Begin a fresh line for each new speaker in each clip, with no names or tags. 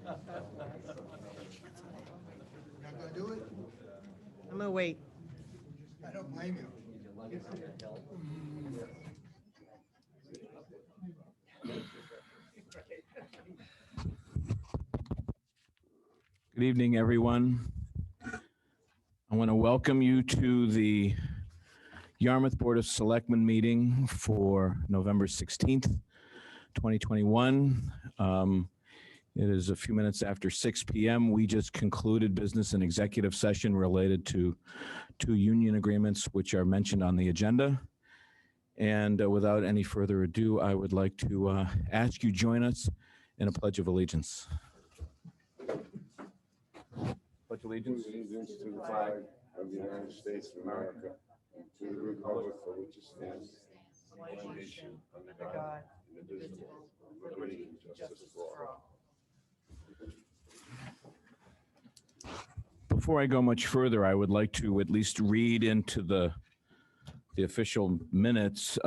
Not gonna do it?
I'm gonna wait.
I don't blame you.
Good evening, everyone. I want to welcome you to the Yarmouth Board of Selectmen meeting for November 16th, 2021. It is a few minutes after 6 p.m. We just concluded business and executive session related to two union agreements which are mentioned on the agenda. And without any further ado, I would like to ask you join us in a pledge of allegiance. Pledge allegiance.
Allegiance to the flag of the United States of America and to the republic for which it stands, one nation, under God, indivisible, with liberty and justice for all.
Before I go much further, I would like to at least read into the official minutes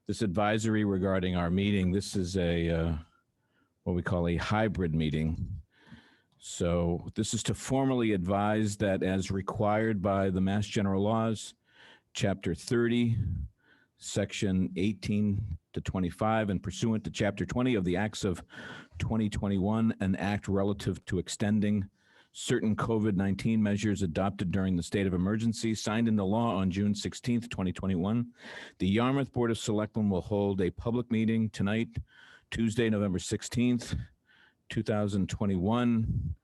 this advisory regarding our meeting. This is a what we call a hybrid meeting. So this is to formally advise that as required by the Mass General Laws, Chapter 30, Section 18 to 25, and pursuant to Chapter 20 of the Acts of 2021, an act relative to extending certain COVID-19 measures adopted during the state of emergency, signed into law on June 16th, 2021. The Yarmouth Board of Selectmen will hold a public meeting tonight, Tuesday, November 16th, 2021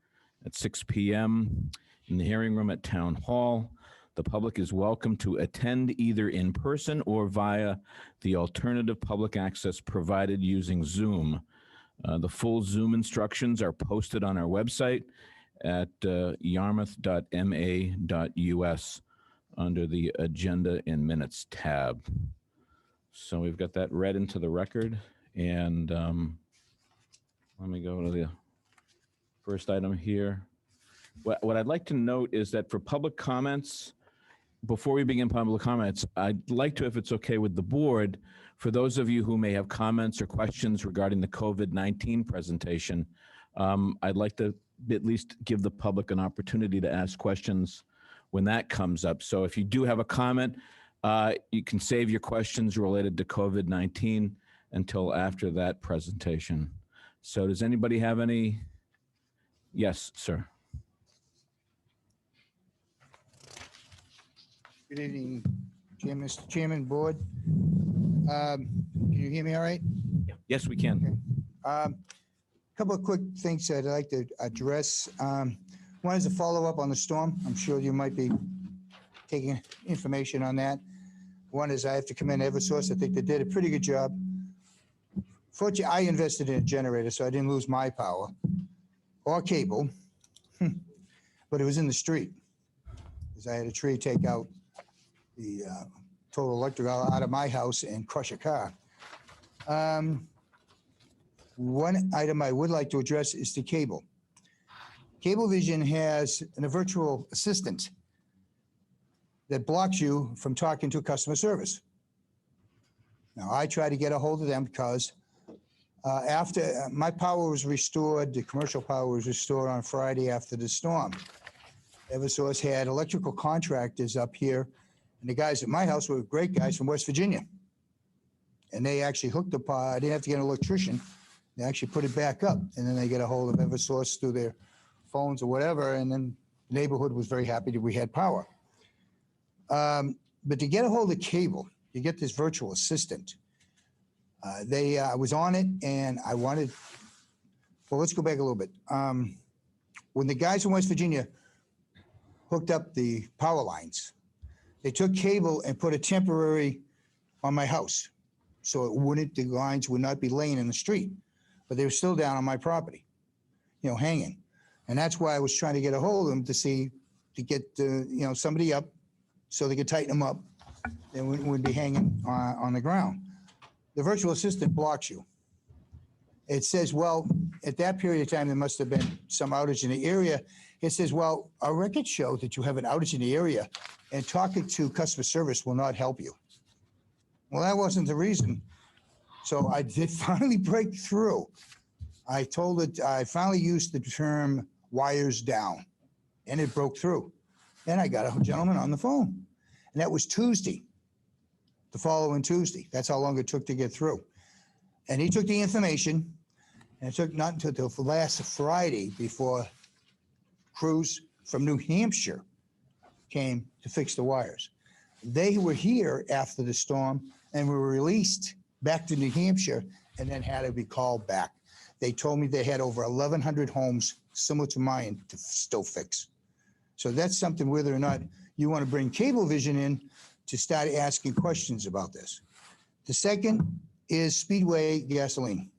at 6 p.m. in the hearing room at Town Hall. The public is welcome to attend either in person or via the alternative public access provided using Zoom. The full Zoom instructions are posted on our website at yarmouth.ma.us under the Agenda and Minutes tab. So we've got that read into the record, and let me go to the first item here. What I'd like to note is that for public comments, before we begin public comments, I'd like to, if it's okay with the board, for those of you who may have comments or questions regarding the COVID-19 presentation, I'd like to at least give the public an opportunity to ask questions when that comes up. So if you do have a comment, you can save your questions related to COVID-19 until after that presentation. So does anybody have any? Yes, sir.
Good evening, Mr. Chairman, Board. Can you hear me all right?
Yes, we can.
Okay. Couple of quick things that I'd like to address. One is a follow-up on the storm. I'm sure you might be taking information on that. One is I have to commend Eversource. I think they did a pretty good job. Fortunately, I invested in a generator, so I didn't lose my power or cable, but it was in the street because I had a tree take out the total electric out of my house and crush a car. One item I would like to address is the cable. Cablevision has a virtual assistant that blocks you from talking to customer service. Now, I try to get a hold of them because after my power was restored, the commercial power was restored on Friday after the storm. Eversource had electrical contractors up here, and the guys at my house were great guys from West Virginia. And they actually hooked the power. I didn't have to get an electrician. They actually put it back up, and then they get a hold of Eversource through their phones or whatever, and then the neighborhood was very happy that we had power. But to get a hold of cable, you get this virtual assistant. I was on it, and I wanted, well, let's go back a little bit. When the guys from West Virginia hooked up the power lines, they took cable and put a temporary on my house. So the lines would not be laying in the street, but they were still down on my property, hanging. And that's why I was trying to get a hold of them to get, somebody up so they could tighten them up and wouldn't be hanging on the ground. The virtual assistant blocks you. It says, well, at that period of time, there must have been some outage in the area. It says, well, our records show that you have an outage in the area and talking to customer service will not help you. Well, that wasn't the reason. So I did finally break through. I told it, I finally used the term wires down, and it broke through. And I got a gentleman on the phone, and that was Tuesday, the following Tuesday. That's how long it took to get through. And he took the information, and it took not until the last Friday before crews from New Hampshire came to fix the wires. They were here after the storm and were released back to New Hampshire and then had to be called back. They told me they had over 1,100 homes similar to mine to still fix. So that's something, whether or not you want to bring Cablevision in to start asking questions about this. The second is Speedway Gasoline.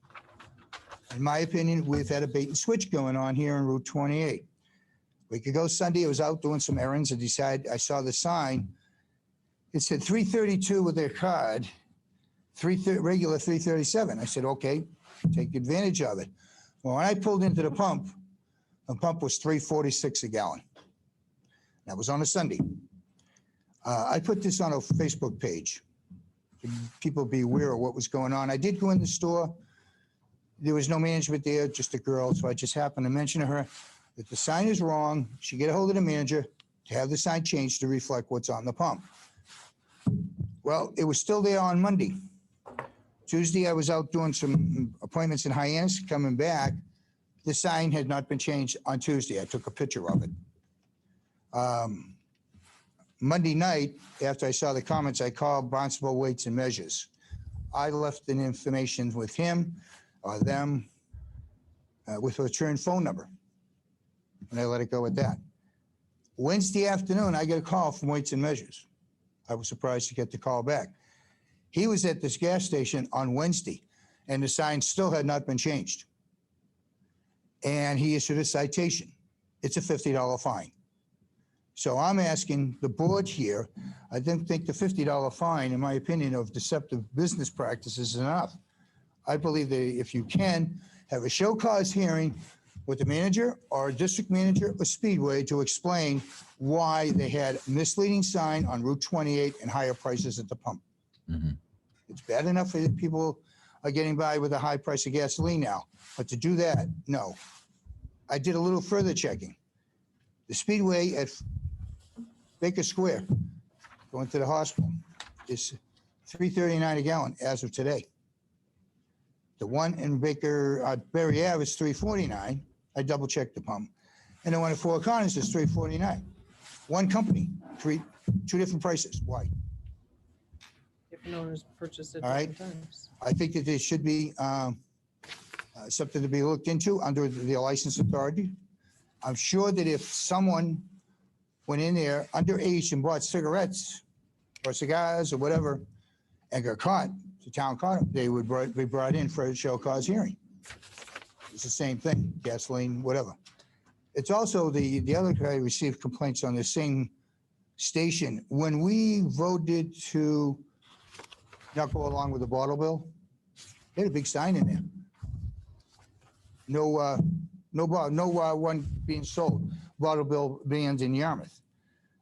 In my opinion, we've had a bait and switch going on here on Route 28. A week ago Sunday, I was out doing some errands and decided, I saw the sign. It said 332 with their card, regular 337. I said, okay, take advantage of it. Well, when I pulled into the pump was 346 a gallon. That was on a Sunday. I put this on a Facebook page. People be aware of what was going on. I did go in the store. There was no management there, just a girl. So I just happened to mention to her that the sign is wrong. She get a hold of the manager to have the sign changed to reflect what's on the pump. Well, it was still there on Monday. Tuesday, I was out doing some appointments in Hyannis, coming back. The sign had not been changed on Tuesday. I took a picture of it. Monday night, after I saw the comments, I called Barnstable Weights and Measures. I left an information with him or them with a return phone number. And I let it go at that. Wednesday afternoon, I get a call from Weights and Measures. I was surprised to get the call back. He was at this gas station on Wednesday, and the sign still had not been changed. And he issued a citation. It's a $50 fine. So I'm asking the board here, I didn't think the $50 fine, in my opinion, of deceptive business practices is enough. I believe that if you can, have a show cause hearing with the manager or district manager or Speedway to explain why they had misleading sign on Route 28 and higher prices at the pump.
Mm-hmm.
It's bad enough that people are getting by with a high price of gasoline now, but to do that, no. I did a little further checking. The Speedway at Baker Square, going to the hospital, is $3.39 a gallon as of today. The one in Baker, Berry Ave is $3.49. I double checked the pump. And the one at Four Corners is $3.49. One company, two different prices. Why?
Different owners purchased at
All right.
different times.
I think that there should be something to be looked into under the license authority. I'm sure that if someone went in there underage and bought cigarettes or cigars or whatever and got caught, the town caught them, they would be brought in for a show cause hearing. It's the same thing, gasoline, whatever. It's also the other guy received complaints on the same station. When we voted to not go along with the bottle bill, they had a big sign in there. No one being sold. Bottle bill bans in Yarmouth.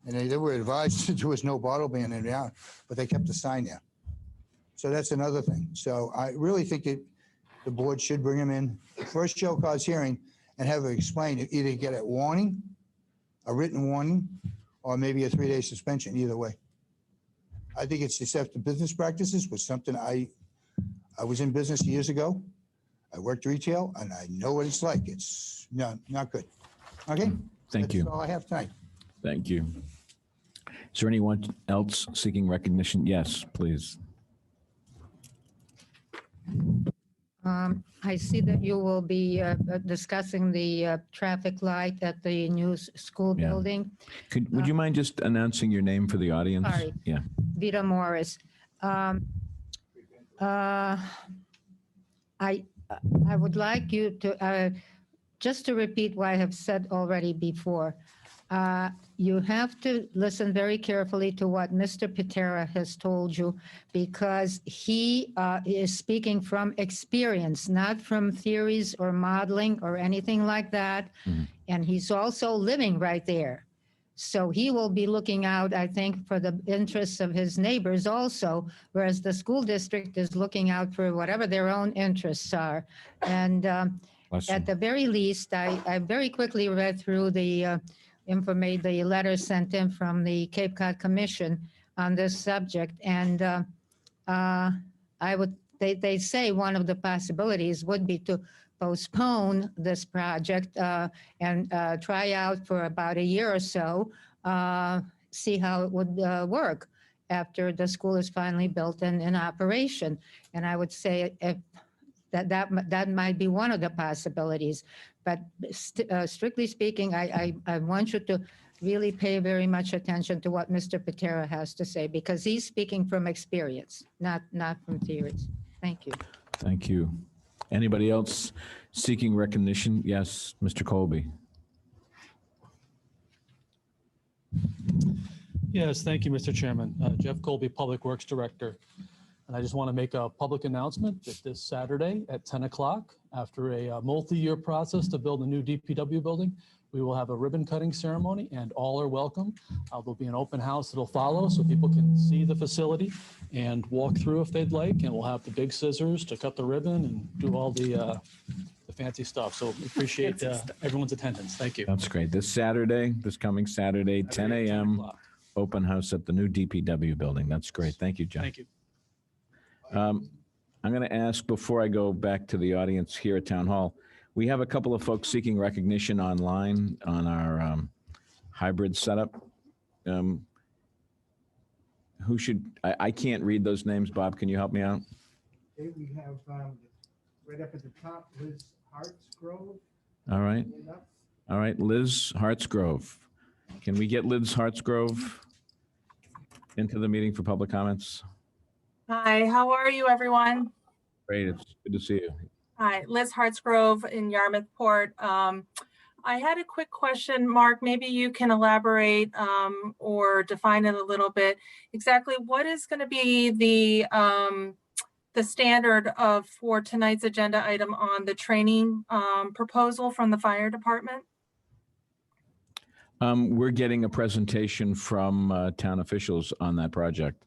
And they were advised that there was no bottle ban in Yarmouth, but they kept the sign there. So that's another thing. So I really think that the board should bring him in for a show cause hearing and have it explained, either get a warning, a written warning, or maybe a 3-day suspension, either way. I think it's deceptive business practices was something I was in business years ago. I worked retail and I know what it's like. It's not good. Okay?
Thank you.
That's all I have tonight.
Thank you. Is there anyone else seeking recognition? Yes, please.
I see that you will be discussing the traffic light at the new school
Yeah.
building.
Would you mind just announcing your name for the audience?
Sorry.
Yeah.
Vita Morris. I would like you to, just to repeat what I have said already before. You have to listen very carefully to what Mr. Patera has told you, because he is speaking from experience, not from theories or modeling or anything like that.
Mhm.
And he's also living right there. So he will be looking out, I think, for the interests of his neighbors also, whereas the school district is looking out for whatever their own interests are. And
Bless you.
at the very least, I very quickly read through the the letter sent in from the Cape Cod Commission on this subject, and they say one of the possibilities would be to postpone this project and try out for about a year or so, see how it would work after the school is finally built and in operation. And I would say if that might be one of the possibilities. But strictly speaking, I want you to really pay very much attention to what Mr. Patera has to say, because he's speaking from experience, not from theories. Thank you.
Thank you. Anybody else seeking recognition? Yes, Mr. Colby.
Yes, thank you, Mr. Chairman. Jeff Colby, Public Works Director. And I just want to make a public announcement that this Saturday at 10 o'clock, after a multi-year process to build a new DPW building, we will have a ribbon cutting ceremony and all are welcome. There'll be an open house that'll follow so people can see the facility and walk through if they'd like. And we'll have the big scissors to cut the ribbon and do all the fancy stuff. So we appreciate everyone's attendance. Thank you.
That's great. This coming Saturday, 10 a.m., open house at the new DPW building. That's great. Thank you, John.
Thank you.
I'm going to ask, before I go back to the audience here at Town Hall, we have a couple of folks seeking recognition online on our hybrid setup. Who should, I can't read those names. Bob, can you help me out?
Okay, we have right up at the top, Liz Hartsgrove.
All right. All right, Liz Hartsgrove. Can we get Liz Hartsgrove into the meeting for public comments?
Hi, how are you, everyone?
Great, it's good to see you.
Hi, Liz Hartsgrove in Yarmouth Port. I had a quick question, Mark. Maybe you can elaborate or define it a little bit. Exactly what is going to be the standard for tonight's agenda item on the training proposal from the fire department?
We're getting a presentation from town officials on that project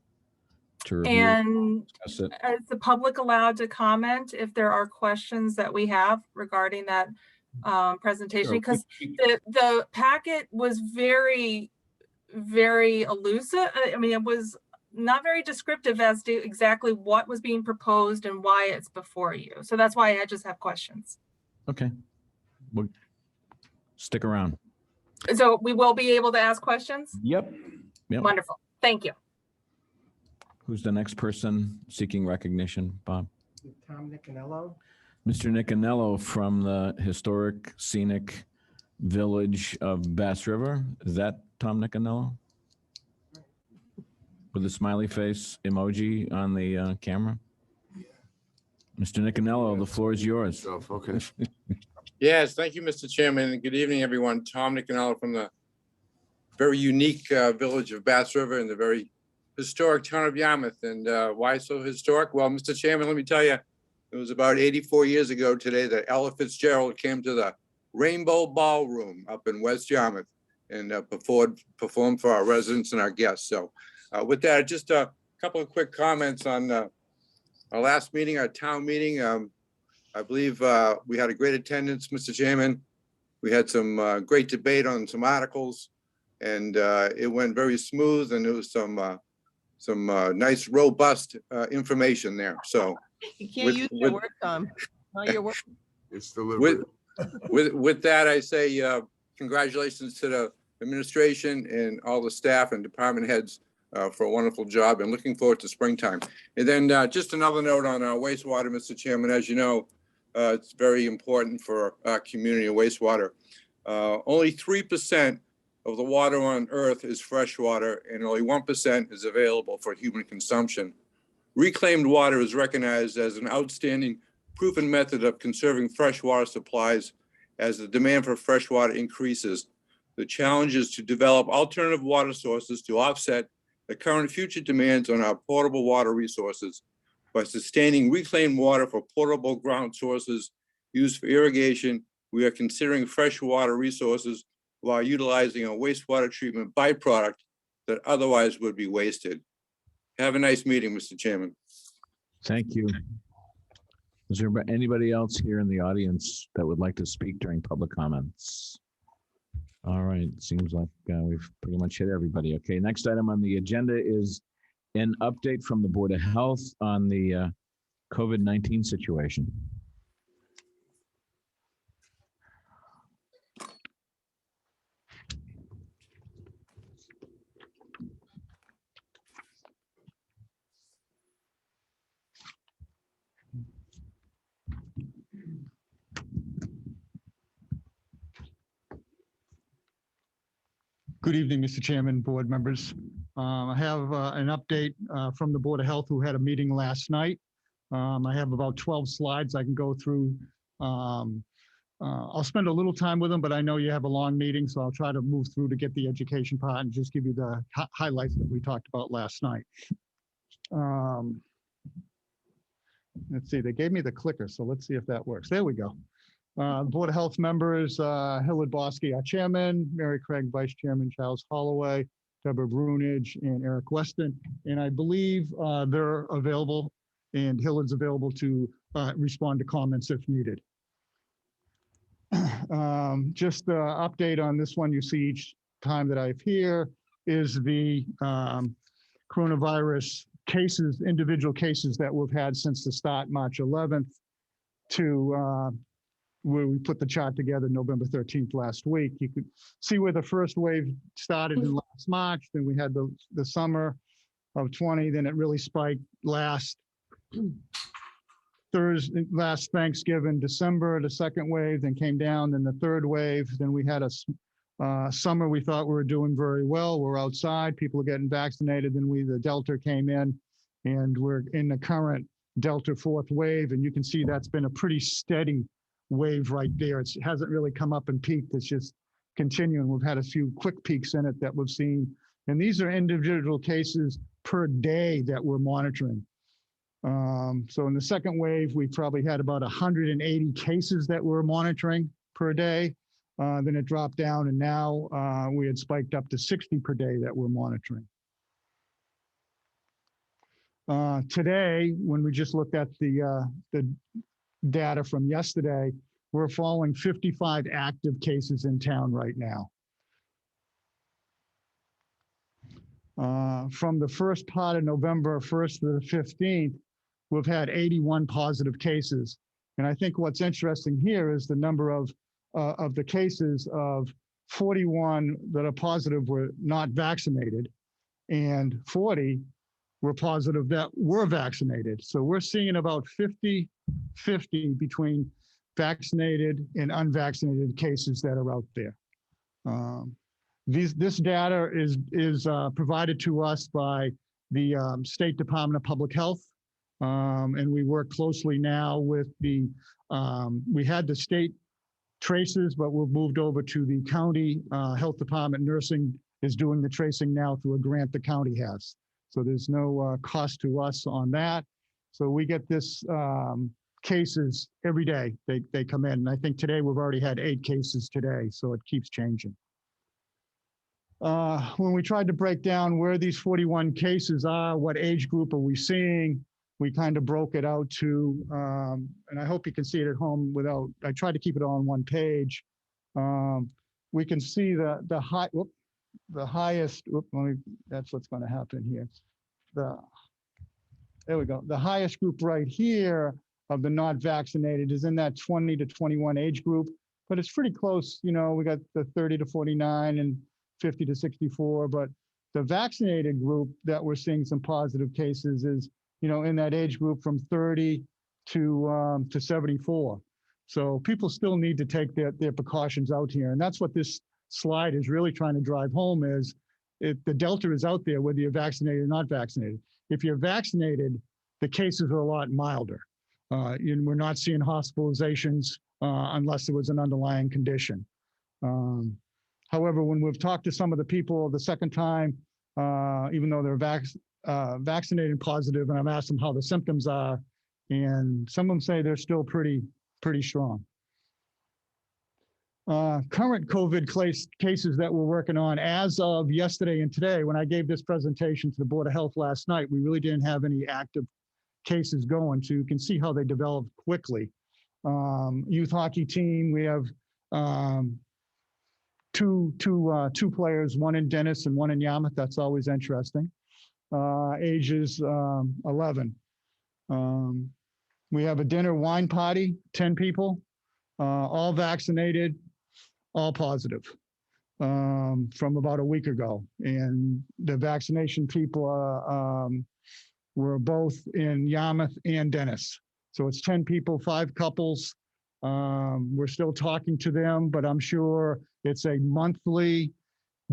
to review.
And
Discuss it.
is the public allowed to comment if there are questions that we have regarding that presentation?
Sure.
Because the packet was very, very elusive. I mean, it was not very descriptive as to exactly what was being proposed and why it's before you. So that's why I just have questions.
Okay. Well, stick around.
So we will be able to ask questions?
Yep.
Wonderful. Thank you.
Who's the next person seeking recognition, Bob?
Tom Nicanello.
Mr. Nicanello from the historic scenic village of Bass River. Is that Tom Nicanello? With the smiley face emoji on the camera? Mr. Nicanello, the floor is yours.
Okay. Yes, thank you, Mr. Chairman, and good evening, everyone. Tom Nicanello from the very unique village of Bass River in the very historic town of Yarmouth. And why so historic? Well, Mr. Chairman, let me tell you, it was about 84 years ago today that Ella Fitzgerald came to the Rainbow Ballroom up in West Yarmouth and performed for our residents and our guests. So with that, just a couple of quick comments on our last meeting, our town meeting. I believe we had a great attendance, Mr. Chairman. We had some great debate on some articles, and it went very smooth, and there was some nice, robust information there. So
You can't use your word, Tom. Not your word.
it's deliberate. With that, I say congratulations to the administration and all the staff and department heads for a wonderful job, and looking forward to springtime. And then just another note on our wastewater, Mr. Chairman. As you know, it's very important for our community of wastewater. Only 3% of the water on Earth is fresh water, and only 1% is available for human consumption. Reclaimed water is recognized as an outstanding proven method of conserving freshwater supplies as the demand for fresh water increases. The challenge is to develop alternative water sources to offset the current and future demands on our potable water resources. By sustaining reclaimed water for potable ground sources used for irrigation, we are considering freshwater resources while utilizing a wastewater treatment byproduct that otherwise would be wasted. Have a nice meeting, Mr. Chairman.
Thank you. Is there anybody else here in the audience that would like to speak during public comments? All right, seems like we've pretty much hit everybody. Okay, next item on the agenda is an update from the Board of Health on the COVID-19 situation.
Good evening, Mr. Chairman, board members. I have an update from the Board of Health, who had a meeting last night. I have about 12 slides I can go through. I'll spend a little time with them, but I know you have a long meeting, so I'll try to move through to get the education part and just give you the highlights that we talked about last night. Let's see, they gave me the clicker, so let's see if that works. There we go. Board of Health members, Hillard Bosky, our chairman, Mary Craig, vice chairman, Charles Holloway, Deborah Brunage, and Eric Weston. And I believe they're available, and Hillard's available to respond to comments if needed. Just the update on this one you see each time that I've here is the coronavirus cases, individual cases that we've had since the start, March 11th, to where we put the chart together November 13th last week. You could see where the first wave started in last March, then we had the summer of 20, then it really spiked last Thanksgiving, December, the second wave, then came down, then the third wave, then we had a summer we thought we were doing very well. We're outside, people are getting vaccinated, then the Delta came in, and we're in the current Delta fourth wave, and you can see that's been a pretty steady wave right there. It hasn't really come up and peaked. It's just continuing. We've had a few quick peaks in it that we've seen. And these are individual cases per day that we're monitoring. So in the second wave, we probably had about 180 cases that we're monitoring per day. Then it dropped down, and now we had spiked up to 60 per day that we're monitoring. Today, when we just looked at the data from yesterday, we're following 55 active cases in town right now. From the first part of November 1st to the 15th, we've had 81 positive cases. And I think what's interesting here is the number of the cases of 41 that are positive were not vaccinated, and 40 were positive that were vaccinated. So we're seeing about 50-50 between vaccinated and unvaccinated cases that are out there. This data is provided to us by the State Department of Public Health, and we work closely now with we had the state traces, but we've moved over to the county health department. Nursing is doing the tracing now through a grant the county has. So there's no cost to us on that. So we get this cases every day. They come in. And I think today we've already had 8 cases today. So it keeps changing. When we tried to break down where these 41 cases are, what age group are we seeing, we kind of broke it out to, and I hope you can see it at home without, I tried to keep it all on one page. We can see the highest, that's what's going to happen here. There we go. The highest group right here of the not vaccinated is in that 20 to 21 age group, but it's pretty close. You know, we got the 30 to 49 and 50 to 64, but the vaccinated group that we're seeing some positive cases is, you know, in that age group from 30 to 74. So people still need to take their precautions out here. And that's what this slide is really trying to drive home is the Delta is out there, whether you're vaccinated or not vaccinated. If you're vaccinated, the cases are a lot milder. We're not seeing hospitalizations unless there was an underlying condition. However, when we've talked to some of the people the second time, even though they're vaccinated positive, and I've asked them how the symptoms are, and some of them say they're still pretty strong. Current COVID cases that we're working on as of yesterday and today, when I gave this presentation to the Board of Health last night, we really didn't have any active cases going. So you can see how they develop quickly. Youth hockey team, we have two players, one in Dennis and one in Yarmouth. That's always interesting. Ages 11. We have a dinner wine party, 10 people, all vaccinated, all positive from about a week ago. And the vaccination people were both in Yarmouth and Dennis. So it's 10 people, 5 couples. We're still talking to them, but I'm sure it's a monthly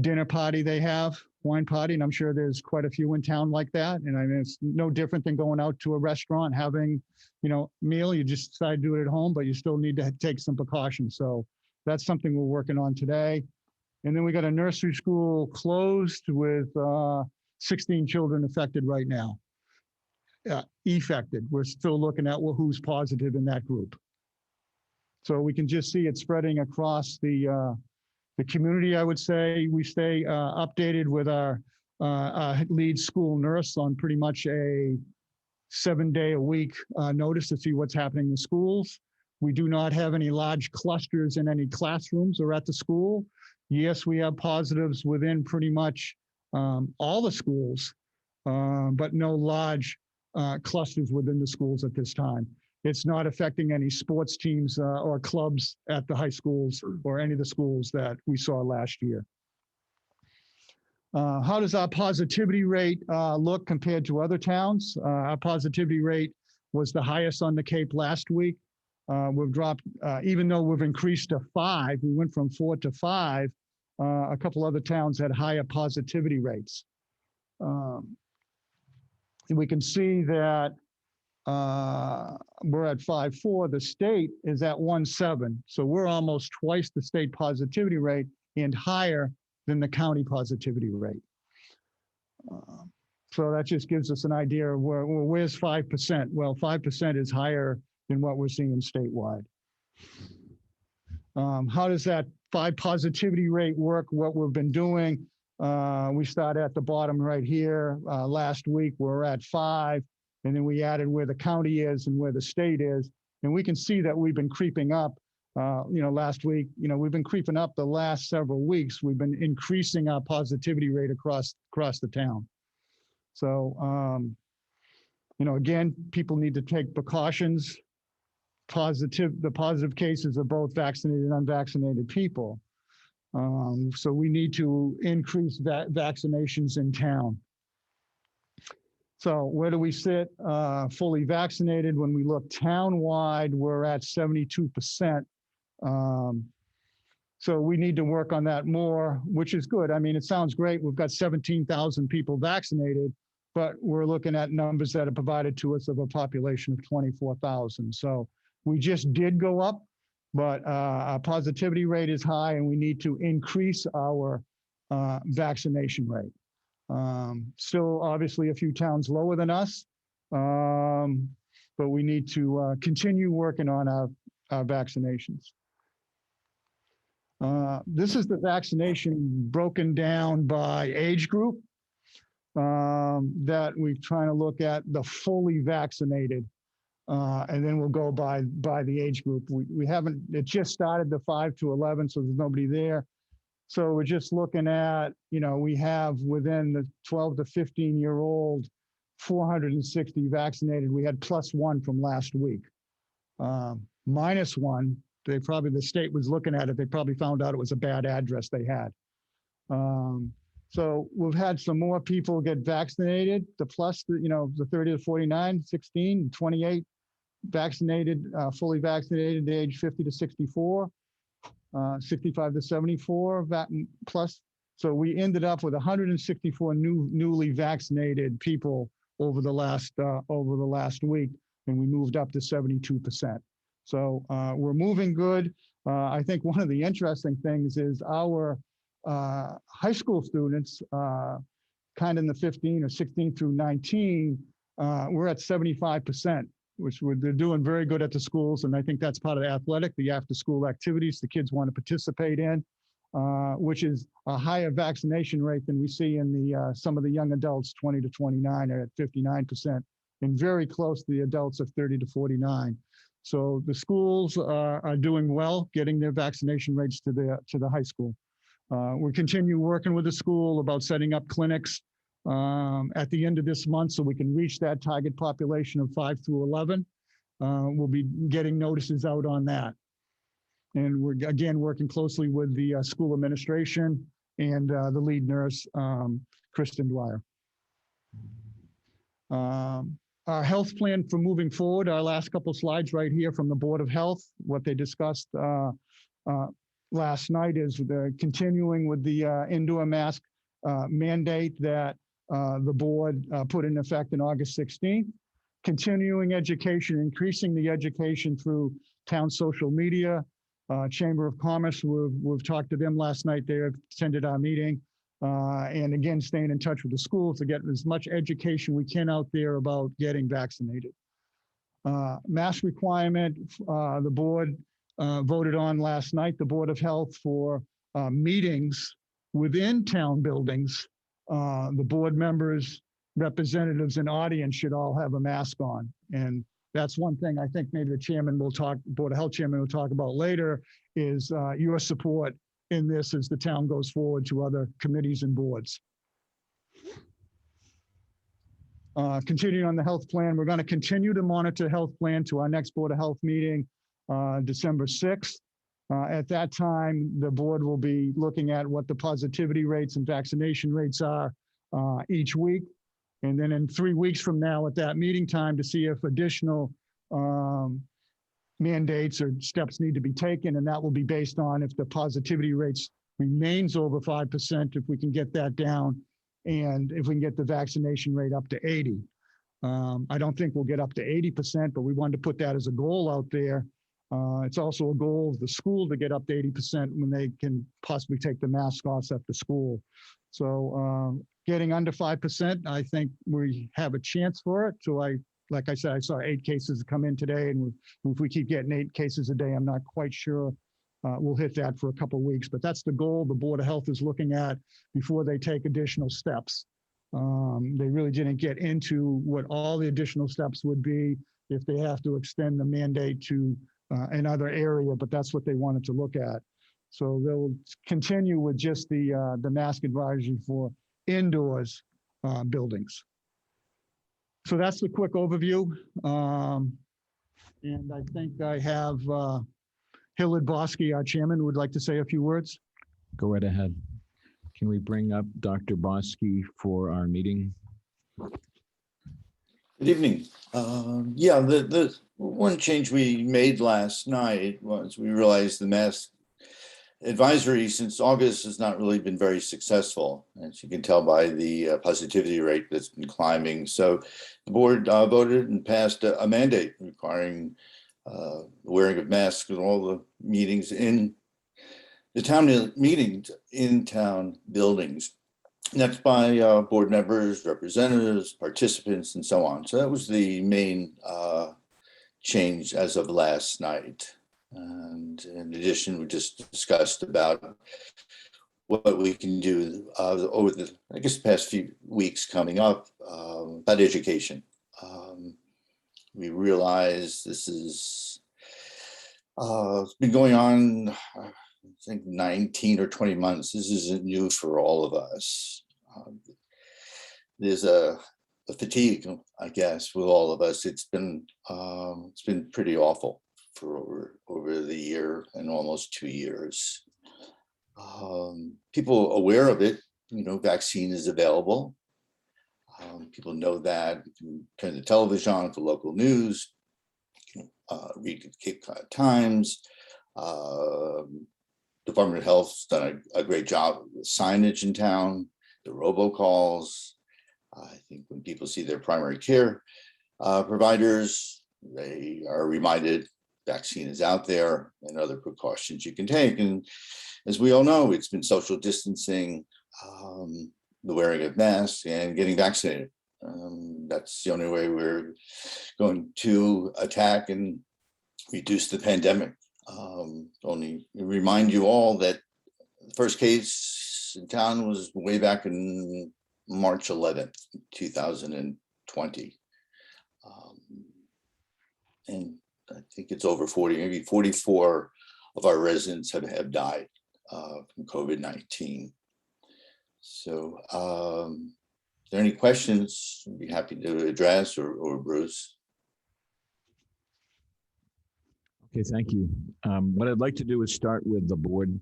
dinner party they have, wine party, and I'm sure there's quite a few in town like that. And I mean, it's no different than going out to a restaurant, having, meal. You just decide to do it at home, but you still need to take some precautions. So that's something we're working on today. And then we got a nursery school closed with 16 children affected right now. Affected. We're still looking at who's positive in that group. So we can just see it spreading across the community, I would say. We stay updated with our lead school nurse on pretty much a 7-day-a-week notice to see what's happening in schools. We do not have any large clusters in any classrooms or at the school. Yes, we have positives within pretty much all the schools, but no large clusters within the schools at this time. It's not affecting any sports teams or clubs at the high schools or any of the schools that we saw last year. How does our positivity rate look compared to other towns? Our positivity rate was the highest on the Cape last week. We've dropped, even though we've increased to 5, we went from 4 to 5. A couple other towns had higher positivity rates. We can see that we're at 5.4. The state is at 1.7. So we're almost twice the state positivity rate and higher than the county positivity rate. So that just gives us an idea of where's 5%? Well, 5% is higher than what we're seeing statewide. How does that 5 positivity rate work? What we've been doing, we start at the bottom right here. Last week, we're at 5. And then we added where the county is and where the state is. And we can see that we've been creeping up. Last week, we've been creeping up the last several weeks. We've been increasing our positivity rate across the town. So, again, people need to take precautions. The positive cases are both vaccinated and unvaccinated people. So we need to increase vaccinations in town. So where do we sit? Fully vaccinated. When we look town-wide, we're at 72%. So we need to work on that more, which is good. I mean, it sounds great. We've got 17,000 people vaccinated, but we're looking at numbers that are provided to us of a population of 24,000. So we just did go up, but our positivity rate is high, and we need to increase our vaccination rate. Still, obviously, a few towns lower than us, but we need to continue working on our vaccinations. This is the vaccination broken down by age group that we're trying to look at the fully vaccinated, and then we'll go by the age group. We haven't, it just started the 5 to 11, so there's nobody there. So we're just looking at, we have within the 12 to 15-year-old, 460 vaccinated. We had +1 from last week. -1, the state was looking at it. They probably found out it was a bad address they had. So we've had some more people get vaccinated. The plus, the 30 to 49, 16, 28 vaccinated, fully vaccinated, age 50 to 64. 65 to 74 plus. So we ended up with 164 newly vaccinated people over the last week, and we moved up to 72%. So we're moving good. I think one of the interesting things is our high school students, kind of in the 15 or 16 through 19, we're at 75%. They're doing very good at the schools, and I think that's part of the after-school activities the kids want to participate in, which is a higher vaccination rate than we see in some of the young adults. 20 to 29 are at 59%, and very close to the adults of 30 to 49. So the schools are doing well, getting their vaccination rates to the high school. We'll continue working with the school about setting up clinics at the end of this month so we can reach that target population of 5 through 11. We'll be getting notices out on that. And we're, again, working closely with the school administration and the lead nurse, Kristen Dwyer. Our health plan for moving forward, our last couple slides right here from the Board of Health, what they discussed last night is the continuing with the indoor mask mandate that the board put in effect in August 16th. Continuing education, increasing the education through town social media, Chamber of Commerce, we've talked to them last night. They attended our meeting. And again, staying in touch with the schools to get as much education we can out there about getting vaccinated. Mask requirement, the board voted on last night, the Board of Health, for meetings within town buildings. The board members, representatives, and audience should all have a mask on. And that's one thing I think maybe the chairman will talk, Board of Health chairman will talk about later, is your support in this as the town goes forward to other committees and boards. Continuing on the health plan, we're going to continue to monitor health plan to our next Board of Health meeting, December 6th. At that time, the board will be looking at what the positivity rates and vaccination rates are each week. And then in 3 weeks from now at that meeting time to see if additional mandates or steps need to be taken. And that will be based on if the positivity rates remains over 5%, if we can get that down, and if we can get the vaccination rate up to 80. I don't think we'll get up to 80%, but we wanted to put that as a goal out there. It's also a goal of the school to get up to 80% when they can possibly take the mask off at the school. So getting under 5%, I think we have a chance for it. So like I said, I saw 8 cases come in today, and if we keep getting 8 cases a day, I'm not quite sure we'll hit that for a couple of weeks. But that's the goal the Board of Health is looking at before they take additional steps. They really didn't get into what all the additional steps would be if they have to extend the mandate to another area, but that's what they wanted to look at. So they'll continue with just the mask advisory for indoors buildings. So that's the quick overview. And I think I have Hillard Bosky, our chairman, would like to say a few words.
Go right ahead. Can we bring up Dr. Bosky for our meeting?
Good evening. Yeah, the one change we made last night was we realized the mask advisory since August has not really been very successful, as you can tell by the positivity rate that's been climbing. So the board voted and passed a mandate requiring wearing of masks in all the meetings in the town meetings in town buildings. And that's by board members, representatives, participants, and so on. So that was the main change as of last night. And in addition, we just discussed about what we can do over the, I guess, the past few weeks coming up about education. We realize this is, it's been going on, I think 19 or 20 months. This isn't new for all of us. There's a fatigue, I guess, with all of us. It's been pretty awful for over the year and almost 2 years. People aware of it, vaccine is available. People know that. You can turn the television on for local news, read the Cape Cod Times. Department of Health's done a great job with signage in town, the robocalls. I think when people see their primary care providers, they are reminded vaccine is out there and other precautions you can take. And as we all know, it's been social distancing, the wearing of masks, and getting vaccinated. That's the only way we're going to attack and reduce the pandemic. Only remind you all that the first case in town was way back in March 11th, 2020. And I think it's over 40, maybe 44 of our residents have died from COVID-19. So are there any questions? I'd be happy to address, or Bruce.
Okay, thank you. What I'd like to do is start with the board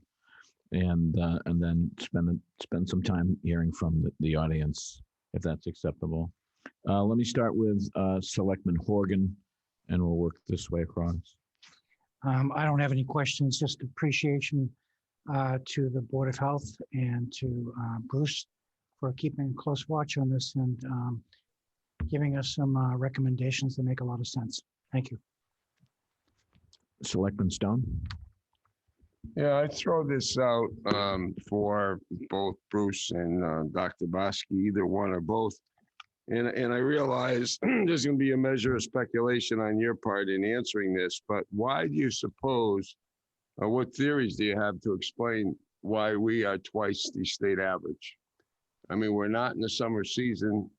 and then spend some time hearing from the audience, if that's acceptable. Let me start with Selectman Horgan, and we'll work this way across.
I don't have any questions, just appreciation to the Board of Health and to Bruce for keeping a close watch on this and giving us some recommendations that make a lot of sense. Thank you.
Selectman Stone.
Yeah, I throw this out for both Bruce and Dr. Bosky, either one or both. And I realize there's going to be a measure of speculation on your part in answering this, but why do you suppose, or what theories do you have to explain why we are twice the state average? I mean, we're not in the summer season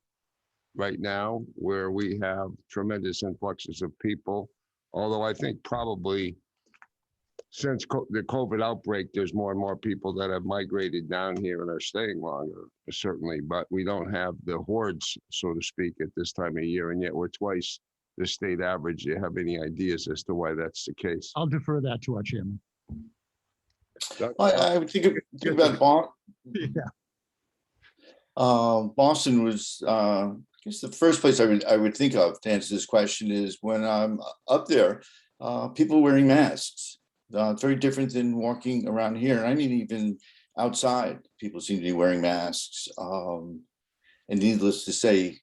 right now where we have tremendous influxes of people, although I think probably since the COVID outbreak, there's more and more people that have migrated down here and are staying longer, certainly, but we don't have the hordes, so to speak, at this time of year, and yet we're twice the state average. Do you have any ideas as to why that's the case?
I'll defer that to our chairman.
I would think about Boston.
Yeah.
Boston was, I guess the first place I would think of to answer this question is when I'm up there, people wearing masks. It's very different than walking around here. And I mean, even outside, people seem to be wearing masks. And needless to say,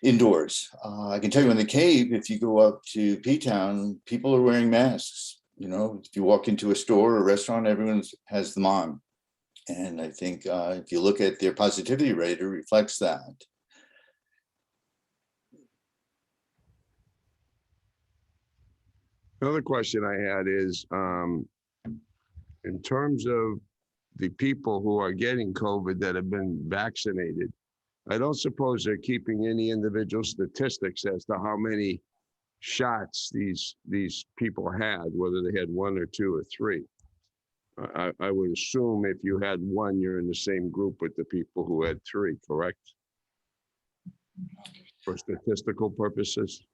indoors. I can tell you in the Cave, if you go up to P-Town, people are wearing masks. You know, if you walk into a store or a restaurant, everyone has them on. And I think if you look at their positivity rate, it reflects that.
Another question I had is, in terms of the people who are getting COVID that have been vaccinated, I don't suppose they're keeping any individual statistics as to how many shots these people had, whether they had one or two or three. I would assume if you had one, you're in the same group with the people who had three, correct? For statistical purposes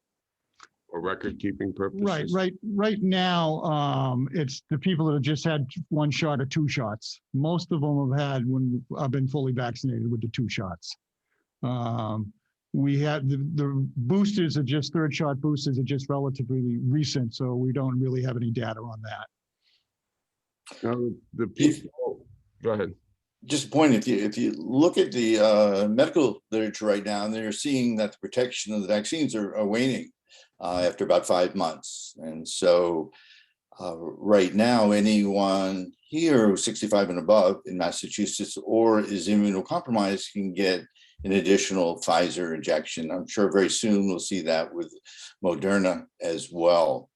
or record-keeping purposes?
Right now, it's the people that have just had one shot or two shots. Most of them have been fully vaccinated with the two shots. We had the boosters are just third shot boosters are just relatively recent, so we don't really have any data on that.
Now, the people, go ahead.
Just a point, if you look at the medical literature right now, and they're seeing that the protection of the vaccines are waning after about 5 months. And so right now, anyone here who's 65 and above in Massachusetts or is immunocompromised can get an additional Pfizer injection. I'm sure very soon we'll see that with Moderna as well.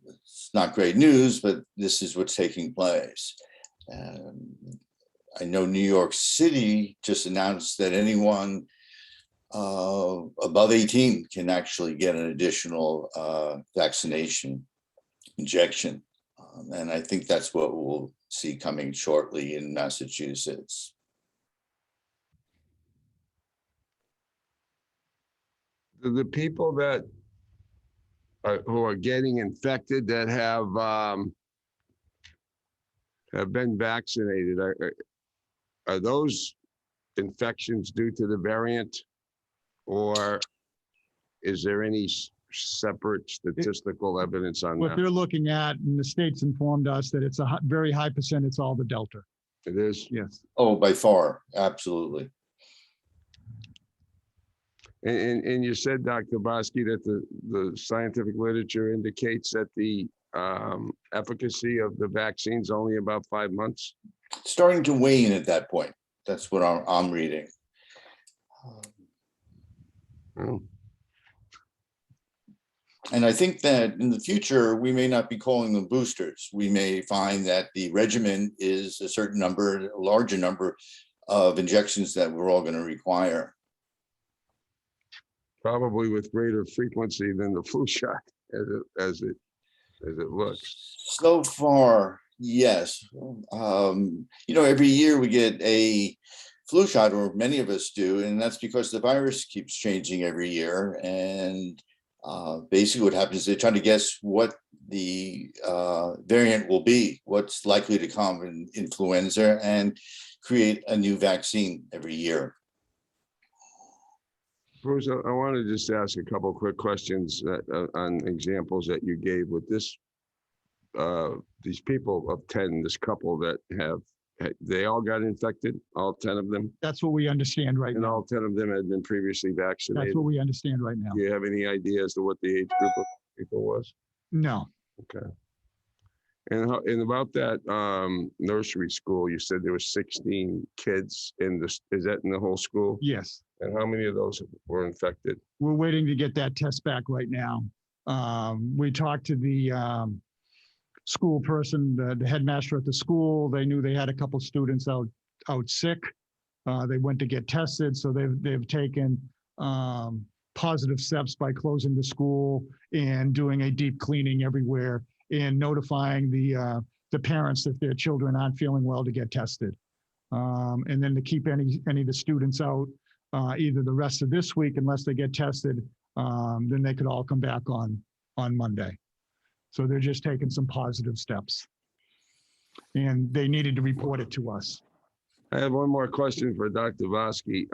It's not great news, but this is what's taking place. I know New York City just announced that anyone above 18 can actually get an additional vaccination injection. And I think that's what we'll see coming shortly in Massachusetts.
The people that who are getting infected that have been vaccinated, are those infections due to the variant, or is there any separate statistical evidence on
What
that?
they're looking at, and the state's informed us that it's a very high percent, it's all the Delta.
It is?
Yes.
Oh, by far, absolutely.
And you said, Dr. Bosky, that the scientific literature indicates that the efficacy of the vaccine's only about 5 months?
Starting to wane at that point. That's what I'm reading.
Oh.
And I think that in the future, we may not be calling them boosters. We may find that the regimen is a certain number, a larger number of injections that we're all going to require.
probably with greater frequency than the flu shot as it looks.
So far, yes. Every year we get a flu shot, or many of us do, and that's because the virus keeps changing every year. And basically what happens is they try to guess what the variant will be, what's likely to come in influenza, and create a new vaccine every year.
Bruce, I want to just ask a couple quick questions on examples that you gave with this. These people of 10, this couple that they all got infected, all 10 of them?
That's what we understand right
And
now.
all 10 of them had been previously vaccinated?
That's what we understand right now.
Do you have any idea as to what the age group of people was?
No.
Okay. And about that nursery school, you said there were 16 kids in this, is that in the whole school?
Yes.
And how many of those were infected?
We're waiting to get that test back right now. We talked to the school person, the headmaster at the school. They knew they had a couple students out sick. They went to get tested, so they've taken positive steps by closing the school and doing a deep cleaning everywhere and notifying the parents if their children aren't feeling well to get tested. And then to keep any of the students out either the rest of this week unless they get tested, then they could all come back on Monday. So they're just taking some positive steps. And they needed to report it to us.
I have one more question for Dr. Vosky.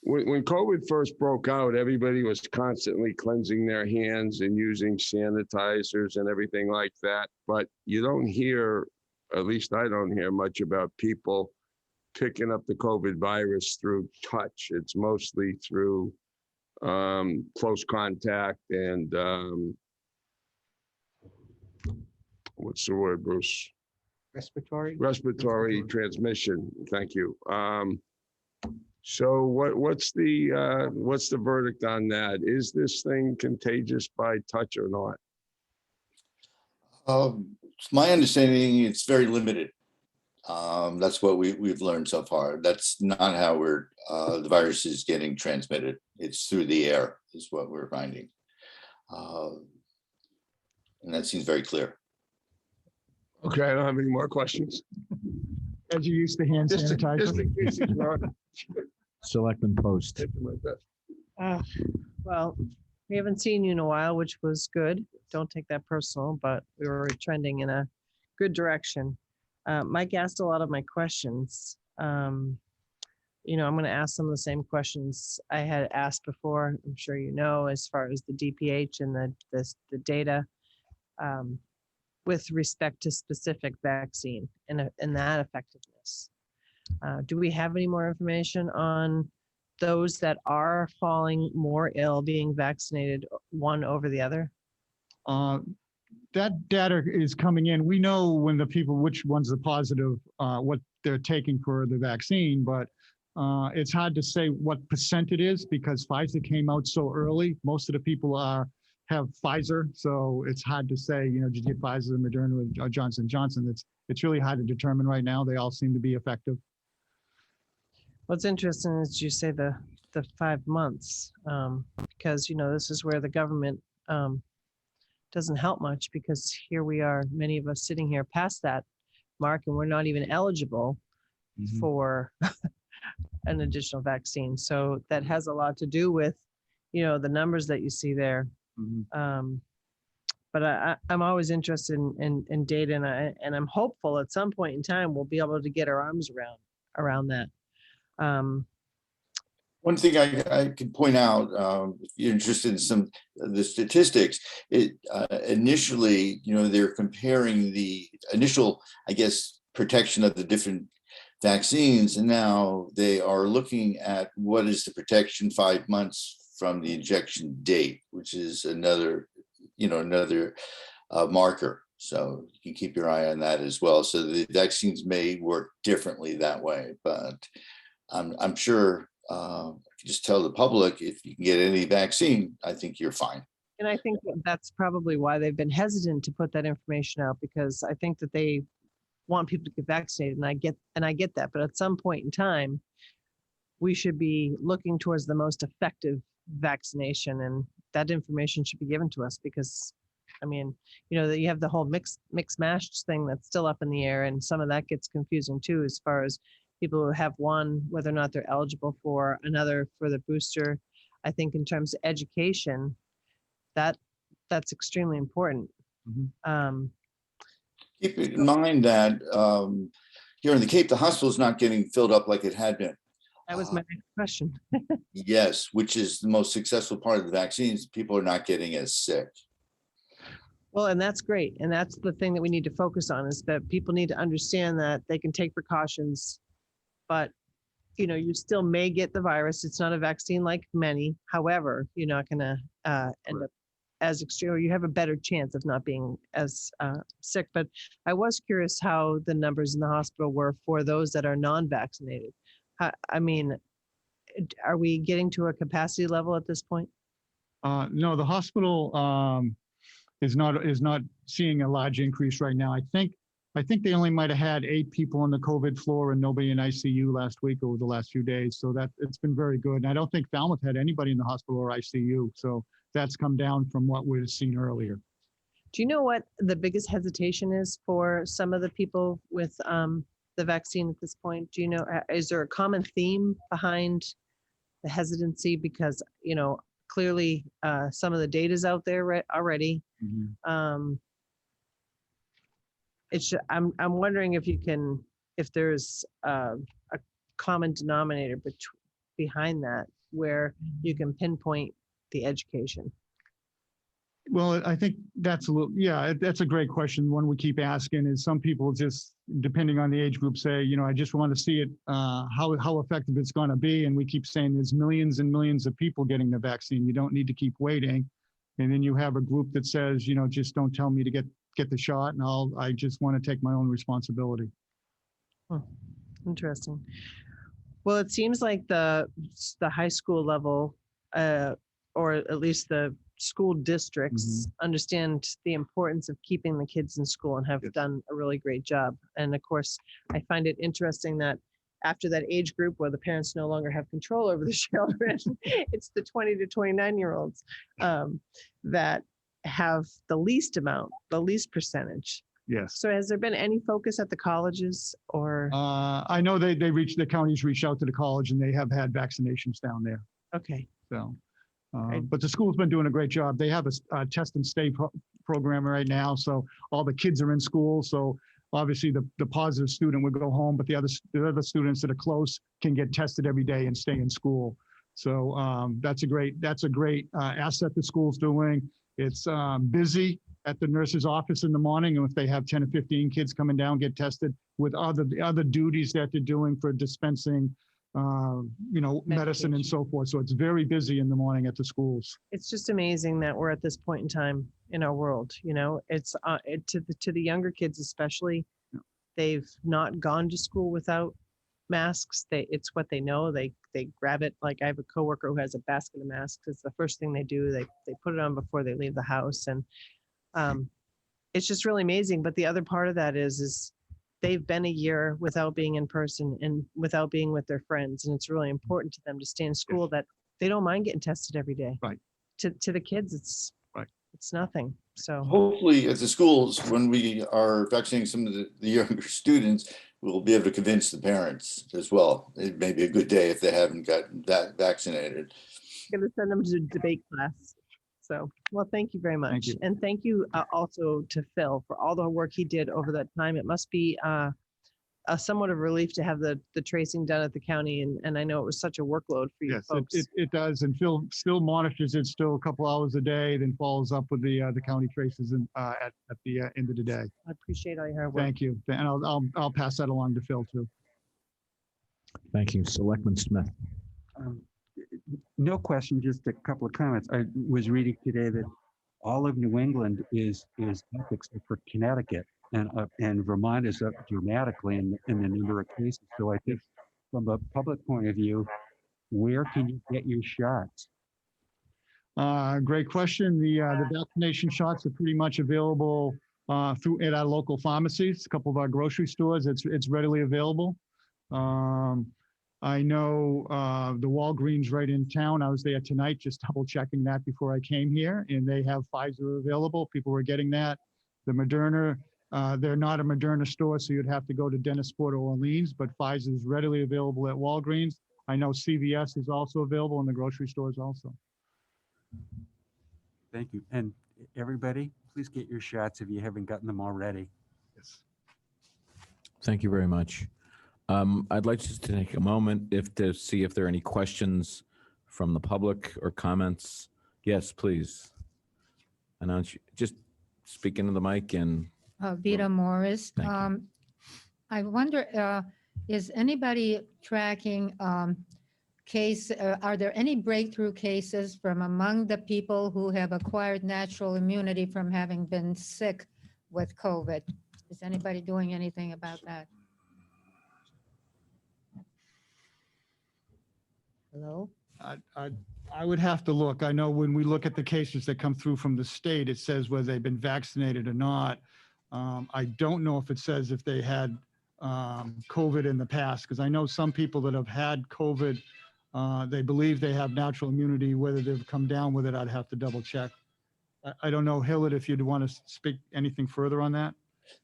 When COVID first broke out, everybody was constantly cleansing their hands and using sanitizers and everything like that. But you don't hear, at least I don't hear much about people picking up the COVID virus through touch. It's mostly through close contact and what's the word, Bruce? Respiratory transmission. Thank you. So what's the verdict on that? Is this thing contagious by touch or not?
My understanding, it's very limited. That's what we've learned so far. That's not how the virus is getting transmitted. It's through the air is what we're finding. And that seems very clear.
Okay, I don't have any more questions.
As you use the hand
Just
sanitizer.
in case it's not.
Selectmen post.
Taking my best.
Well, we haven't seen you in a while, which was good. Don't take that personal, but we were trending in a good direction. Mike asked a lot of my questions. I'm going to ask some of the same questions I had asked before. I'm sure you know, as far as the DPH and the data with respect to specific vaccine and that effectiveness. Do we have any more information on those that are falling more ill being vaccinated one over the other?
That data is coming in. We know when which ones are positive, what they're taking for the vaccine, but it's hard to say what percent it is because Pfizer came out so early. Most of the people have Pfizer, so it's hard to say, did you get Pfizer, Moderna, or Johnson & Johnson? It's really hard to determine right now. They all seem to be effective.
What's interesting is you say the 5 months, because, this is where the government doesn't help much because here we are, many of us sitting here past that mark and we're not even eligible for an additional vaccine. So that has a lot to do with, the numbers that you see there. But I'm always interested in data and I'm hopeful at some point in time we'll be able to get our arms around that.
One thing I could point out, if you're interested in some of the statistics, initially, they're comparing the initial, protection of the different vaccines, and now they are looking at what is the protection 5 months from the injection date, which is another marker. So you can keep your eye on that as well. So the vaccines may work differently that way, but I'm sure if you just tell the public, if you can get any vaccine, I think you're fine.
And I think that's probably why they've been hesitant to put that information out, because I think that they want people to get vaccinated, and I get that. But at some point in time, we should be looking towards the most effective vaccination, and that information should be given to us because, I mean, you know, that you have the whole mix match thing that's still up in the air, and some of that gets confusing too, as far as people who have one, whether or not they're eligible for another for the booster. I think in terms of education, that's extremely important.
Keep in mind that here in the Cape, the hospital is not getting filled up like it had been.
That was my next question.
Yes, which is the most successful part of the vaccines. People are not getting as sick.
Well, and that's great. And that's the thing that we need to focus on, is that people need to understand that they can take precautions, but you know, you still may get the virus. It's not a vaccine like many. However, you're not going to end up as extreme, or you have a better chance of not being as sick. But I was curious how the numbers in the hospital were for those that are non-vaccinated. I mean, are we getting to a capacity level at this point?
No, the hospital is not seeing a large increase right now. I think they only might have had 8 people on the COVID floor and nobody in ICU last week over the last few days. So that it's been very good. And I don't think Falmouth had anybody in the hospital or ICU. So that's come down from what we've seen earlier.
Do you know what the biggest hesitation is for some of the people with the vaccine at this point? Do you know, is there a common theme behind the hesitancy? Because, you know, clearly some of the data is out there already. I'm wondering if there's a common denominator behind that, where you can pinpoint the education.
Well, I think that's that's a great question. One we keep asking is, some people just, depending on the age group, say, you know, I just want to see it, how effective it's going to be. And we keep saying there's millions and millions of people getting the vaccine. You don't need to keep waiting. And then you have a group that says, you know, just don't tell me to get the shot, and I just want to take my own responsibility.
Interesting. Well, it seems like the high school level, or at least the school districts, understand the importance of keeping the kids in school and have done a really great job. And of course, I find it interesting that after that age group where the parents no longer have control over the children, it's the 20 to 29-year-olds that have the least percentage.
Yes.
So has there been any focus at the colleges, or?
I know the counties reached out to the college and they have had vaccinations down there.
Okay.
So,
Right.
but the school's been doing a great job. They have a test and stay program right now. So all the kids are in school. So obviously the positive student would go home, but the other students that are close can get tested every day and stay in school. So that's a great asset the school's doing. It's busy at the nurse's office in the morning, and if they have 10 or 15 kids coming down, get tested with the other duties that they're doing for dispensing, you know, medicine and so forth. So it's very busy in the morning at the schools.
It's just amazing that we're at this point in time in our world. You know, it's to the younger kids especially. They've not gone to school without masks. It's what they know. They grab it. Like, I have a coworker who has a basket of masks. It's the first thing they do. They put it on before they leave the house, and it's just really amazing. But the other part of that is they've been a year without being in person and without being with their friends, and it's really important to them to stay in school, that they don't mind getting tested every day.
Right.
To the kids, it's nothing. So
Hopefully at the schools, when we are vaccinating some of the younger students, we'll be able to convince the parents as well. It may be a good day if they haven't gotten that vaccinated.
I'm going to send them to debate class. So, well, thank you very much.
Thank you.
And thank you also to Phil for all the work he did over that time. It must be somewhat of a relief to have the tracing done at the county. And I know it was such a workload for you
Yes,
folks.
it does. And Phil still monitors it still a couple hours a day, then follows up with the county traces at the end of the day.
I appreciate all your hard work.
Thank you. And I'll pass that along to Phil too.
Thank you. Selectman Smith.
No question, just a couple of comments. I was reading today that all of New England is up except for Connecticut, and Vermont is up dramatically in the number of cases. So I think from a public point of view, where can you get your shots?
Great question. The vaccination shots are pretty much available at our local pharmacies, a couple of our grocery stores. It's readily available. I know the Walgreens right in town. I was there tonight, just double checking that before I came here, and they have Pfizer available. People were getting that. The Moderna, they're not a Moderna store, so you'd have to go to Dennisport or Orleans, but Pfizer is readily available at Walgreens. I know CVS is also available in the grocery stores also.
Thank you. And everybody, please get your shots if you haven't gotten them already.
Yes.
Thank you very much. I'd like just to take a moment to see if there are any questions from the public or comments. Yes, please. Announce, just speak into the mic and
Vita Morris.
Thank you.
I wonder, is anybody tracking are there any breakthrough cases from among the people who have acquired natural immunity from having been sick with COVID? Is anybody doing anything about that? Hello?
I would have to look. I know when we look at the cases that come through from the state, it says whether they've been vaccinated or not. I don't know if it says if they had COVID in the past, because I know some people that have had COVID, they believe they have natural immunity. Whether they've come down with it, I'd have to double check. I don't know, Hillard, if you'd want to speak anything further on that.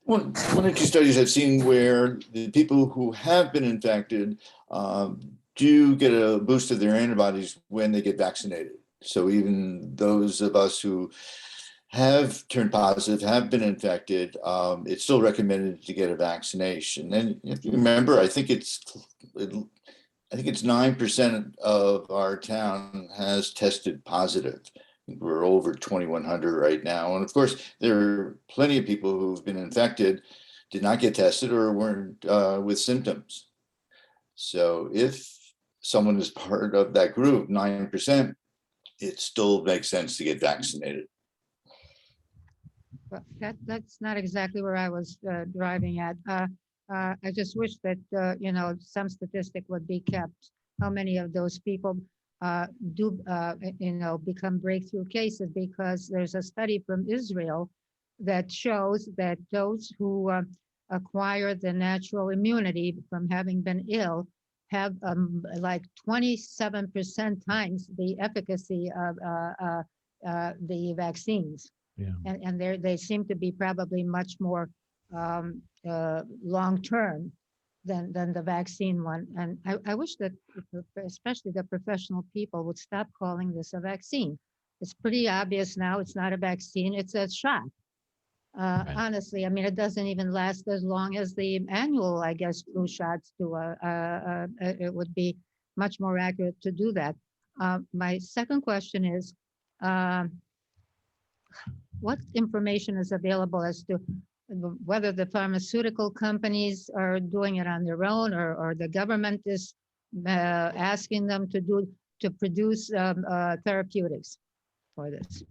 One or two studies I've seen where the people who have been infected do get a boost of their antibodies when they get vaccinated. So even those of us who have turned positive, have been infected, it's still recommended to get a vaccination. And if you remember, I think it's 9% of our town has tested positive. We're over 2,100 right now. And of course, there are plenty of people who've been infected, did not get tested or weren't with symptoms. So if someone is part of that group, 9%, it still makes sense to get vaccinated.
Well, that's not exactly where I was driving at. I just wish that, some statistic would be kept. How many of those people do become breakthrough cases? Because there's a study from Israel that shows that those who acquire the natural immunity from having been ill have like 27% times the efficacy of the vaccines.
Yeah.
And they seem to be probably much more long-term than the vaccine one. And I wish that especially the professional people would stop calling this a vaccine. It's pretty obvious now it's not a vaccine, it's a shot. Honestly, I mean, it doesn't even last as long as the annual, I guess, flu shots do. It would be much more accurate to do that. My second question is, what information is available as to whether the pharmaceutical companies are doing it on their own, or the government is asking them to produce therapeutics for this?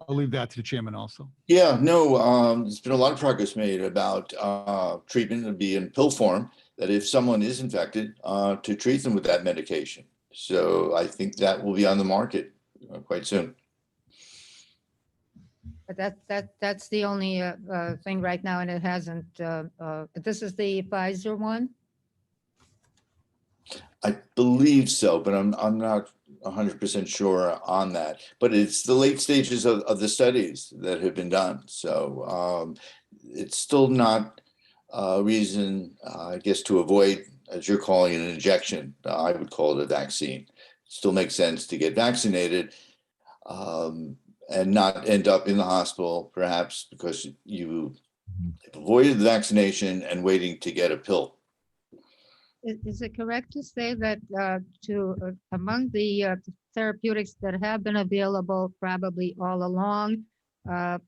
I'll leave that to the chairman also.
Yeah, no, there's been a lot of progress made about treatment to be in pill form, that if someone is infected, to treat them with that medication. So I think that will be on the market quite soon.
But that's the only thing right now, and it hasn't, this is the Pfizer one?
I believe so, but I'm not 100% sure on that. But it's the late stages of the studies that have been done. So it's still not a reason, I guess, to avoid, as you're calling it, an injection. I would call it a vaccine. It still makes sense to get vaccinated and not end up in the hospital, perhaps because you avoided the vaccination and waiting to get a pill.
Is it correct to say that among the therapeutics that have been available probably all along, that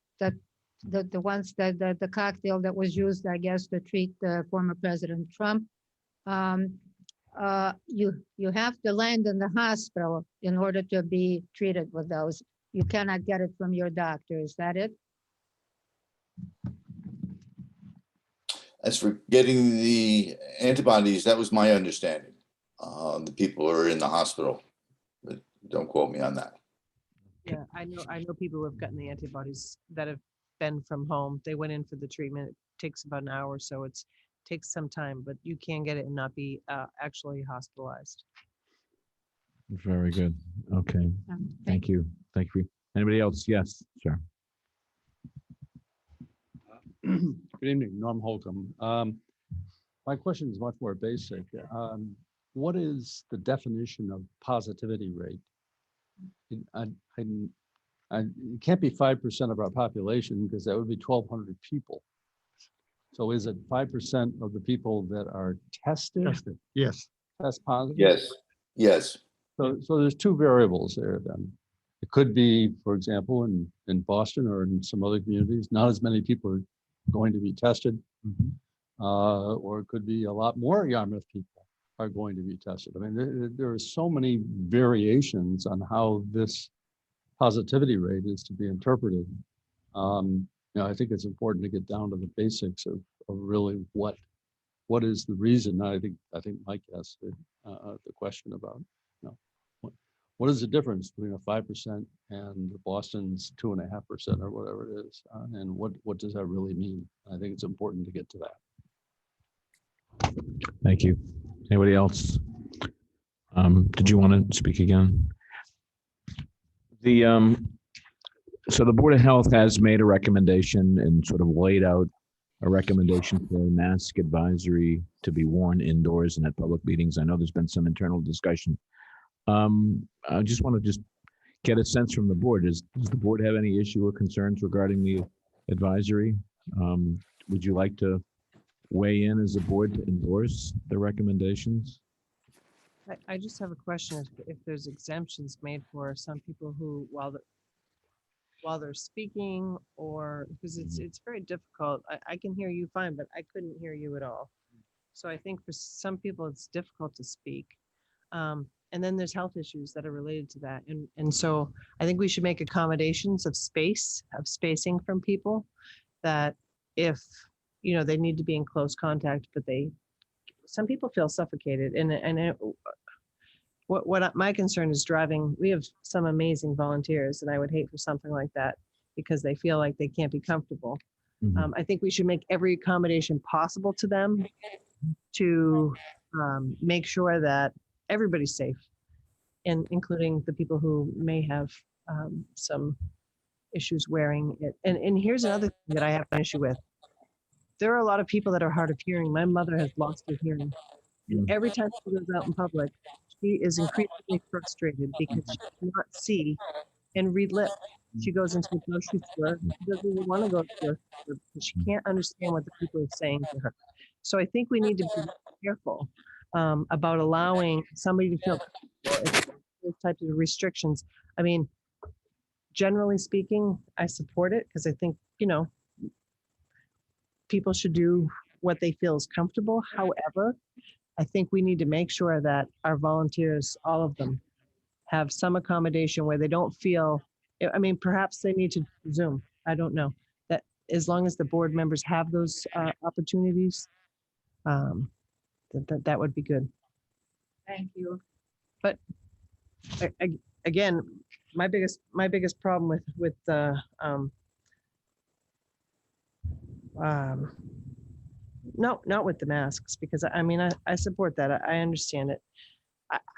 the ones that the cocktail that was used, I guess, to treat former President Trump, you have to land in the hospital in order to be treated with those. You cannot get it from your doctor. Is that it?
As for getting the antibodies, that was my understanding. The people are in the hospital, but don't quote me on that.
Yeah, I know people who have gotten the antibodies that have been from home. They went in for the treatment. It takes about an hour, so it's takes some time, but you can get it and not be actually hospitalized.
Very good. Okay. Thank you. Thank you. Anybody else? Yes, sir.
Good evening, Norm Holcomb. My question is much more basic. What is the definition of positivity rate? It can't be 5% of our population because that would be 1,200 people. So is it 5% of the people that are tested?
Tested, yes.
Test positive?
Yes, yes.
So there's two variables there then. It could be, for example, in Boston or in some other communities, not as many people are going to be tested. Or it could be a lot more Yarmouth people are going to be tested. I mean, there are so many variations on how this positivity rate is to be interpreted. I think it's important to get down to the basics of really what is the reason. I think Mike asked the question about, what is the difference between a 5% and Boston's 2.5% or whatever it is, and what does that really mean? I think it's important to get to that.
Thank you. Anybody else? Did you want to speak again? So the Board of Health has made a recommendation and sort of laid out a recommendation for a mask advisory to be worn indoors and at public meetings. I know there's been some internal discussion. I just want to get a sense from the board. Does the board have any issue or concerns regarding the advisory? Would you like to weigh in as a board to endorse the recommendations?
I just have a question if there's exemptions made for some people who, while they're speaking, or because it's very difficult. I can hear you fine, but I couldn't hear you at all. So I think for some people it's difficult to speak. And then there's health issues that are related to that. And so I think we should make accommodations of spacing from people, that if, they need to be in close contact, but some people feel suffocated. What my concern is driving. We have some amazing volunteers, and I would hate for something like that because they feel like they can't be comfortable. I think we should make every accommodation possible to them to make sure that everybody's safe, and including the people who may have some issues wearing it. And here's another thing that I have an issue with. There are a lot of people that are hard of hearing. My mother has lost her hearing. And every time she goes out in public, she is increasingly frustrated because she cannot see and read lips. She goes into the grocery store. She doesn't even want to go to the grocery store because she can't understand what the people are saying to her. So I think we need to be careful about allowing somebody to feel comfortable. Those types of restrictions. I mean, generally speaking, I support it because I think, people should do what they feel is comfortable. However, I think we need to make sure that our volunteers, all of them, have some accommodation where they don't feel, perhaps they need to Zoom. I don't know. That as long as the board members have those opportunities, that would be good.
Thank you.
But again, my biggest problem with the no, not with the masks, because I support that. I understand it.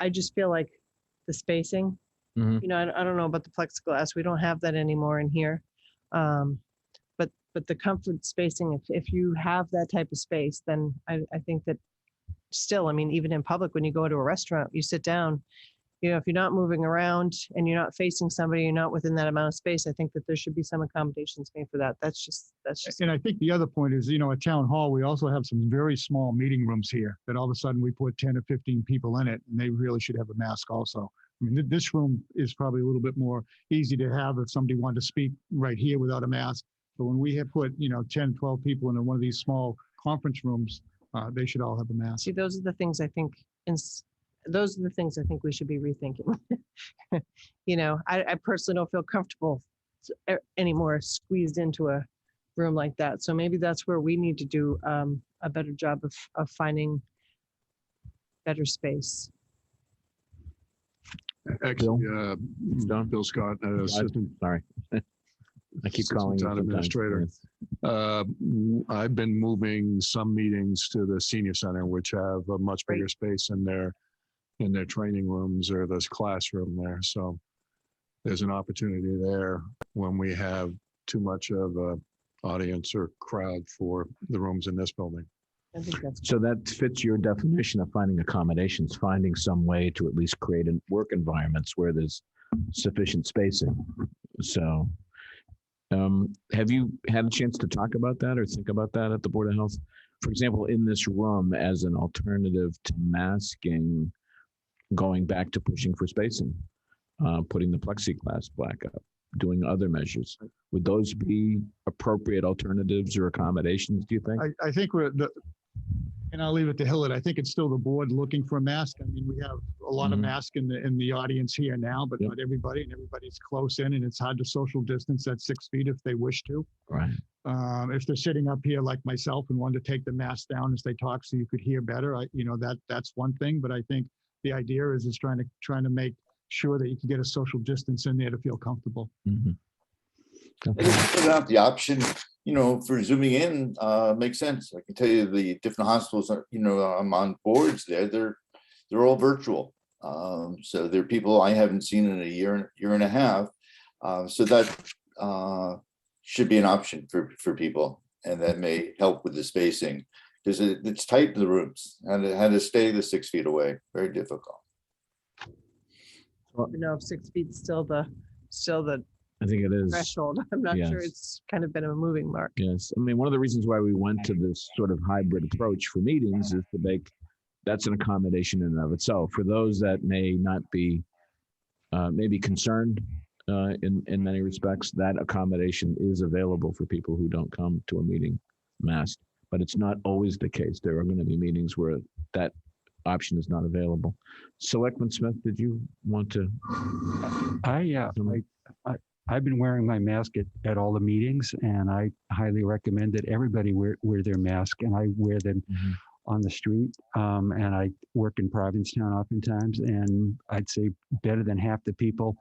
I just feel like the spacing, I don't know about the plexiglass. We don't have that anymore in here. But the comfort spacing, if you have that type of space, then I think that still, even in public, when you go to a restaurant, you sit down, if you're not moving around and you're not facing somebody, you're not within that amount of space, I think that there should be some accommodations made for that. That's just.
And I think the other point is, at town hall, we also have some very small meeting rooms here that all of a sudden we put 10 or 15 people in it, and they really should have a mask also. This room is probably a little bit more easy to have if somebody wanted to speak right here without a mask. But when we have put, 10, 12 people into one of these small conference rooms, they should all have a mask.
See, those are the things I think we should be rethinking. I personally don't feel comfortable anymore squeezed into a room like that. So maybe that's where we need to do a better job of finding better space.
Actually, Bill Scott, assistant.
Sorry. I keep calling you
Town
sometimes.
administrator. I've been moving some meetings to the senior center, which have a much bigger space in their training rooms or this classroom there. So there's an opportunity there when we have too much of a audience or crowd for the rooms in this building.
I think that's
So that fits your definition of finding accommodations, finding some way to at least create work environments where there's sufficient spacing. So have you had a chance to talk about that or think about that at the Board of Health? For example, in this room as an alternative to masking, going back to pushing for spacing, putting the plexiglass back up, doing other measures. Would those be appropriate alternatives or accommodations, do you think?
I think and I'll leave it to Hillard. I think it's still the board looking for a mask. I mean, we have a lot of
Mhm.
masks in the audience here now, but
Yep.
not everybody, and everybody's close in, and it's hard to social distance at 6 feet if they wish to.
Right.
If they're sitting up here like myself and wanted to take the mask down as they talk so you could hear better, that's one thing. But I think the idea is trying to make sure that you can get a social distance in there to feel comfortable.
Mhm.
And if you put out the option, for zooming in, makes sense. I can tell you the different hospitals, I'm on boards there, they're all virtual. So there are people I haven't seen in a year and a half. So that should be an option for people, and that may help with the spacing, because it's tight in the rooms, and it had to stay the 6 feet away, very difficult.
you know, if 6 feet still the
I think it is.
threshold. I'm not sure,
Yes.
it's kind of been a moving mark.
Yes. I mean, one of the reasons why we went to this sort of hybrid approach for meetings is to make, that's an accommodation in and of itself. For those that may not be, maybe concerned in many respects, that accommodation is available for people who don't come to a meeting masked. But it's not always the case. There are going to be meetings where that option is not available. Selectman Smith, did you want to?
I've been wearing my mask at all the meetings, and I highly recommend that everybody wear their mask, and I wear them on the street. And I work in Provincetown oftentimes, and I'd say better than half the people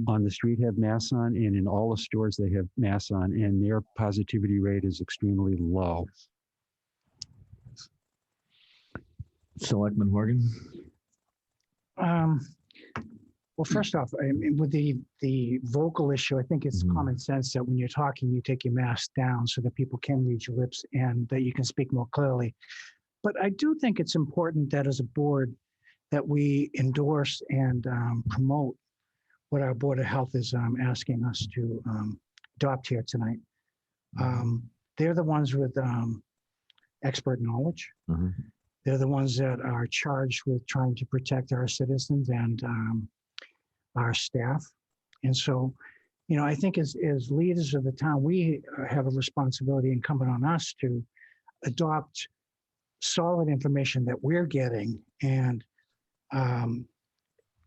on the street have masks on, and in all the stores they have masks on, and their positivity rate is extremely low.
Selectman Horgan?
Well, first off, I mean, with the vocal issue, I think it's common sense that when you're talking, you take your mask down so that people can read your lips and that you can speak more clearly. But I do think it's important that as a board that we endorse and promote what our Board of Health is asking us to adopt here tonight. They're the ones with expert knowledge. They're the ones that are charged with trying to protect our citizens and our staff. And so, I think as leaders of the town, we have a responsibility incumbent on us to adopt solid information that we're getting and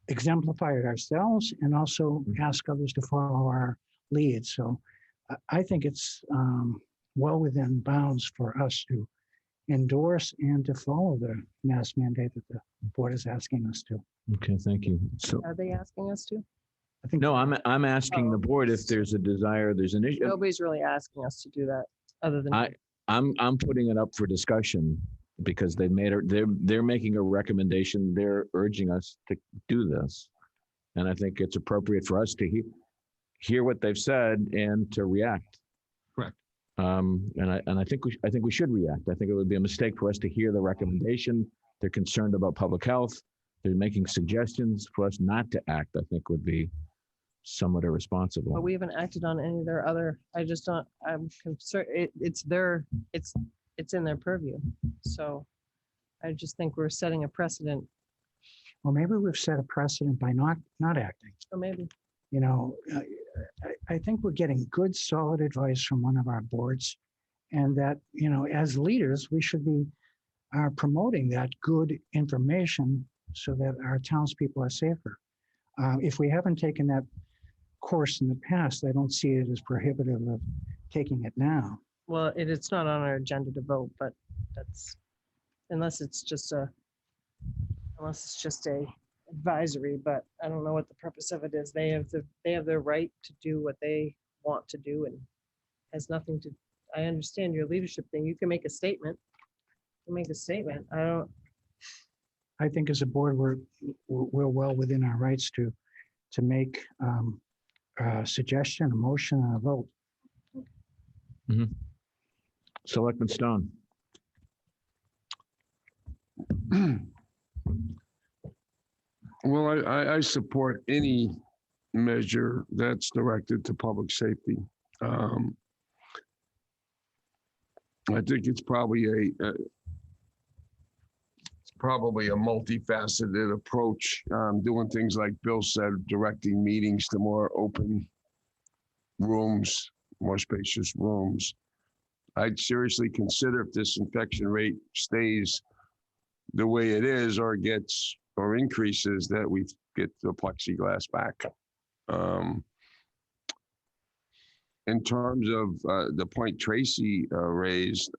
exemplify it ourselves, and also ask others to follow our lead. So I think it's well within bounds for us to endorse and to follow the mask mandate that the board is asking us to.
Okay, thank you. So,
Are they asking us to?
I think
no, I'm asking the board if there's a desire, there's an issue.
Nobody's really asking us to do that, other than.
I'm putting it up for discussion because they're making a recommendation. They're urging us to do this. And I think it's appropriate for us to hear what they've said and to react.
Correct.
And I think we should react. I think it would be a mistake for us to hear the recommendation. They're concerned about public health. They're making suggestions. For us not to act, I think would be somewhat irresponsible.
But we haven't acted on any of their other, I'm concerned, it's in their purview. So I just think we're setting a precedent.
well, maybe we've set a precedent by not acting.
Or maybe.
I think we're getting good, solid advice from one of our boards, and that, as leaders, we should be promoting that good information so that our townspeople are safer. If we haven't taken that course in the past, I don't see it as prohibitive of taking it now.
Well, it's not on our agenda to vote, but that's, unless it's just a advisory, but I don't know what the purpose of it is. They have their right to do what they want to do, and has nothing to, I understand your leadership thing. You can make a statement. I don't,
I think as a board, we're well within our rights to make a suggestion, a motion, and a vote.
Selectman Stone.
Well, I support any measure that's directed to public safety. I think it's probably a multifaceted approach, doing things like Bill said, directing meetings to more open rooms, more spacious rooms. I'd seriously consider if this infection rate stays the way it is or increases, that we get the plexiglass back. In terms of the point Tracy raised,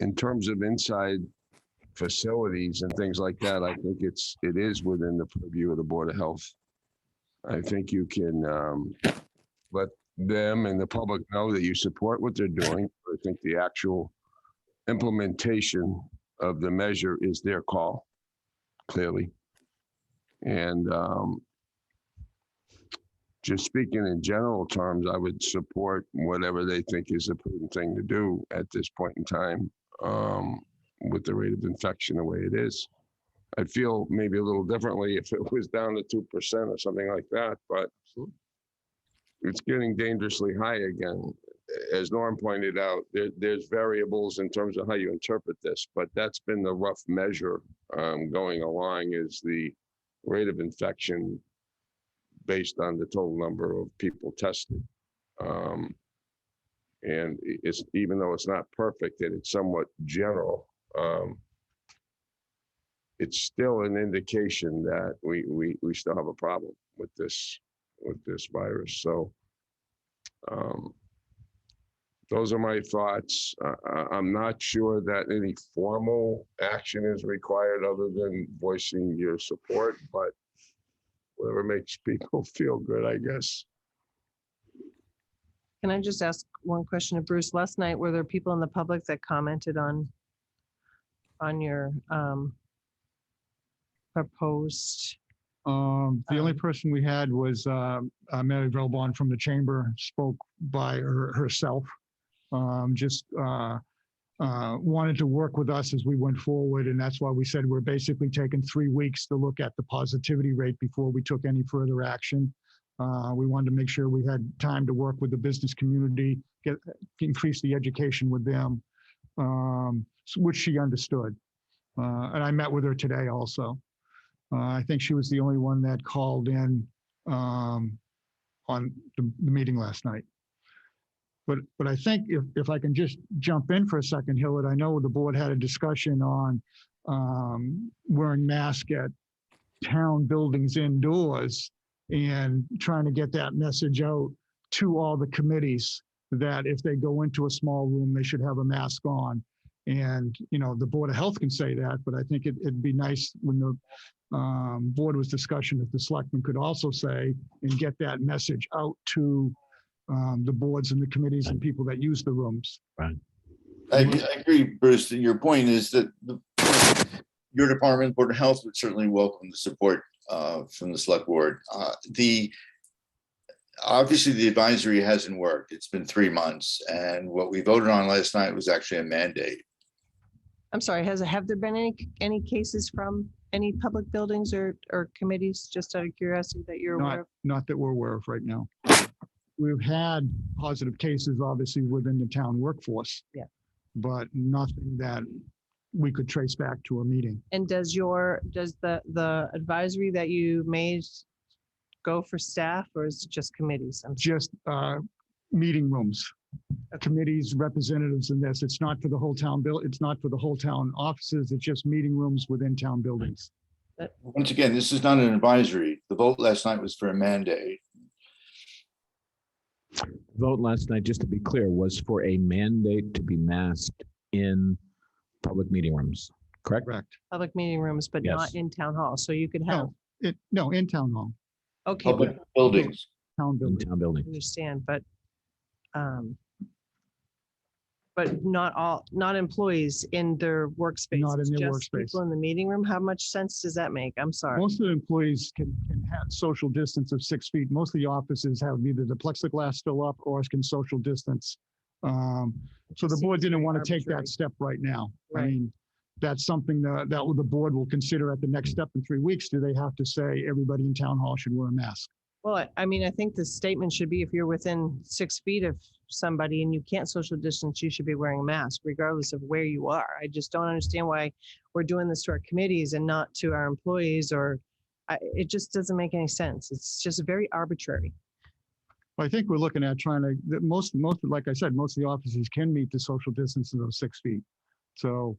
in terms of inside facilities and things like that, I think it is within the purview of the Board of Health. I think you can let them and the public know that you support what they're doing. I think the actual implementation of the measure is their call, clearly. And just speaking in general terms, I would support whatever they think is a prudent thing to do at this point in time, with the rate of infection the way it is. I'd feel maybe a little differently if it was down to 2% or something like that, but it's getting dangerously high again. As Norm pointed out, there's variables in terms of how you interpret this, but that's been the rough measure going along, is the rate of infection based on the total number of people tested. And it's, even though it's not perfect and it's somewhat general, it's still an indication that we still have a problem with this virus. So those are my thoughts. I'm not sure that any formal action is required other than voicing your support, but whatever makes people feel good, I guess.
can I just ask one question of Bruce? Last night, were there people in the public that commented on your proposed?
The only person we had was Mary Velbon from the chamber, spoke by herself. Just wanted to work with us as we went forward, and that's why we said we're basically taking 3 weeks to look at the positivity rate before we took any further action. We wanted to make sure we had time to work with the business community, increase the education with them, which she understood. And I met with her today also. I think she was the only one that called in on the meeting last night. But I think if I can just jump in for a second, Hillard, I know the board had a discussion on wearing masks at town buildings indoors and trying to get that message out to all the committees that if they go into a small room, they should have a mask on. And, you know, the Board of Health can say that, but I think it'd be nice when the board was discussion if the selectmen could also say and get that message out to the boards and the committees and people that use the rooms.
Right.
I agree, Bruce. Your point is that your department, Board of Health, would certainly welcome the support from the select board. Obviously, the advisory hasn't worked. It's been 3 months, and what we voted on last night was actually a mandate.
I'm sorry, have there been any cases from any public buildings or committees, just out of curiosity, that you're aware of?
Not that we're aware of right now. We've had positive cases, obviously, within the town workforce.
Yeah.
But nothing that we could trace back to a meeting.
And does the advisory that you made go for staff, or is it just committees?
Just meeting rooms, committees, representatives in this. It's not for the whole town it's not for the whole town offices. It's just meeting rooms within town buildings.
Once again, this is not an advisory. The vote last night was for a mandate.
Vote last night, just to be clear, was for a mandate to be masked in public meeting rooms, correct?
Correct.
Public meeting rooms, but
Yes.
not in town hall. So you could have,
No, in town hall,
okay,
Public
but
buildings.
town
In
building.
town building.
I understand, but But not employees in their workspace.
Not in their
just
workspace.
People in the meeting room. How much sense does that make? I'm sorry.
Most of the employees can have social distance of 6 feet. Most of the offices have either the plexiglass still up or can social distance. So the board didn't want to take that step right now. I
Right.
mean, that's something that the board will consider at the next step in 3 weeks. Do they have to say everybody in town hall should wear a mask?
Well, I mean, I think the statement should be if you're within 6 feet of somebody and you can't social distance, you should be wearing a mask regardless of where you are. I just don't understand why we're doing this to our committees and not to our employees, or it just doesn't make any sense. It's just very arbitrary.
I think we're looking at trying to, most, like I said, most of the offices can meet the social distance of those 6 feet. So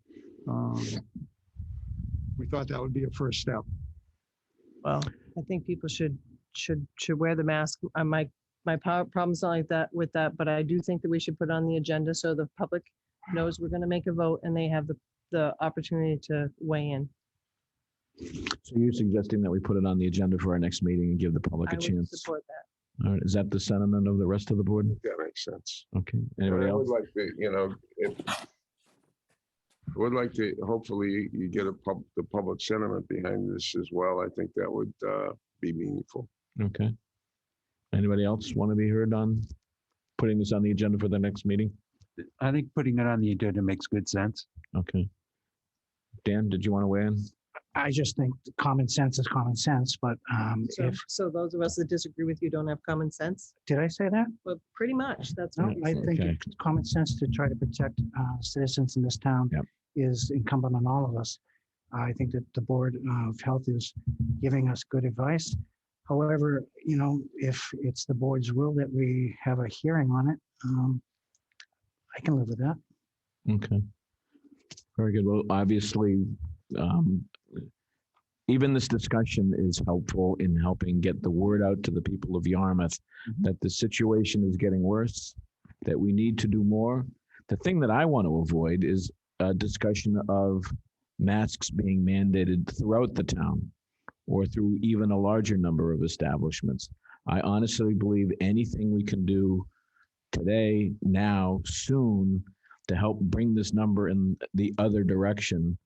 we thought that would be a first step.
Well, I think people should wear the mask. My problem's not like that with that, but I do think that we should put it on the agenda so the public knows we're going to make a vote and they have the opportunity to weigh in.
So you're suggesting that we put it on the agenda for our next meeting and give the public
I
a
would
chance?
support that.
All right, is that the sentiment of the rest of the board?
That makes sense.
Okay, anybody
I
else?
would like to, I would like to, hopefully you get the public sentiment behind this as well. I think that would be meaningful.
Okay. Anybody else want to be heard on putting this on the agenda for the next meeting?
I think putting it on the agenda makes good sense.
Okay. Dan, did you want to weigh in?
I just think common sense is common sense, but
So those of us that disagree with you don't have common sense?
did I say that?
Well, pretty much, that's
No,
what you
I
said.
think
Okay.
it's common sense to try to protect citizens in this town
Yep.
is incumbent on all of us. I think that the Board of Health is giving us good advice. However, if it's the board's will that we have a hearing on it, I can live with that.
Okay. Very good. Well, obviously, even this discussion is helpful in helping get the word out to the people of Yarmouth that the situation is getting worse, that we need to do more. The thing that I want to avoid is a discussion of masks being mandated throughout the town or through even a larger number of establishments. I honestly believe anything we can do today, now, soon, to help bring this number in the other direction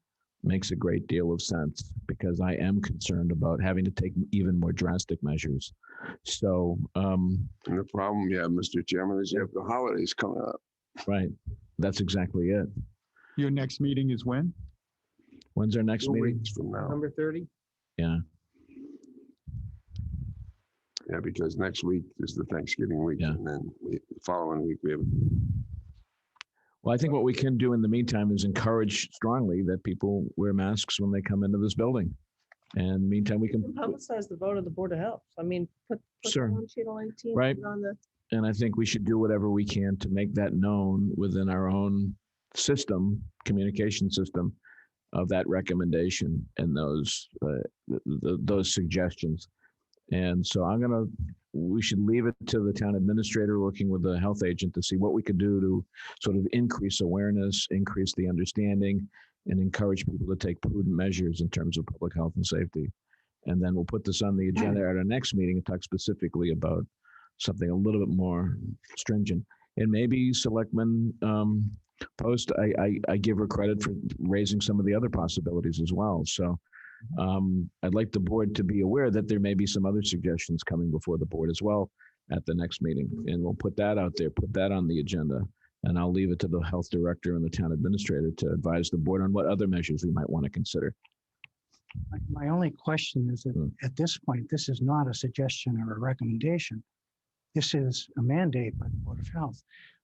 makes a great deal of sense, because I am concerned about having to take even more drastic measures. So,
And the problem you have, Mr. Chairman, is you have the holidays coming up.
right, that's exactly it.
Your next meeting is when?
When's our next
2
meeting?
weeks from now.
Number 30?
Yeah,
Yeah, because next week is the Thanksgiving week,
Yeah.
and then the following week we have.
well, I think what we can do in the meantime is encourage strongly that people wear masks when they come into this building. And meantime, we can,
Publicize the vote of the Board of Health. I mean, put it
Sure.
on Channel 19,
Right.
put it on the,
and I think we should do whatever we can to make that known within our own system, communication system, of that recommendation and those suggestions. And so we should leave it to the town administrator working with the health agent to see what we could do to sort of increase awareness, increase the understanding, and encourage people to take prudent measures in terms of public health and safety. And then we'll put this on the agenda at our next meeting and talk specifically about something a little bit more stringent. And maybe Selectmen Post, I give her credit for raising some of the other possibilities as well. So I'd like the board to be aware that there may be some other suggestions coming before the board as well at the next meeting. And we'll put that out there, put that on the agenda. And I'll leave it to the health director and the town administrator to advise the board on what other measures we might want to consider.
My only question is that at this point, this is not a suggestion or a recommendation. This is a mandate by the Board of Health.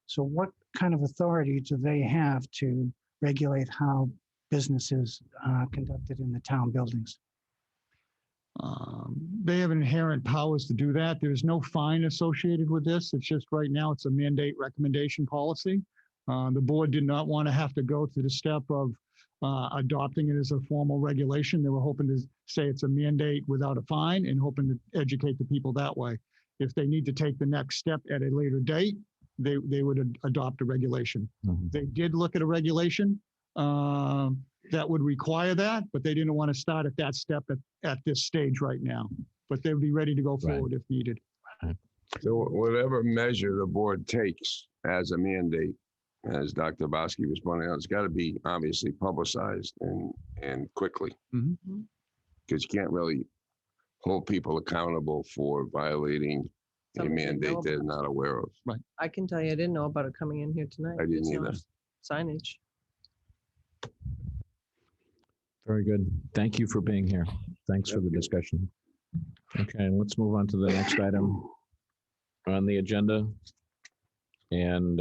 So what kind of authority do they have to regulate how business is conducted in the town buildings?
They have inherent powers to do that. There's no fine associated with this. It's just right now it's a mandate recommendation policy. The board did not want to have to go to the step of adopting it as a formal regulation. They were hoping to say it's a mandate without a fine and hoping to educate the people that way. If they need to take the next step at a later date, they would adopt a regulation.
Mhm.
They did look at a regulation that would require that, but they didn't want to start at that step at this stage right now. But they would be ready to go
Right.
forward if needed.
So whatever measure the board takes as a mandate, as Dr. Bosky was pointing out, it's got to be obviously publicized and quickly.
Mhm.
Because you can't really hold people accountable for violating a
Something they know
mandate they're
about.
not aware of.
I can tell you, I didn't know about it coming in here tonight.
I didn't
There's no
either.
Signage.
Very good. Thank you for being here. Thanks for the discussion. Okay, let's move on to the next item on the agenda. And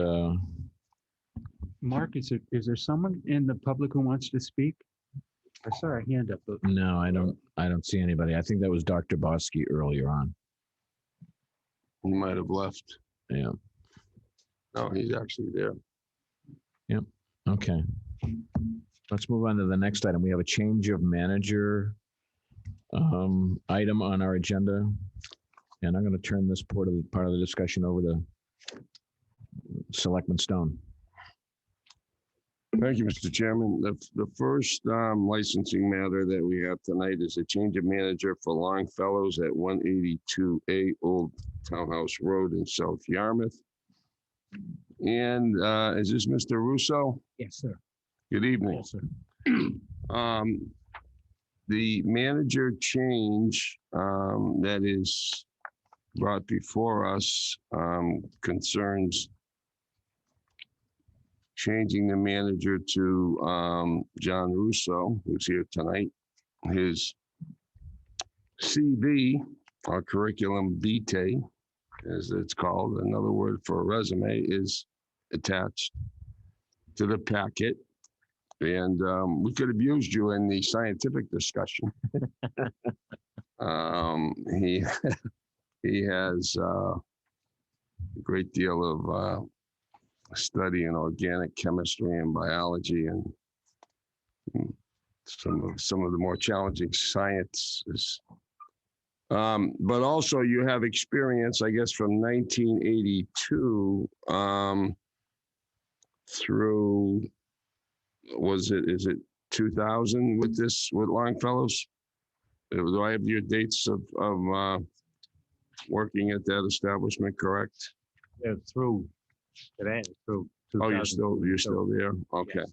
Mark, is there someone in the public who wants to speak? I saw a hand up. But
no, I don't see anybody. I think that was Dr. Bosky earlier on.
He might have left.
Yeah.
No, he's actually there.
Okay. Let's move on to the next item. We have a change of manager item on our agenda. And I'm going to turn this part of the discussion over to Selectman Stone.
Thank you, Mr. Chairman. The first licensing matter that we have tonight is a change of manager for Longfellows at 182A Old Townhouse Road in South Yarmouth. And is this Mr. Russo?
yes, sir.
Good evening.
Yes, sir.
The manager change that is brought before us concerns changing the manager to John Russo, who's here tonight. His CV, or curriculum vitae, as it's called, another word for a resume, is attached to the packet. And we could have used you in the scientific discussion. He has a great deal of study in organic chemistry and biology and some of the more challenging sciences. But also you have experience, I guess, from 1982 through, is it 2000 with Longfellows? Do I have your dates of working at that establishment correct?
Yeah, through today, through.
Oh, you're still there? Okay.
Yes.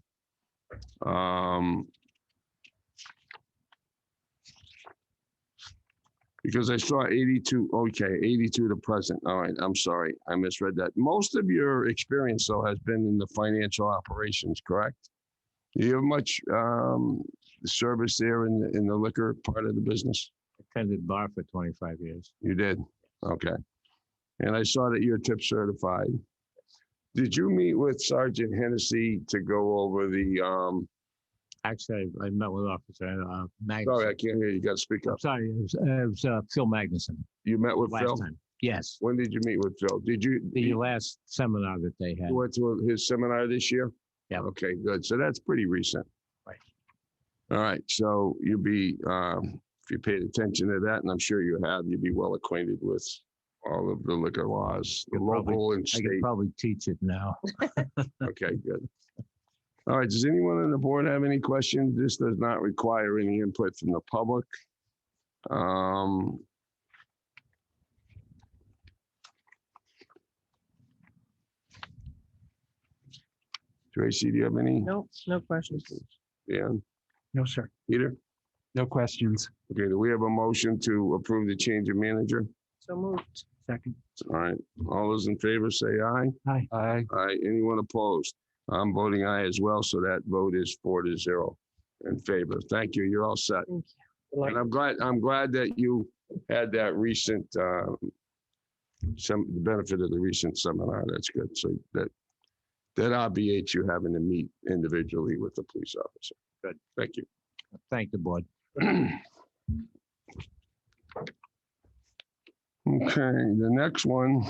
Because I saw 82, okay, 82 to present. All right, I'm sorry, I misread that. Most of your experience, though, has been in the financial operations, correct? Do you have much service there in the liquor part of the business?
Attended bar for 25 years.
You did? Okay. And I saw that you're tip certified. Did you meet with Sergeant Hennessy to go over the,
Actually, I met with Officer Magnuson.
sorry, I can't hear you. You got to speak up.
Sorry, it was Phil Magnuson.
You met with
last
Phil?
time. Yes,
When did you meet with Phil? Did you?
the last seminar that they had.
You went to his seminar this year?
Yeah.
Okay, good. So that's pretty recent.
Right.
All right, so you'll be, if you paid attention to that, and I'm sure you have, you'd be well acquainted with all of the liquor laws, the
Could probably-
local and
I could
state.
probably teach it now.
Okay, good. All right, does anyone on the board have any questions? This does not require any input from the public. Tracy, do you have any?
Nope, no questions.
Dan,
No, sir.
Peter?
No questions.
Okay, do we have a motion to approve the change of manager?
So moved.
Second.
All right, all those in favor say aye.
Aye.
Aye.
Aye, anyone opposed? I'm voting aye as well, so that vote is 4-0 in favor. Thank you, you're all set.
Thank you.
And I'm glad that you had that recent, the benefit of the recent seminar. That's good. So that obviates you having to meet individually with the police officer. Good, thank you.
Thank the board.
Okay, the next one.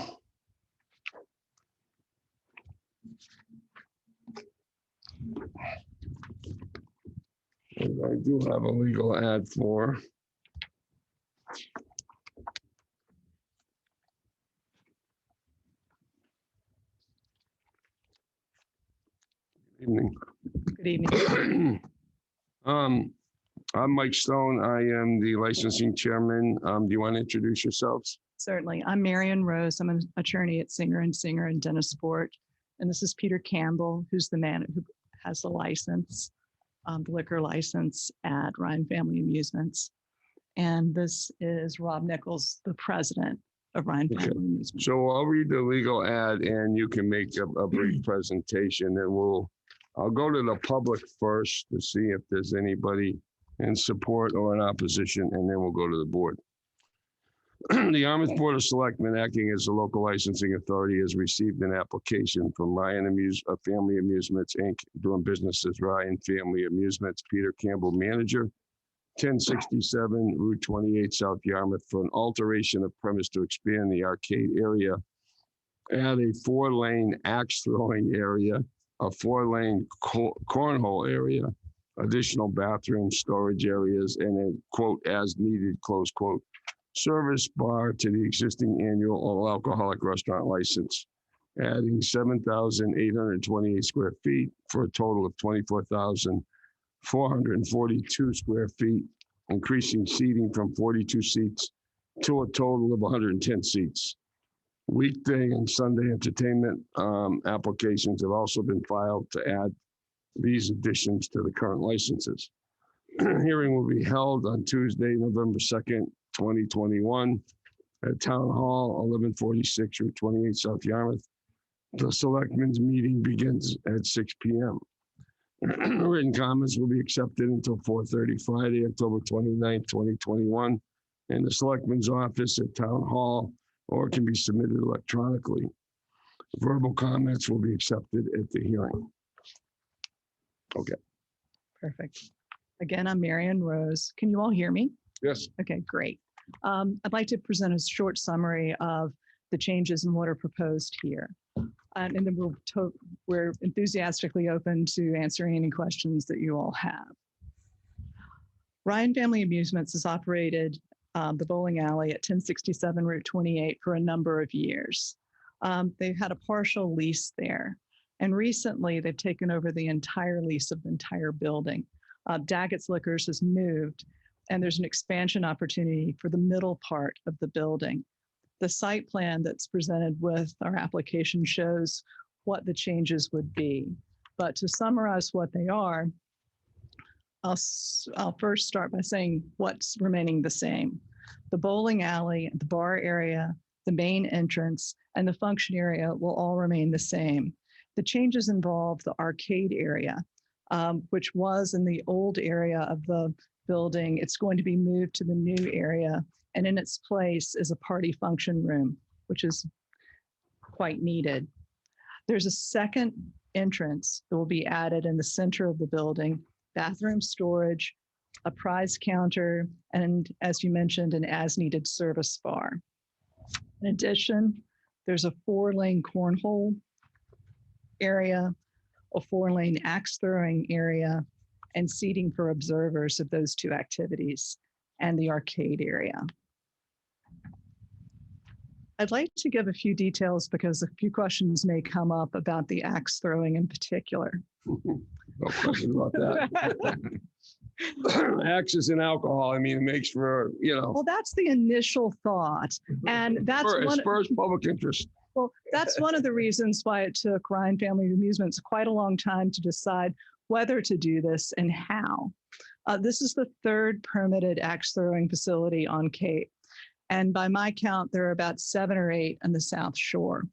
I do have a legal ad for. Evening.
Good evening.
I'm Mike Stone. I am the licensing chairman. Do you want to introduce yourselves?
Certainly. I'm Marion Rose. I'm an attorney at Singer and Singer and Dennisport. And this is Peter Campbell, who's the man who has the license, the liquor license at Ryan Family Amusements. And this is Rob Nichols, the president of Ryan Family Amusements.
So I'll read the legal ad and you can make a brief presentation and I'll go to the public first to see if there's anybody in support or in opposition, and then we'll go to the board. The Yarmouth Board of Selectmen, acting as the local licensing authority, has received an application from Ryan Family Amusements, Inc., doing business as Ryan Family Amusements, Peter Campbell, manager, 1067 Route 28, South Yarmouth, for an alteration of premise to expand the arcade area, add a 4-lane axe throwing area, a 4-lane cornhole area, additional bathroom storage areas, and a quote, as needed, close quote, service bar to the existing annual all alcoholic restaurant license, adding 7,828 square feet for a total of 24,442 square feet, increasing seating from 42 seats to a total of 110 seats. Weekday and Sunday entertainment applications have also been filed to add these additions to the current licenses. Hearing will be held on Tuesday, November 2nd, 2021 at Town Hall, 1146 Route 28, South Yarmouth. The Selectmen's meeting begins at 6 p.m. Written comments will be accepted until 4:30 Friday, October 29th, 2021 in the Selectmen's office at Town Hall, or can be submitted electronically. Verbal comments will be accepted at the hearing. Okay.
Perfect. Again, I'm Marion Rose. Can you all hear me?
Yes.
Okay, great. I'd like to present a short summary of the changes and what are proposed here. And then we're enthusiastically open to answering any questions that you all have. Ryan Family Amusements has operated the bowling alley at 1067 Route 28 for a number of years. They've had a partial lease there. And recently they've taken over the entire lease of the entire building. Daggett's Liquors has moved, and there's an expansion opportunity for the middle part of the building. The site plan that's presented with our application shows what the changes would be. But to summarize what they are, I'll first start by saying what's remaining the same. The bowling alley, the bar area, the main entrance, and the function area will all remain the same. The changes involve the arcade area, which was in the old area of the building. It's going to be moved to the new area, and in its place is a party function room, which is quite needed. There's a second entrance that will be added in the center of the building, bathroom storage, a prize counter, and as you mentioned, an as-needed service bar. In addition, there's a 4-lane cornhole area, a 4-lane axe throwing area, and seating for observers of those two activities, and the arcade area. I'd like to give a few details because a few questions may come up about the axe throwing in particular.
No question about that. Axes and alcohol, I mean, it makes for,
Well, that's the initial thought. And that's
spurs public interest.
Well, that's one of the reasons why it took Ryan Family Amusements quite a long time to decide whether to do this and how. This is the third permitted axe throwing facility on Cape. And by my count, there are about 7 or 8 on the South Shore.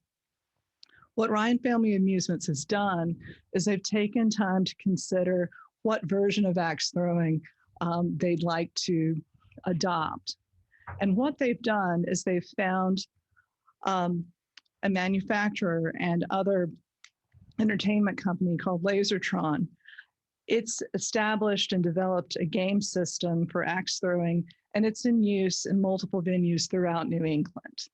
What Ryan Family Amusements has done is they've taken time to consider what version of axe throwing they'd like to adopt. And what they've done is they've found a manufacturer and other entertainment company called Lasertron. It's established and developed a game system for axe throwing, and it's in use in multiple venues throughout New England.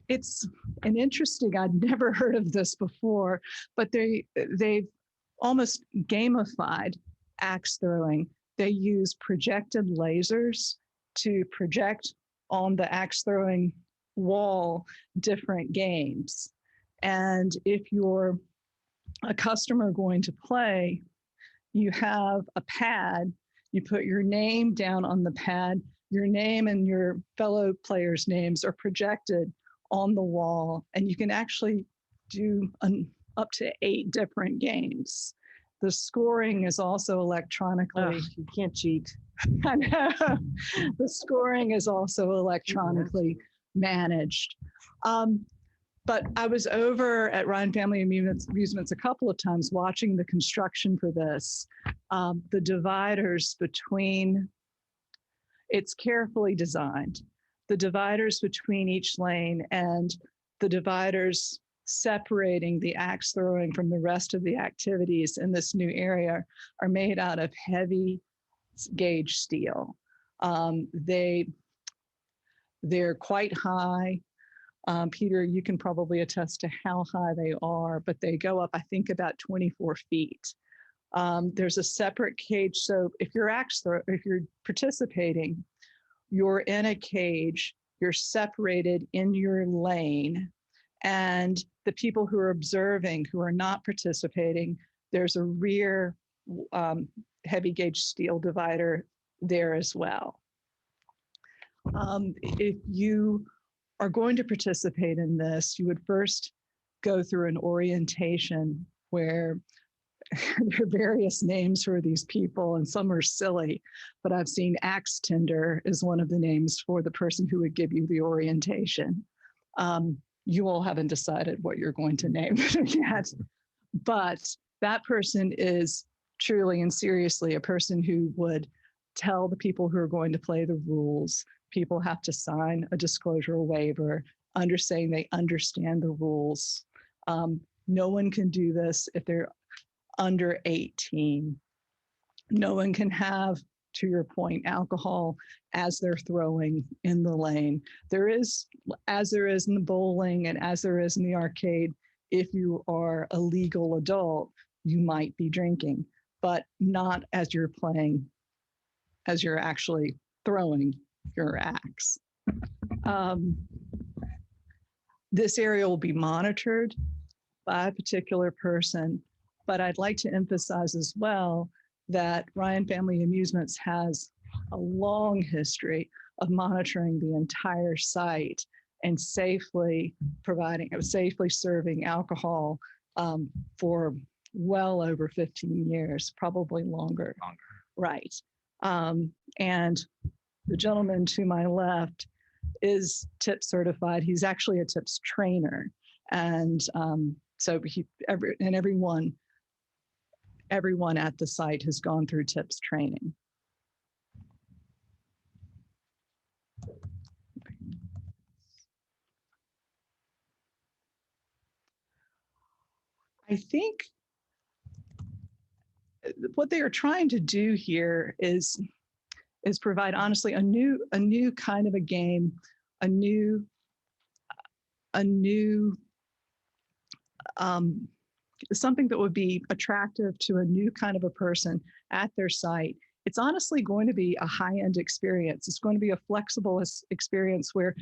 It's an interesting, I'd never heard of this before, but they've almost gamified axe throwing. They use projected lasers to project on the axe throwing wall different games. And if you're a customer going to play, you have a pad, you put your name down on the pad, your name and your fellow players' names are projected on the wall, and you can actually do up to 8 different games. The scoring is also electronically.
You can't cheat.
I know. The scoring is also electronically managed. But I was over at Ryan Family Amusements a couple of times watching the construction for this. The dividers between, it's carefully designed. The dividers between each lane and the dividers separating the axe throwing from the rest of the activities in this new area are made out of heavy gauge steel. They're quite high. Peter, you can probably attest to how high they are, but they go up, I think, about 24 feet. There's a separate cage. So if you're participating, you're in a cage, you're separated in your lane, and the people who are observing, who are not participating, there's a rear heavy gauge steel divider there as well. If you are going to participate in this, you would first go through an orientation where there are various names for these people, and some are silly, but I've seen axe tender is one of the names for the person who would give you the orientation. You all haven't decided what you're going to name yet, but that person is truly and seriously a person who would tell the people who are going to play the rules. People have to sign a disclosure waiver, saying they understand the rules. No one can do this if they're under 18. No one can have, to your point, alcohol as they're throwing in the lane. There is, as there is in the bowling and as there is in the arcade, if you are a legal adult, you might be drinking, but not as you're playing, as you're actually throwing your axe. This area will be monitored by a particular person, but I'd like to emphasize as well that Ryan Family Amusements has a long history of monitoring the entire site and safely serving alcohol for well over 15 years, probably longer. Right. And the gentleman to my left is TIP certified. He's actually a TIPS trainer. And so everyone at the site has gone through TIPS training. I think what they are trying to do here is provide, honestly, a new kind of a game, something that would be attractive to a new kind of a person at their site. It's honestly going to be a high-end experience. It's going to be a flexible experience where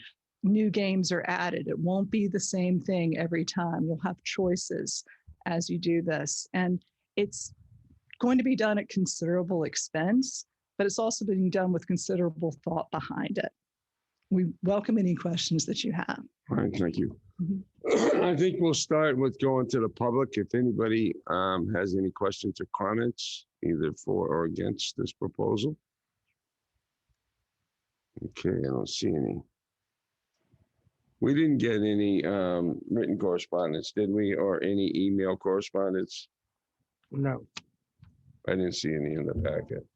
new games are added. It won't be the same thing every time. You'll have choices as you do this. And it's going to be done at considerable expense, but it's also being done with considerable thought behind it. We welcome any questions that you have.
All right, thank you. I think we'll start with going to the public. If anybody has any questions or comments, either for or against this proposal. Okay, I don't see any. We didn't get any written correspondence, did we? Or any email correspondence?
No.
I didn't see any in the packet.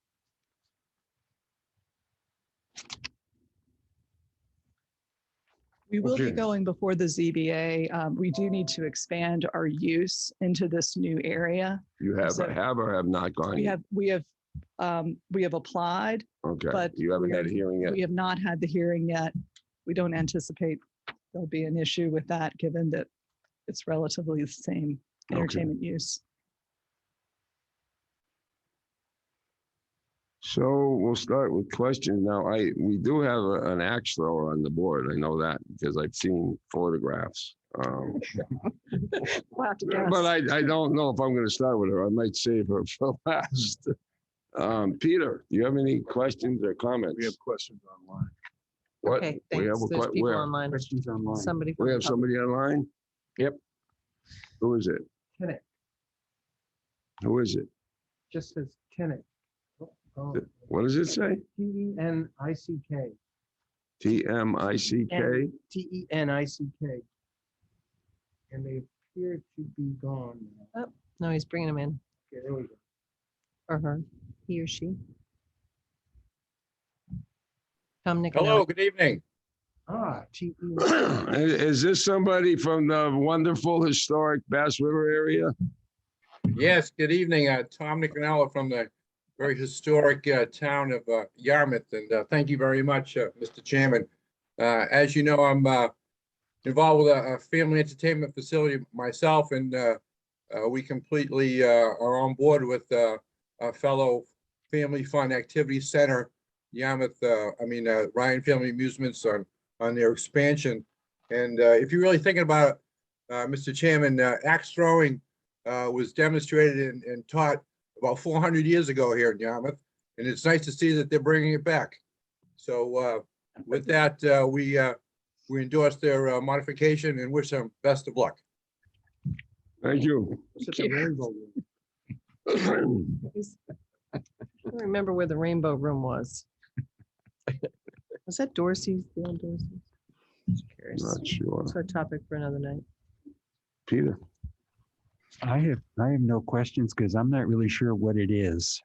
We will
Okay.
be going before the ZBA. We do need to expand our use into this new area.
You have
So-
or have not gone?
We
yet?
have applied,
Okay,
but
you haven't had a hearing yet?
we have not had the hearing yet. We don't anticipate there'll be an issue with that, given that it's relatively the same
Okay.
entertainment use.
So we'll start with questions. Now, we do have an axe thrower on the board. I know that because I've seen photographs.
We'll have to guess.
But I don't know if I'm going to start with her. I might save her for last. Peter, do you have any questions or comments?
We have questions online.
What?
Okay,
We have
thanks.
a
There's
que-
people
where?
online.
Questions online.
Somebody. from
We
the
have
public.
somebody online?
Yep.
Who is it?
Tenant,
Who is it?
just says tenant. Oh,
What does it say?
T-E-N-I-C-K.
TMICK?
T-E-N-I-C-K. And they appear to be gone now.
Oh, no, he's bringing them in,
Okay, there we go.
or her, he or she. Tom
Hello,
Nicanelli.
good evening.
Ah, T-E.
Is this somebody from the wonderful historic Bass River area?
Yes, good evening. Tom Nicanello from the very historic town of Yarmouth. And thank you very much, Mr. Chairman. As you know, I'm involved with a family entertainment facility myself, and we completely are on board with our fellow Family Fun Activity Center, Yarmouth, Ryan Family Amusements on their expansion. And if you're really thinking about it, Mr. Chairman, axe throwing was demonstrated and taught about 400 years ago here in Yarmouth. And it's nice to see that they're bringing it back. So with that, we endorse their modification and wish them best of luck.
Thank you.
It's a rainbow.
I don't remember where the Rainbow Room was. Was that Dorsey's? The old Dorsey's? Just curious.
Not sure.
It's our topic for another night.
Peter?
I have no questions because I'm not really sure what it is.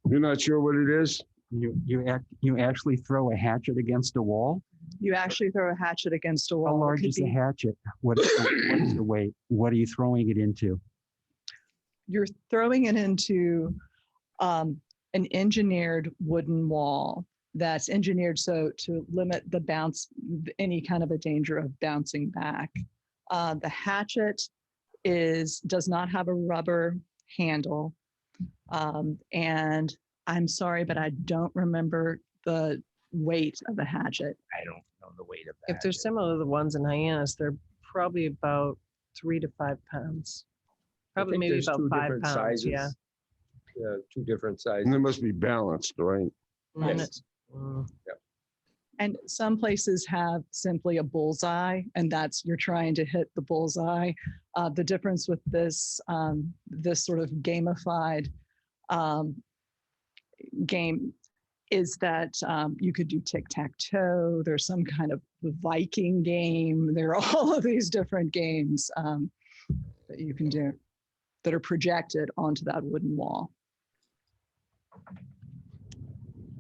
You're not sure what it is?
You actually throw a hatchet against a wall?
You actually throw a hatchet against a wall.
How
It
large
could
is the
be-
hatchet? What is the weight? What are you throwing it into?
You're throwing it into an engineered wooden wall that's engineered so to limit the bounce, any kind of a danger of bouncing back. The hatchet does not have a rubber handle. And I'm sorry, but I don't remember the weight of the hatchet.
I don't know the weight of that.
If they're similar to the ones in Hyannis, they're probably about 3 to 5 pounds. Probably maybe about 5 pounds, yeah.
Yeah, 2 different sizes.
And they must be balanced, right?
Yes.
And some places have simply a bullseye, and you're trying to hit the bullseye. The difference with this sort of gamified game is that you could do tic-tac-toe. There's some kind of Viking game. There are all of these different games that you can do that are projected onto that wooden wall.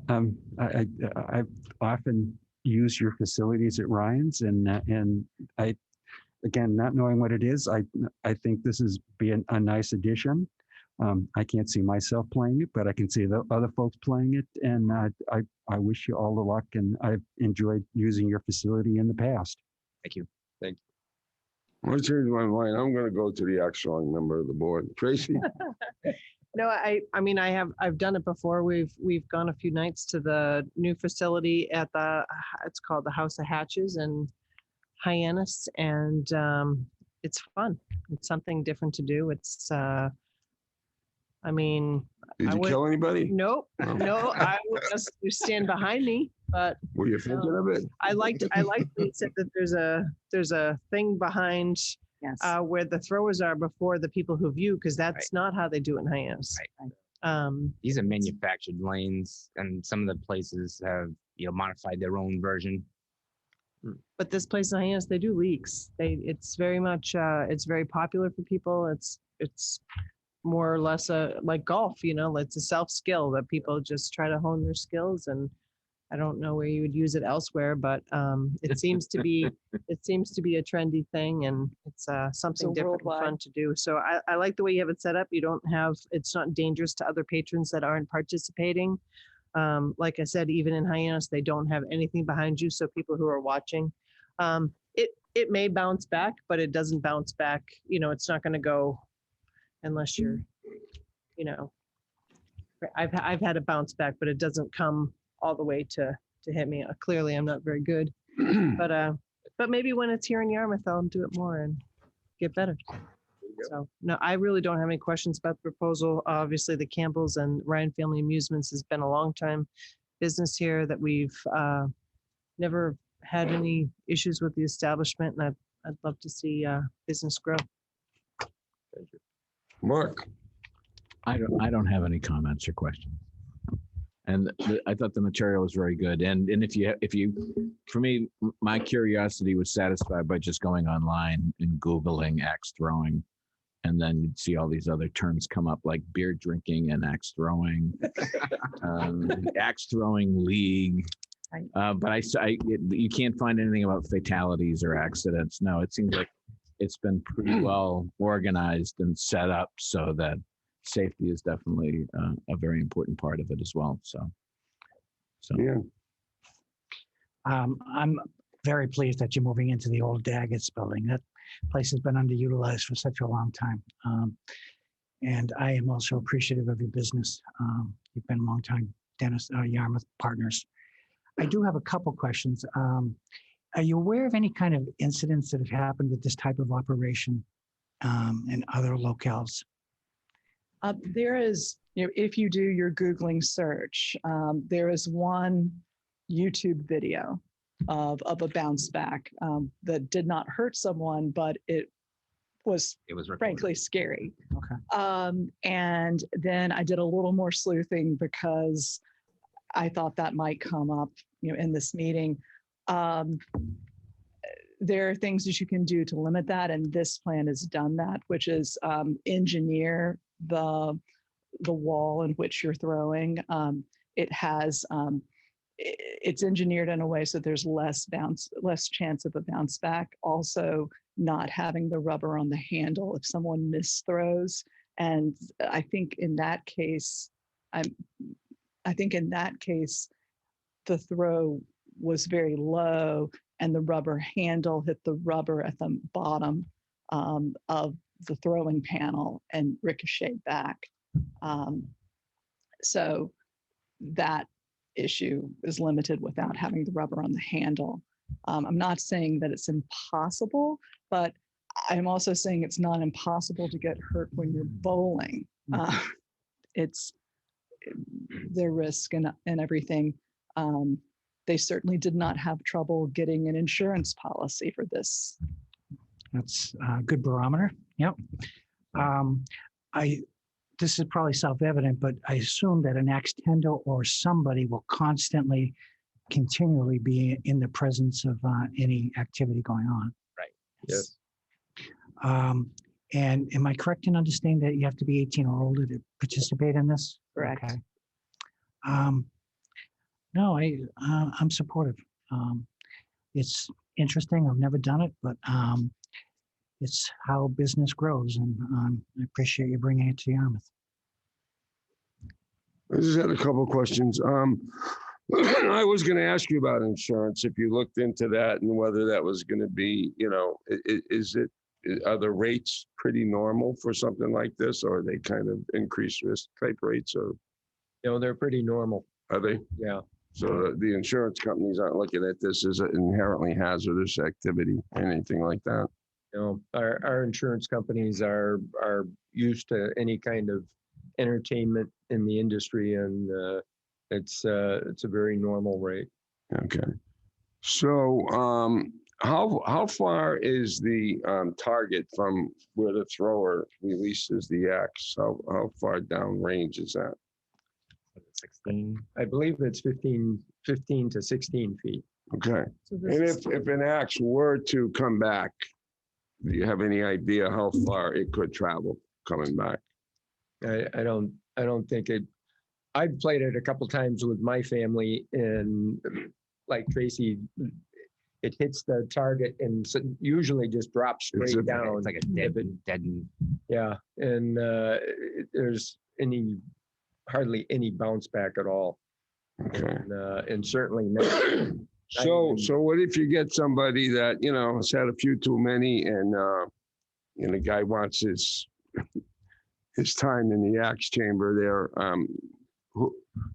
I've often used your facilities at Ryan's, and I, again, not knowing what it is, I think this is a nice addition. I can't see myself playing it, but I can see the other folks playing it, and I wish you all the luck, and I've enjoyed using your facility in the past.
Thank you. Thank you.
I'll change my mind. I'm gonna go to the actual member of the board. Tracy?
No, I've done it before. We've gone a few nights to the new facility at it's called the House of Hatches in Hyannis, and it's fun. It's something different to do. It's
Did you kill anybody?
Nope,
Oh.
no, I would just stand behind me, but
Were you thinking of it?
I liked that it said that there's a thing behind
Yes.
where the throwers are before the people who view, because that's not how they do it in Hyannis.
These are manufactured lanes, and some of the places have, modified their own version.
But this place in Hyannis, they do leaks. It's very much, it's very popular for people. It's more or less like golf, it's a self-skill that people just try to hone their skills. And I don't know where you would use it elsewhere, but it seems to be a trendy thing, and it's something different and fun to do. So I like the way you have it set up. It's not dangerous to other patrons that aren't participating. Like I said, even in Hyannis, they don't have anything behind you. So people who are watching, it may bounce back, but it doesn't bounce back. It's not going to go unless you're, I've had it bounce back, but it doesn't come all the way to hit me. Clearly, I'm not very good, but maybe when it's here in Yarmouth, I'll do it more and get better. So, no, I really don't have any questions about the proposal. Obviously, the Campbells and Ryan Family Amusements has been a long time business here that we've never had any issues with the establishment, and I'd love to see business grow.
Mark?
I don't have any comments or questions. And I thought the material was very good. And if you, for me, my curiosity was satisfied by just going online and Googling axe throwing. And then you'd see all these other terms come up like beer drinking and axe throwing, axe throwing league. But you can't find anything about fatalities or accidents. No, it seems like it's been pretty well organized and set up so that safety is definitely a very important part of it as well. So
yeah.
I'm very pleased that you're moving into the old Daggett's building. That place has been underutilized for such a long time. And I am also appreciative of your business. You've been a long time Yarmouth partners. I do have a couple questions. Are you aware of any kind of incidents that have happened with this type of operation in other locales?
There is, if you do your Googling search, there is one YouTube video of a bounce back that did not hurt someone, but it was frankly scary.
Okay.
And then I did a little more sleuthing because I thought that might come up, in this meeting. There are things that you can do to limit that, and this plan has done that, which is engineer the wall in which you're throwing. It's engineered in a way so there's less chance of a bounce back. Also, not having the rubber on the handle if someone misthrows. And I think in that case, the throw was very low and the rubber handle hit the rubber at the bottom of the throwing panel and ricocheted back. So that issue is limited without having the rubber on the handle. I'm not saying that it's impossible, but I'm also saying it's not impossible to get hurt when you're bowling. It's their risk and everything. They certainly did not have trouble getting an insurance policy for this.
That's a good barometer. Yep. This is probably self-evident, but I assume that an axe tender or somebody will continually be in the presence of any activity going on.
Right. Yes.
And am I correct in understanding that you have to be 18 or older to participate in this?
Correct.
Okay. No, I'm supportive. It's interesting. I've never done it, but it's how business grows, and I appreciate you bringing it to Yarmouth.
I just had a couple of questions. I was going to ask you about insurance, if you looked into that and whether that was going to be, are the rates pretty normal for something like this, or are they kind of increased risk type rates? Or
they're pretty normal.
Are they?
Yeah.
So the insurance companies aren't looking at this as an inherently hazardous activity or anything like that?
Our insurance companies are used to any kind of entertainment in the industry, and it's a very normal rate.
Okay. So how far is the target from where the thrower releases the axe? How far down range is that?
16. I believe it's 15 to 16 feet.
Okay. And if an axe were to come back, do you have any idea how far it could travel coming back?
I don't think it. I've played it a couple times with my family, and like Tracy, it hits the target and usually just drops straight down.
It's like a dead.
Yeah, and there's hardly any bounce back at all.
Okay.
And certainly not.
So what if you get somebody that, has had a few too many, and the guy wants his time in the axe chamber there?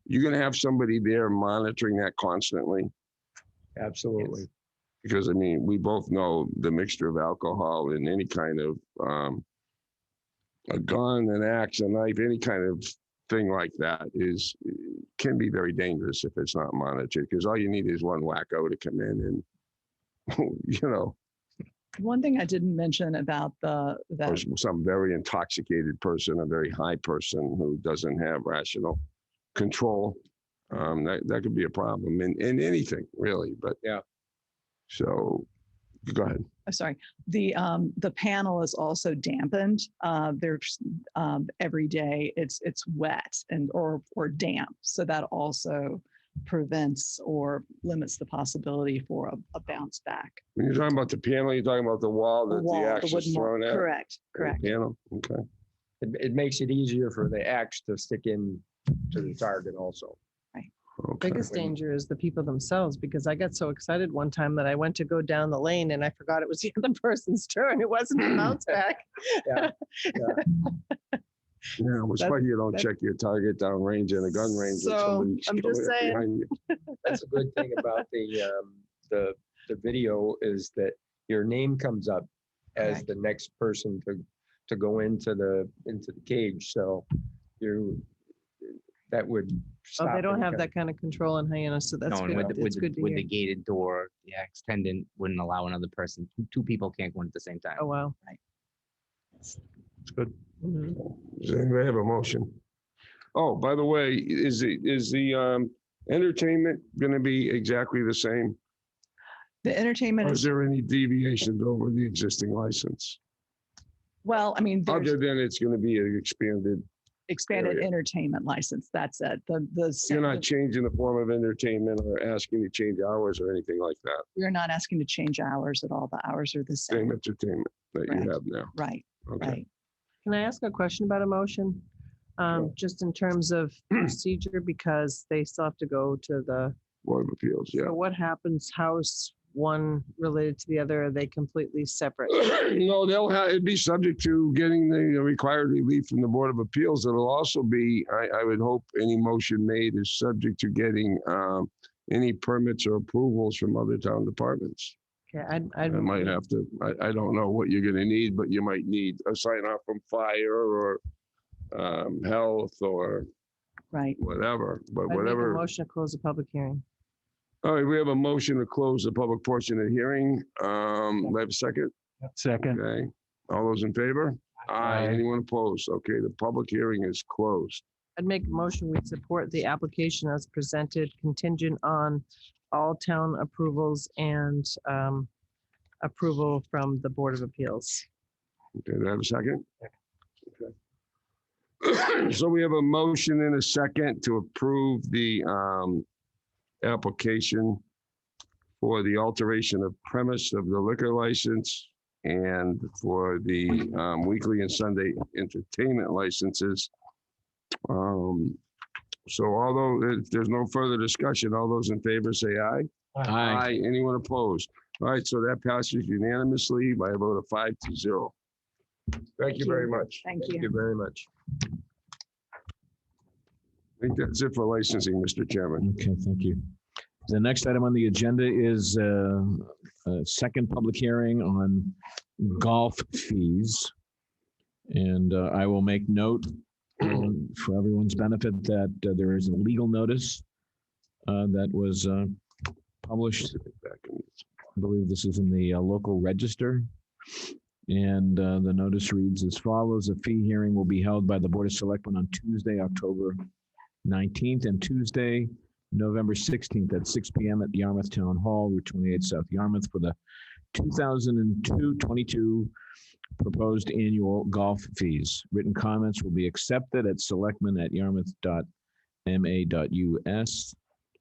You're going to have somebody there monitoring that constantly?
Absolutely.
Because we both know the mixture of alcohol and any kind of a gun, an axe, a knife, any kind of thing like that can be very dangerous if it's not monitored, because all you need is one wacko to come in and,
One thing I didn't mention about
or some very intoxicated person, a very high person who doesn't have rational control. That could be a problem in anything really, but
yeah.
So go ahead.
I'm sorry, the panel is also dampened. There's every day it's wet or damp. So that also prevents or limits the possibility for a bounce back.
When you're talking about the panel, you're talking about the wall that the axe is
wooden wall.
thrown at?
Correct.
The panel, okay.
It makes it easier for the axe to stick in to the target also.
Okay.
Biggest danger is the people themselves, because I got so excited one time that I went to go down the lane and I forgot it was the other person's turn. It wasn't the bounce back.
Yeah.
Yeah, it's why you don't check your target down range in a gun range.
So,
somebody's
I'm just
coming up
saying.
behind you.
That's a good thing about the video is that your name comes up as the next person to go into the cage. So that would
Oh,
stop
they don't
any
have
kind
that kind of control in Hyannis, so that's
No,
good.
and
It's good to
with
hear.
the gated door, the ex-tendant wouldn't allow another person. Two people can't go in at the same time.
Oh, wow.
It's good.
Mhm.
Does anybody have a motion? Oh, by the way, is the entertainment going to be exactly the same?
The entertainment
Or
is,
is there any deviations over the existing license?
well, I mean, there's
Other than it's going to be an expanded,
expanded
area.
entertainment license. That's it.
You're not changing the form of entertainment or asking to change hours or anything like that.
We're not asking to change hours at all. The hours are the
Same
same.
entertainment that
Right.
you have now.
Right,
Okay.
right.
Can I ask a question about a motion? Just in terms of procedure, because they still have to go to the,
Board of Appeals, yeah.
so what happens, how is one related to the other? Are they completely separate?
No, it'd be subject to getting the required relief from the Board of Appeals. It'll also be, I would hope any motion made is subject to getting any permits or approvals from other town departments.
Okay,
I might have to, I don't know what you're gonna need, but you might need a sign off from fire or health or
Right.
whatever, but
I'd make a
whatever.
motion to close the public hearing.
All right, we have a motion to close the public portion of the hearing. Do I have a second?
Second.
Okay, all those in favor? Aye.
Aye.
Anyone opposed? Okay, the public hearing is closed.
I'd make a motion, we support the application as presented, contingent on all town approvals and approval from the Board of Appeals.
Okay, do I have a second? Okay. So we have a motion and a second to approve the application for the alteration of premise of the liquor license and for the weekly and Sunday entertainment licenses. So although if there's no further discussion, all those in favor say aye.
Aye.
Anyone opposed? All right, so that passes unanimously by a vote of 5-0. Thank you very much.
Thank
Thank
you.
you very much.
I think that's it for licensing, Mr. Chairman.
Okay, thank you. The next item on the agenda is a second public hearing on golf fees. And I will make note for everyone's benefit that there is a legal notice that was published. I believe this is in the local register. And the notice reads as follows: a fee hearing will be held by the Board of Selectmen on Tuesday, October 19th and Tuesday, November 16th at 6 p.m. at Yarmouth Town Hall, Route 28 South Yarmouth, for the 2022 proposed annual golf fees. Written comments will be accepted at selectmen@yarmouth.ma.us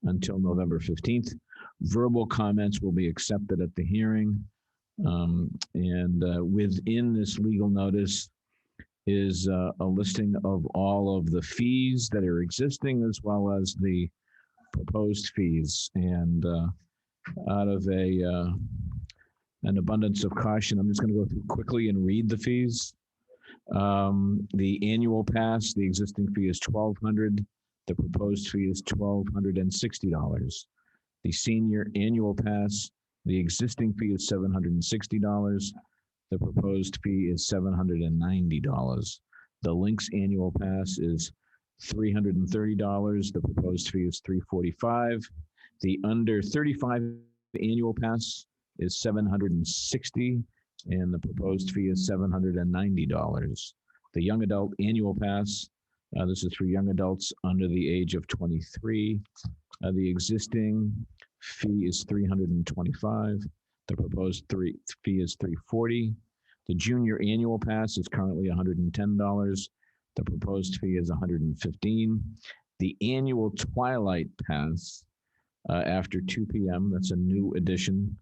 until November 15th. Verbal comments will be accepted at the hearing. Within this legal notice is a listing of all of the fees that are existing as well as the proposed fees. And out of an abundance of caution, I'm just going to go through quickly and read the fees. The annual pass, the existing fee is $1,200. The proposed fee is $1,260. The senior annual pass, the existing fee is $760. The proposed fee is $790. The Lynx annual pass is $330. The proposed fee is $345. The under 35 annual pass is $760, and the proposed fee is $790. The young adult annual pass, this is for young adults under the age of 23. The existing fee is $325. The proposed fee is $340. The junior annual pass is currently $110. The proposed fee is $115. The annual twilight pass after 2 p.m., that's a new addition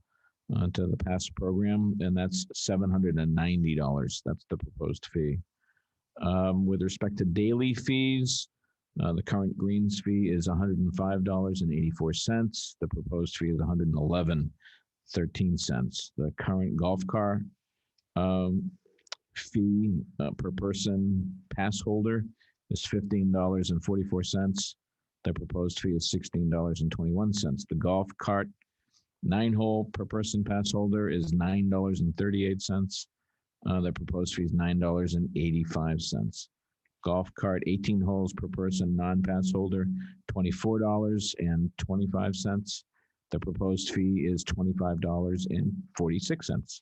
to the pass program, and that's $790. That's the proposed fee. With respect to daily fees, the current greens fee is $105.84. The proposed fee is $111.13. The current golf cart fee per person pass holder is $15.44. The proposed fee is $16.21. The golf cart 9-hole per person pass holder is $9.38. The proposed fee is $9.85. Golf cart 18 holes per person non-pass holder, $24.25. The proposed fee is $25.46.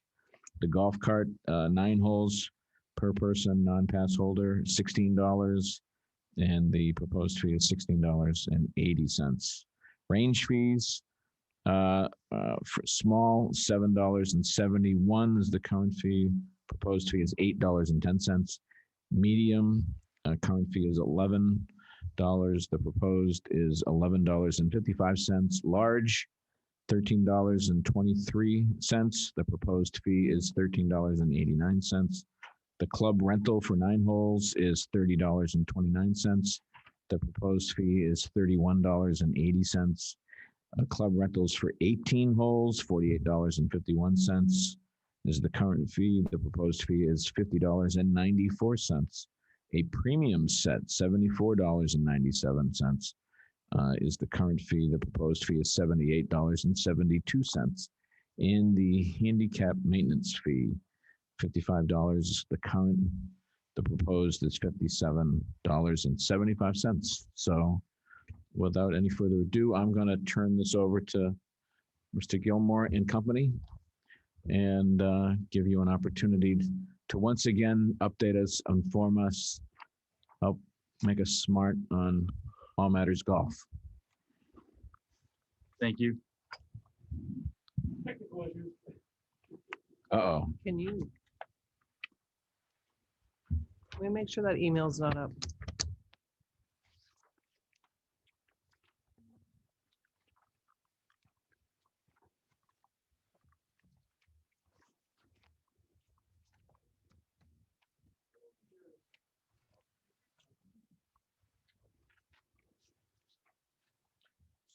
The golf cart 9 holes per person non-pass holder, $16, and the proposed fee is $16.80. Range fees for small, $7.71 is the current fee. Proposed fee is $8.10. Medium, current fee is $11. The proposed is $11.55. Large, $13.23. The proposed fee is $13.89. The club rental for 9 holes is $30.29. The proposed fee is $31.80. Club rentals for 18 holes, $48.51 is the current fee. The proposed fee is $50.94. A premium set, $74.97 is the current fee. The proposed fee is $78.72. And the handicap maintenance fee, $55. The current, the proposed is $57.75. So without any further ado, I'm going to turn this over to Mr. Gilmore and company and give you an opportunity to once again update us, inform us, help make us smart on all matters golf.
Thank you.
Uh-oh.
Can we make sure that email's not up?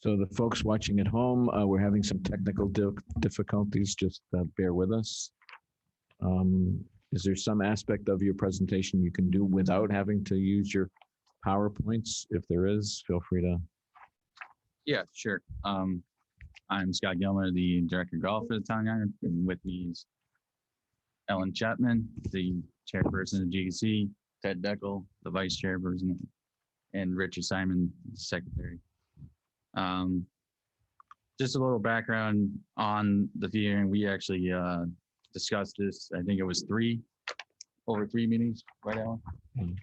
So the folks watching at home, we're having some technical difficulties. Just bear with us. Is there some aspect of your presentation you can do without having to use your PowerPoints? If there is, feel free to.
Yeah, sure. I'm Scott Gilmer, the Director of Golf for the Town Yard, and with me is Ellen Chapman, the Chairperson of GEC, Ted Deckel, the Vice Chairperson, and Richard Simon, the Secretary. Just a little background on the hearing. We actually discussed this, I think it was over three meetings, right, Alan?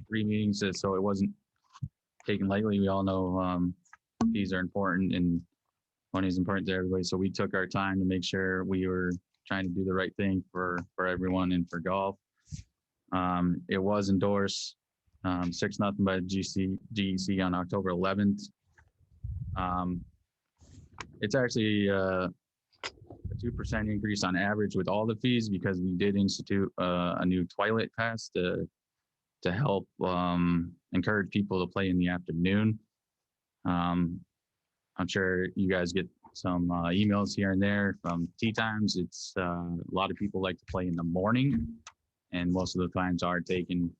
3 meetings, so it wasn't taken lightly. We all know fees are important and money is important to everybody. So we took our time to make sure we were trying to do the right thing for everyone and for golf. It was endorsed 6-0 by GEC on October 11th. It's actually a 2% increase on average with all the fees because we did institute a new twilight pass to help encourage people to play in the afternoon. I'm sure you guys get some emails here and there from tee times. It's a lot of people like to play in the morning, and most of the times are taken.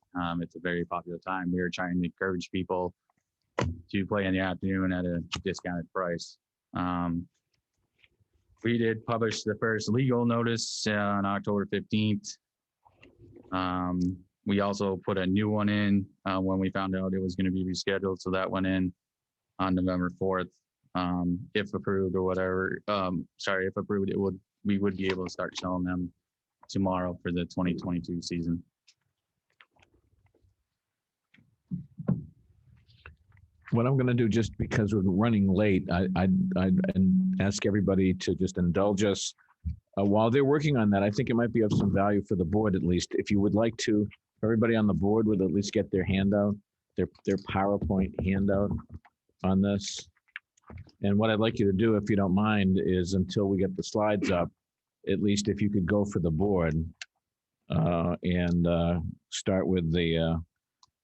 It's a very popular time. We are trying to encourage people to play in the afternoon at a discounted price. We did publish the first legal notice on October 15th. We also put a new one in when we found out it was going to be rescheduled. So that went in on November 4th. If approved or whatever, if approved, we would be able to start selling them tomorrow for the 2022 season.
What I'm going to do, just because we're running late, I'd ask everybody to just indulge us while they're working on that. I think it might be of some value for the board, at least. If you would like to, everybody on the board would at least get their handout, their PowerPoint handout on this. And what I'd like you to do, if you don't mind, is until we get the slides up, at least if you could go for the board and start with the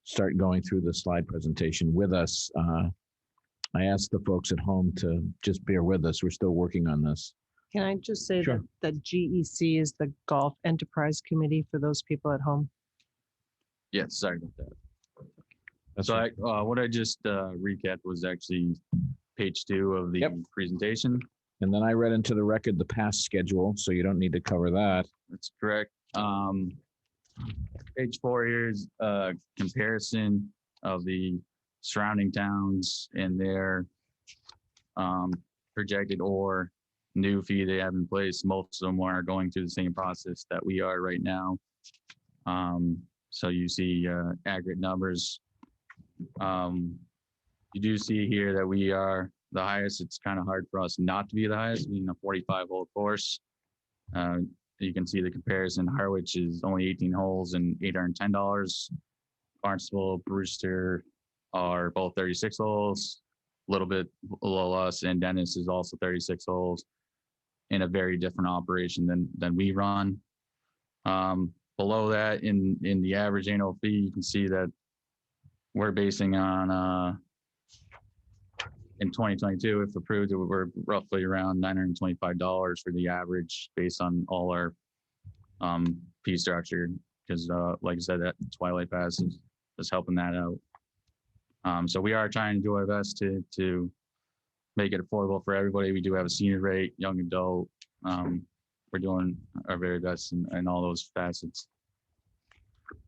start going through the slide presentation with us. I asked the folks at home to just bear with us. We're still working on this.
Can I just say
Sure.
that GEC is the Golf Enterprise Committee for those people at home?
Yeah, sorry about that. So what I just recapped was actually page 2 of the presentation.
And then I read into the record the past schedule, so you don't need to cover that.
That's correct. Page 4 here is a comparison of the surrounding towns and their projected or new fee they have in place. Most of them are going through the same process that we are right now. So you see aggregate numbers. You do see here that we are the highest. It's kind of hard for us not to be the highest, being a 45-hole course. You can see the comparison. Harwich is only 18 holes and $810. Barnstable, Brewster are both 36 holes, a little bit below us, and Dennis is also 36 holes in a very different operation than we run. Below that, in the average annual fee, you can see that we're basing on in 2022, if approved, we're roughly around $925 for the average based on all our fee structure. Because like I said, that Twilight Pass is helping that out. So we are trying to do our best to make it affordable for everybody. We do have a senior rate, young adult. We're doing our very best in all those facets.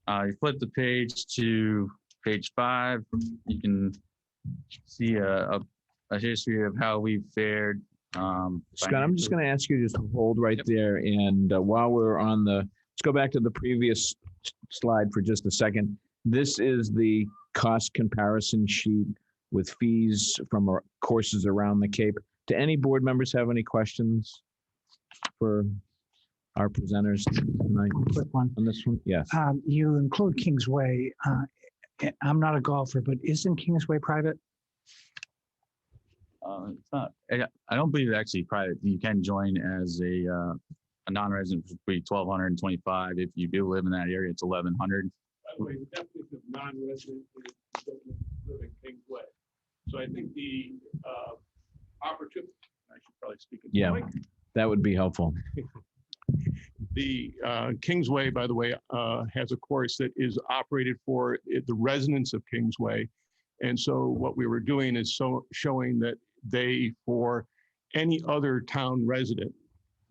You flip the page to page 5, you can see a history of how we've fared.
Scott, I'm just going to ask you to just hold right there. And while we're on let's go back to the previous slide for just a second. This is the cost comparison sheet with fees from our courses around the Cape. Do any board members have any questions for our presenters tonight?
Quick one.
On this one? Yes.
You include Kingsway. I'm not a golfer, but isn't Kingsway private?
It's not. I don't believe it's actually private. You can join as a non-resident for between $1,200 and $2,500. If you do live in that area, it's $1,100.
By the way, the definition of non-resident is live in Kingsway. So I think the opportunity, I should probably speak. Into the mic.
That would be helpful.
The Kingsway, by the way, has a course that is operated for the residents of Kingsway. And so what we were doing is showing that for any other town resident,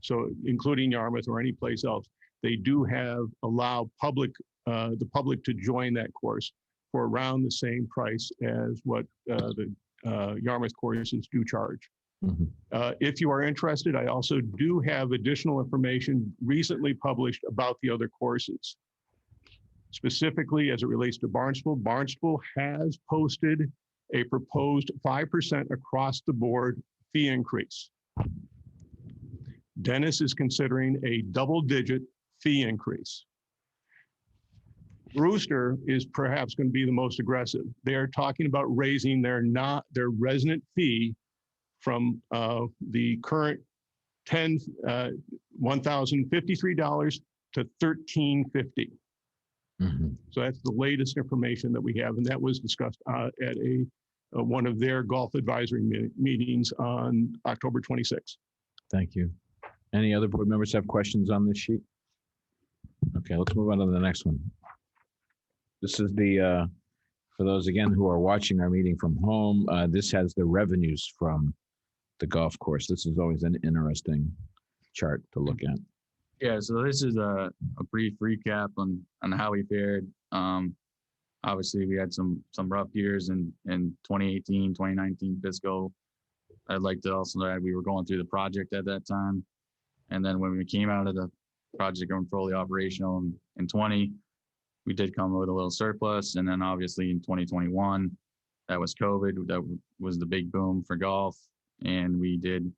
so including Yarmouth or any place else, they do allow the public to join that course for around the same price as what the Yarmouth courses do charge.
Mm-hmm.
If you are interested, I also do have additional information recently published about the other courses. Specifically, as it relates to Barnstable, Barnstable has posted a proposed 5% across the board fee increase. Dennis is considering a double-digit fee increase. Brewster is perhaps going to be the most aggressive. They are talking about raising their resident fee from the current $1,053 to $1,350.
Mm-hmm.
So that's the latest information that we have, and that was discussed at one of their golf advisory meetings on October 26th.
Thank you. Any other board members have questions on this sheet? Okay, let's move on to the next one. This is for those again who are watching our meeting from home, this has the revenues from the golf course. This is always an interesting chart to look at.
Yeah, so this is a brief recap on how we fared. Obviously, we had some rough years in 2018, 2019 fiscal. I'd like to also add we were going through the project at that time. And then when we came out of the project going fully operational in 20, we did come with a little surplus. And then obviously in 2021, that was COVID. That was the big boom for golf. And we did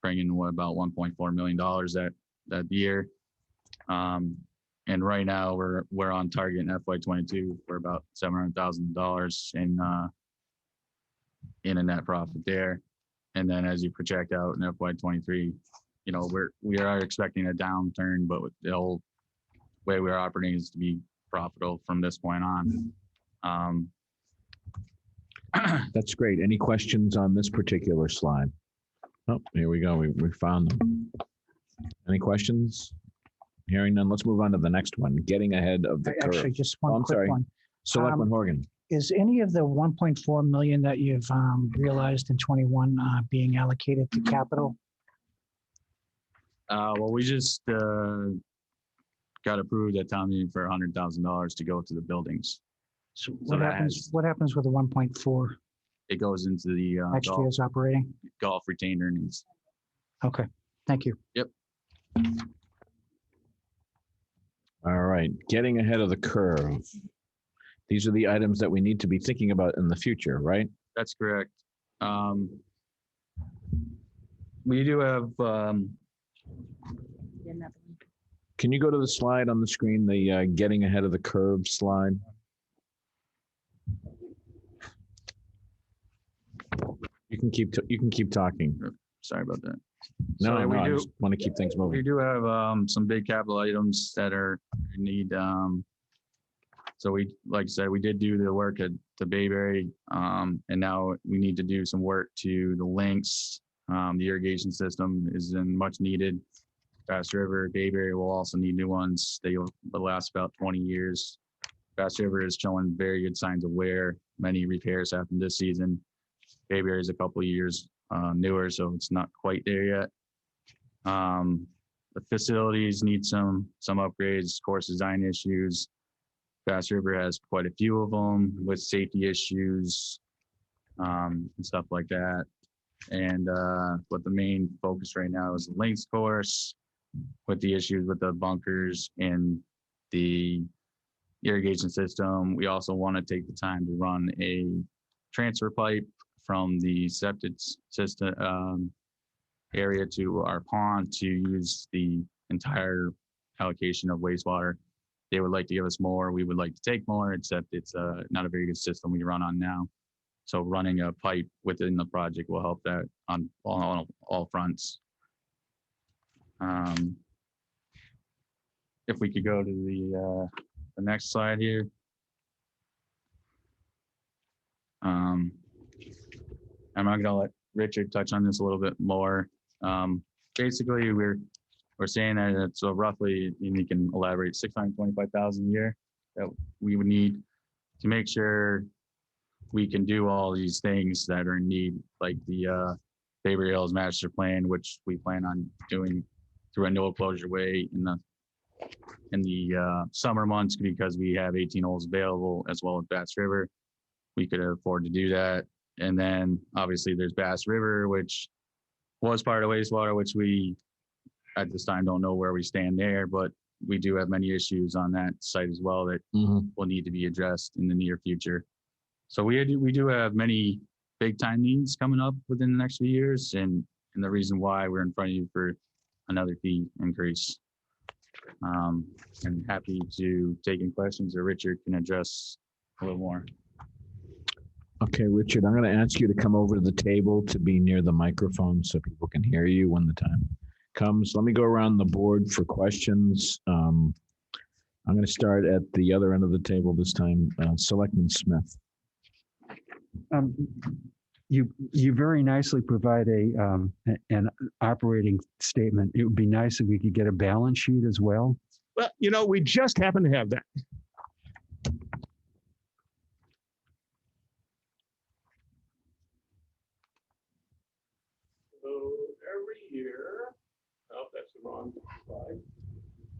bring in about $1.4 million that year. And right now we're on target in FY22 for about $700,000 in a net profit there. And then as you project out in FY23, you know, we are expecting a downturn, but with the whole way we're operating is to be profitable from this point on.
That's great. Any questions on this particular slide? Oh, here we go. We found them. Any questions? Hearing none, let's move on to the next one. Getting ahead of the curve.
Actually, just
Oh,
one
I'm
quick
sorry.
one.
Selectman Horgan.
Is any of the 1.4 million that you've realized in 21 being allocated to capital?
Well, we just got approved at town meeting for $100,000 to go to the buildings.
So
So
what happens with the 1.4
It goes into the
next year's operating?
golf retained earnings.
Okay, thank you.
Yep.
All right, getting ahead of the curve. These are the items that we need to be thinking about in the future, right?
That's correct. We do have,
Can you go to the slide on the screen, the getting ahead of the curve slide? You can keep talking.
Sorry about that.
No,
So
no, I
do-
just want to keep things
We
moving.
do have some big capital items that are in need. So we, like I said, we did do the work at the Bayberry, and now we need to do some work to the links. The irrigation system is in much needed. Bass River, Bayberry will also need new ones. They'll last about 20 years. Bass River is showing very good signs of wear. Many repairs happened this season. Bayberry is a couple of years newer, so it's not quite there yet. The facilities need some upgrades, course design issues. Bass River has quite a few of them with safety issues and stuff like that. And but the main focus right now is the links course with the issues with the bunkers and the irrigation system. We also want to take the time to run a transfer pipe from the septic system area to our pond to use the entire allocation of wastewater. They would like to give us more. We would like to take more, except it's not a very good system we run on now. So running a pipe within the project will help that on all fronts. If we could go to the next slide here. I'm not gonna let Richard touch on this a little bit more. Basically, we're saying that it's roughly, and you can elaborate, 625,000 a year that we would need to make sure we can do all these things that are in need, like the Bayberry Hills Master Plan, which we plan on doing through a no closure way in the summer months because we have 18 holes available, as well as Bass River. We could afford to do that. And then obviously there's Bass River, which was part of wastewater, which we at this time don't know where we stand there, but we do have many issues on that site as well that will need to be addressed in the near future. So we do have many big time needs coming up within the next few years, and the reason why we're in front of you for another fee increase. And happy to take in questions, or Richard can address a little more.
Okay, Richard, I'm going to ask you to come over to the table to be near the microphone so people can hear you when the time comes. Let me go around the board for questions. I'm going to start at the other end of the table this time. Selectman Smith.
You very nicely provide an operating statement. It would be nice if we could get a balance sheet as well.
Well, you know, we just happen to have that. So every year, oh, that's the wrong slide.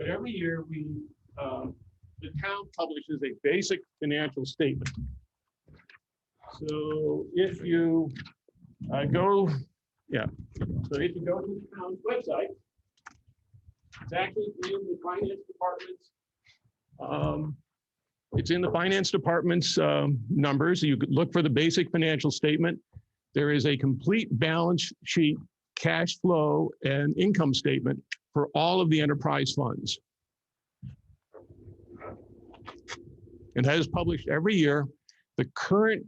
But every year the town publishes a basic financial statement. So if you go, so if you go to the town's website, it's actually in the finance department's, it's in the finance department's numbers. You could look for the basic financial statement. There is a complete balance sheet, cash flow, and income statement for all of the enterprise funds. And that is published every year. The current,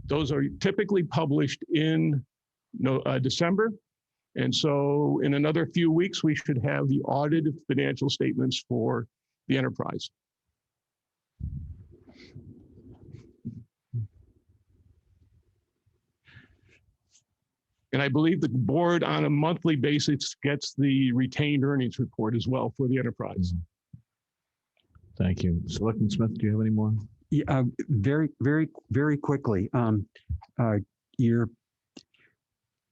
those are typically published in December. And so in another few weeks, we should have the audited financial statements for the enterprise. And I believe the board on a monthly basis gets the retained earnings report as well for the enterprise.
Thank you. Selectman Smith, do you have any more?
Yeah, very quickly. Your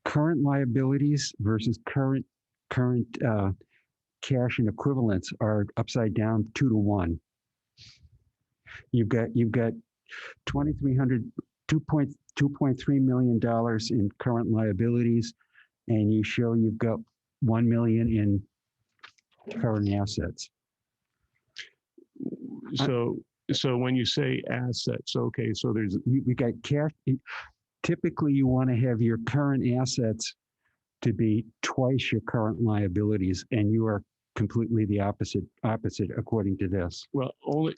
current liabilities versus current cash and equivalents are upside down 2 to 1. You've got $2.3 million in current liabilities, and you show you've got $1 million in current assets.
So when you say assets, okay, so there's
you got cash. Typically, you want to have your current assets to be twice your current liabilities, and you are completely the opposite according to this.
Well,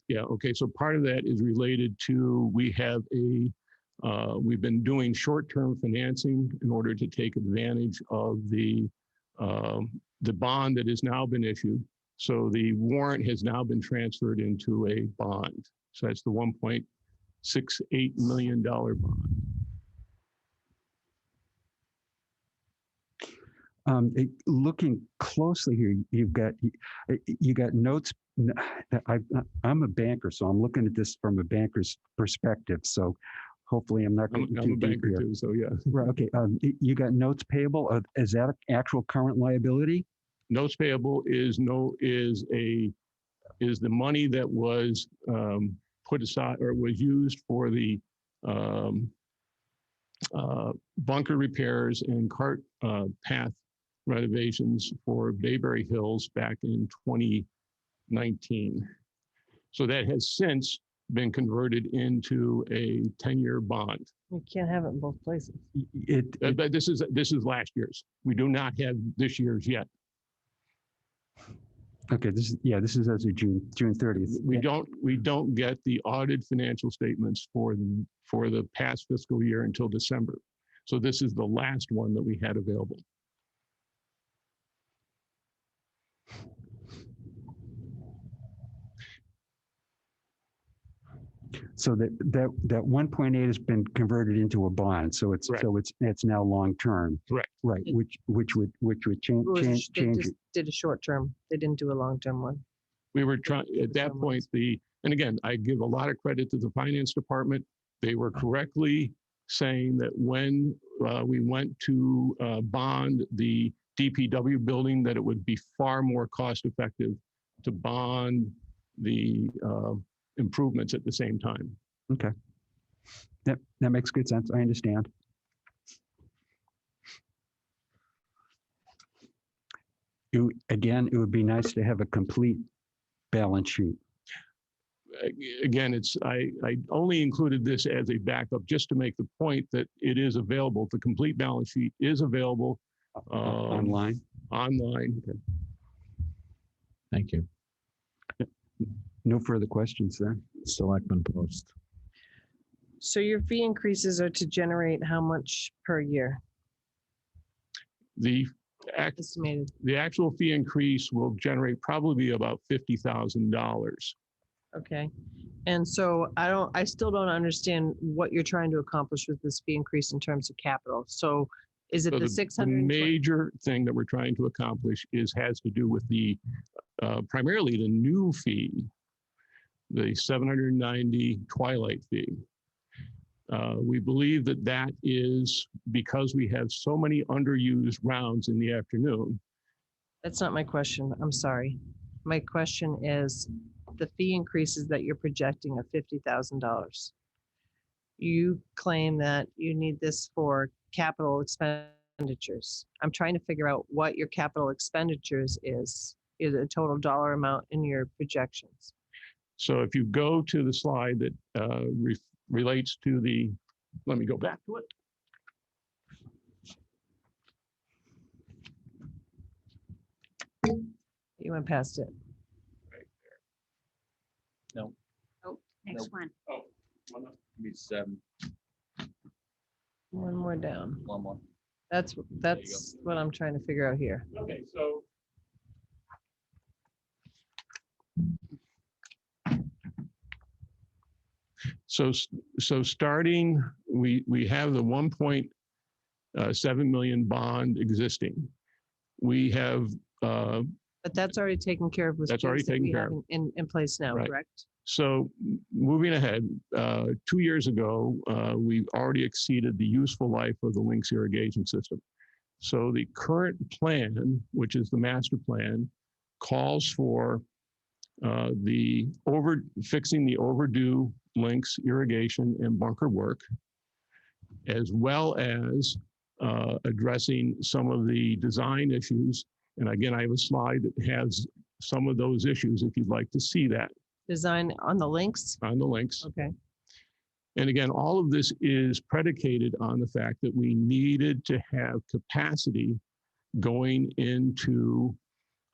okay. So part of that is related to we've been doing short-term financing in order to take advantage of the bond that has now been issued. So the warrant has now been transferred into a bond. So that's the $1.68 million bond.
Looking closely here, you got notes. I'm a banker, so I'm looking at this from a banker's perspective. So hopefully I'm not going
I'm a banker too, so yeah.
Right, okay. You got notes payable. Is that an actual current liability?
Notes payable is the money that was put aside or was used for the bunker repairs and cart path renovations for Bayberry Hills back in 2019. So that has since been converted into a 10-year bond.
You can't have it in both places.
But this is last year's. We do not have this year's yet.
Okay, this is as of June 30th.
We don't get the audited financial statements for the past fiscal year until December. So this is the last one that we had available.
So that 1.8 has been converted into a bond. So it's now long term.
Correct.
Right. Which would change
They
change
just did a short term. They didn't do a long term one.
We were trying at that point, and again, I give a lot of credit to the finance department. They were correctly saying that when we went to bond the DPW building, that it would be far more cost effective to bond the improvements at the same time.
Okay. That makes good sense. I understand. Again, it would be nice to have a complete balance sheet.
Again, I only included this as a backup just to make the point that it is available. The complete balance sheet is available
online.
Online.
Okay.
Thank you.
No further questions then.
Selectman Post.
So your fee increases are to generate how much per year?
Estimated. The actual fee increase will generate probably about $50,000.
Okay. And so I still don't understand what you're trying to accomplish with this fee increase in terms of capital. So is it the 600?
The major thing that we're trying to accomplish has to do with the primarily the new fee, the 790 twilight fee. We believe that is because we have so many underused rounds in the afternoon.
That's not my question. I'm sorry. my question is, the fee increases that you're projecting of $50,000. You claim that you need this for capital expenditures. I'm trying to figure out what your capital expenditures is a total dollar amount in your projections.
So if you go to the slide that relates to the, let me go back to it.
You went past it.
No.
Oh, next one.
Oh,
Be 7.
One more down.
One more.
That's what I'm trying to figure out here.
Okay, so. So starting, we have the 1.7 million bond existing. We have.
But that's already taken care of with.
That's already
fees that
taken
we
care
have
of.
in place now,
Right.
correct?
So moving ahead, 2 years ago, we've already exceeded the useful life of the Lynx irrigation system. So the current plan, which is the master plan, calls for fixing the overdue Lynx irrigation and bunker work, as well as addressing some of the design issues. And again, I have a slide that has some of those issues if you'd like to see that.
Design on the links?
On the links.
Okay.
And again, all of this is predicated on the fact that we needed to have capacity going into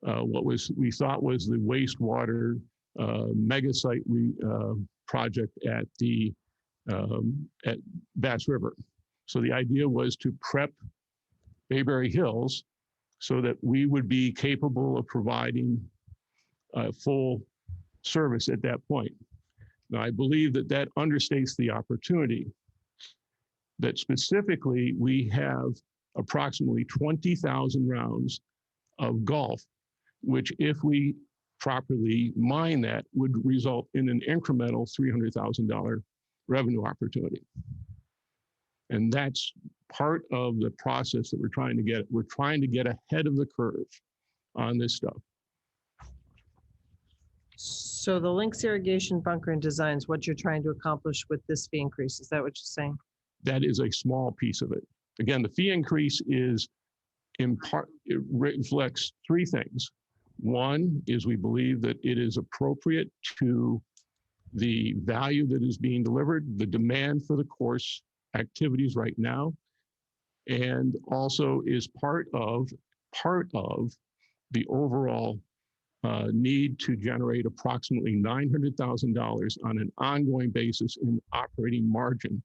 what we thought was the wastewater mega site project at Bass River. So the idea was to prep Bayberry Hills so that we would be capable of providing full service at that point. Now, I believe that that understates the opportunity. That specifically, we have approximately 20,000 rounds of golf, which if we properly mine that would result in an incremental $300,000 revenue opportunity. And that's part of the process that we're trying to get. We're trying to get ahead of the curve on this stuff.
So the links irrigation bunker and designs, what you're trying to accomplish with this fee increase, is that what you're saying?
That is a small piece of it. Again, the fee increase is in part, it reflects 3 things. One is we believe that it is appropriate to the value that is being delivered, the demand for the course activities right now, and also is part of the overall need to generate approximately $900,000 on an ongoing basis in operating margin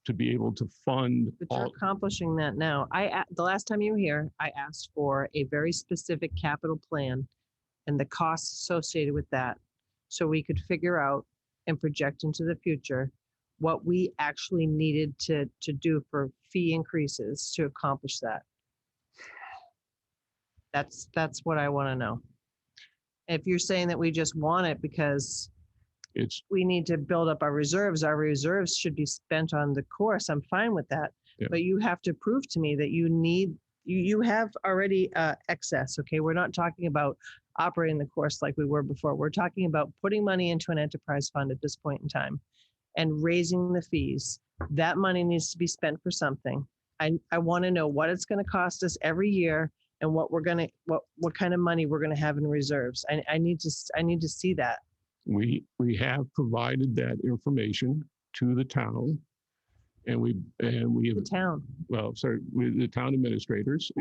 to be able to fund.
But you're accomplishing that now. The last time you were here, I asked for a very specific capital plan and the costs associated with that, so we could figure out and project into the future what we actually needed to do for fee increases to accomplish that. That's what I want to know. If you're saying that we just want it because we need to build up our reserves should be spent on the course, I'm fine with that.
Yeah.
But you have to prove to me that you have already excess, okay? We're not talking about operating the course like we were before. We're talking about putting money into an enterprise fund at this point in time and raising the fees. That money needs to be spent for something. I want to know what it's going to cost us every year and what kind of money we're going to have in reserves. I need to see that.
We have provided that information to the town, and we have
the town.
Well, sorry, the town administrators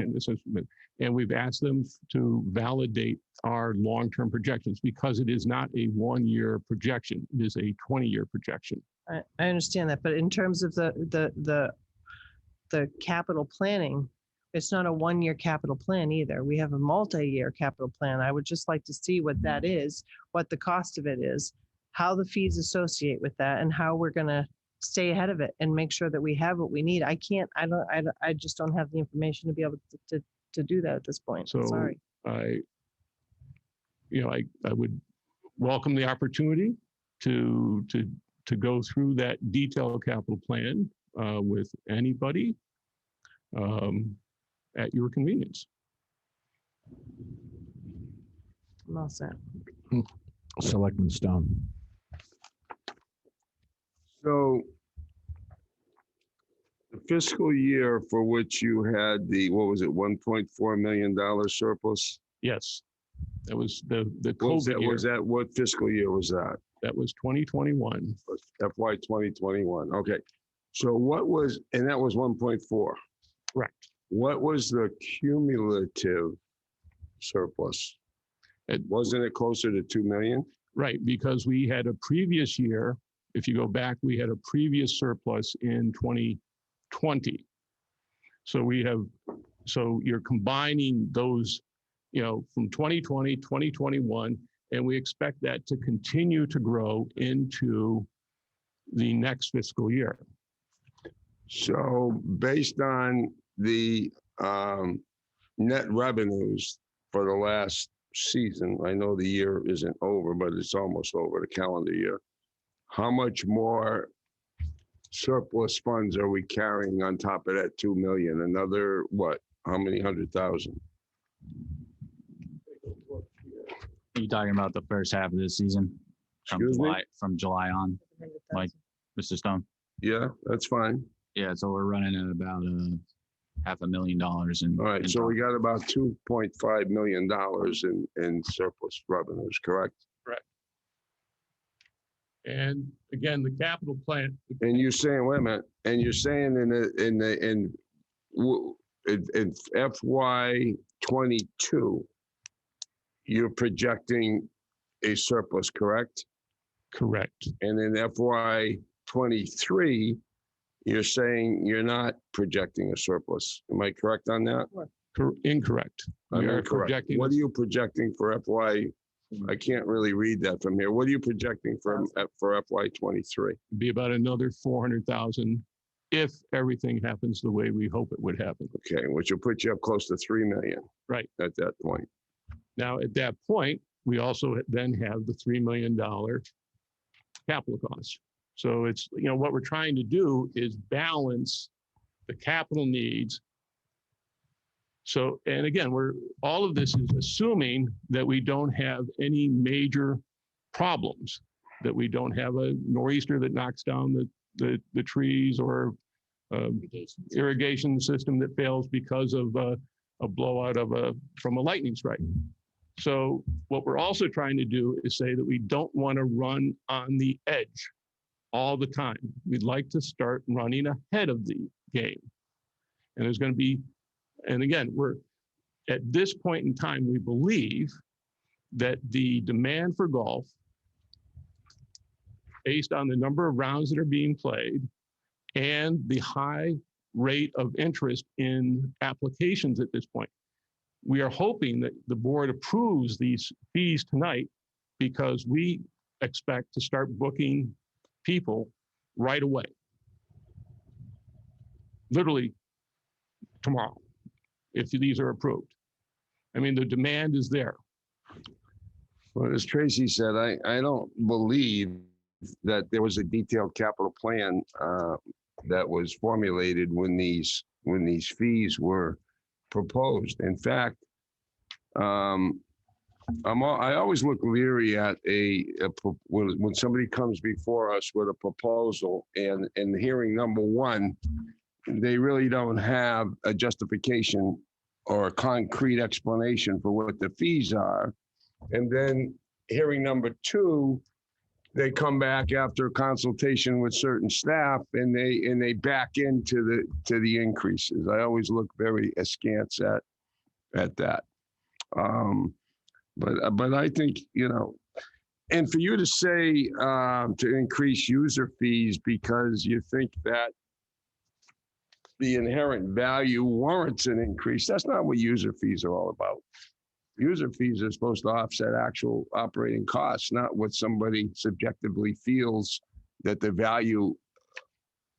and we've asked them to validate our long-term projections because it is not a 1-year projection; it is a 20-year projection.
I understand that, but in terms of the capital planning, it's not a 1-year capital plan either. We have a multi-year capital plan. I would just like to see what that is, what the cost of it is, how the fees associate with that, and how we're going to stay ahead of it and make sure that we have what we need. I just don't have the information to be able to do that at this point.
So
Sorry.
I would welcome the opportunity to go through that detailed capital plan with anybody at your convenience.
I'm all set.
Selectman Stone.
So the fiscal year for which you had the, what was it, $1.4 million surplus?
Yes, that was the
Was
COVID
that,
year.
was that, what fiscal year was that?
That was 2021.
FY 2021, okay. So what was, and that was 1.4.
Correct.
What was the cumulative surplus? Wasn't it closer to 2 million?
Right, because we had a previous year, if you go back, we had a previous surplus in 2020. So you're combining those, from 2020, 2021, and we expect that to continue to grow into the next fiscal year.
So based on the net revenues for the last season, I know the year isn't over, but it's almost over, the calendar year. How much more surplus funds are we carrying on top of that 2 million? Another what? How many 100,000?
Are you talking about the first half of this season?
Excuse me?
From July on, like Mr. Stone?
Yeah, that's fine.
Yeah, so we're running at about $500,000 in.
All right, so we got about $2.5 million in surplus revenues, correct?
Correct. And again, the capital plan.
And you're saying, wait a minute, and you're saying in FY 22, you're projecting a surplus, correct?
Correct.
And in FY 23, you're saying you're not projecting a surplus. Am I correct on that?
Incorrect. We are projecting.
What are you projecting for FY? I can't really read that from here. What are you projecting for FY 23?
Be about another 400,000 if everything happens the way we hope it would happen.
Okay, which will put you up close to 3 million.
Right.
At that point.
Now, at that point, we also then have the $3 million capital costs. So it's, what we're trying to do is balance the capital needs. So, and again, all of this is assuming that we don't have any major problems, that we don't have a nor'easter that knocks down the trees, or irrigation system that fails because of a blowout from a lightning strike. So what we're also trying to do is say that we don't want to run on the edge all the time. We'd like to start running ahead of the game. And there's going to be, and again, we're at this point in time, we believe that the demand for golf, based on the number of rounds that are being played and the high rate of interest in applications at this point, we are hoping that the board approves these fees tonight, because we expect to start booking people right away. Literally tomorrow, if these are approved. I mean, the demand is there.
Well, as Tracy said, I don't believe that there was a detailed capital plan that was formulated when these fees were proposed. In fact, I always look leery at when somebody comes before us with a proposal, and hearing number one, they really don't have a justification or a concrete explanation for what the fees are. And then hearing number two, they come back after a consultation with certain staff, and they back into the increases. I always look very askance at that. But I think, and for you to say to increase user fees because you think that the inherent value warrants an increase, that's not what user fees are all about. User fees are supposed to offset actual operating costs, not what somebody subjectively feels that the value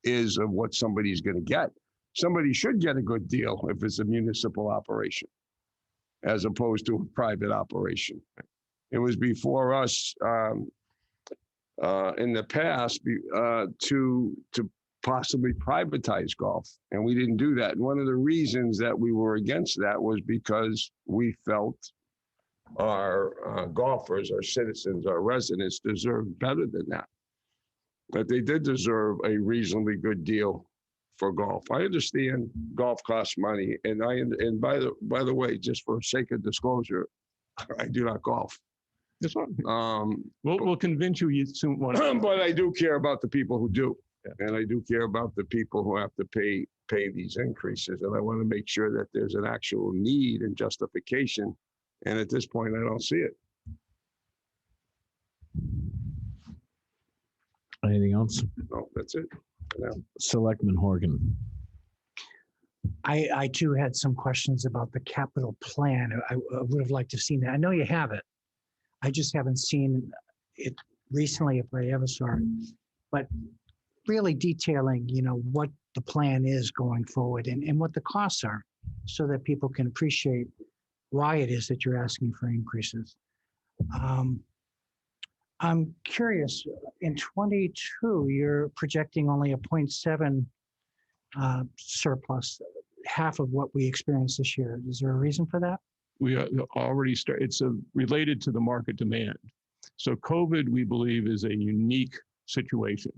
is of what somebody's going to get. Somebody should get a good deal if it's a municipal operation, as opposed to a private operation. It was before us in the past to possibly privatize golf, and we didn't do that. And one of the reasons that we were against that was because we felt our golfers, our citizens, our residents deserve better than that. But they did deserve a reasonably good deal for golf. I understand golf costs money, and by the way, just for sake of disclosure, I do not golf.
That's fine. We'll convince you soon.
But I do care about the people who do, and I do care about the people who have to pay these increases, and I want to make sure that there's an actual need and justification. And at this point, I don't see it.
Anything else?
No, that's it. Yeah.
Selectman Horgan.
I too had some questions about the capital plan. I would have liked to have seen that. I know you have it. I just haven't seen it recently, if I ever saw it. But really detailing, what the plan is going forward and what the costs are, so that people can appreciate why it is that you're asking for increases. I'm curious, in 22, you're projecting only a 0.7 surplus, half of what we experienced this year. Is there a reason for that?
We already started. It's related to the market demand. So COVID, we believe, is a unique situation.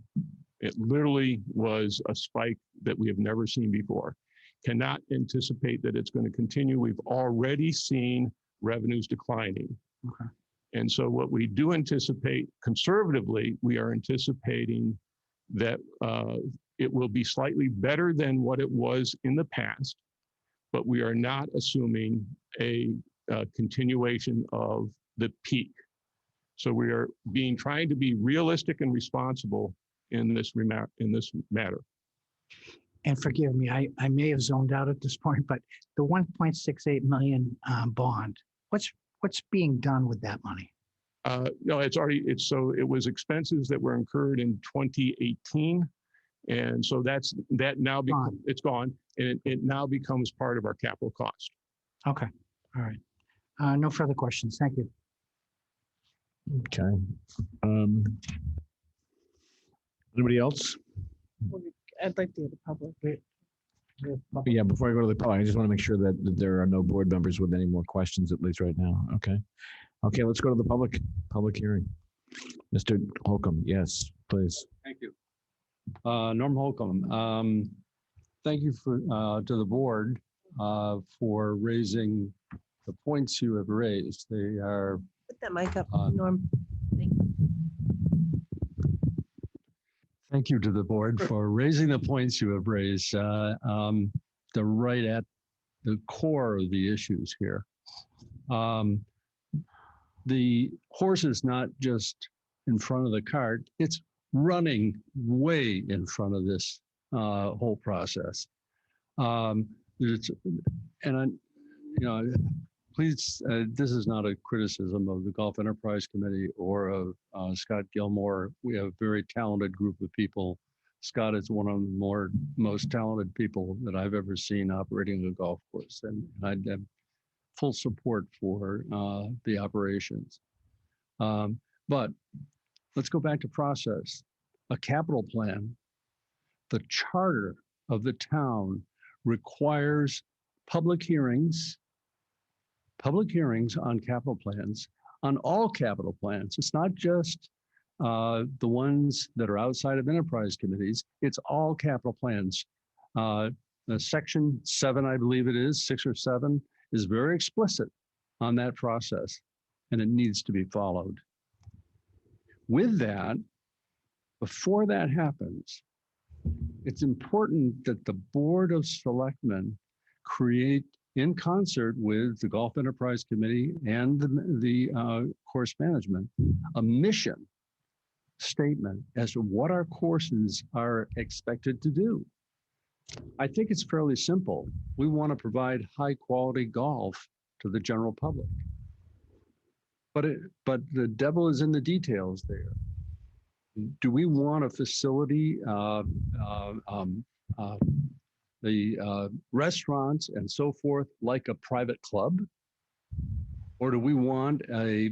It literally was a spike that we have never seen before. Cannot anticipate that it's going to continue. We've already seen revenues declining.
Okay.
And so what we do anticipate, conservatively, we are anticipating that it will be slightly better than what it was in the past, but we are not assuming a continuation of the peak. So we are trying to be realistic and responsible in this matter.
And forgive me, I may have zoned out at this point, but the 1.68 million bond, what's being done with that money?
No, it was expenses that were incurred in 2018. And so that now it's gone, and it now becomes part of our capital cost.
Okay, all right. No further questions. Thank you.
Okay. Anybody else?
I'd like to hear the public.
Yeah, before I go to the public, I just want to make sure that there are no board members with any more questions, at least right now. Okay. Okay, let's go to the public hearing. Mr. Holcomb, yes, please.
Thank you. Norm Holcomb, thank you to the board for raising the points you have raised. They are.
Put that mic up, Norm.
Thank you to the board for raising the points you have raised. They're right at the core of the issues here. The horse is not just in front of the cart, it's running way in front of this whole process. Please, this is not a criticism of the Golf Enterprise Committee or of Scott Gilmore. We have a very talented group of people. Scott is one of the most talented people that I've ever seen operating a golf course, and I'd have full support for the operations. But let's go back to process. A capital plan, the charter of the town requires public hearings on capital plans, on all capital plans. It's not just the ones that are outside of enterprise committees, it's all capital plans. Section 7, I believe it is, 6 or 7, is very explicit on that process, and it needs to be followed. With that, before that happens, it's important that the Board of Selectmen create, in concert with the Golf Enterprise Committee and the course management, a mission statement as to what our courses are expected to do. I think it's fairly simple. We want to provide high quality golf to the general public. But the devil is in the details there. Do we want a facility, the restaurants and so forth, like a private club? Or do we want a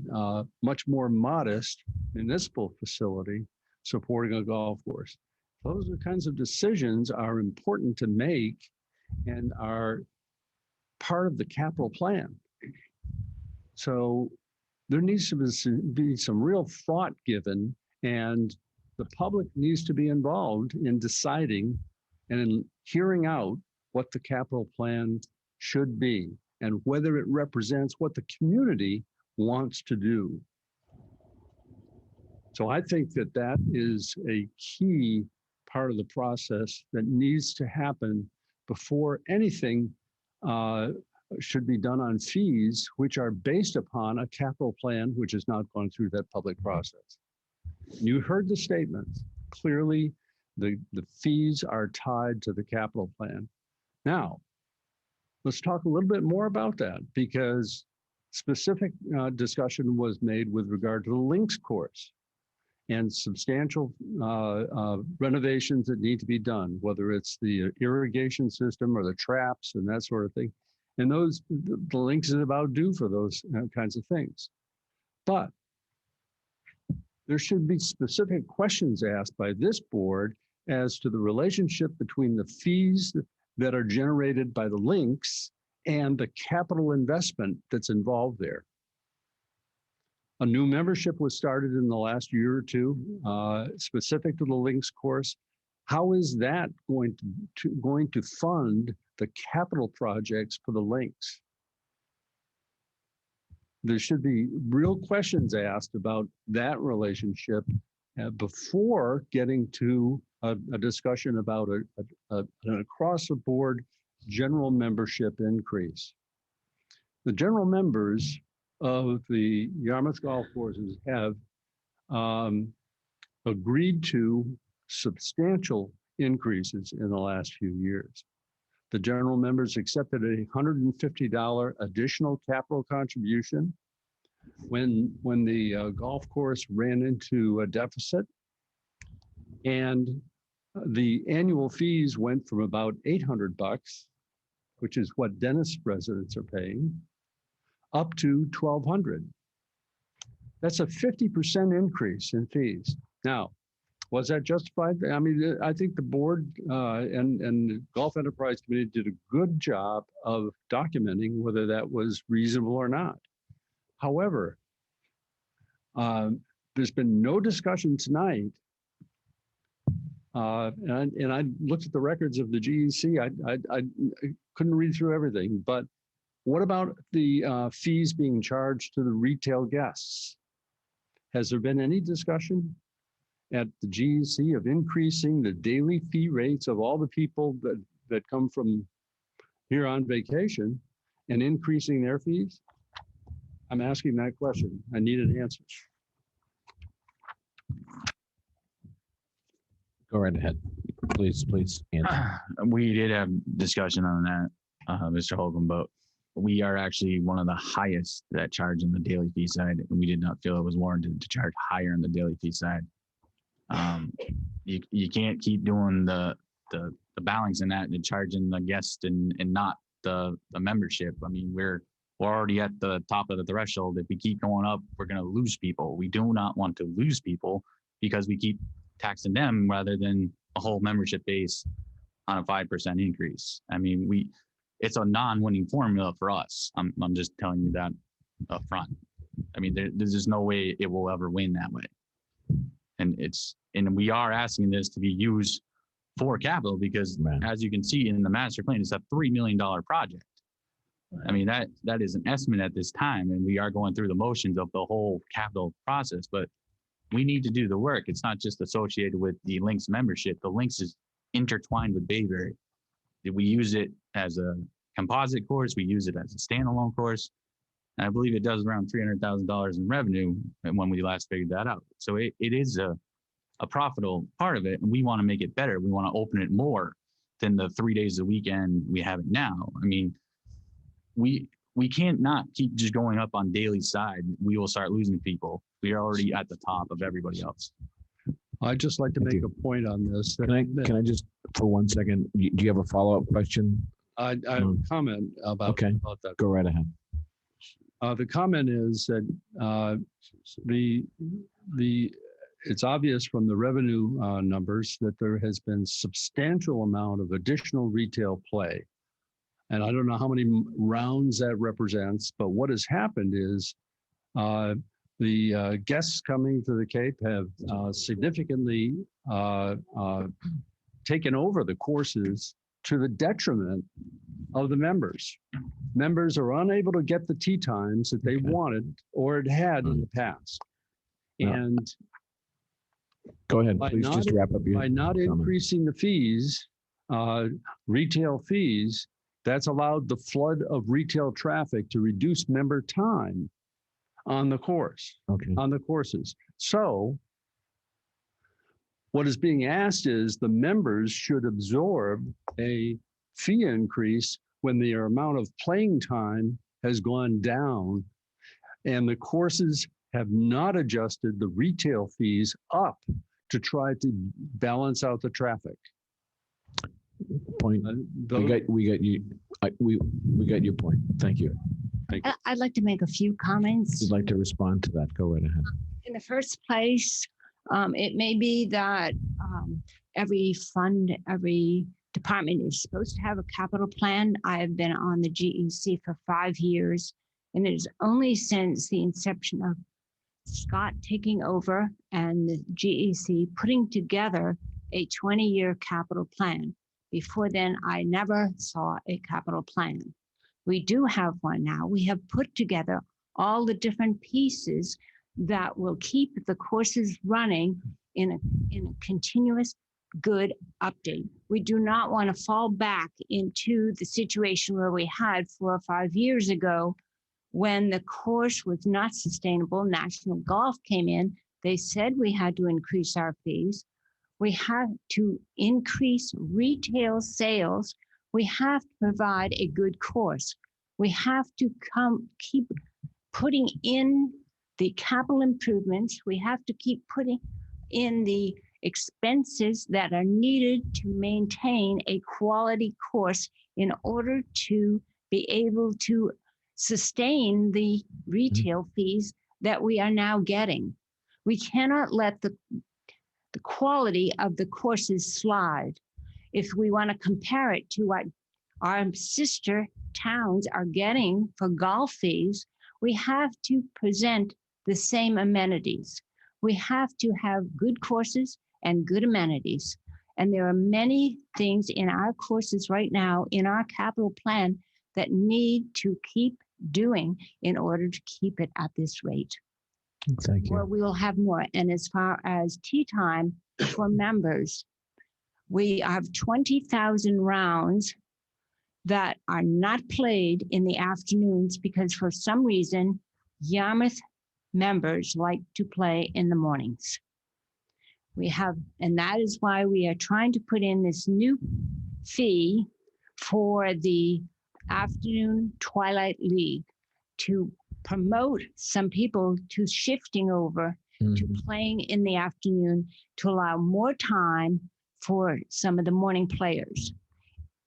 much more modest municipal facility supporting a golf course? Those are kinds of decisions are important to make and are part of the capital plan.
So there needs to be some real thought given, and the public needs to be involved in deciding and in hearing out what the capital plan should be and whether it represents what the community wants to do. So I think that that is a key part of the process that needs to happen before anything should be done on fees, which are based upon a capital plan, which has not gone through that public process. You heard the statements. Clearly, the fees are tied to the capital plan. Now, let's talk a little bit more about that, because specific discussion was made with regard to the links course and substantial renovations that need to be done, whether it's the irrigation system or the traps and that sort of thing. And those, the links is about due for those kinds of things. But there should be specific questions asked by this board as to the relationship between the fees that are generated by the links and the capital investment that's involved there. A new membership was started in the last year or two, specific to the links course. How is that going to fund the capital projects for the links? There should be real questions asked about that relationship before getting to a discussion about an across-the-board general membership increase. The general members of the Yarmouth Golf Courses have agreed to substantial increases in the last few years. The general members accepted a $150 additional capital contribution when the golf course ran into a deficit, and the annual fees went from about $800, which is what Dennis residents are paying, up to $1,200. That's a 50% increase in fees. Now, was that justified? I mean, I think the board and the Golf Enterprise Committee did a good job of documenting whether that was reasonable or not. However, there's been no discussion tonight. And I looked at the records of the GEC. I couldn't read through everything, but what about the fees being charged to the retail guests? Has there been any discussion at the GEC of increasing the daily fee rates of all the people that come from here on vacation and increasing their fees? I'm asking that question. I need an answer.
Go right ahead. Please, answer.
We did have discussion on that, Mr. Holcomb, but we are actually one of the highest that charge on the daily fee side, and we did not feel it was warranted to charge higher on the daily fee side. You can't keep doing the balancing that and charging the guest and not the membership. I mean, we're already at the top of the threshold. If we keep going up, we're going to lose people. We do not want to lose people because we keep taxing them rather than a whole membership base on a 5% increase. I mean, it's a non-winning formula for us. I'm just telling you that up front. I mean, there's just no way it will ever win that way. And we are asking this to be used for capital because, as you can see in the master plan, it's a $3 million project. I mean, that is an estimate at this time, and we are going through the motions of the whole capital process, but we need to do the work. It's not just associated with the links membership. The links is intertwined with Bayberry. We use it as a composite course. We use it as a standalone course. And I believe it does around $300,000 in revenue when we last figured that out. So it is a profitable part of it, and we want to make it better. We want to open it more than the 3 days a weekend we have it now. I mean, we can't not keep just going up on daily side. We will start losing people. We are already at the top of everybody else.
I'd just like to make a point on this.
Can I just, for 1 second, do you have a follow-up question?
I have a comment about that.
Go right ahead.
The comment is that it's obvious from the revenue numbers that there has been substantial amount of additional retail play. And I don't know how many rounds that represents, but what has happened is the guests coming to the Cape have significantly taken over the courses to the detriment of the members. Members are unable to get the tee times that they wanted or had in the past. And
Go ahead,
by
please
not-
just wrap up your
by not
comment.
increasing the fees, retail fees, that's allowed the flood of retail traffic to reduce member time on the course, on the courses. So what is being asked is the members should absorb a fee increase when the amount of playing time has gone down and the courses have not adjusted the retail fees up to try to balance out the traffic.
Point. We got you. We got your point. Thank you. Thank you.
I'd like to make a few
If
comments.
you'd like to respond to that, go right ahead.
In the first place, it may be that every fund, every department is supposed to have a capital plan. I have been on the GEC for 5 years, and it is only since the inception of Scott taking over and the GEC putting together a 20-year capital plan. Before then, I never saw a capital plan. We do have one now. We have put together all the different pieces that will keep the courses running in a continuous good update. We do not want to fall back into the situation where we had 4 or 5 years ago when the course was not sustainable. National Golf came in. They said we had to increase our fees. We have to increase retail sales. We have to provide a good course. We have to keep putting in the capital improvements. We have to keep putting in the expenses that are needed to maintain a quality course in order to be able to sustain the retail fees that we are now getting. We cannot let the quality of the courses slide. If we want to compare it to what our sister towns are getting for golf fees, we have to present the same amenities. We have to have good courses and good amenities. And there are many things in our courses right now in our capital plan that need to keep doing in order to keep it at this rate.
Thank you.
Or we will have more. And as far as tea time for members, we have 20,000 rounds that are not played in the afternoons because for some reason, Yarmouth members like to play in the mornings. And that is why we are trying to put in this new fee for the afternoon Twilight League to promote some people to shifting over to playing in the afternoon to allow more time for some of the morning players.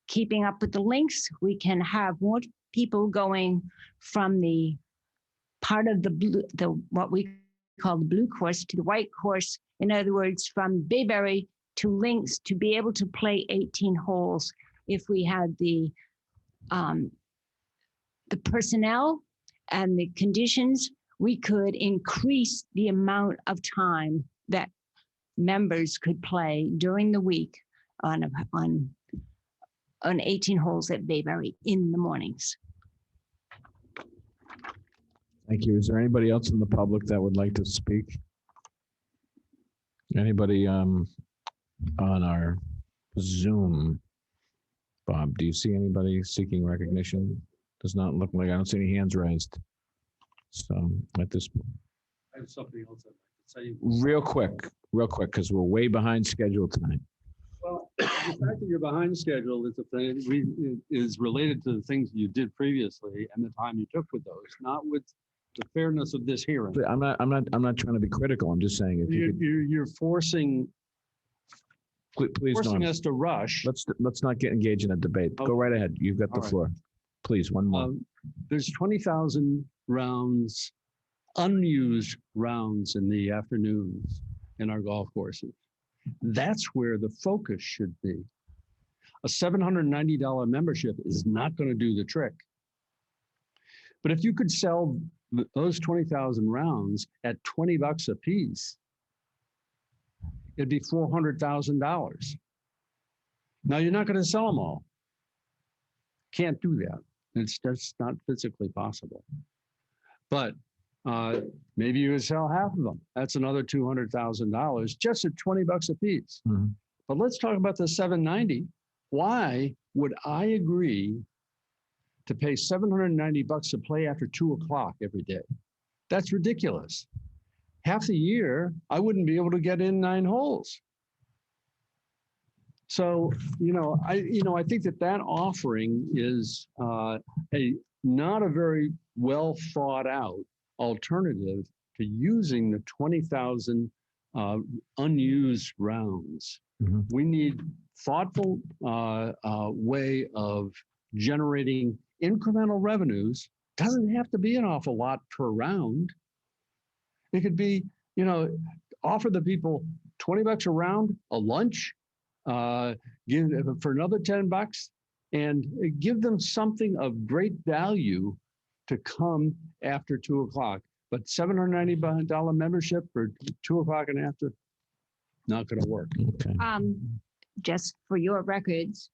Keeping up with the links, we can have more people going from the part of the blue, what we call the blue course to the white course. In other words, from Bayberry to Links to be able to play 18 holes. If we had the personnel and the conditions, we could increase the amount of time that members could play during the week on 18 holes at Bayberry in the mornings.
Thank you. Is there anybody else in the public that would like to speak? Anybody on our Zoom? Bob, do you see anybody seeking recognition? Does not look like, I don't see any hands raised. So at this point.
I have something else I'd like to say.
Real quick, because we're way behind schedule tonight.
Well, the fact that you're behind schedule is is related to the things you did previously and the time you took with those, not with the fairness of this hearing.
I'm not trying to be critical. I'm just saying if
You're forcing
please
forcing
Norm,
us to rush.
Let's not get engaged in a debate. Go right ahead. You've got the floor. Please, one more.
There's 20,000 rounds, unused rounds in the afternoons in our golf courses. That's where the focus should be. A $790 membership is not going to do the trick. But if you could sell those 20,000 rounds at $20 a piece, it'd be $400,000. Now you're not going to sell them all. Can't do that. It's just not physically possible. But maybe you could sell half of them. That's another $200,000 just at $20 a piece. But let's talk about the 790. Why would I agree to pay $790 to play after 2 o'clock every day? That's ridiculous. Half the year, I wouldn't be able to get in 9 holes. So, I think that offering is not a very well thought out alternative to using the 20,000 unused rounds. We need thoughtful way of generating incremental revenues. Doesn't have to be an awful lot per round. It could be, offer the people $20 a round, a lunch, give for another $10, and give them something of great value to come after 2 o'clock. But $790 membership for 2 o'clock and after, not going to work. Okay.
Just for your records,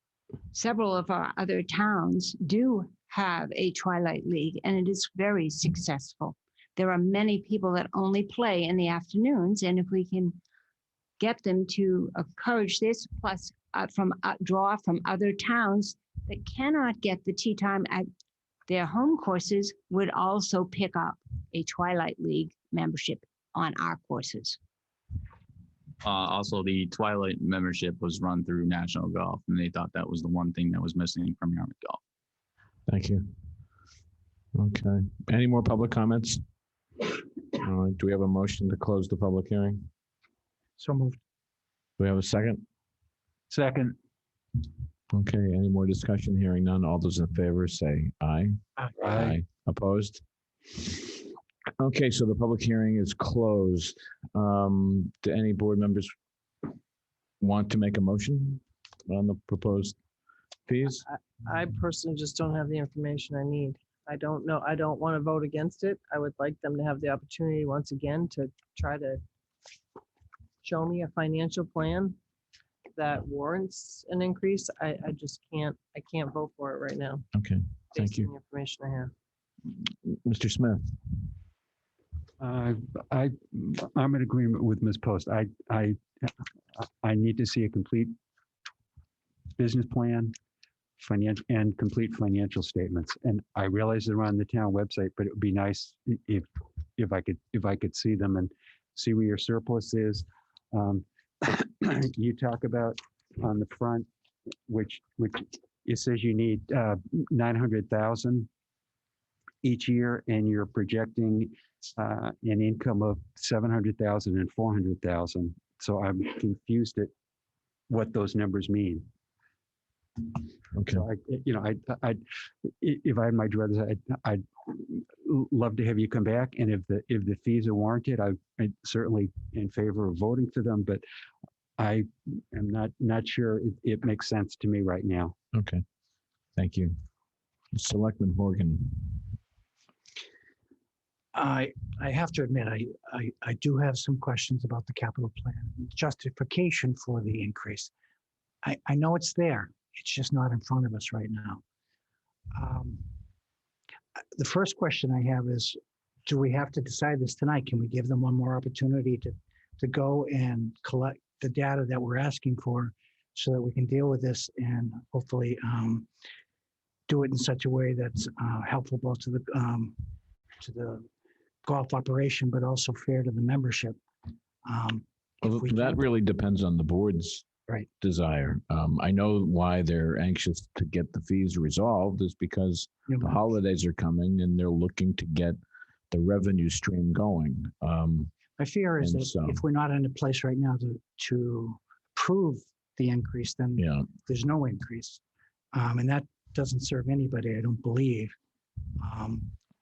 several of our other towns do have a Twilight League, and it is very successful. There are many people that only play in the afternoons, and if we can get them to encourage this, plus draw from other towns that cannot get the tee time at their home courses, would also pick up a Twilight League membership on our courses.
Also, the Twilight membership was run through National Golf, and they thought that was the one thing that was missing from Yarmouth Golf.
Thank you. Okay. Any more public comments? All right. Do we have a motion to close the public hearing?
So moved.
Do we have a second?
Second.
Okay. Any more discussion? Hearing none. All those in favor say aye.
Aye.
Opposed? Okay, so the public hearing is closed. Do any board members want to make a motion on the proposed fees?
I personally just don't have the information I need. I don't know. I don't want to vote against it. I would like them to have the opportunity once again to try to show me a financial plan that warrants an increase. I just can't, I can't vote for it right now.
Okay, thank
based on
you.
the information I have.
Mr. Smith?
I'm in agreement with Ms. Post. I need to see a complete business plan, and complete financial statements. And I realize they're on the town website, but it would be nice if I could see them and see where your surplus is. You talk about on the front, which it says you need 900,000 each year, and you're projecting an income of 700,000 and 400,000. So I'm confused at what those numbers mean.
Okay.
So if I had my druthers, I'd love to have you come back, and if the fees are warranted, I'm certainly in favor of voting for them. But I am not sure it makes sense to me right now.
Okay, thank you. Selectman Horgan.
I have to admit, I do have some questions about the capital plan justification for the increase. I know it's there. It's just not in front of us right now. The first question I have is, do we have to decide this tonight? Can we give them one more opportunity to go and collect the data that we're asking for so that we can deal with this and hopefully do it in such a way that's helpful both to the golf operation, but also fair to the membership?
Well, that really depends on the board's desire. I know why they're anxious to get the fees resolved is because the holidays are coming and they're looking to get the revenue stream going.
My fear is that if we're not in a place right now to approve the increase, then there's no increase. And that doesn't serve anybody, I don't believe.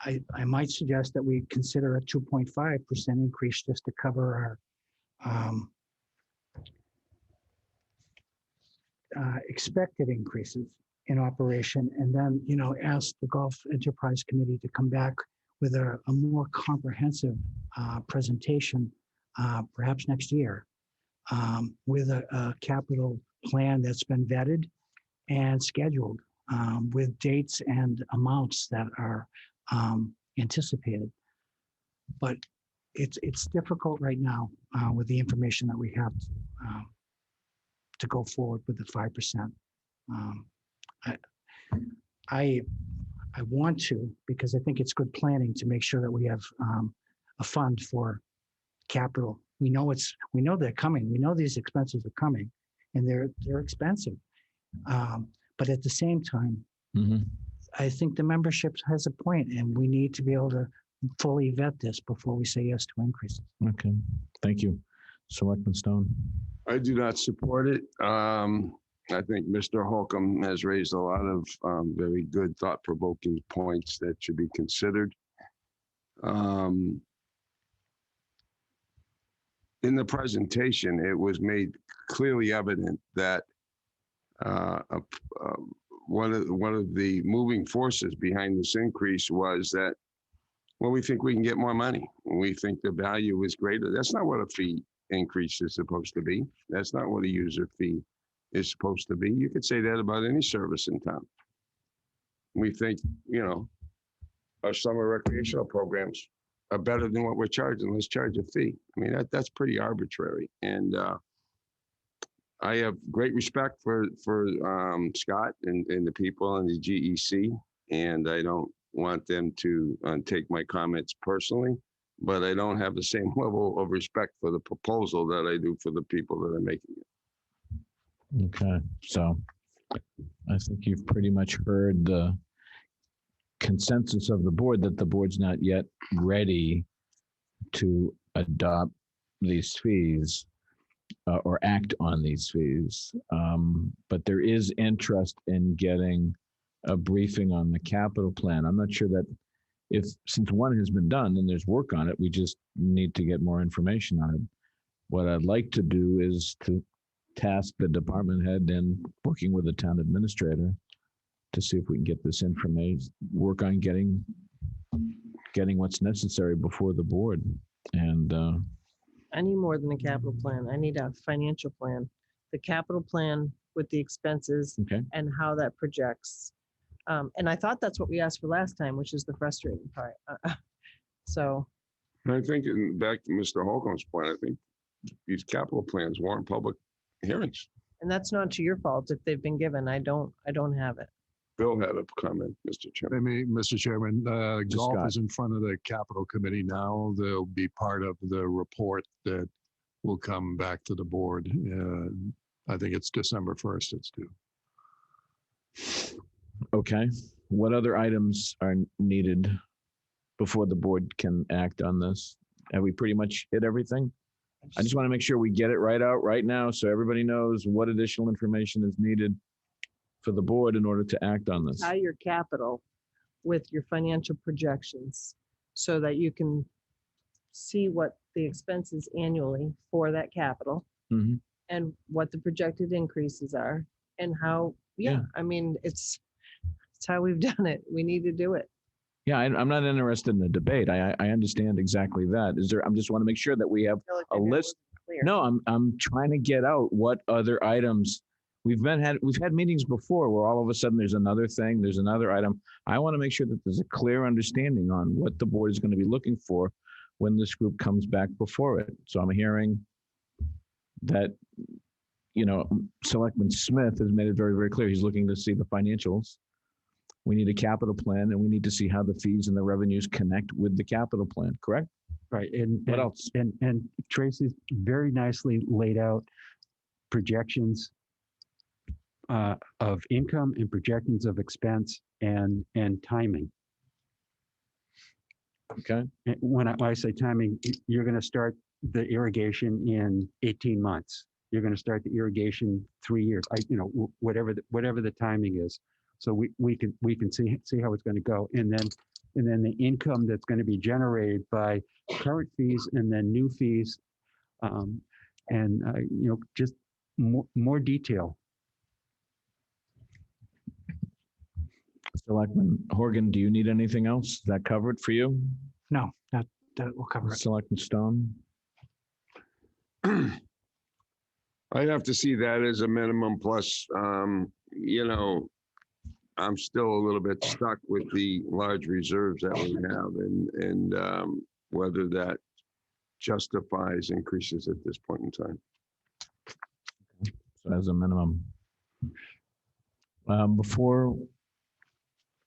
I might suggest that we consider a 2.5% increase just to cover expected increases in operation, and then, ask the Golf Enterprise Committee to come back with a more comprehensive presentation, perhaps next year, with a capital plan that's been vetted and scheduled, with dates and amounts that are anticipated. But it's difficult right now with the information that we have to go forward with the 5%. I want to, because I think it's good planning to make sure that we have a fund for capital. We know they're coming. We know these expenses are coming, and they're expensive. But at the same time, I think the membership has a point, and we need to be able to fully vet this before we say yes to increases.
Okay, thank you. Selectman Stone.
I do not support it. I think Mr. Holcomb has raised a lot of very good thought-provoking points that should be considered. In the presentation, it was made clearly evident that one of the moving forces behind this increase was that, well, we think we can get more money. We think the value is greater. That's not what a fee increase is supposed to be. That's not what a user fee is supposed to be. You could say that about any service in town. We think, our summer recreational programs are better than what we're charging. Let's charge a fee. I mean, that's pretty arbitrary. And I have great respect for Scott and the people in the GEC, and I don't want them to take my comments personally, but I don't have the same level of respect for the proposal that I do for the people that are making it.
Okay, so I think you've pretty much heard the consensus of the board that the board's not yet ready to adopt these fees or act on these fees. But there is interest in getting a briefing on the capital plan. I'm not sure that since one has been done and there's work on it, we just need to get more information on it. What I'd like to do is to task the department head and working with the town administrator to see if we can get this information, work on getting what's necessary before the board. And
I need more than a capital plan. I need a financial plan. The capital plan with the expenses and how that projects. And I thought that's what we asked for last time, which is the frustrating part. So.
And I think back to Mr. Holcomb's point, I think these capital plans warrant public hearings.
And that's not to your fault if they've been given. I don't have it.
Bill had a comment, Mr. Chairman.
Mr. Chairman, golf
Scott.
is in front of the Capital Committee now. They'll be part of the report that will come back to the board. I think it's December 1st it's due.
okay, what other items are needed before the board can act on this? Have we pretty much hit everything? I just want to make sure we get it right out right now so everybody knows what additional information is needed for the board in order to act on this.
Tie your capital with your financial projections so that you can see what the expenses annually for that capital and what the projected increases are and how, I mean, it's how we've done it. We need to do it.
Yeah, I'm not interested in the debate. I understand exactly that. I just want to make sure that we have a list. No, I'm trying to get out what other items we've had meetings before where all of a sudden there's another thing, there's another item. I want to make sure that there's a clear understanding on what the board is going to be looking for when this group comes back before it. So I'm hearing that, Selectman Smith has made it very, very clear. He's looking to see the financials. We need a capital plan and we need to see how the fees and the revenues connect with the capital plan, correct?
Right. And
what else?
And Tracy's very nicely laid out projections of income and projections of expense and timing.
Okay.
When I say timing, you're going to start the irrigation in 18 months. You're going to start the irrigation 3 years. Whatever the timing is. So we can see how it's going to go, and then the income that's going to be generated by current fees and then new fees, just more detail
Selectman Horgan, do you need anything else? Is that covered for you?
No, that will cover it.
Selectman Stone?
I have to see that as a minimum plus, you know, I'm still a little bit stuck with the large reserves that we have and whether that justifies increases at this point in time.
So as a minimum. Before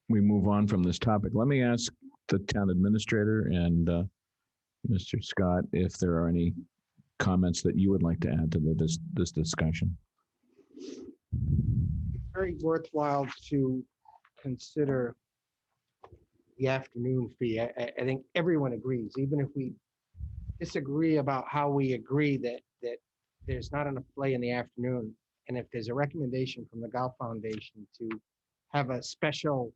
we move on from this topic, let me ask the town administrator and Mr. Scott if there are any comments that you would like to add to this discussion.
Very worthwhile to consider the afternoon fee. I think everyone agrees, even if we disagree about how we agree that there's not enough play in the afternoon. And if there's a recommendation from the Golf Foundation to have a special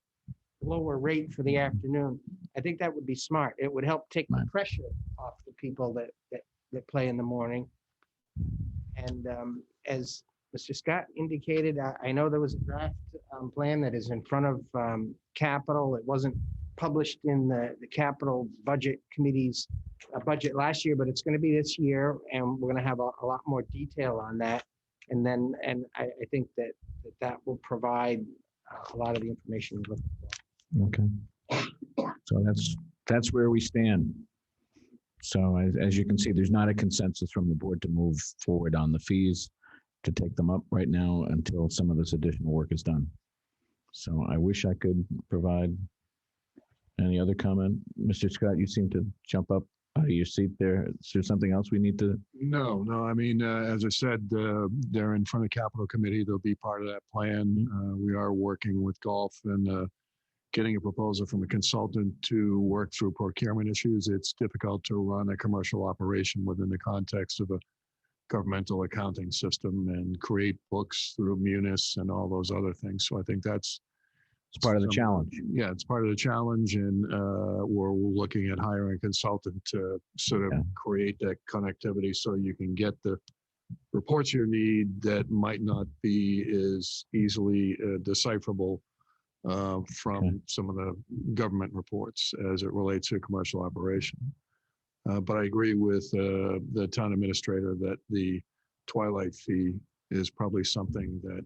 lower rate for the afternoon, I think that would be smart. It would help take the pressure off the people that play in the morning. And as Mr. Scott indicated, I know there was a draft plan that is in front of Capital. It wasn't published in the Capital Budget Committee's budget last year, but it's going to be this year, and we're going to have a lot more detail on that. And I think that will provide a lot of the information we're looking for.
Okay. So that's where we stand. So as you can see, there's not a consensus from the board to move forward on the fees, to take them up right now until some of this additional work is done. So I wish I could provide any other comment. Mr. Scott, you seem to jump up out of your seat there. Is there something else we need to?
No. I mean, as I said, they're in front of Capital Committee. They'll be part of that plan. We are working with golf and getting a proposal from a consultant to work through procurement issues. It's difficult to run a commercial operation within the context of a governmental accounting system and create books through Munis and all those other things. So I think it's
part of the challenge.
Yeah, it's part of the challenge, and we're looking at hiring a consultant to sort of create that connectivity so you can get the reports you need that might not be as easily decipherable from some of the government reports as it relates to commercial operation. But I agree with the town administrator that the twilight fee is probably something that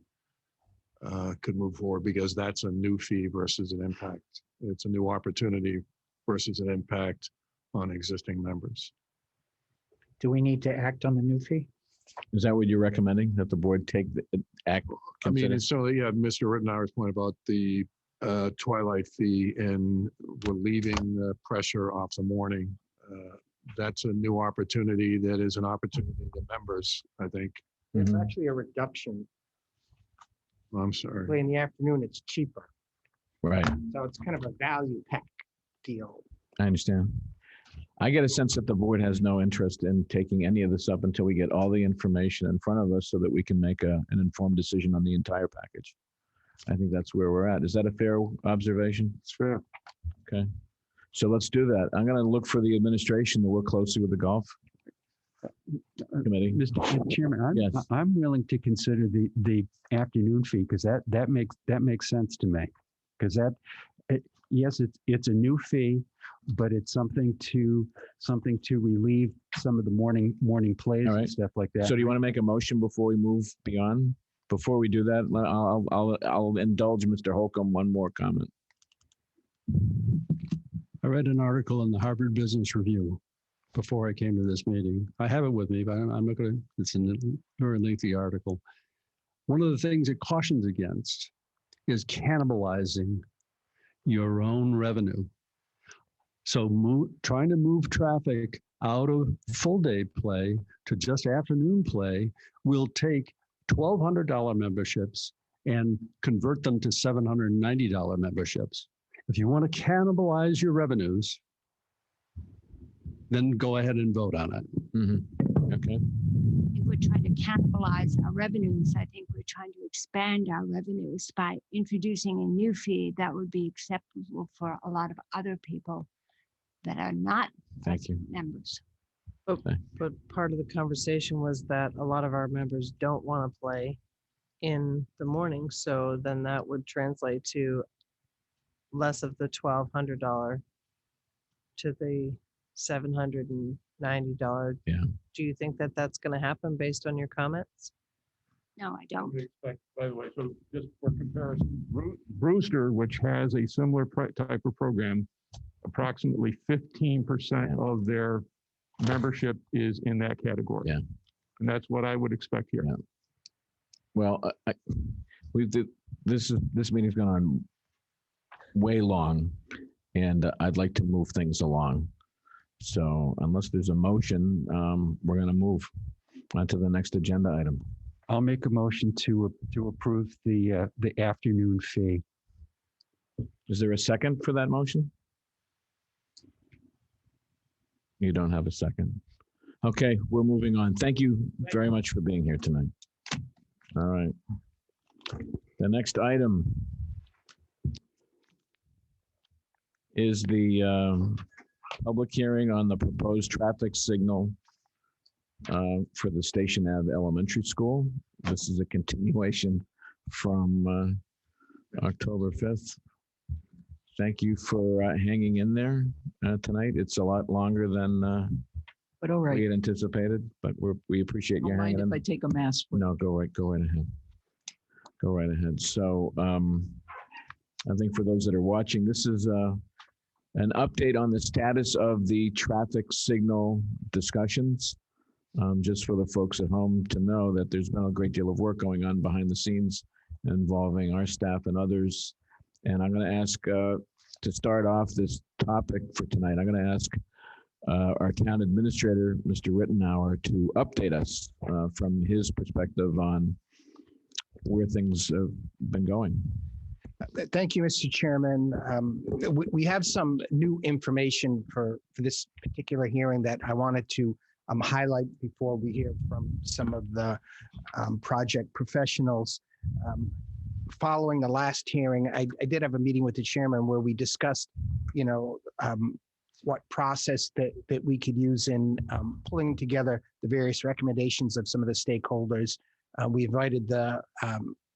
could move forward, because that's a new fee versus an impact. It's a new opportunity versus an impact on existing members.
Do we need to act on the new fee?
Is that what you're recommending, that the board take the act?
I mean,
consider?
and so, yeah, Mr. Rittenhauer's point about the twilight fee, and we're leaving the pressure off the morning. That's a new opportunity. That is an opportunity to members, I think.
It's actually a reduction.
I'm sorry.
Play in the afternoon, it's cheaper.
Right.
So it's kind of a value pack deal.
I understand. I get a sense that the board has no interest in taking any of this up until we get all the information in front of us so that we can make an informed decision on the entire package. I think that's where we're at. Is that a fair observation?
It's fair.
Okay. So let's do that. I'm going to look for the administration to work closely with the golf committee.
Mr. Chairman, I'm willing to consider the afternoon fee, because that makes sense to me. Because yes, it's a new fee, but it's something to relieve some of the morning plays and stuff like that.
So do you want to make a motion before we move beyond? Before we do that, I'll indulge Mr. Holcomb one more comment.
I read an article in the Harvard Business Review before I came to this meeting. I have it with me, but I'm not going to, it's a very lengthy article. One of the things it cautions against is cannibalizing your own revenue. So trying to move traffic out of full day play to just afternoon play will take $1,200 memberships and convert them to $790 memberships. If you want to cannibalize your revenues, then go ahead and vote on it.
Mm-hmm. Okay.
If we're trying to cannibalize our revenues, I think we're trying to expand our revenues by introducing a new fee that would be acceptable for a lot of other people that are not members.
But part of the conversation was that a lot of our members don't want to play in the morning. So then that would translate to less of the $1,200 to the $790.
Yeah.
Do you think that that's going to happen based on your comments?
No, I don't.
We expect, by the way, so just for comparison, Brewster, which has a similar type of program, approximately 15% of their membership is in that category.
Yeah.
And that's what I would expect here.
Yeah. Well, this meeting's gone on way long, and I'd like to move things along. So unless there's a motion, we're going to move on to the next agenda item.
I'll make a motion to approve the afternoon fee.
Is there a second for that motion? You don't have a second. Okay, we're moving on. Thank you very much for being here tonight. All right. The next item is the public hearing on the proposed traffic signal for the Station Ave Elementary School. This is a continuation from October 5th. Thank you for hanging in there tonight. It's a lot longer than
But all right,
we had anticipated, but we appreciate you
don't
hanging
mind
in.
if I take a mask.
No, go right ahead. Go right ahead. So I think for those that are watching, this is an update on the status of the traffic signal discussions. Just for the folks at home to know that there's been a great deal of work going on behind the scenes involving our staff and others. And I'm going to ask to start off this topic for tonight, I'm going to ask our town administrator, Mr. Rittenauer, to update us from his perspective on where things have been going.
Thank you, Mr. Chairman. We have some new information for this particular hearing that I wanted to highlight before we hear from some of the project professionals. Following the last hearing, I did have a meeting with the chairman where we discussed, what process that we could use in pulling together the various recommendations of some of the stakeholders. We invited the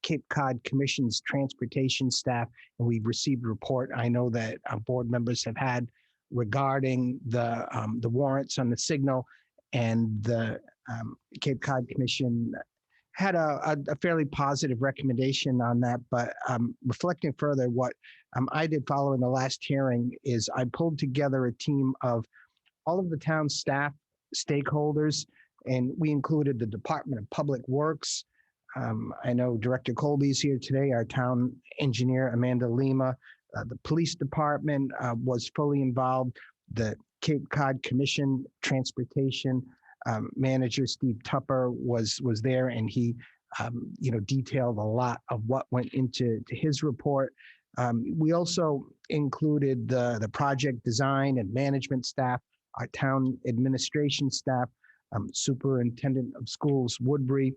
Cape Cod Commission's transportation staff, and we've received a report I know that board members have had regarding the warrants on the signal, and the Cape Cod Commission had a fairly positive recommendation on that. But reflecting further, what I did following the last hearing is I pulled together a team of all of the town staff, stakeholders, and we included the Department of Public Works. I know Director Colby's here today, our town engineer, Amanda Lima. The police department was fully involved. The Cape Cod Commission Transportation manager, Steve Tupper, was there, and he detailed a lot of what went into his report. We also included the project design and management staff, our town administration staff, superintendent of schools, Woodbury,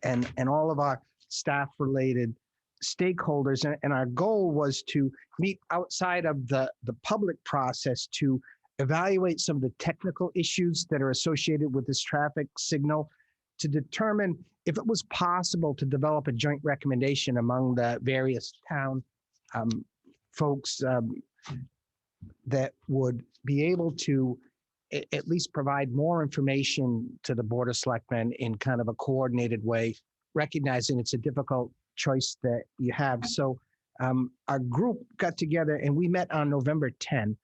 and all of our staff-related stakeholders. And our goal was to meet outside of the public process to evaluate some of the technical issues that are associated with this traffic signal, to determine if it was possible to develop a joint recommendation among the various town folks that would be able to at least provide more information to the Board of Selectmen in kind of a coordinated way, recognizing it's a difficult choice that you have. So our group got together and we met on November 10.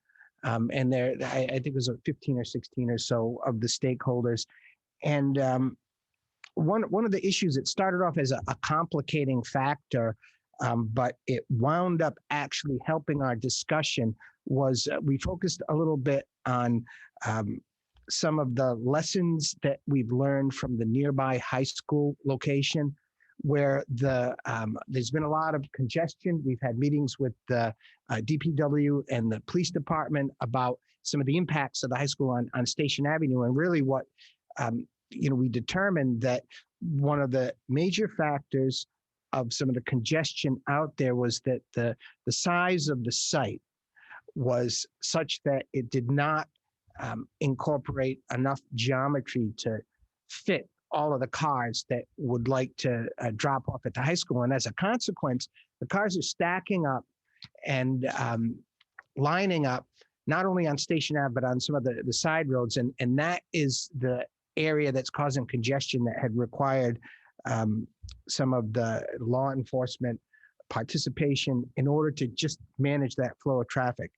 And there, I think it was 15 or 16 or so of the stakeholders. And one of the issues, it started off as a complicating factor, but it wound up actually helping our discussion, was we focused a little bit on some of the lessons that we've learned from the nearby high school location, where there's been a lot of congestion. We've had meetings with the DPW and the police department about some of the impacts of the high school on Station Avenue. And really what, we determined that one of the major factors of some of the congestion out there was that the size of the site was such that it did not incorporate enough geometry to fit all of the cars that would like to drop off at the high school. And as a consequence, the cars are stacking up and lining up not only on Station Ave, but on some of the side roads. And that is the area that's causing congestion that had required some of the law enforcement participation in order to just manage that flow of traffic.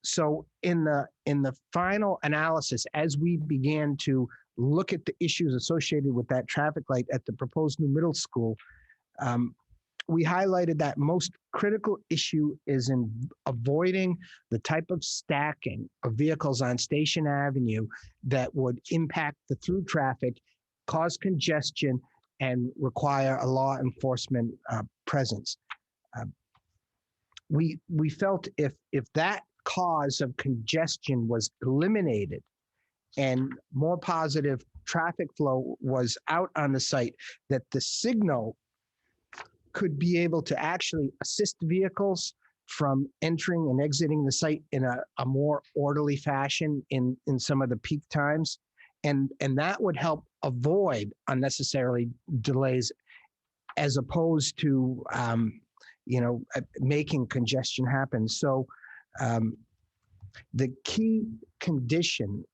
So in the final analysis, as we began to look at the issues associated with that traffic light at the proposed new middle school, we highlighted that most critical issue is in avoiding the type of stacking of vehicles on Station Avenue that would impact the through traffic, cause congestion, and require a law enforcement presence. We felt if that cause of congestion was eliminated and more positive traffic flow was out on the site, that the signal could be able to actually assist vehicles from entering and exiting the site in a more orderly fashion in some of the peak times. And that would help avoid unnecessary delays as opposed to, making congestion happen. So the key condition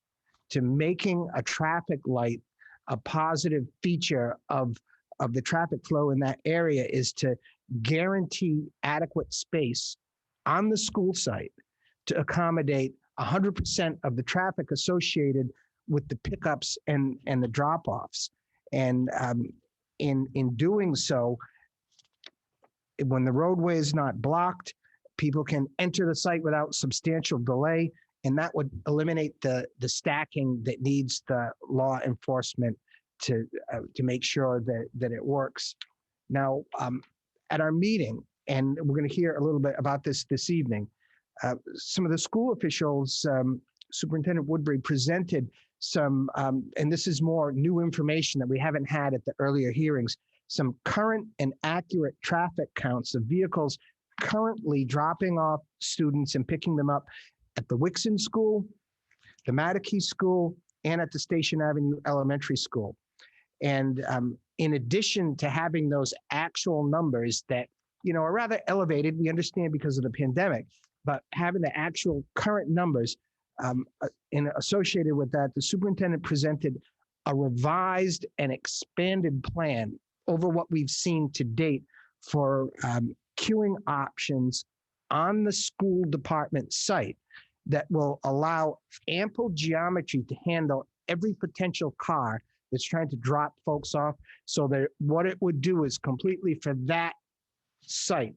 to making a traffic light a positive feature of the traffic flow in that area is to guarantee adequate space on the school site to accommodate 100% of the traffic associated with the pickups and the drop-offs. And in doing so, when the roadway is not blocked, people can enter the site without substantial delay, and that would eliminate the stacking that needs the law enforcement to make sure that it works. Now, at our meeting, and we're going to hear a little bit about this evening, some of the school officials, Superintendent Woodbury presented some, and this is more new information that we haven't had at the earlier hearings, some current and accurate traffic counts of vehicles currently dropping off students and picking them up at the Wixon School, the Mattakey School, and at the Station Avenue Elementary School. And in addition to having those actual numbers that, are rather elevated, we understand because of the pandemic, but having the actual current numbers associated with that, the superintendent presented a revised and expanded plan over what we've seen to date for queuing options on the school department site that will allow ample geometry to handle every potential car that's trying to drop folks off. So that what it would do is completely for that site,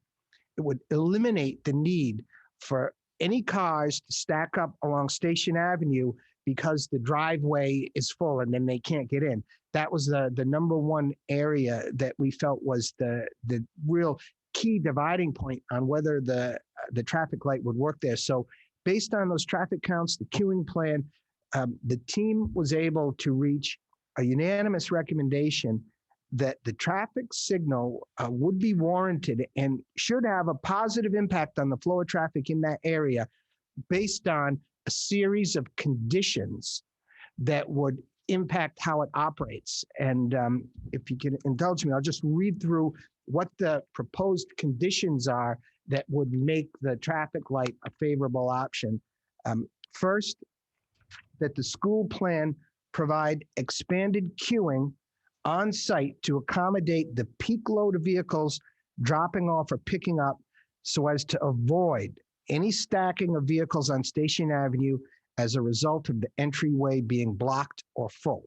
it would eliminate the need for any cars to stack up along Station Avenue because the driveway is full and then they can't get in. That was the number one area that we felt was the real key dividing point on whether the traffic light would work there. So based on those traffic counts, the queuing plan, the team was able to reach a unanimous recommendation that the traffic signal would be warranted and should have a positive impact on the flow of traffic in that area based on a series of conditions that would impact how it operates. And if you can indulge me, I'll just read through what the proposed conditions are that would make the traffic light a favorable option. First, that the school plan provide expanded queuing on site to accommodate the peak load of vehicles dropping off or picking up so as to avoid any stacking of vehicles on Station Avenue as a result of the entryway being blocked or full.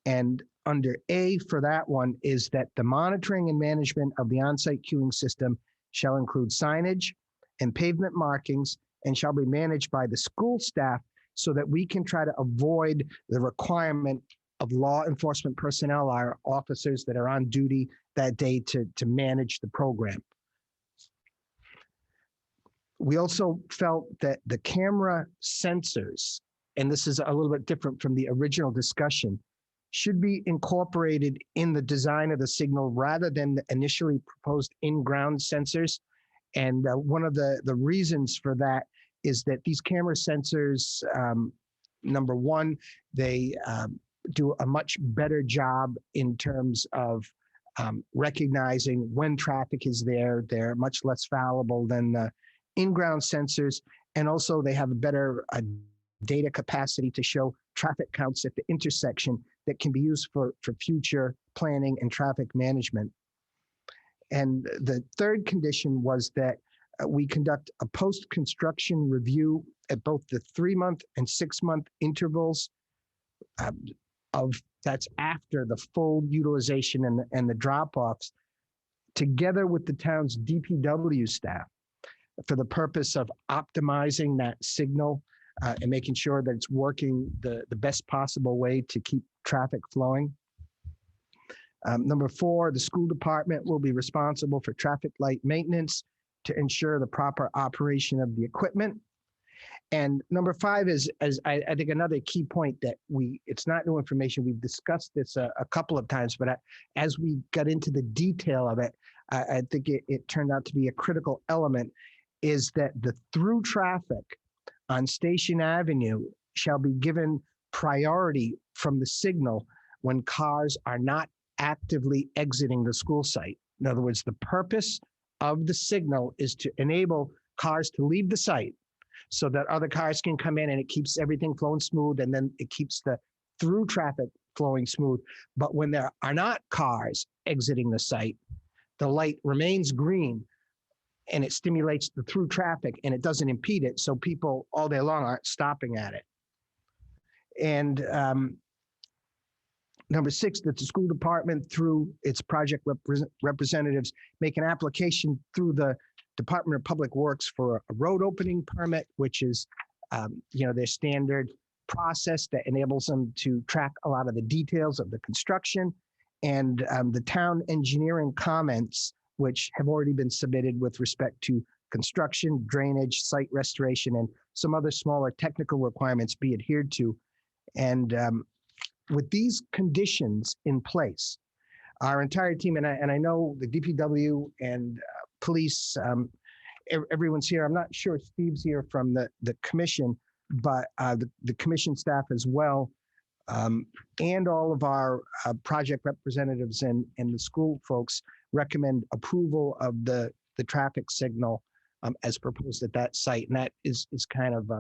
And under A for that one is that the monitoring and management of the on-site queuing system shall include signage and pavement markings and shall be managed by the school staff so that we can try to avoid the requirement of law enforcement personnel, our officers that are on duty that day to manage the program. We also felt that the camera sensors, and this is a little bit different from the original discussion, should be incorporated in the design of the signal rather than the initially proposed in-ground sensors. And one of the reasons for that is that these camera sensors, number one, they do a much better job in terms of recognizing when traffic is there. They're much less fallible than the in-ground sensors. And also they have a better data capacity to show traffic counts at the intersection that can be used for future planning and traffic management. And the third condition was that we conduct a post-construction review at both the 3-month and 6-month intervals that's after the full utilization and the drop-offs, together with the town's DPW staff, for the purpose of optimizing that signal and making sure that it's working the best possible way to keep traffic flowing. Number 4, the school department will be responsible for traffic light maintenance to ensure the proper operation of the equipment. And number 5 is, I think, another key point that it's not new information. We've discussed this a couple of times, but as we got into the detail of it, I think it turned out to be a critical element, is that the through traffic on Station Avenue shall be given priority from the signal when cars are not actively exiting the school site. In other words, the purpose of the signal is to enable cars to leave the site so that other cars can come in and it keeps everything flowing smooth, and then it keeps the through traffic flowing smooth. But when there are not cars exiting the site, the light remains green and it stimulates the through traffic and it doesn't impede it. So people all day long aren't stopping at it. And number 6, that the school department, through its project representatives, make an application through the Department of Public Works for a road opening permit, which is, their standard process that enables them to track a lot of the details of the construction, and the town engineering comments, which have already been submitted with respect to construction, drainage, site restoration, and some other smaller technical requirements be adhered to. And with these conditions in place, our entire team, and I know the DPW and police, everyone's here. I'm not sure Steve's here from the commission, but the commission staff as well, and all of our project representatives and the school folks recommend approval of the traffic signal as proposed at that site. And that is kind of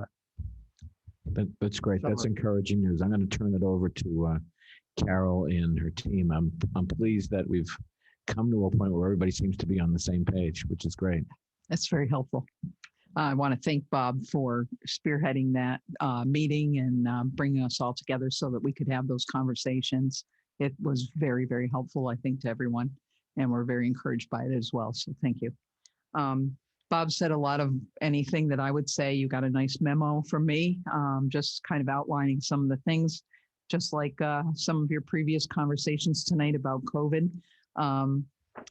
That's great. That's
summary.
encouraging news. I'm going to turn it over to Carol and her team. I'm pleased that we've come to a point where everybody seems to be on the same page, which is great.
That's very helpful. I want to thank Bob for spearheading that meeting and bringing us all together so that we could have those conversations. It was very, very helpful, I think, to everyone, and we're very encouraged by it as well. So thank you. Bob said a lot of anything that I would say. You got a nice memo from me, just kind of outlining some of the things, just like some of your previous conversations tonight about COVID.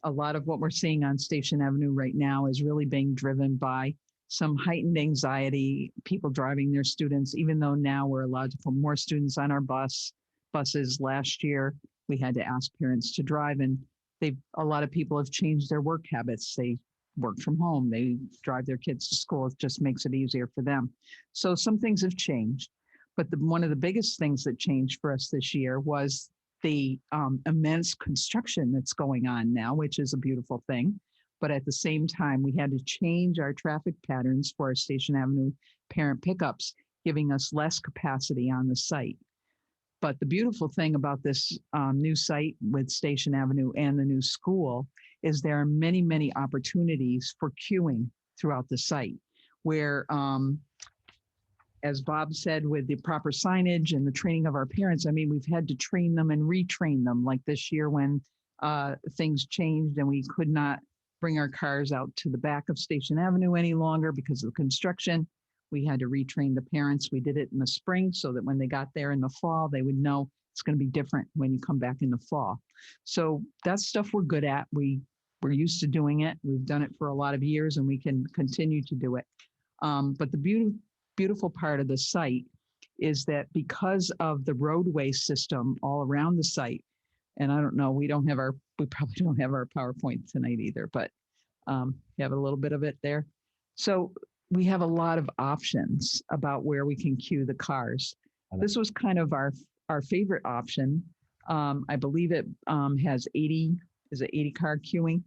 A lot of what we're seeing on Station Avenue right now is really being driven by some heightened anxiety, people driving their students, even though now we're allowed to put more students on our buses. Last year, we had to ask parents to drive, and a lot of people have changed their work habits. They work from home, they drive their kids to school. It just makes it easier for them. So some things have changed, but one of the biggest things that changed for us this year was the immense construction that's going on now, which is a beautiful thing. But at the same time, we had to change our traffic patterns for our Station Avenue parent pickups, giving us less capacity on the site. But the beautiful thing about this new site with Station Avenue and the new school is there are many, many opportunities for queuing throughout the site where, as Bob said, with the proper signage and the training of our parents, I mean, we've had to train them and retrain them. Like this year when things changed and we could not bring our cars out to the back of Station Avenue any longer because of the construction, we had to retrain the parents. We did it in the spring so that when they got there in the fall, they would know it's going to be different when you come back in the fall. So that's stuff we're good at. We're used to doing it. We've done it for a lot of years and we can continue to do it. But the beautiful part of the site is that because of the roadway system all around the site, and I don't know, we probably don't have our PowerPoint tonight either, but you have a little bit of it there. So we have a lot of options about where we can queue the cars. This was kind of our favorite option. I believe it has 80 is it 80 car queuing?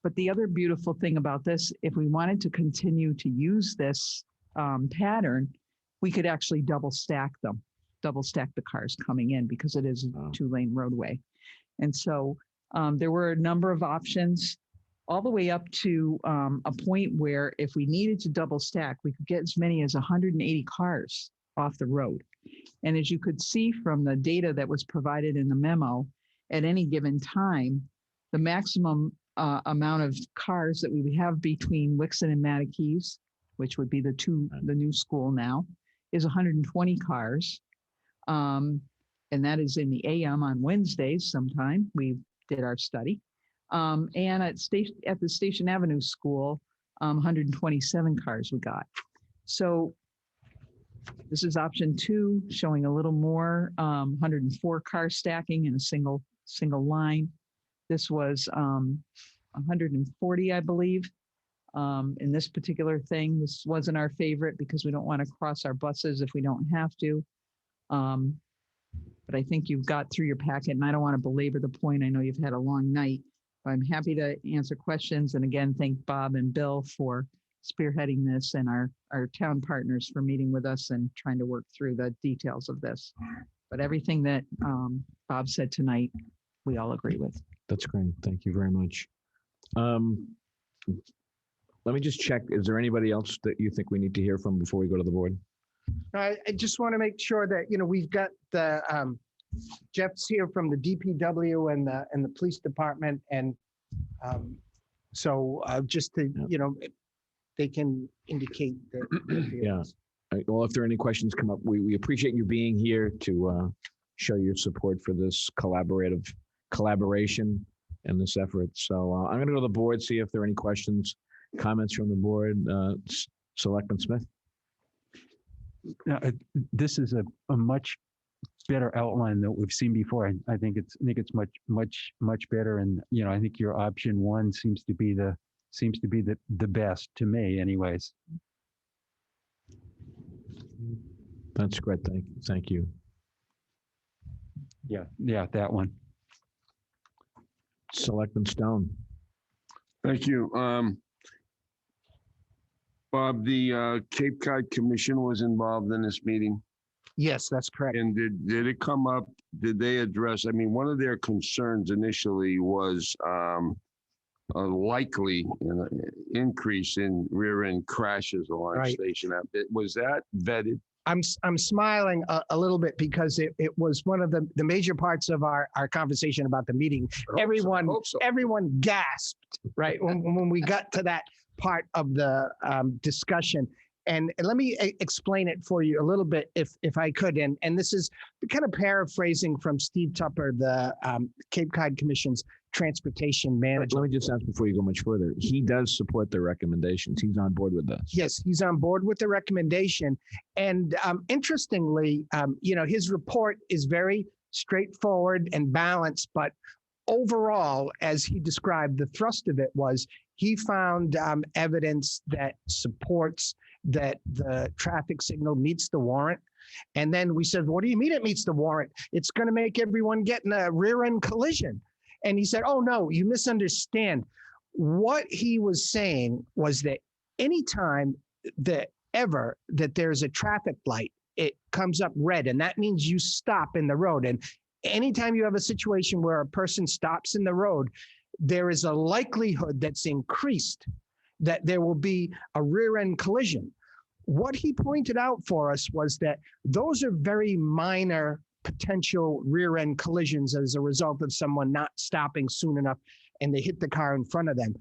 But the other beautiful thing about this, if we wanted to continue to use this pattern, we could actually double stack the cars coming in because it is a 2-lane roadway. And so there were a number of options all the way up to a point where if we needed to double stack, we could get as many as 180 cars off the road. And as you could see from the data that was provided in the memo, at any given time, the maximum amount of cars that we would have between Wixon and Mattakees, which would be the new school now, is 120 cars. And that is in the AM on Wednesdays sometime. We did our study. And at the Station Avenue School, 127 cars we got. So this is option 2, showing a little more, 104 car stacking in a single line. This was 140, I believe. In this particular thing, this wasn't our favorite because we don't want to cross our buses if we don't have to. But I think you've got through your packet, and I don't want to belabor the point. I know you've had a long night, but I'm happy to answer questions. And again, thank Bob and Bill for spearheading this, and our town partners for meeting with us and trying to work through the details of this. But everything that Bob said tonight, we all agree with.
That's great. Thank you very much. Let me just check. Is there anybody else that you think we need to hear from before we go to the board?
I just want to make sure that, we've got the, Jeff's here from the DPW and the police department. And so just to, they can indicate that.
Yeah. Well, if there are any questions come up, we appreciate you being here to show your support for this collaboration and this effort. So I'm going to go to the board, see if there are any questions, comments from the board. Selectman Smith.
This is a much better outline than we've seen before. I think it's much better. And I think your option 1 seems to be the best to me, anyways.
That's great. Thank you.
Yeah, that one.
Selectman Stone.
Thank you. Bob, the Cape Cod Commission was involved in this meeting.
Yes, that's correct.
And did it come up? Did they address? I mean, one of their concerns initially was a likely increase in rear-end crashes along
Right.
Station Ave. Was that vetted?
I'm smiling a little bit because it was one of the major parts of our conversation about the meeting. Everyone gasped, right, when we got to that part of the discussion. And let me explain it for you a little bit, if I could. And this is kind of paraphrasing from Steve Tupper, the Cape Cod Commission's transportation manager.
Let me just ask before you go much further. He does support the recommendations. He's on board with us.
Yes, he's on board with the recommendation. And interestingly, his report is very straightforward and balanced, but overall, as he described, the thrust of it was he found evidence that supports that the traffic signal meets the warrant. And then we said, what do you mean it meets the warrant? It's going to make everyone get in a rear end collision. And he said, oh, no, you misunderstand. What he was saying was that anytime that there's a traffic light, it comes up red, and that means you stop in the road. And anytime you have a situation where a person stops in the road, there is a likelihood that's increased that there will be a rear end collision. What he pointed out for us was that those are very minor potential rear end collisions as a result of someone not stopping soon enough and they hit the car in front of them.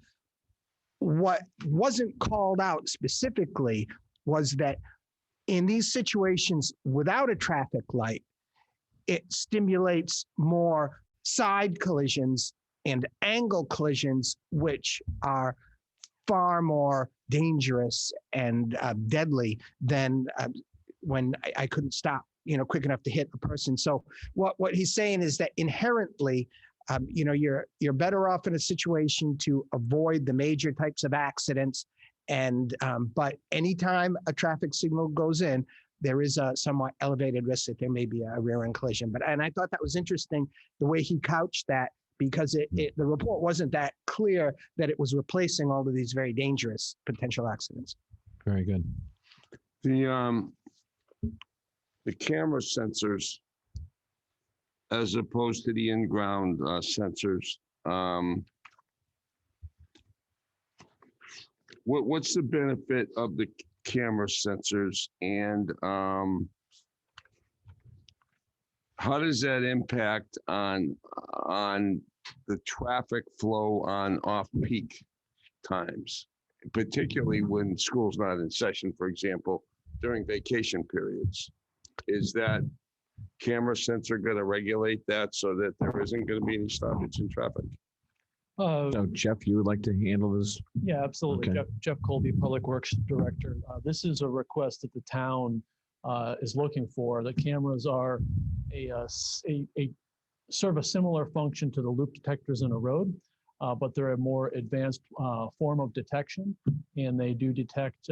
What wasn't called out specifically was that in these situations without a traffic light, it stimulates more side collisions and angle collisions, which are far more dangerous and deadly than when I couldn't stop, quick enough to hit a person. So what he's saying is that inherently, you're better off in a situation to avoid the major types of accidents. And but anytime a traffic signal goes in, there is a somewhat elevated risk that there may be a rear end collision. And I thought that was interesting, the way he couched that, because the report wasn't that clear that it was replacing all of these very dangerous potential accidents.
Very good.
The camera sensors, as opposed to the in-ground sensors, what's the benefit of the camera sensors, and how does that impact on the traffic flow on off-peak times, particularly when school's not in session, for example, during vacation periods? Is that camera sensor going to regulate that so that there isn't going to be any stoppage in traffic?
So Jeff, you would like to handle this?
Yeah, absolutely.
Okay.
Jeff Colby, Public Works Director. This is a request that the town is looking for. The cameras are serve a similar function to the loop detectors in a road, but they're a more advanced form of detection, and they do detect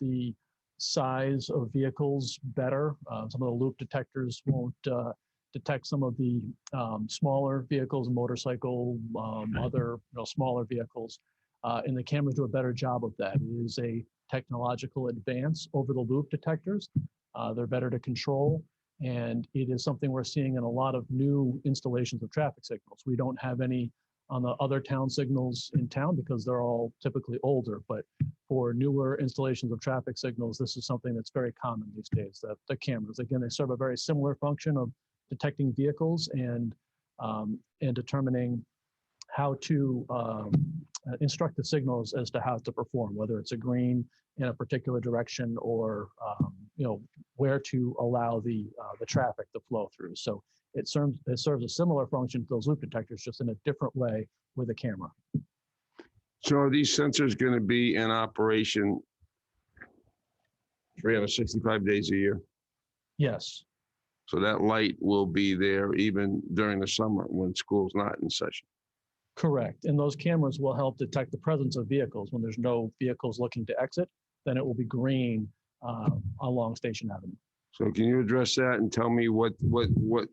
the size of vehicles better. Some of the loop detectors won't detect some of the smaller vehicles, motorcycle, other smaller vehicles, and the cameras do a better job of that. It is a technological advance over the loop detectors. They're better to control, and it is something we're seeing in a lot of new installations of traffic signals. We don't have any on the other town signals in town because they're all typically older, but for newer installations of traffic signals, this is something that's very common these days. The cameras, again, they serve a very similar function of detecting vehicles and determining how to instruct the signals as to how to perform, whether it's a green in a particular direction or where to allow the traffic to flow through. So it serves a similar function to those loop detectors, just in a different way with a camera.
So are these sensors going to be in operation 365 days a year?
Yes.
So that light will be there even during the summer when school's not in session?
Correct. And those cameras will help detect the presence of vehicles. When there's no vehicles looking to exit, then it will be green along Station Avenue.
So can you address that and tell me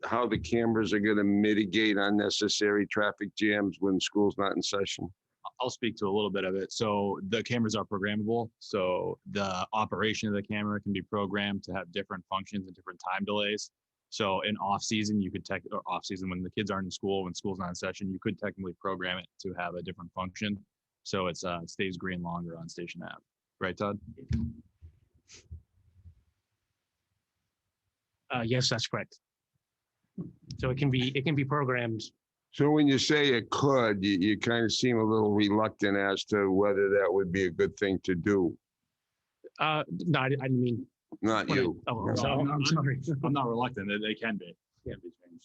how the cameras are going to mitigate unnecessary traffic jams when school's not in session?
I'll speak to a little bit of it. So the cameras are programmable. So the operation of the camera can be programmed to have different functions and different time delays. So in off season, you could or off season when the kids aren't in school, when school's not in session, you could technically program it to have a different function. So it stays green longer on Station Ave. Right, Todd?
Yes, that's correct. So it can be programmed.
So when you say it could, you kind of seem a little reluctant as to whether that would be a good thing to do.
No, I didn't mean.
Not you.
Oh, so, I'm sorry.
I'm not reluctant. They can be.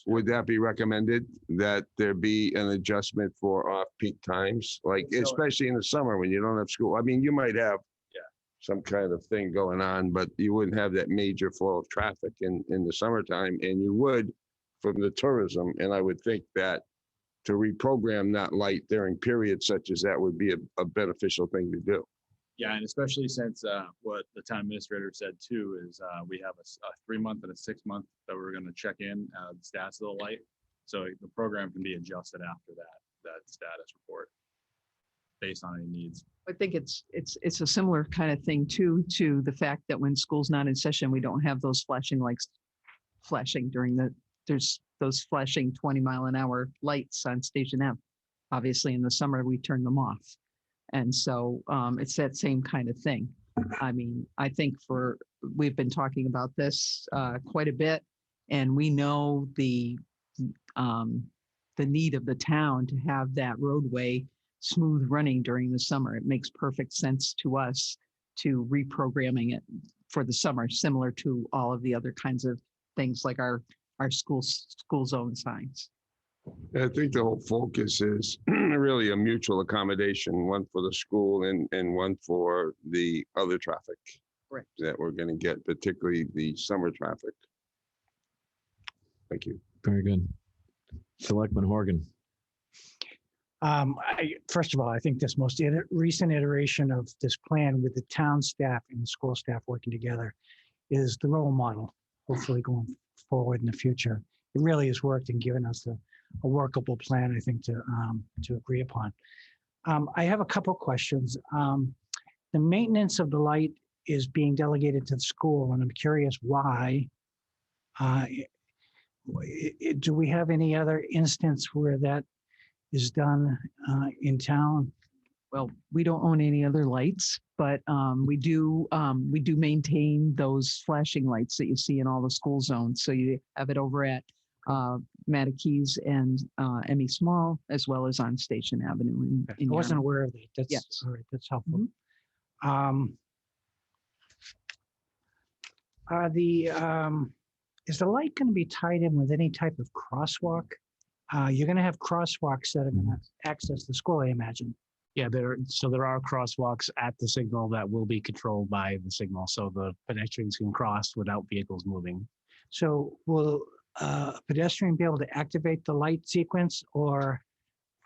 Would that be recommended, that there be an adjustment for off-peak times? Like, especially in the summer when you don't have school. I mean, you might have some kind of thing going on, but you wouldn't have that major flow of traffic in the summertime, and you would from the tourism. And I would think that to reprogram that light during periods such as that would be a beneficial thing to do.
Yeah, and especially since what the town administrator said too is we have a 3-month and a 6-month that we're going to check in the status of the light. So the program can be adjusted after that status report based on any needs.
I think it's a similar kind of thing too, to the fact that when school's not in session, we don't have those flashing lights flashing there's those flashing 20-mile-an-hour lights on Station Ave. Obviously in the summer, we turn them off. And so it's that same kind of thing. I mean, I think we've been talking about this quite a bit, and we know the need of the town to have that roadway smooth running during the summer. It makes perfect sense to us to reprogramming it for the summer, similar to all of the other kinds of things like our school zone signs.
I think the whole focus is really a mutual accommodation, one for the school and one for the other traffic that we're going to get, particularly the summer traffic. Thank you.
Very good. Selectman Horgan.
First of all, I think this most recent iteration of this plan with the town staff and the school staff working together is the role model, hopefully going forward in the future. It really has worked and given us a workable plan, I think, to agree upon. I have a couple questions. The maintenance of the light is being delegated to the school, and I'm curious why. Do we have any other instance where that is done in town?
Well, we don't own any other lights, but we do maintain those flashing lights that you see in all the school zones. So you have it over at Matakees and Emmy Small, as well as on Station Avenue. In
I wasn't
Yarmouth.
aware of that. That's
Yes.
all right. That's helpful. Is the light going to be tied in with any type of crosswalk? You're going to have crosswalks that are going to access the school, I imagine.
Yeah, there are crosswalks at the signal that will be controlled by the signal, so the pedestrians can cross without vehicles moving.
So will a pedestrian be able to activate the light sequence, or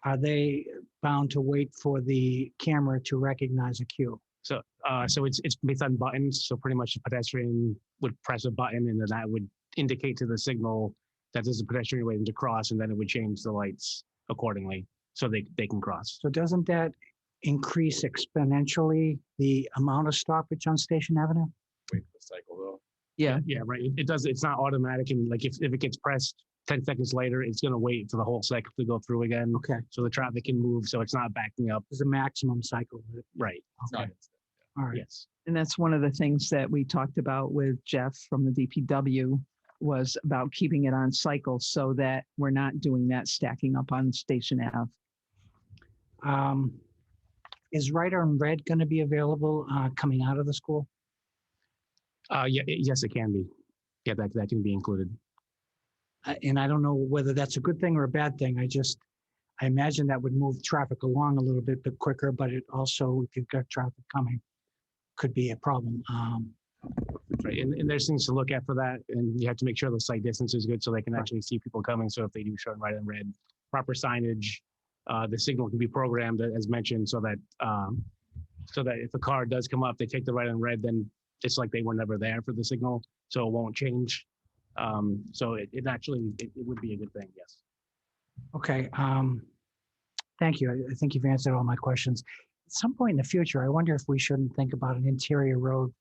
are they bound to wait for the camera to recognize a cue?
So it's based on buttons. So pretty much the pedestrian would press a button, and then that would indicate to the signal that there's a pedestrian waiting to cross, and then it would change the lights accordingly so they can cross.
So doesn't that increase exponentially the amount of stoppage on Station Avenue?
Wait for the cycle though.
Yeah.
Yeah, right. It does. It's not automatic, and like if it gets pressed 10 seconds later, it's going to wait for the whole cycle to go through again.
Okay.
So the traffic can move, so it's not backing up.
There's a maximum cycle.
Right.
Okay. All right.
Yes.
And that's one of the things that we talked about with Jeff from the DPW was about keeping it on cycle so that we're not doing that stacking up on Station Ave.
Is Right on Red going to be available coming out of the school?
Yes, it can be. Yeah, that can be included.
And I don't know whether that's a good thing or a bad thing. I imagine that would move traffic along a little bit quicker, but it also, if you've got traffic coming, could be a problem.
Right, and there's things to look at for that, and you have to make sure the sight distance is good so they can actually see people coming. So if they do show right on red, proper signage, the signal can be programmed as mentioned, so that if a car does come up, they take the right on red, then it's like they were never there for the signal, so it won't change. So it would be a good thing, yes.
Okay. Thank you. I think you've answered all my questions. At some point in the future, I wonder if we shouldn't think about an interior road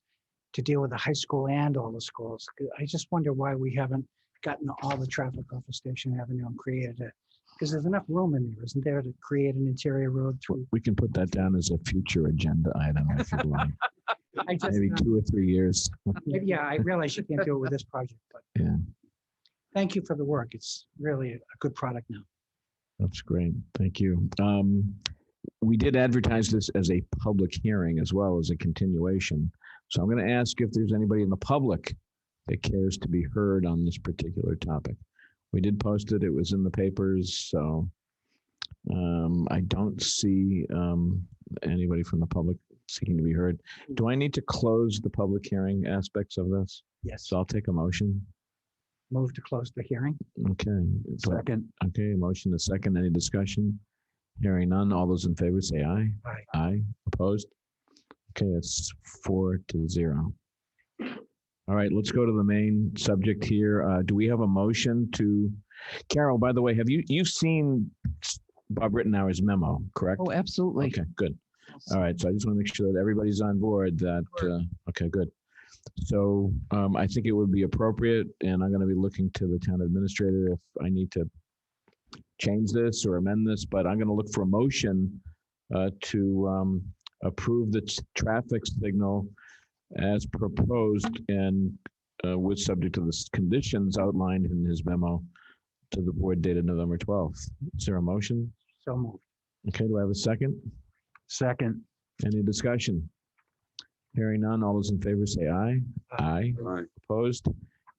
to deal with the high school and all the schools. I just wonder why we haven't gotten all the traffic off of Station Avenue and created it. Because there's enough room in there, isn't there, to create an interior road through?
We can put that down as a future agenda item if you'd like. Maybe 2 or 3 years.
Yeah, I realize you can't do it with this project, but
Yeah,
thank you for the work. It's really a good product now.
that's great. Thank you. We did advertise this as a public hearing as well as a continuation. So I'm going to ask if there's anybody in the public that cares to be heard on this particular topic. We did post it. It was in the papers. So I don't see anybody from the public seeking to be heard. Do I need to close the public hearing aspects of this?
Yes.
So I'll take a motion.
Move to close the hearing.
Okay.
Second.
Okay, a motion, a second. Any discussion? Hearing none. All those in favor say aye.
Aye.
Aye. Opposed? Okay, it's 4-0. All right, let's go to the main subject here. Do we have a motion to, Carol, by the way, you've seen Bob Rittenauer's memo, correct?
Oh, absolutely.
Okay, good. All right, so I just want to make sure that everybody's on board that, okay, good. So I think it would be appropriate, and I'm going to be looking to the town administrator if I need to change this or amend this, but I'm going to look for a motion to approve the traffic signal as proposed and with subject to the conditions outlined in his memo to the board dated November 12th. Is there a motion?
So moved.
Okay, do I have a second?
Second.
Any discussion? Hearing none, all those in favor say aye. Aye. Opposed?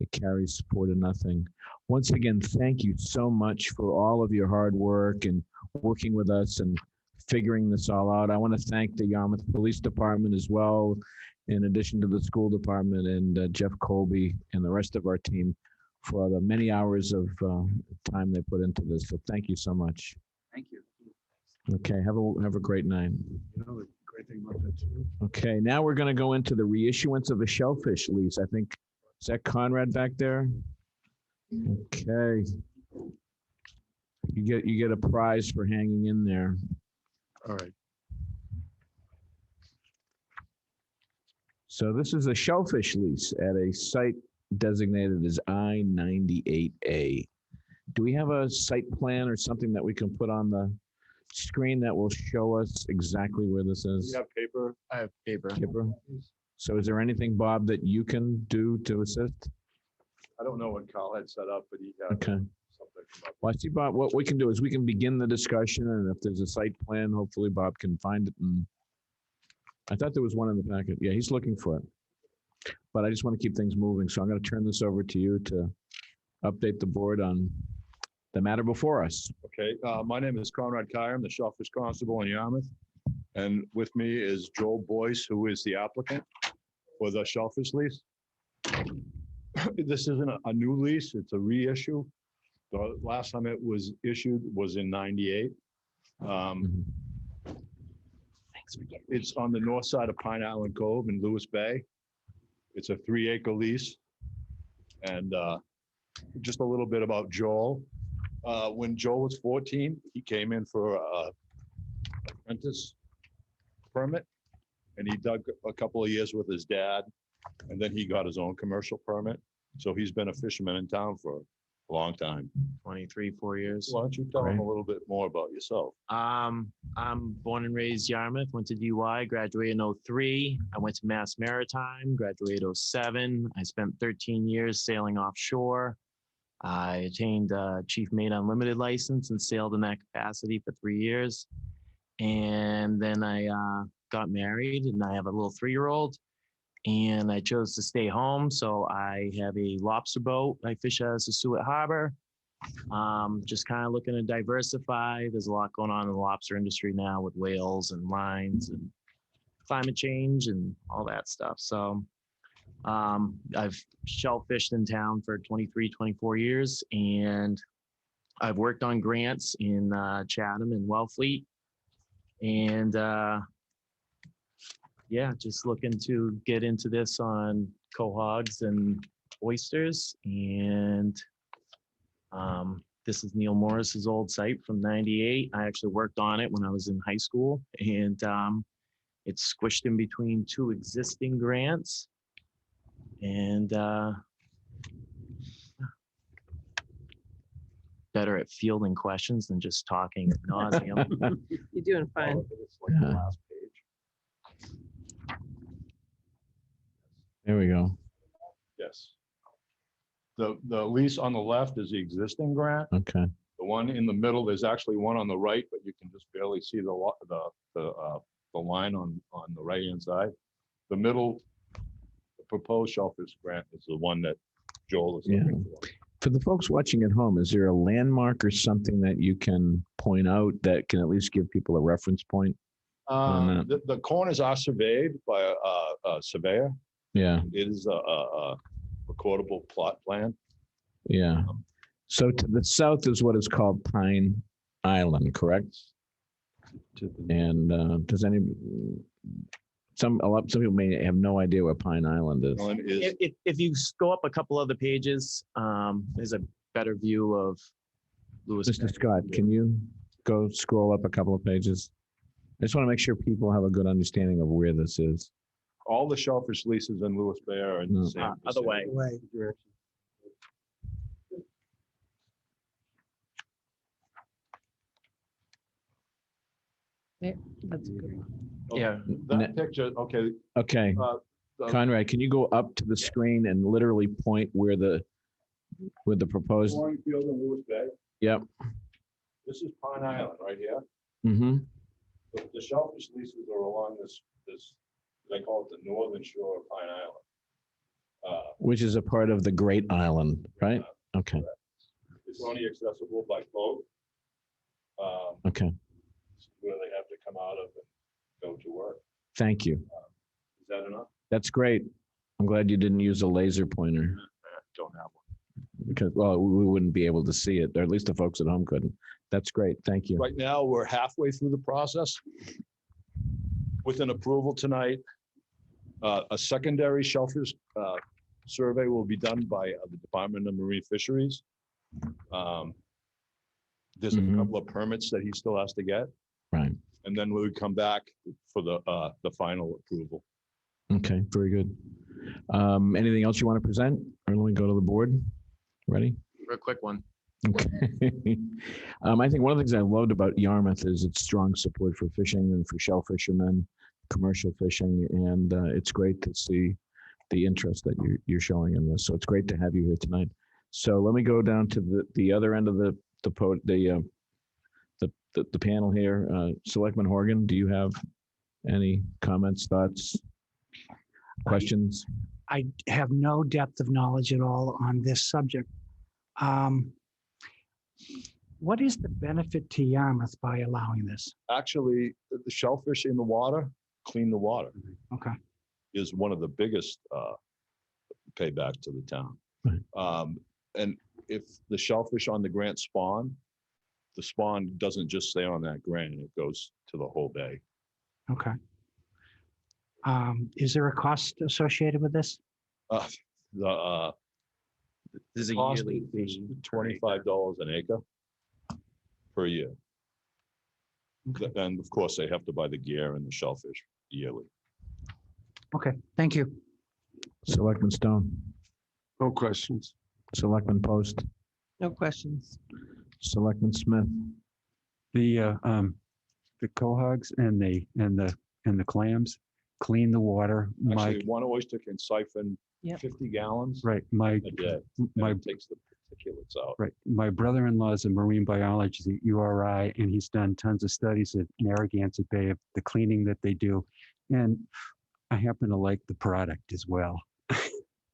It carries 4-0. Once again, thank you so much for all of your hard work and working with us and figuring this all out. I want to thank the Yarmouth Police Department as well, in addition to the school department and Jeff Colby and the rest of our team for the many hours of time they put into this. So thank you so much.
Thank you.
Okay, have a great night.
You know, the great thing about that too.
Okay, now we're going to go into the reissuance of a shellfish lease. I think, is that Conrad back there? Okay. You get a prize for hanging in there.
All right.
So this is a shellfish lease at a site designated as I-98A. Do we have a site plan or something that we can put on the screen that will show us exactly where this is?
You have paper?
I have paper.
Kipper? So is there anything, Bob, that you can do to assist?
I don't know what Carl had set up, but he had
Okay.
something come up.
Well, I see, Bob, what we can do is we can begin the discussion, and if there's a site plan, hopefully Bob can find it. And I thought there was one in the packet. Yeah, he's looking for it. But I just want to keep things moving, so I'm going to turn this over to you to update the board on the matter before us.
Okay, my name is Conrad Kyer. I'm the Shellfish Constable in Yarmouth. And with me is Joel Boyce, who is the applicant for the shellfish lease. This isn't a new lease, it's a reissue. The last time it was issued was in '98. It's on the north side of Pine Island Cove in Lewis Bay. It's a 3-acre lease. And just a little bit about Joel. When Joel was 14, he came in for a apprentice permit, and he dug a couple of years with his dad, and then he got his own commercial permit. So he's been a fisherman in town for a long time.
4 years.
Why don't you tell him a little bit more about yourself?
I'm born and raised Yarmouth, went to DY, graduated in 03. I went to Mass Maritime, graduated 07. I spent 13 years sailing offshore. I attained a Chief Mate Unlimited license and sailed in that capacity for 3 years. And then I got married, and I have a little 3-year-old, and I chose to stay home. So I have a lobster boat. I fish out of Sassuat Harbor. Just kind of looking to diversify. There's a lot going on in the lobster industry now with whales and lines and climate change and all that stuff. So I've shellfished in town for 23, 24 years, and I've worked on grants in Chatham and Wellfleet. And yeah, just looking to get into this on cohogs and oysters. And this is Neil Morris's old site from '98. I actually worked on it when I was in high school, and it's squished in between 2 existing grants. And better at fielding questions than just talking ad nauseum.
You're doing fine.
There we go.
Yes. The lease on the left is the existing grant.
Okay.
The one in the middle, there's actually one on the right, but you can just barely see the line on the right-hand side. The middle, the proposed shellfish grant is the one that Joel is looking for.
For the folks watching at home, is there a landmark or something that you can point out that can at least give people a reference point on that?
The corners are surveyed by a surveyor.
Yeah.
It is a recordable plot plan.
Yeah. So to the south is what is called Pine Island, correct? And does some people may have no idea where Pine Island is.
If you go up a couple other pages, there's a better view of Lewis.
Mr. Scott, can you go scroll up a couple of pages? I just want to make sure people have a good understanding of where this is.
All the shellfish leases in Lewis Bay are in the same.
Other way.
Yeah, that's good.
Yeah.
That picture, okay.
Okay. Conrad, can you go up to the screen and literally point where the proposed?
Mooring field in Lewis Bay.
Yep.
This is Pine Island right here.
Mm-hmm.
The shellfish leases are along this, they call it the northern shore of Pine Island.
Which is a part of the Great Island, right? Okay.
It's only accessible by boat.
Okay.
Where they have to come out of and go to work.
Thank you.
Is that enough?
That's great. I'm glad you didn't use a laser pointer
Don't have one.
because, well, we wouldn't be able to see it, or at least the folks at home couldn't. That's great. Thank you.
Right now, we're halfway through the process. With an approval tonight, a secondary shellfish survey will be done by the Department of Marine Fisheries. There's a couple of permits that he still has to get,
Right.
and then we would come back for the final approval.
Okay, very good. Anything else you want to present? Or let me go to the board. Ready?
For a quick one.
Okay. I think one of the things I loved about Yarmouth is its strong support for fishing and for shell fishermen, commercial fishing, and it's great to see the interest that you're showing in this. So it's great to have you here tonight. So let me go down to the other end of the panel here. Selectman Horgan, do you have any comments, thoughts, questions?
I have no depth of knowledge at all on this subject. What is the benefit to Yarmouth by allowing this?
Actually, the shellfish in the water, clean the water.
Okay.
Is one of the biggest payback to the town. And if the shellfish on the grant spawn, the spawn doesn't just stay on that grant, it goes to the whole bay.
Okay. Is there a cost associated with this?
There's a
cost
yearly
is
fee.
$25 an acre per year. And of course, they have to buy the gear and the shellfish yearly.
Okay, thank you.
Selectman Stone.
No questions.
Selectman Post.
No questions.
Selectman Smith.
The quahogs and the clams clean the water.
Actually, one oyster can siphon
Yep.
50 gallons
Right,
a day.
my
And it takes the particulates out.
right, my brother-in-law is a marine biologist at URI, and he's done tons of studies at Narragansett Bay of the cleaning that they do, and I happen to like the product as well.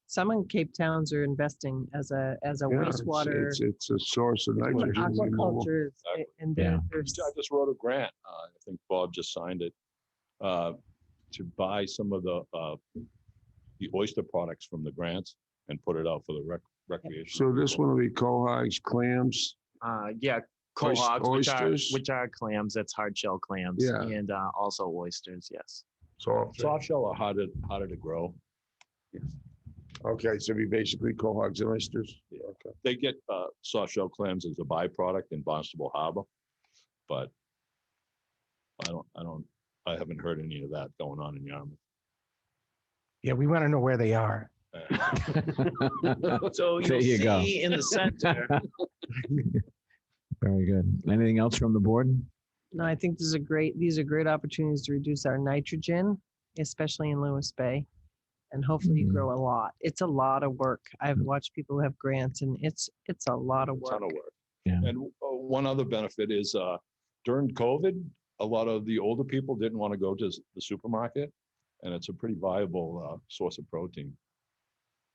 Some in Cape Towns are investing as a wastewater.
It's a source of nitrogen. removal.
Aquaculture, and
Yeah.
I just wrote a grant. I think Bob just signed it to buy some of the oyster products from the grants and put it out for the recreation.
So this one will be quahogs, clams.
Yeah, quahogs,
oysters?
which are clams. That's hard shell clams.
Yeah.
And also oysters. Yes.
Soft
shell are harder to grow.
Okay, so it'd be basically quahogs and oysters. Okay.
They get soft shell clams as a byproduct in Barnstable Harbor, but I haven't heard any of that going on in Yarmouth.
Yeah, we want to know where they are.
So
There
you'll
you go.
see in the center.
Very good. Anything else from the board?
No, I think these are great opportunities to reduce our nitrogen, especially in Lewis Bay, and hopefully grow a lot. It's a lot of work. I've watched people who have grants, and it's a lot of work.
Ton of work.
Yeah.
And one other benefit is during COVID, a lot of the older people didn't want to go to the supermarket, and it's a pretty viable source of protein.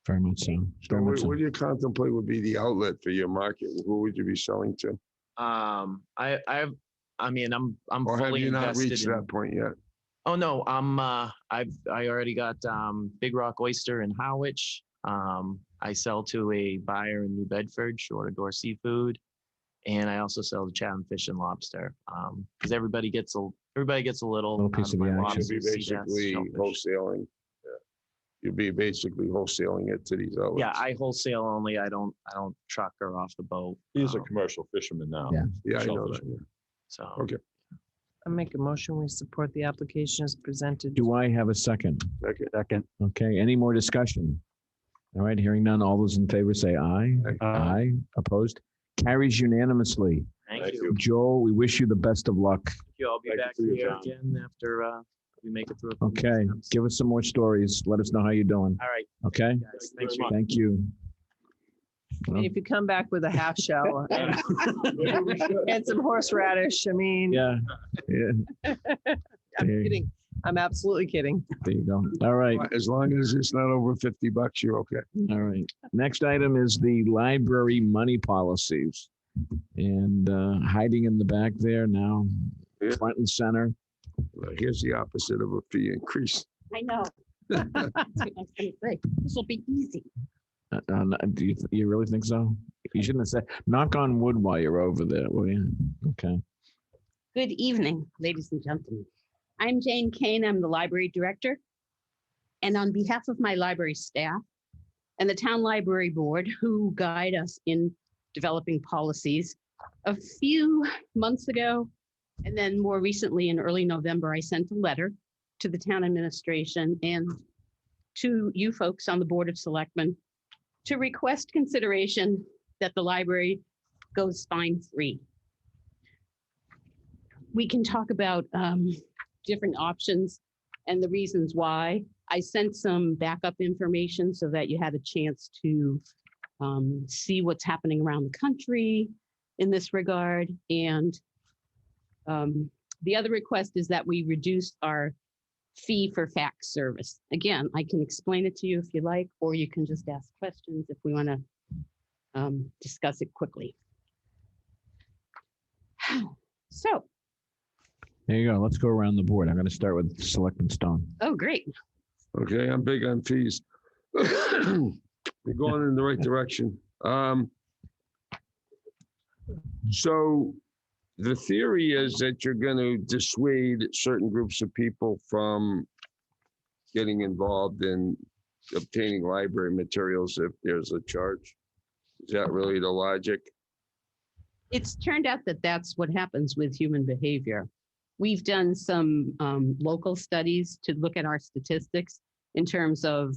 Very much so.
So what do you contemplate would be the outlet for your market? Who would you be selling to?
I mean, I'm
Or have
fully
you not
invested
reached
in.
that point yet?
Oh no, I already got Big Rock Oyster in Harwich. I sell to a buyer in New Bedford, Shore to Door Seafood, and I also sell to Chatham Fish and Lobster. Because everybody gets a little
piece
out
of
my
the action.
lobster,
You'll be
sea bass,
basically
shellfish.
wholesaling. Yeah. You'll be basically wholesaling it to these outlets.
Yeah, I wholesale only. I don't truck her off the boat.
He's a commercial fisherman now.
Yeah, I know
Shellfish.
that. Yeah.
So
Okay.
I make a motion, we support the application as presented.
Do I have a second?
Second.
Okay, any more discussion? All right, hearing none. All those in favor say aye. Aye. Opposed? Carries unanimously.
Thank you.
Joel, we wish you the best of luck.
Thank you. I'll be
Thank you
back
for your
here
time.
again after we make it through. a couple
Okay,
steps.
give us some more stories. Let us know how you're doing.
All right.
Okay?
Guys, thanks for
Thank you.
And if you come back with a half shell and some horseradish, I mean,
Yeah, yeah,
I'm
There-
kidding. I'm absolutely kidding.
there you go. All right,
As long as it's not over $50, you're okay.
all right. Next item is the library money policies. And hiding in the back there now,
Yeah.
front and center.
Here's the opposite of a fee increase.
I know. That's what I was gonna say. This will be easy.
Do you really think so? You shouldn't have said, knock on wood while you're over there, will you? Okay.
Good evening, ladies and gentlemen. I'm Jane Kane. I'm the library director. And on behalf of my library staff and the town library board who guide us in developing policies, a few months ago, and then more recently in early November, I sent a letter to the town administration and to you folks on the Board of Selectmen to request consideration that the library goes fine-free. We can talk about different options and the reasons why. I sent some backup information so that you had a chance to see what's happening around the country in this regard. And the other request is that we reduce our fee for fax service. Again, I can explain it to you if you like, or you can just ask questions if we want to discuss it quickly. So.
There you go. Let's go around the board. I'm going to start with Selectman Stone.
Oh, great.
Okay, I'm big on fees. We're going in the right direction. So the theory is that you're going to dissuade certain groups of people from getting involved in obtaining library materials if there's a charge. Is that really the logic?
It's turned out that that's what happens with human behavior. We've done some local studies to look at our statistics in terms of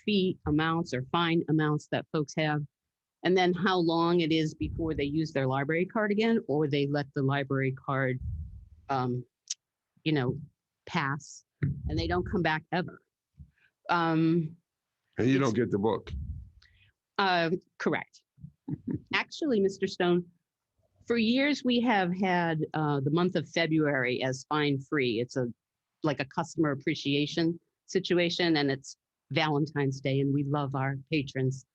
fee amounts or fine amounts that folks have, and then how long it is before they use their library card again, or they let the library card, pass, and they don't come back ever.
And you don't get the book.
Correct. Actually, Mr. Stone, for years we have had the month of February as fine-free. It's like a customer appreciation situation, and it's Valentine's Day, and we love our patrons.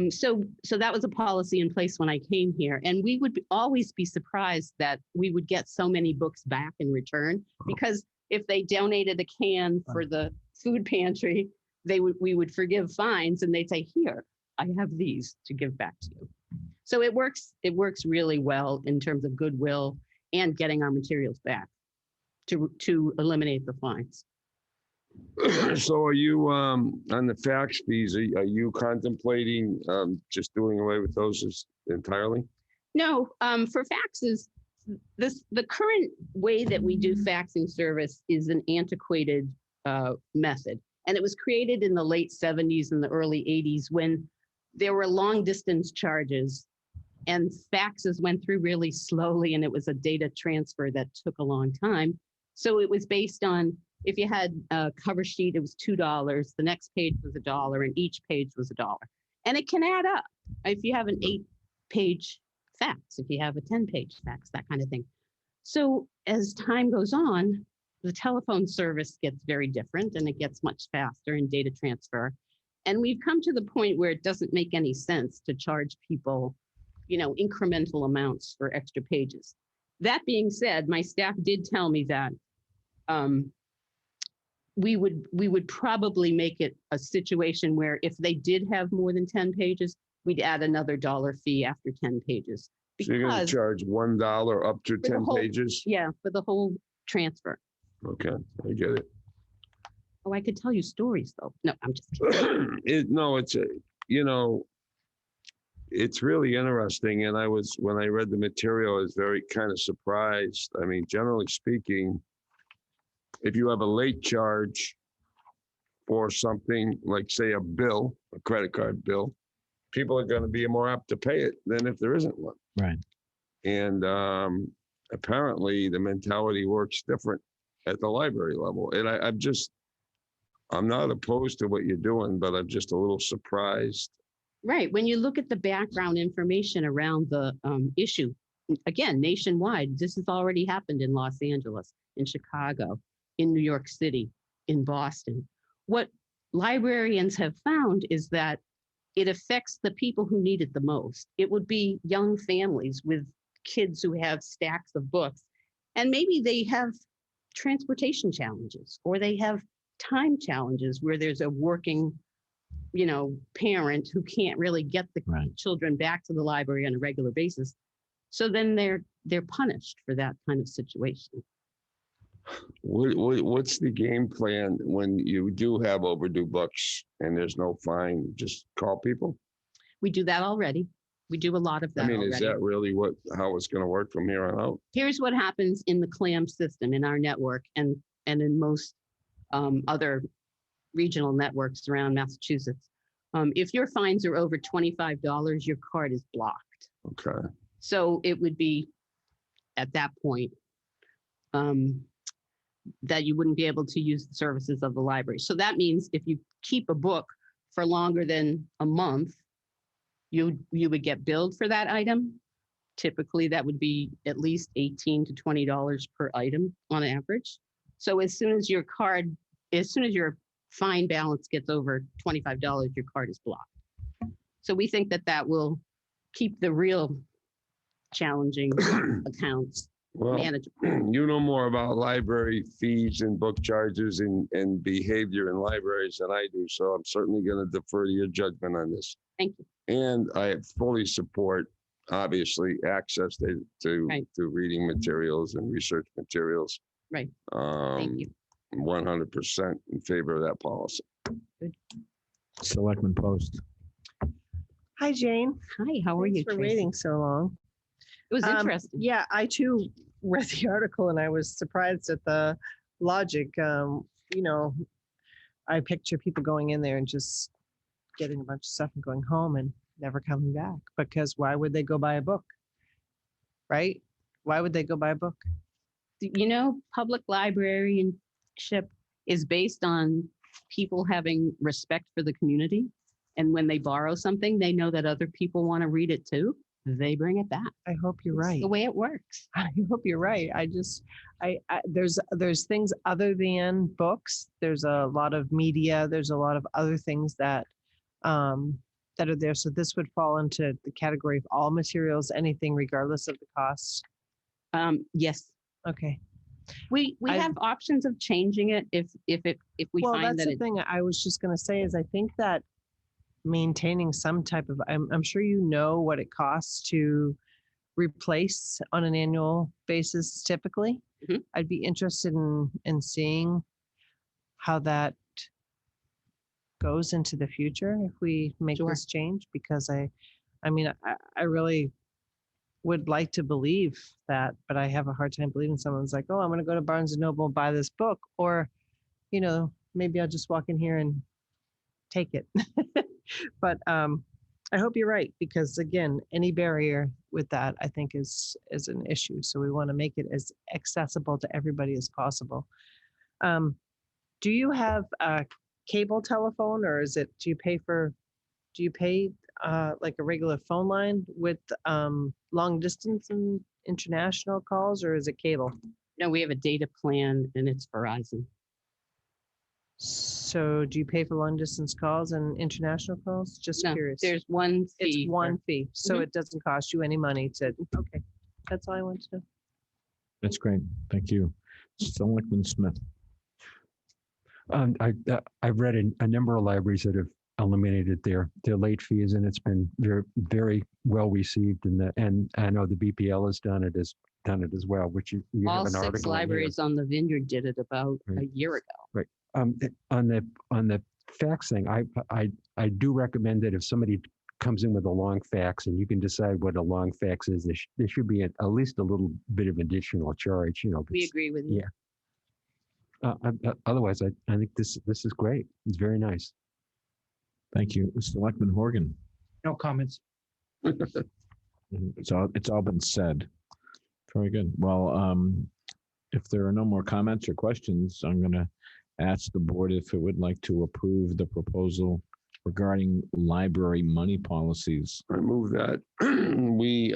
So that was a policy in place when I came here, and we would always be surprised that we would get so many books back in return, because if they donated a can for the food pantry, we would forgive fines, and they'd say, "Here, I have these to give back to you." So it works really well in terms of goodwill and getting our materials back to eliminate the fines.
So are you, on the fax fees, are you contemplating just doing away with those entirely?
No, for faxes, the current way that we do faxing service is an antiquated method. And it was created in the late 70s and the early 80s when there were long distance charges and faxes went through really slowly, and it was a data transfer that took a long time. So it was based on, if you had a cover sheet, it was $2, the next page was $1, and each page was $1. And it can add up if you have an 8-page fax, if you have a 10-page fax, that kind of thing. So as time goes on, the telephone service gets very different, and it gets much faster in data transfer. And we've come to the point where it doesn't make any sense to charge people, incremental amounts for extra pages. That being said, my staff did tell me that we would probably make it a situation where if they did have more than 10 pages, we'd add another $1 fee after 10 pages.
So you're going to charge $1 up to 10 pages?
Yeah, for the whole transfer.
Okay, I get it.
Oh, I could tell you stories though. No, I'm just kidding.
It's really interesting. And when I read the material, I was very kind of surprised. I mean, generally speaking, if you have a late charge for something like, say, a bill, a credit card bill, people are going to be more apt to pay it than if there isn't one.
Right.
And apparently the mentality works different at the library level. And I'm not opposed to what you're doing, but I'm just a little surprised.
Right. When you look at the background information around the issue, again, nationwide, this has already happened in Los Angeles, in Chicago, in New York City, in Boston. What librarians have found is that it affects the people who need it the most. It would be young families with kids who have stacks of books, and maybe they have transportation challenges, or they have time challenges where there's a working parent who can't really get the children back to the library on a regular basis. So then they're punished for that kind of situation.
What's the game plan when you do have overdue books and there's no fine? Just call people?
We do that already. We do a lot of
I
that
mean, is
already.
that really how it's gonna work from here on out?
Here's what happens in the CLAM system in our network and in most other regional networks around Massachusetts. If your fines are over $25, your card is blocked.
Okay.
So it would be at that point that you wouldn't be able to use the services of the library. So that means if you keep a book for longer than a month, you would get billed for that item. Typically, that would be at least $18 to $20 per item on average. So as soon as your fine balance gets over $25, your card is blocked. So we think that will keep the real challenging accounts
Well,
manageable.
you know more about library fees and book charges and behavior in libraries than I do, so I'm certainly going to defer to your judgment on this.
Thank you.
And I fully support, obviously, access to reading materials and research materials.
Right. Thank you.
100% in favor of that policy.
Selectman Post.
Hi, Jane.
Hi, how are you,
Thanks for
Tracy?
waiting so long.
It was interesting.
Yeah, I too read the article and I was surprised at the logic. I picture people going in there and just getting a bunch of stuff and going home and never coming back, because why would they go buy a book? Right? Why would they go buy a book?
Public librarianship is based on people having respect for the community. And when they borrow something, they know that other people want to read it too. They bring it back.
I hope you're
It's
right.
the way it works.
I hope you're right. There's things other than books. There's a lot of media. There's a lot of other things that are there. So this would fall into the category of all materials, anything regardless of the cost.
Yes.
Okay.
We have options of changing it if we
Well,
find
that's
that
the
it,
thing I was just going to say is I think that maintaining some type of, I'm sure you know what it costs to replace on an annual basis typically.
Mhm.
I'd be interested in seeing how that goes into the future if we make
Sure.
this change, because I really would like to believe that, but I have a hard time believing someone's like, oh, I'm going to go to Barnes and Noble and buy this book, or, maybe I'll just walk in here and take it. But I hope you're right, because again, any barrier with that, I think is an issue. So we want to make it as accessible to everybody as possible. Do you have a cable telephone, or do you pay like a regular phone line with long distance and international calls, or is it cable?
no, we have a data plan and it's Verizon.
So do you pay for long distance calls and international calls? Just
No,
curious.
there's one fee.
It's one fee, so
Mhm.
it doesn't cost you any money to, okay. That's all I wanted to know.
That's great. Thank you. Selectman Smith.
I've read a number of libraries that have eliminated their late fees, and it's been very, very well received. And I know the BPL has done it as well, which you
All
have an
6
article in here.
libraries on the Vineyard did it about a
Right.
year ago.
Right. On the fax thing, I do recommend that if somebody comes in with a long fax and you can decide what a long fax is, there should be at least a little bit of additional charge.
We agree with you.
Yeah. Otherwise, I think this is great. It's very nice.
Thank you. Selectman Horgan.
No comments.
It's all been said. Very good. Well, if there are no more comments or questions, I'm going to ask the board if it would like to approve the proposal regarding library money policies.
I move that we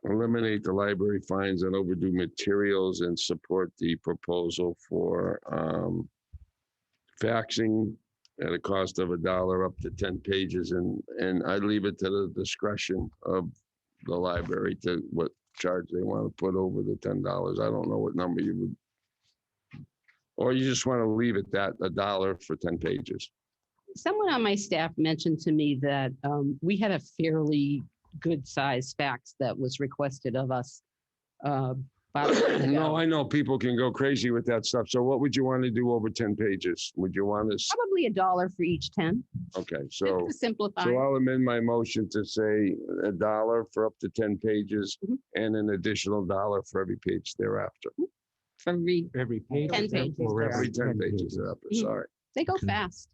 eliminate the library fines on overdue materials and support the proposal for faxing at a cost of $1 up to 10 pages. And I leave it to the discretion of the library to what charge they want to put over the $10. I don't know what number you would, or you just want to leave it that $1 for 10 pages.
Someone on my staff mentioned to me that we had a fairly good sized fax that was requested of us
No, I know people can go crazy with that stuff. So what would you want to do over 10 pages? Would you want to,
Probably $1 for each 10,
okay,
just
so,
to simplify.
so I'll amend my motion to say $1 for up to 10 pages and an additional $1 for every page thereafter.
For
Every page.
10 pages.
Or
Every
every
10 pages thereafter, sorry.
They go fast.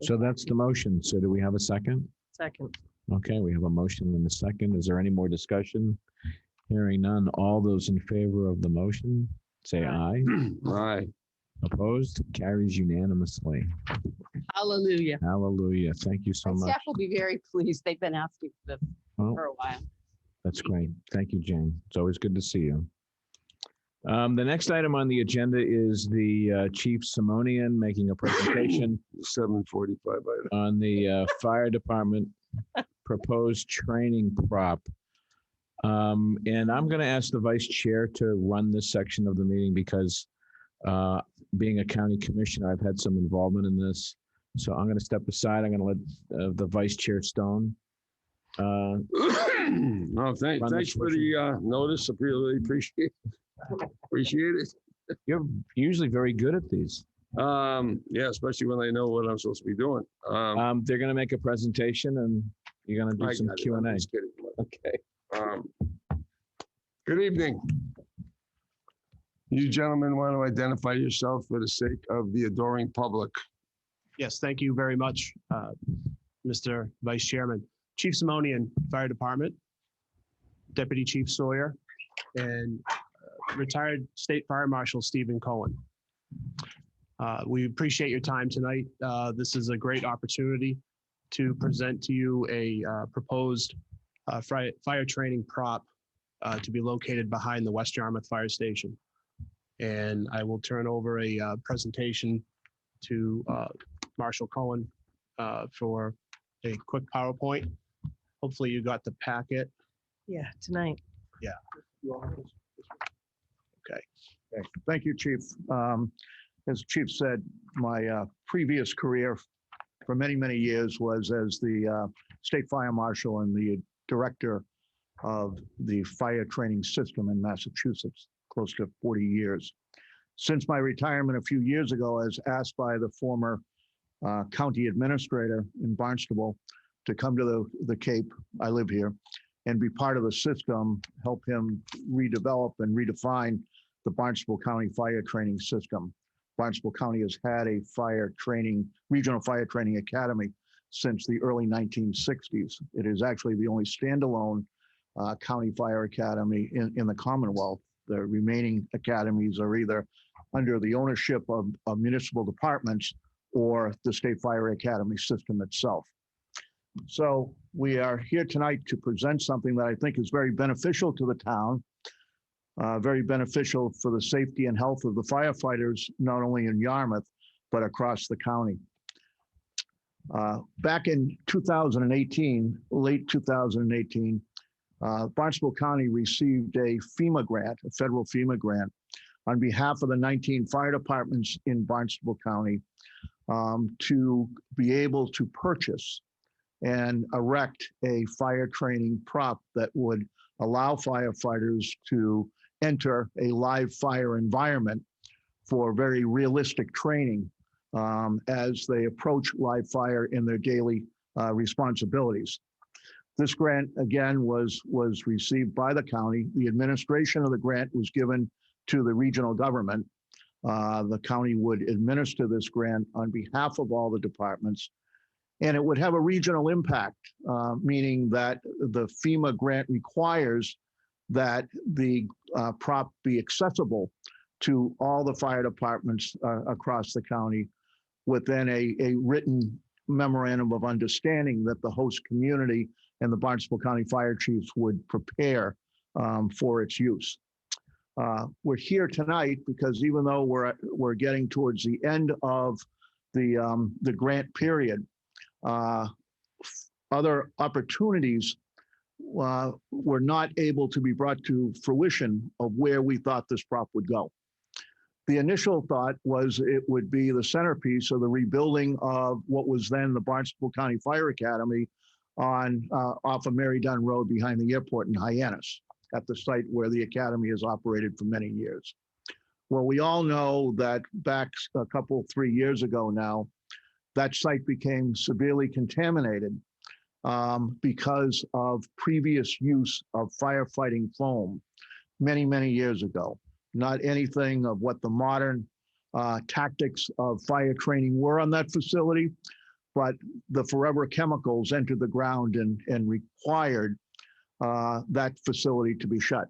So that's the motion. So do we have a second?
Second.
Okay, we have a motion and a second. Is there any more discussion? Hearing none. All those in favor of the motion, say aye.
Aye.
Opposed? Carries unanimously.
Hallelujah.
Hallelujah. Thank you so
And
much.
staff will be very pleased. They've been asking for this
Well,
for a while.
that's great. Thank you, Jane. It's always good to see you. The next item on the agenda is the Chief Simonian making a presentation
7:45 item.
on the fire department proposed training prop. And I'm going to ask the vice chair to run this section of the meeting because being a county commissioner, I've had some involvement in this. So I'm going to step aside. I'm going to let the vice chair Stone.
No, thanks for the notice. I really appreciate it.
You're usually very good at these.
Yeah, especially when I know what I'm supposed to be doing.
They're going to make a presentation and you're going to do
I
some
got it.
Q&A.
I'm just kidding.
Okay.
Good evening. You gentlemen want to identify yourself for the sake of the adoring public.
Yes, thank you very much, Mr. Vice Chairman. Chief Simonian, Fire Department, Deputy Chief Sawyer, and retired State Fire Marshal Stephen Cohen. We appreciate your time tonight. This is a great opportunity to present to you a proposed fire training prop to be located behind the West Yarmouth Fire Station. And I will turn over a presentation to Marshal Cohen for a quick PowerPoint. Hopefully you got the packet.
Yeah, tonight.
Yeah. Okay.
Thank you, Chief. As the Chief said, my previous career for many, many years was as the State Fire Marshal and the Director of the Fire Training System in Massachusetts, close to 40 years. Since my retirement a few years ago, I was asked by the former County Administrator in Barnstable to come to the Cape, I live here, and be part of the system, help him redevelop and redefine the Barnstable County Fire Training System. Barnstable County has had a regional fire training academy since the early 1960s. It is actually the only standalone county fire academy in the Commonwealth. The remaining academies are either under the ownership of municipal departments or the State Fire Academy system itself. So we are here tonight to present something that I think is very beneficial to the town, very beneficial for the safety and health of the firefighters, not only in Yarmouth, but across the county. Back in 2018, late 2018, Barnstable County received a FEMA grant, a federal FEMA grant, on behalf of the 19 fire departments in Barnstable County to be able to purchase and erect a fire training prop that would allow firefighters to enter a live fire environment for very realistic training as they approach live fire in their daily responsibilities. This grant, again, was received by the county. The administration of the grant was given to the regional government. The county would administer this grant on behalf of all the departments, and it would have a regional impact, meaning that the FEMA grant requires that the prop be accessible to all the fire departments across the county within a written memorandum of understanding that the host community and the Barnstable County Fire Chiefs would prepare for its use. We're here tonight because even though we're getting towards the end of the grant period, other opportunities were not able to be brought to fruition of where we thought this prop would go. The initial thought was it would be the centerpiece of the rebuilding of what was then the Barnstable County Fire Academy off of Mary Dunn Road behind the airport in Hyannis. at the site where the academy has operated for many years. Well, we all know that back a couple, 3 years ago now, that site became severely contaminated because of previous use of firefighting foam many, many years ago. Not anything of what the modern tactics of fire training were on that facility, but the forever chemicals entered the ground and required that facility to be shut.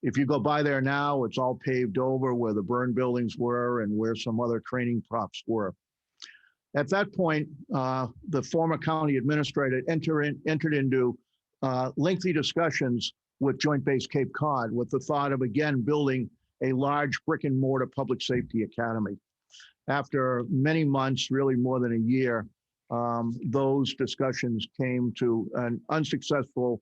If you go by there now, it's all paved over where the burn buildings were and where some other training props were. At that point, the former county administrator entered into lengthy discussions with Joint Base Cape Cod with the thought of again building a large brick and mortar public safety academy. After many months, really more than a year, those discussions came to an unsuccessful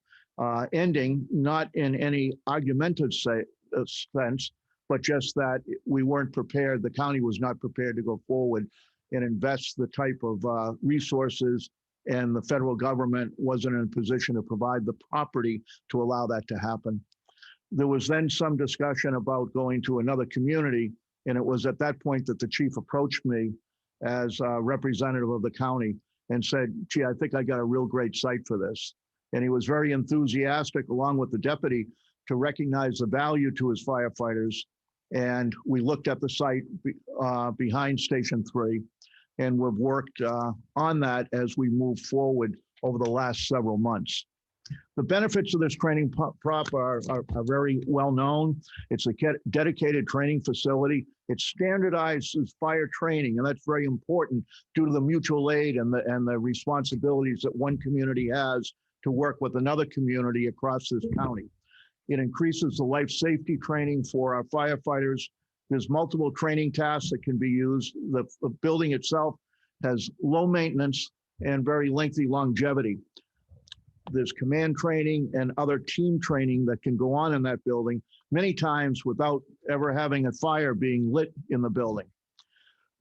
ending, not in any argumentative sense, but just that we weren't prepared, the county was not prepared to go forward and invest the type of resources, and the federal government wasn't in a position to provide the property to allow that to happen. There was then some discussion about going to another community, and it was at that point that the chief approached me as a representative of the county and said, gee, I think I got a real great site for this. And he was very enthusiastic, along with the deputy, to recognize the value to his firefighters. And we looked at the site behind Station 3, and we've worked on that as we move forward over the last several months. The benefits of this training prop are very well known. It's a dedicated training facility. It standardizes fire training, and that's very important due to the mutual aid and the responsibilities that one community has to work with another community across this county. It increases the life safety training for our firefighters. There's multiple training tasks that can be used. The building itself has low maintenance and very lengthy longevity. There's command training and other team training that can go on in that building, many times without ever having a fire being lit in the building.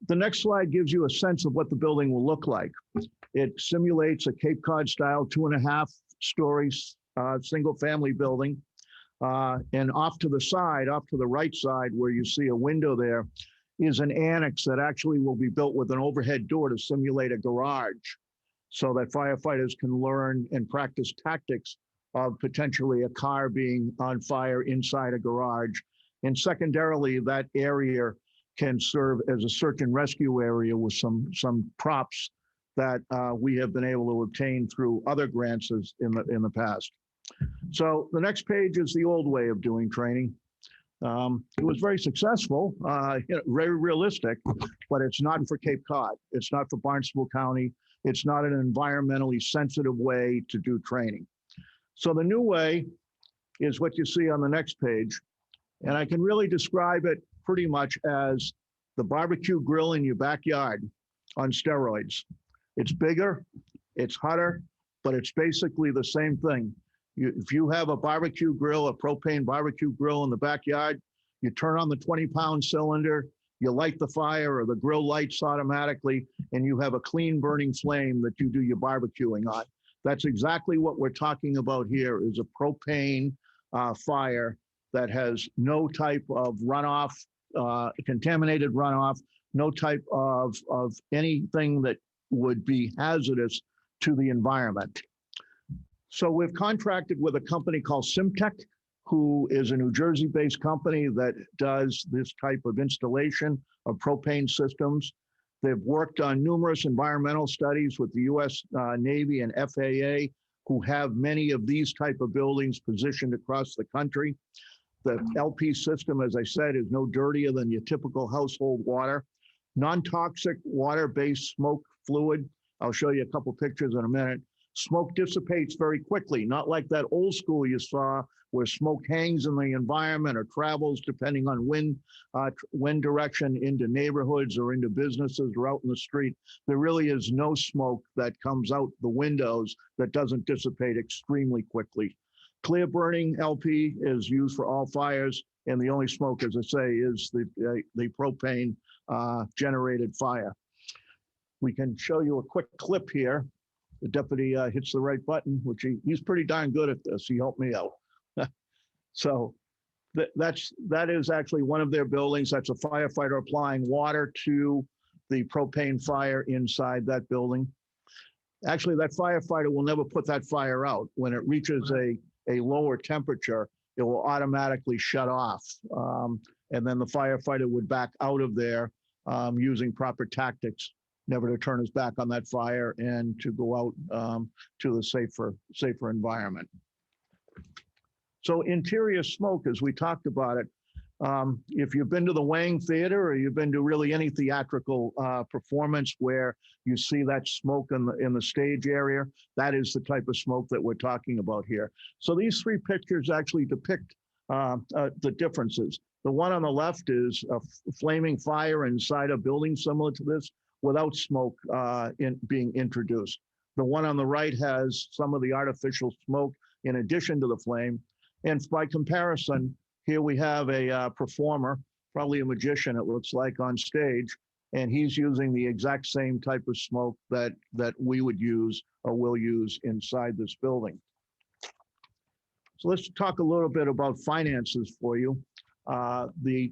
The next slide gives you a sense of what the building will look like. It simulates a Cape Cod style 2.5 stories single family building. And off to the side, off to the right side where you see a window there, is an annex that actually will be built with an overhead door to simulate a garage, so that firefighters can learn and practice tactics of potentially a car being on fire inside a garage. And secondarily, that area can serve as a search and rescue area with some props that we have been able to obtain through other grants in the past. So the next page is the old way of doing training. It was very successful, very realistic, but it's not for Cape Cod. It's not for Barnstable County. It's not an environmentally sensitive way to do training. So the new way is what you see on the next page. And I can really describe it pretty much as the barbecue grill in your backyard on steroids. It's bigger, it's hotter, but it's basically the same thing. If you have a barbecue grill, a propane barbecue grill in the backyard, you turn on the 20-pound cylinder, you light the fire or the grill lights automatically, and you have a clean burning flame that you do your barbecuing on. That's exactly what we're talking about here, is a propane fire that has no type of runoff, contaminated runoff, no type of anything that would be hazardous to the environment. So we've contracted with a company called Simtech, who is a New Jersey-based company that does this type of installation of propane systems. They've worked on numerous environmental studies with the US Navy and FAA, who have many of these type of buildings positioned across the country. The LP system, as I said, is no dirtier than your typical household water. Non-toxic water-based smoke fluid. I'll show you a couple pictures in a minute. Smoke dissipates very quickly, not like that old school you saw where smoke hangs in the environment or travels depending on wind direction into neighborhoods or into businesses or out in the street. There really is no smoke that comes out the windows that doesn't dissipate extremely quickly. Clear burning LP is used for all fires, and the only smoke, as I say, is the propane generated fire. We can show you a quick clip here. The deputy hits the right button, which he's pretty darn good at this. He helped me out. So that is actually one of their buildings. That's a firefighter applying water to the propane fire inside that building. Actually, that firefighter will never put that fire out. When it reaches a lower temperature, it will automatically shut off. And then the firefighter would back out of there using proper tactics, never to turn his back on that fire and to go out to the safer environment. So interior smoke, as we talked about it, if you've been to the Wang Theater or you've been to really any theatrical performance where you see that smoke in the stage area, that is the type of smoke that we're talking about here. So these three pictures actually depict the differences. The one on the left is a flaming fire inside a building similar to this without smoke being introduced. The one on the right has some of the artificial smoke in addition to the flame. And by comparison, here we have a performer, probably a magician, it looks like, on stage, and he's using the exact same type of smoke that we would use or will use inside this building. So let's talk a little bit about finances for you. The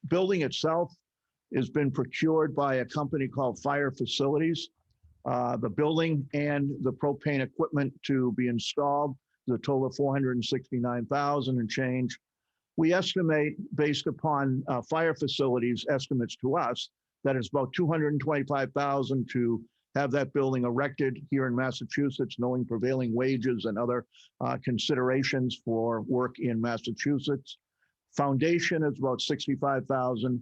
building itself has been procured by a company called Fire Facilities. The building and the propane equipment to be installed is a total of $469,000 and change. We estimate, based upon Fire Facilities estimates to us, that it's about $225,000 to have that building erected here in Massachusetts, knowing prevailing wages and other considerations for work in Massachusetts. Foundation is about $65,000.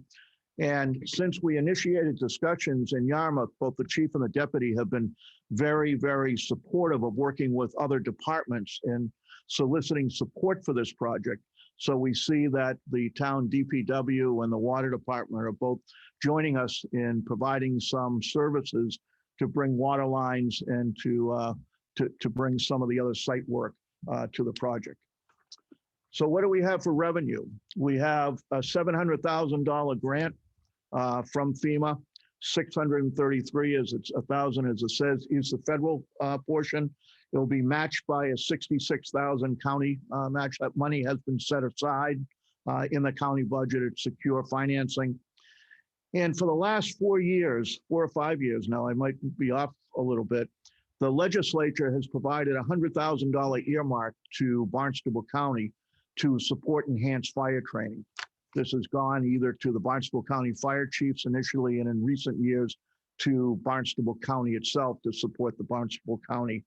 And since we initiated discussions in Yarmouth, both the chief and the deputy have been very, very supportive of working with other departments and soliciting support for this project. So we see that the town DPW and the water department are both joining us in providing some services to bring water lines and to bring some of the other site work to the project. So what do we have for revenue? We have a $700,000 grant from FEMA. 633 as it's 1,000 as it says is the federal portion. It will be matched by a 66,000 county match. That money has been set aside in the county budget at secure financing. And for the last 4 years, 4 or 5 years now, I might be off a little bit, the legislature has provided a $100,000 earmark to Barnstable County to support enhanced fire training. This has gone either to the Barnstable County fire chiefs initially, and in recent years to Barnstable County itself to support the Barnstable County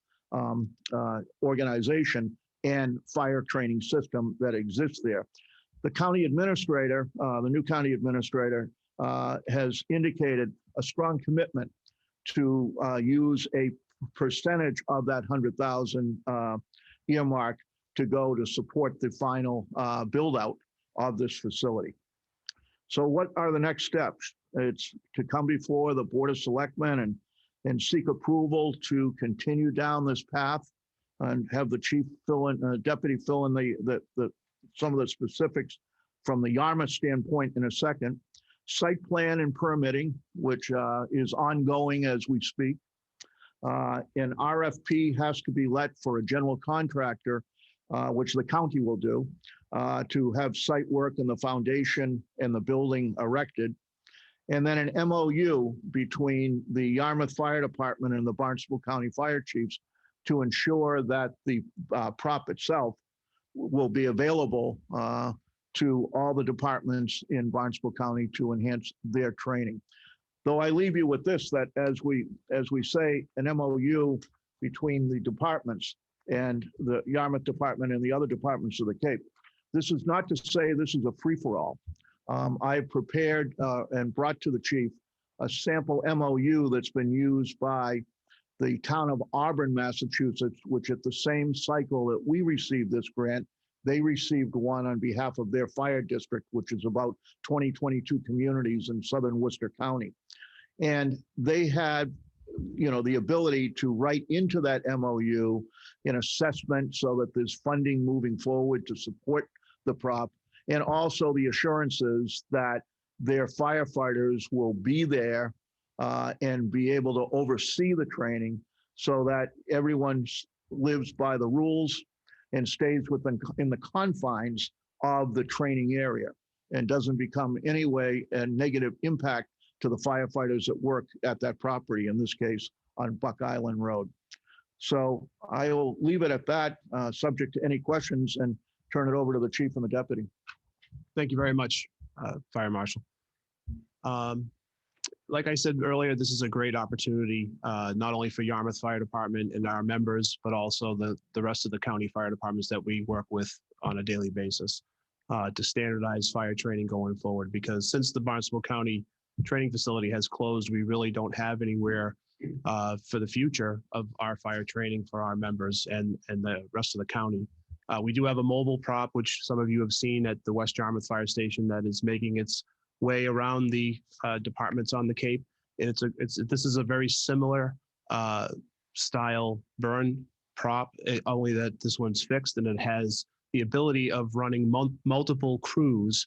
organization and fire training system that exists there. The county administrator, the new county administrator, has indicated a strong commitment to use a percentage of that 100,000 earmark to go to support the final build out of this facility. So what are the next steps? It's to come before the Board of Selectmen and seek approval to continue down this path and have the chief fill in, deputy fill in the some of the specifics from the Yarmouth standpoint in a second. Site plan and permitting, which is ongoing as we speak. An RFP has to be let for a general contractor, which the county will do, to have site work in the foundation and the building erected. And then an MOU between the Yarmouth Fire Department and the Barnstable County Fire Chiefs to ensure that the prop itself will be available to all the departments in Barnstable County to enhance their training. Though I leave you with this, that as we say, an MOU between the departments and the Yarmouth Department and the other departments of the Cape, this is not to say this is a free-for-all. I've prepared and brought to the chief a sample MOU that's been used by the town of Auburn, Massachusetts, which at the same cycle that we received this grant, they received one on behalf of their fire district, which is about 22 communities in southern Worcester County. And they had, the ability to write into that MOU an assessment so that there's funding moving forward to support the prop, and also the assurances that their firefighters will be there and be able to oversee the training so that everyone lives by the rules and stays within in the confines of the training area and doesn't become any way a negative impact to the firefighters that work at that property, in this case on Buck Island Road. So I'll leave it at that, subject to any questions, and turn it over to the chief and the deputy.
Thank you very much, Fire Marshal. Like I said earlier, this is a great opportunity, not only for Yarmouth Fire Department and our members, but also the rest of the county fire departments that we work with on a daily basis to standardize fire training going forward. Because since the Barnstable County training facility has closed, we really don't have anywhere for the future of our fire training for our members and the rest of the county. We do have a mobile prop, which some of you have seen at the West Yarmouth Fire Station, that is making its way around the departments on the Cape. And this is a very similar style burn prop, only that this one's fixed and it has the ability of running multiple crews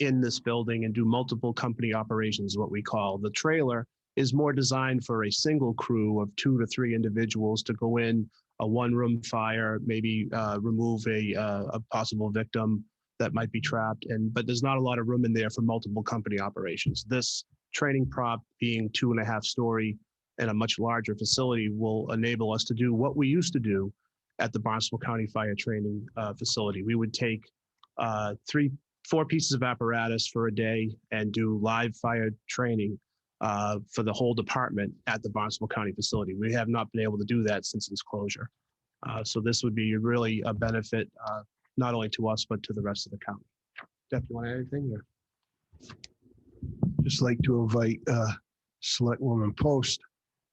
in this building and do multiple company operations, what we call. The trailer is more designed for a single crew of 2 to 3 individuals to go in a one-room fire, maybe remove a possible victim that might be trapped, but there's not a lot of room in there for multiple company operations. This training prop, being 2.5-story and a much larger facility, will enable us to do what we used to do at the Barnstable County Fire Training Facility. We would take 4 pieces of apparatus for a day and do live fire training for the whole department at the Barnstable County facility. We have not been able to do that since its closure. So this would be really a benefit, not only to us, but to the rest of the county. Jeff, you want to add anything? Or?
Just like to invite Selectwoman Post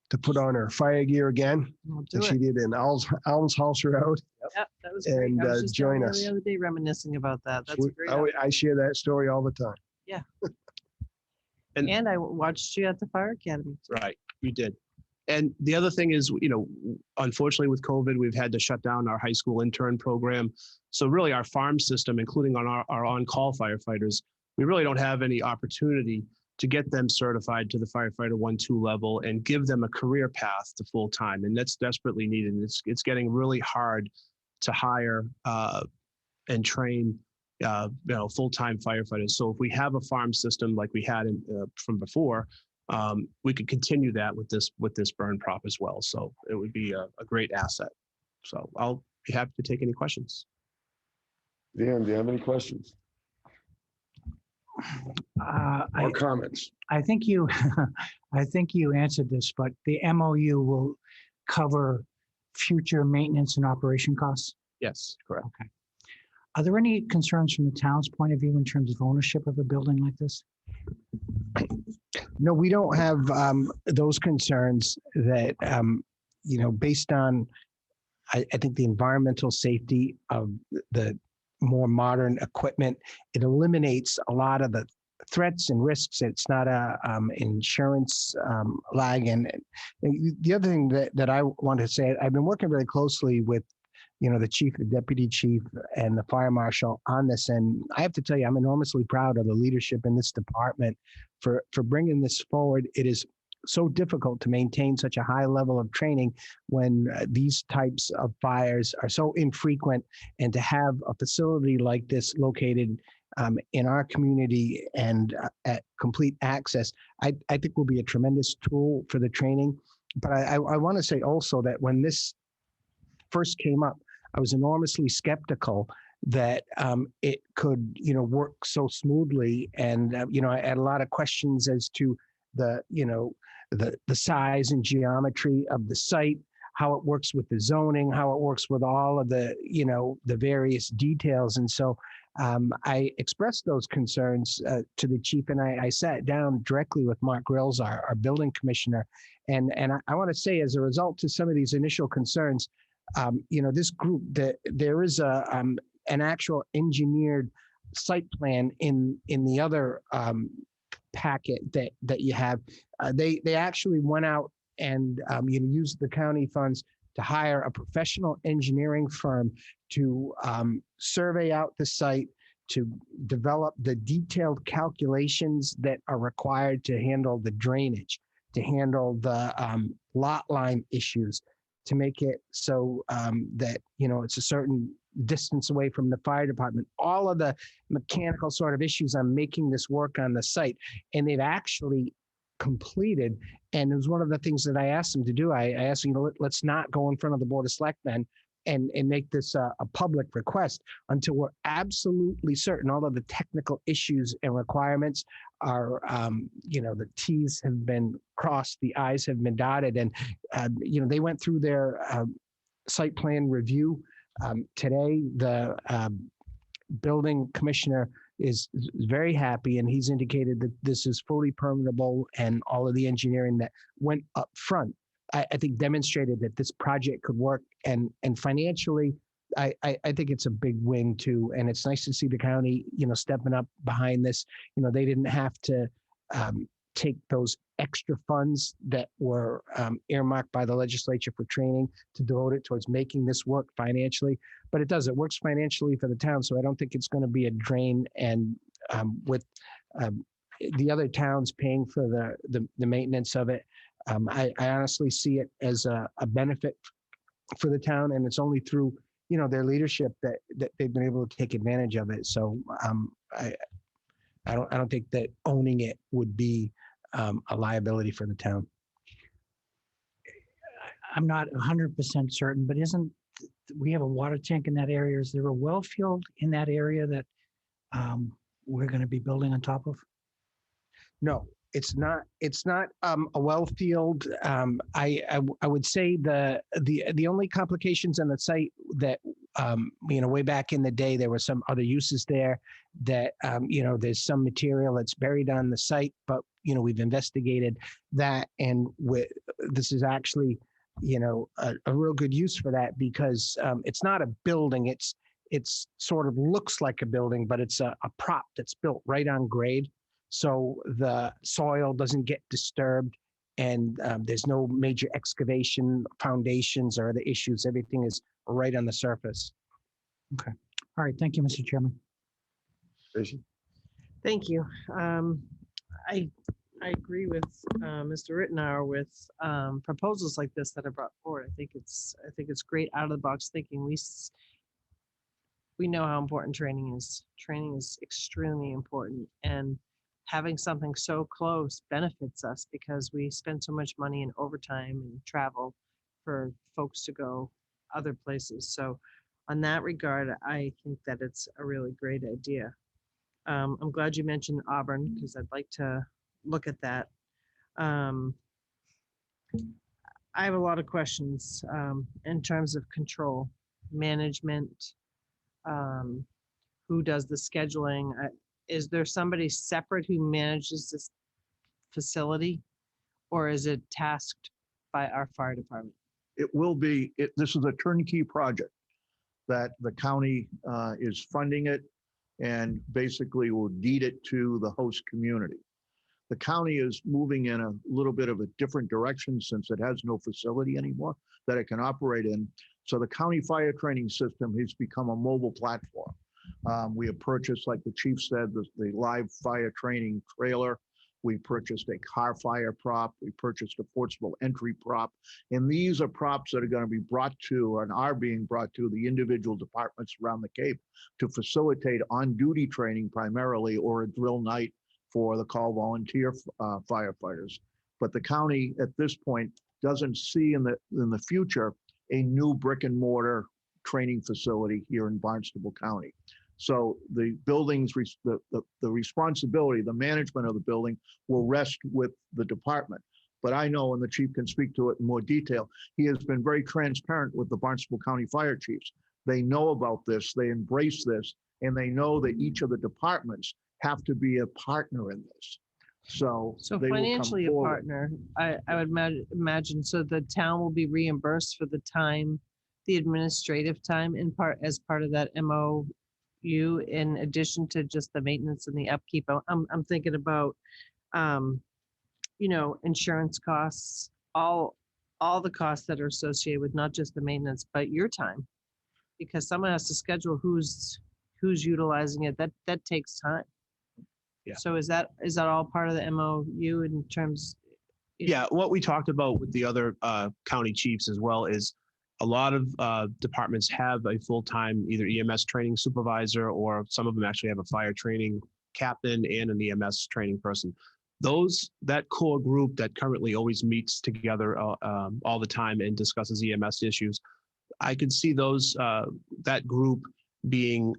to put on her fire gear again, as she did in Allen's House Road.
Yep, that was great.
And
I was just
join
down
us.
there the other day reminiscing about that. That's a great.
I share that story all the time.
Yeah. And I watched you at the Fire Academy.
Right, we did. And the other thing is, unfortunately with COVID, we've had to shut down our high school intern program. So really our farm system, including on our on-call firefighters, we really don't have any opportunity to get them certified to the firefighter 1-2 level and give them a career path to full-time. And that's desperately needed. It's getting really hard to hire and train full-time firefighters. So if we have a farm system like we had from before, we could continue that with this burn prop as well. So it would be a great asset. So I'll be happy to take any questions.
Dan, do you have any questions? Or comments?
I think you, I think you answered this, but the MOU will cover future maintenance and operation costs?
Yes, correct.
Okay. Are there any concerns from the town's point of view in terms of ownership of a building like this?
No, we don't have those concerns that, based on, I think the environmental safety of the more modern equipment, it eliminates a lot of the threats and risks. It's not a insurance lag. And the other thing that I want to say, I've been working very closely with the chief, the deputy chief, and the fire marshal on this. And I have to tell you, I'm enormously proud of the leadership in this department for bringing this forward. It is so difficult to maintain such a high level of training when these types of fires are so infrequent, and to have a facility like this located in our community and at complete access, I think will be a tremendous tool for the training. But I want to say also that when this first came up, I was enormously skeptical that it could, work so smoothly. And, I had a lot of questions as to the size and geometry of the site, how it works with the zoning, how it works with all of the, the various details. And so I expressed those concerns to the chief, and I sat down directly with Mark Grills, our building commissioner. And I want to say, as a result to some of these initial concerns, this group, there is an actual engineered site plan in the other packet that you have. They actually went out and used the county funds to hire a professional engineering firm to survey out the site, to develop the detailed calculations that are required to handle the drainage, to handle the lot line issues, to make it so that, you know, it's a certain distance away from the fire department, all of the mechanical sort of issues on making this work on the site. And they've actually completed. And it was one of the things that I asked them to do. I asked them, you know, let's not go in front of the Board of Selectmen and make this a public request until we're absolutely certain all of the technical issues and requirements are, you know, the T's have been crossed, the I's have been dotted. And, you know, they went through their site plan review today. The building commissioner is very happy, and he's indicated that this is fully permittable, and all of the engineering that went up front, I think demonstrated that this project could work, and financially, I think it's a big win too. And it's nice to see the county, you know, stepping up behind this. You know, they didn't have to take those extra funds that were earmarked by the legislature for training to devote it towards making this work financially. But it does, it works financially for the town. So I don't think it's going to be a drain. And with the other towns paying for the maintenance of it, I honestly see it as a benefit for the town. And it's only through, you know, their leadership that they've been able to take advantage of it. So I don't think that owning it would be a liability for the town.
I'm not 100% certain, but we have a water tank in that area? Is there a well field in that area that we're going to be building on top of?
No, it's not. It's not a well field. I would say the only complications on the site that you know, way back in the day, there were some other uses there that you know, there's some material that's buried on the site, but you know, we've investigated that, and this is actually, you know, a real good use for that, because it's not a building. It's sort of looks like a building, but it's a prop that's built right on grade. So the soil doesn't get disturbed, and there's no major excavation, foundations, or other issues. Everything is right on the surface.
Okay. All right. Thank you, Mr. Chairman.
Thank you. I agree with Mr. Rittenauer with proposals like this that are brought forward. I think it's great out of the box thinking. We know how important training is. Training is extremely important, and having something so close benefits us because we spend so much money in overtime and travel for folks to go other places. So on that regard, I think that it's a really great idea. I'm glad you mentioned Auburn, because I'd like to look at that. I have a lot of questions in terms of control, management, who does the scheduling. Is there somebody separate who manages this facility, or is it tasked by our fire department?
It will be, this is a turnkey project that the county is funding it, and basically will deed it to the host community. The county is moving in a little bit of a different direction since it has no facility anymore that it can operate in. So the county fire training system has become a mobile platform. We have purchased, like the chief said, the live fire training trailer. We purchased a car fire prop. We purchased a forcible entry prop. And these are props that are going to be brought to, and are being brought to, the individual departments around the Cape to facilitate on-duty training primarily, or a drill night for the call volunteer firefighters. But the county at this point doesn't see in the future a new brick and mortar training facility here in Barnstable County. So the buildings, the responsibility, the management of the building will rest with the department. But I know, and the chief can speak to it in more detail, he has been very transparent with the Barnstable County fire chiefs. They know about this, they embrace this, and they know that each of the departments have to be a partner in this. So they
financially a
will come forward.
partner, I would imagine, so the town will be reimbursed for the time, the administrative time as part of that MOU, in addition to just the maintenance and the upkeep. I'm thinking about, you know, insurance costs, all the costs that are associated with not just the maintenance, but your time, because someone has to schedule who's utilizing it. That takes time.
Yeah.
So is that all part of the MOU in terms
Yeah, what we talked about with the other county chiefs as well is a lot of departments have a full-time either EMS training supervisor, or some of them actually have a fire training captain and an EMS training person. That core group that currently always meets together all the time and discusses EMS issues, I could see that group being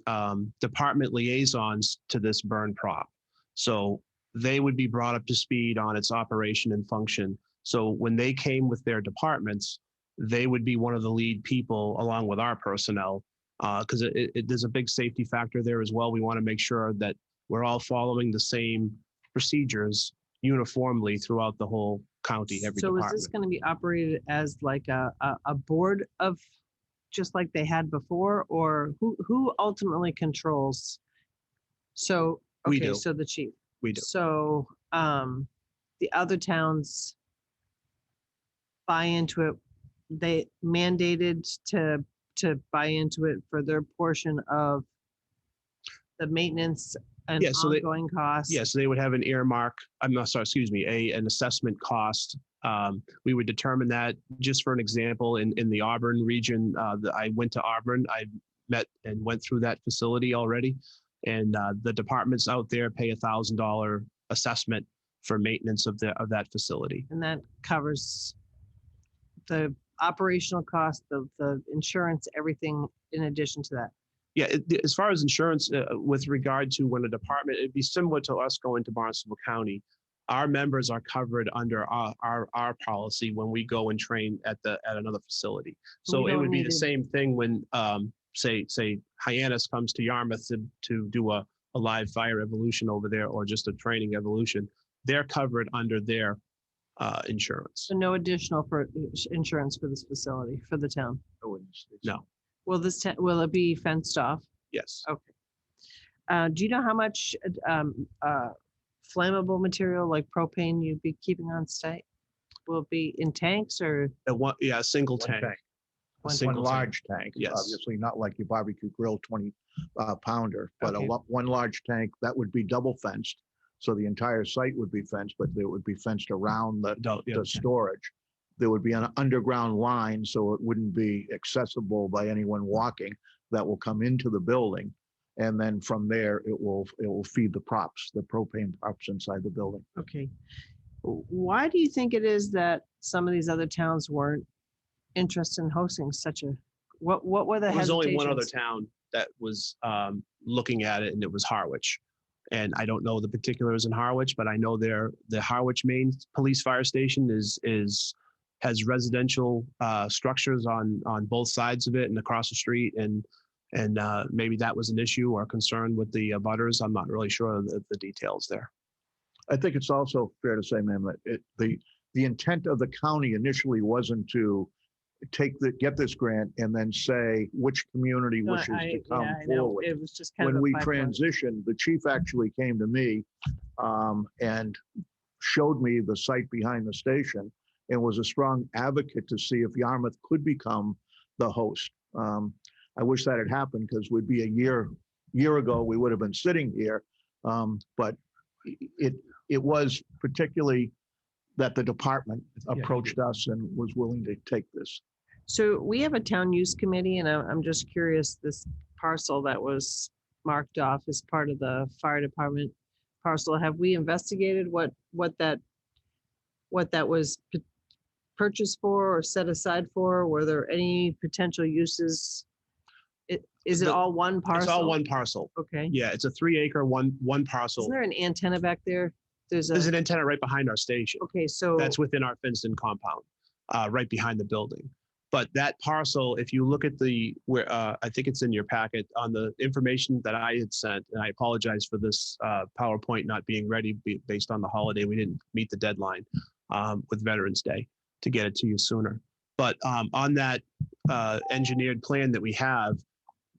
department liaisons to this burn prop. So they would be brought up to speed on its operation and function. So when they came with their departments, they would be one of the lead people along with our personnel, because there's a big safety factor there as well. We want to make sure that we're all following the same procedures uniformly throughout the whole county, every
So
department.
is this going to be operated as like a board of, just like they had before, or who ultimately controls? So,
We
okay,
do.
so the chief.
We do.
So, the other towns buy into it. They mandated to buy into it for their portion of the maintenance and
Yeah, so
ongoing costs.
Yes, they would have an earmark, I'm not sorry, excuse me, an assessment cost. We would determine that. Just for an example, in the Auburn region, I went to Auburn, I met and went through that facility already. And the departments out there pay $1,000 assessment for maintenance of that facility.
And that covers the operational cost of the insurance, everything in addition to that.
Yeah, as far as insurance, with regard to when a department, it'd be similar to us going to Barnstable County. Our members are covered under our policy when we go and train at another facility. So
We
it
don't
would be
need
the
to-
same thing when say Hyannis comes to Yarmouth to do a live fire evolution over there, or just a training evolution. They're covered under their insurance.
So no additional insurance for this facility, for the town?
No.
Will it be fenced off?
Yes.
Okay. Do you know how much flammable material like propane you'd be keeping on site? Will it be in tanks or?
A single tank.
One large tank.
Yes.
Obviously not like your barbecue grill 20 pounder, but
Okay.
one large tank that would be double fenced. So the entire site would be fenced, but it would be fenced around the storage. There would be an underground line, so it wouldn't be accessible by anyone walking, that will come into the building. And then from there, it will feed the props, the propane props inside the building.
Okay. Why do you think it is that some of these other towns weren't interested in hosting such a, what were the
There's only one other
hesitations?
town that was looking at it, and it was Harwich. And I don't know the particulars in Harwich, but I know the Harwich Main Police Fire Station has residential structures on both sides of it and across the street, and maybe that was an issue or concern with the butters. I'm not really sure of the details there.
I think it's also fair to say, ma'am, that the intent of the county initially wasn't to get this grant and then say which community
No,
wishes to
I
come
know.
forward.
It was just kind of
When
a
we
pipeline.
transitioned, the chief actually came to me and showed me the site behind the station, and was a strong advocate to see if Yarmouth could become the host. I wish that had happened, because we'd be a year ago, we would have been sitting here. But it was particularly that the department approached us and was willing to take this.
So we have a town use committee, and I'm just curious, this parcel that was marked off as part of the fire department parcel, have we investigated what that was purchased for or set aside for? Were there any potential uses? Is it all one parcel?
It's all one parcel.
Okay.
Yeah, it's a 3-acre, one parcel.
Isn't there an antenna back there?
There's an antenna right behind our station.
Okay, so.
That's within our fenced-in compound, right behind the building. But that parcel, if you look at I think it's in your packet, on the information that I had sent, and I apologize for this PowerPoint not being ready based on the holiday. We didn't meet the deadline with Veterans Day to get it to you sooner. But on that engineered plan that we have,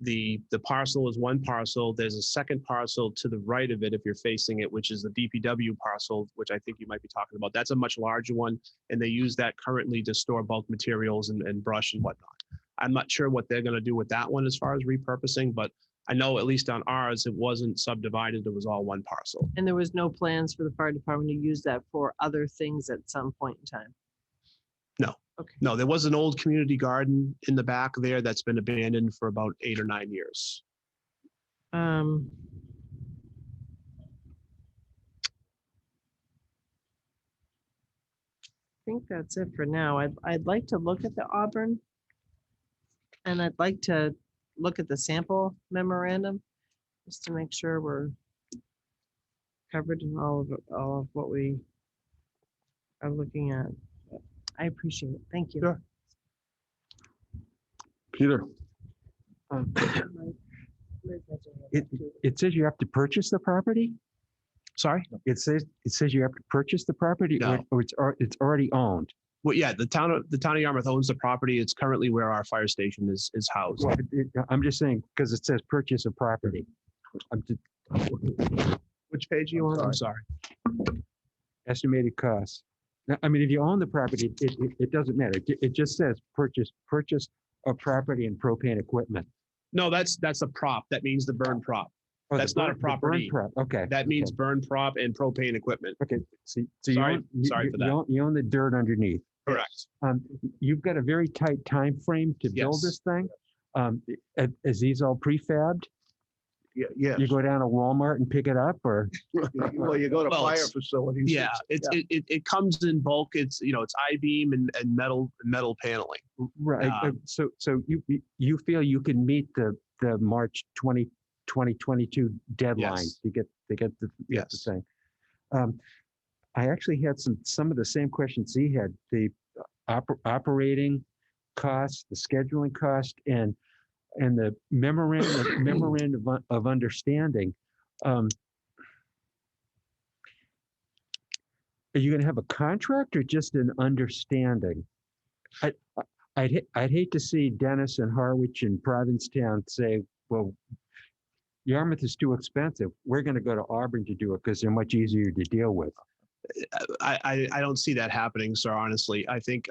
the parcel is one parcel. There's a second parcel to the right of it if you're facing it, which is the DPW parcel, which I think you might be talking about. That's a much larger one, and they use that currently to store bulk materials and brush and whatnot. I'm not sure what they're going to do with that one as far as repurposing, but I know at least on ours, it wasn't subdivided. It was all one parcel.
And there was no plans for the fire department to use that for other things at some point in time.
No.
Okay.
No, there was an old community garden in the back there that's been abandoned for about 8 or 9 years.
I think that's it for now. I'd like to look at the Auburn. And I'd like to look at the sample memorandum, just to make sure we're covered in all of what we are looking at. I appreciate it. Thank you.
Sure. Peter,
It says you have to purchase the property?
Sorry?
It says you have to purchase the property
No.
or it's already owned?
Well, yeah, the town of Yarmouth owns the property. It's currently where our fire station is housed.
Well, I'm just saying, because it says purchase of property.
Which page are you on? I'm sorry.
Estimated costs. Now, I mean, if you own the property, it doesn't matter. It just says purchase of property and propane equipment.
No, that's a prop. That means the burn prop.
Oh,
That's not a
the burn
property.
prop. Okay.
That means burn prop and propane equipment.
Okay. So
Sorry for that.
You own the dirt underneath.
Correct.
You've got a very tight time frame to build
Yes.
this thing. Is these all prefabbed?
Yeah.
You go down to Walmart and pick it up, or?
Well, you go to
Well,
fire
it's-
facilities.
Yeah, it comes in bulk. It's I-beam and metal paneling.
Right. So you feel you can meet the March 2022 deadline
Yes.
to get the
Yes.
thing. I actually had some of the same questions he had, the operating costs, the scheduling cost, and the memorandum of understanding. Are you going to have a contract or just an understanding? I'd hate to see Dennis and Harwich and Provincetown say, well, Yarmouth is too expensive. We're going to go to Auburn to do it because they're much easier to deal with.
I don't see that happening, sir, honestly. I think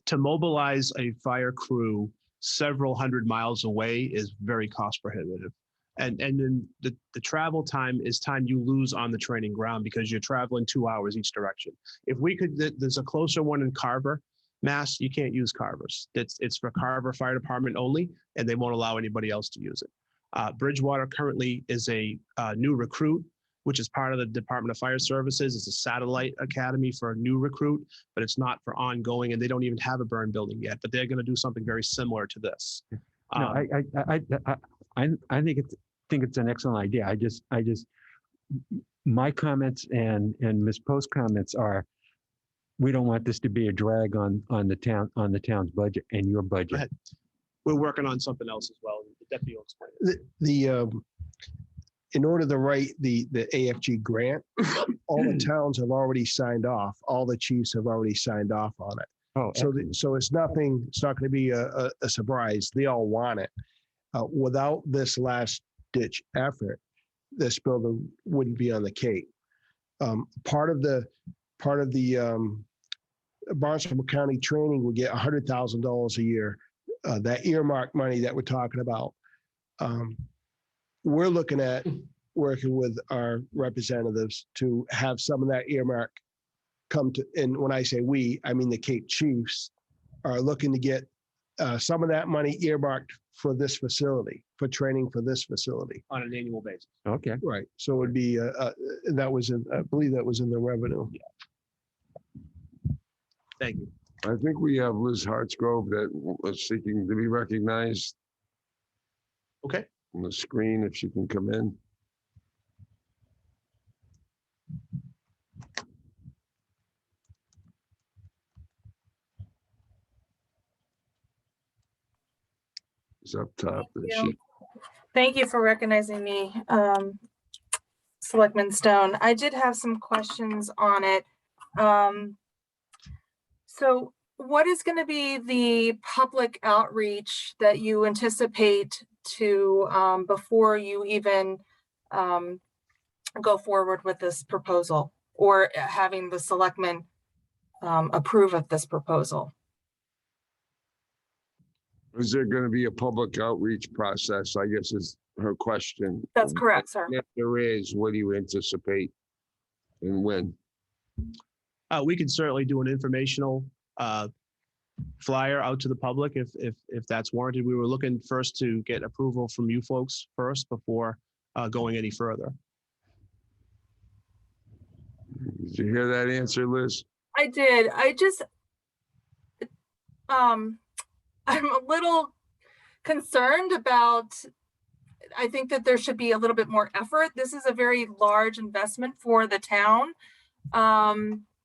to mobilize a fire crew several hundred miles away is very cost prohibitive. And then the travel time is time you lose on the training ground because you're traveling 2 hours each direction. If we could, there's a closer one in Carver, Mass, you can't use Carvers. It's for Carver Fire Department only, and they won't allow anybody else to use it. Bridgewater currently is a new recruit, which is part of the Department of Fire Services. It's a satellite academy for a new recruit, but it's not for ongoing, and they don't even have a burn building yet, but they're going to do something very similar to this.
No, I think it's an excellent idea. I just my comments and Ms. Post's comments are, we don't want this to be a drag on the town's budget and your budget.
We're working on something else as well. The deputy will explain.
In order to write the AFG grant, all the towns have already signed off. All the chiefs have already signed off on it.
Oh,
so it's not going to be a surprise. They all want it. Without this last ditch effort, this building wouldn't be on the Cape. Part of the Barnstable County training would get $100,000 a year. That earmark money that we're talking about. We're looking at working with our representatives to have some of that earmark come to, and when I say we, I mean the Cape Chiefs are looking to get some of that money earmarked for this facility, for training for this facility.
On an annual basis.
Okay.
Right. So it would be, that was in, I believe that was in the revenue.
Thank you.
I think we have Liz Hartsgrove that was seeking to be recognized.
Okay.
On the screen, if she can come in. It's up top.
Thank you for recognizing me, Selectman Stone. I did have some questions on it. So what is going to be the public outreach that you anticipate to before you even go forward with this proposal or having the selectmen approve of this proposal?
Is there going to be a public outreach process? I guess is her question.
That's correct, sir.
If there is, what do you anticipate and when?
We can certainly do an informational flyer out to the public if that's warranted. We were looking first to get approval from you folks first before going any further.
Did you hear that answer, Liz?
I did. I'm a little concerned about, I think that there should be a little bit more effort. This is a very large investment for the town.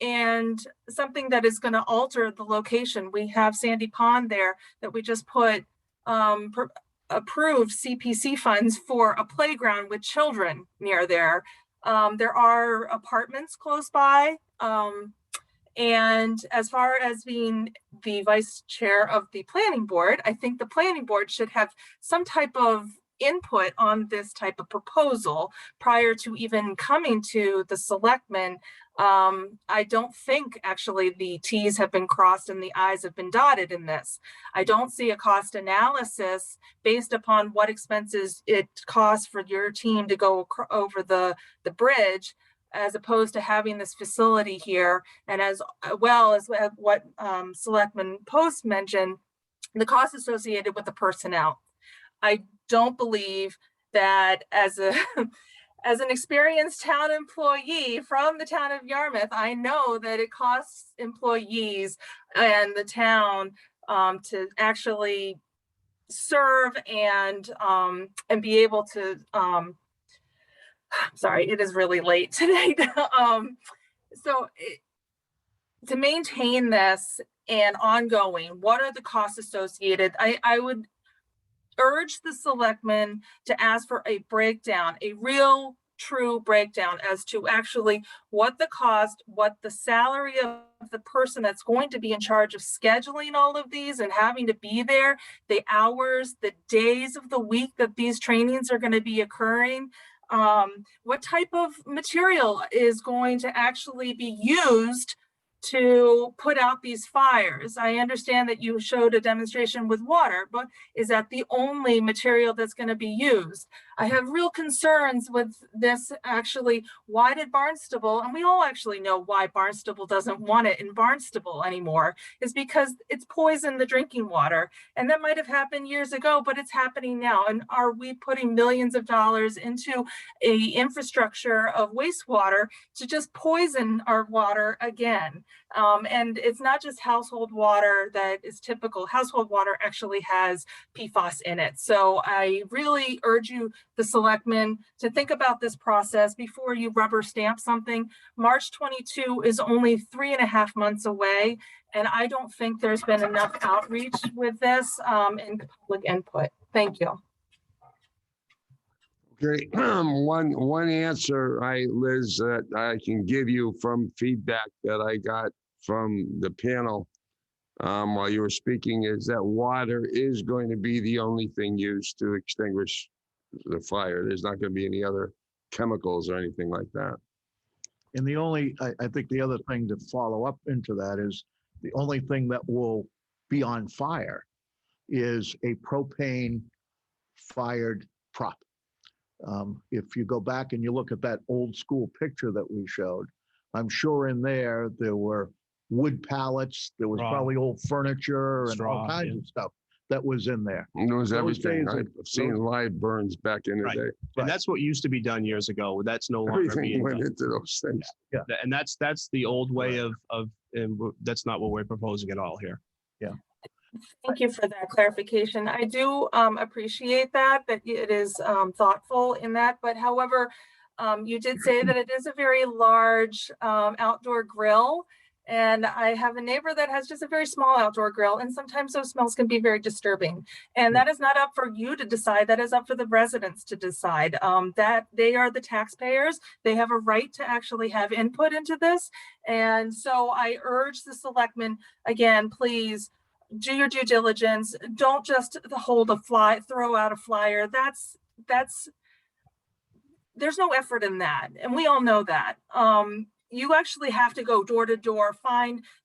And something that is going to alter the location. We have Sandy Pond there that we just put approved CPC funds for a playground with children near there. There are apartments close by. And as far as being the vice chair of the planning board, I think the planning board should have some type of input on this type of proposal prior to even coming to the selectmen. I don't think actually the T's have been crossed and the I's have been dotted in this. I don't see a cost analysis based upon what expenses it costs for your team to go over the bridge, as opposed to having this facility here. And as well as what Selectman Post mentioned, the cost associated with the personnel. I don't believe that as an experienced town employee from the town of Yarmouth, I know that it costs employees and the town to actually serve and be able to, sorry, it is really late today. To maintain this and ongoing, what are the costs associated? I would urge the selectmen to ask for a breakdown, a real true breakdown as to actually what the cost, what the salary of the person that's going to be in charge of scheduling all of these and having to be there, the hours, the days of the week that these trainings are going to be occurring, what type of material is going to actually be used to put out these fires. I understand that you showed a demonstration with water, but is that the only material that's going to be used? I have real concerns with this. Actually, why did Barnstable, and we all actually know why Barnstable doesn't want it in Barnstable anymore, is because it's poisoned the drinking water. And that might have happened years ago, but it's happening now. And are we putting millions of dollars into a infrastructure of wastewater to just poison our water again? And it's not just household water that is typical. Household water actually has PFAS in it. So I really urge you, the selectmen, to think about this process before you rubber stamp something. March 22 is only 3.5 months away. And I don't think there's been enough outreach with this and public input. Thank you.
Okay, one answer, Liz, that I can give you from feedback that I got from the panel while you were speaking is that water is going to be the only thing used to extinguish the fire. There's not going to be any other chemicals or anything like that.
And the only, I think the other thing to follow up into that is the only thing that will be on fire is a propane fired prop. If you go back and you look at that old school picture that we showed, I'm sure in there were wood pallets, there was probably old furniture and all kinds of stuff that was in there.
It was
Those
everything.
days
I've seen live burns back in the day.
And that's what used to be done years ago. That's no longer
Everything
being
went
done.
into those things.
Yeah.
And that's the old way of and that's not what we're proposing at all here.
Yeah.
Thank you for that clarification. I do appreciate that it is thoughtful in that, but however, you did say that it is a very large outdoor grill. And I have a neighbor that has just a very small outdoor grill, and sometimes those smells can be very disturbing. And that is not up for you to decide. That is up for the residents to decide. That they are the taxpayers. They have a right to actually have input into this. And so I urge the selectmen, again, please do your due diligence. Don't just throw out a flyer. There's no effort in that. And we all know that. you actually have to go door to door,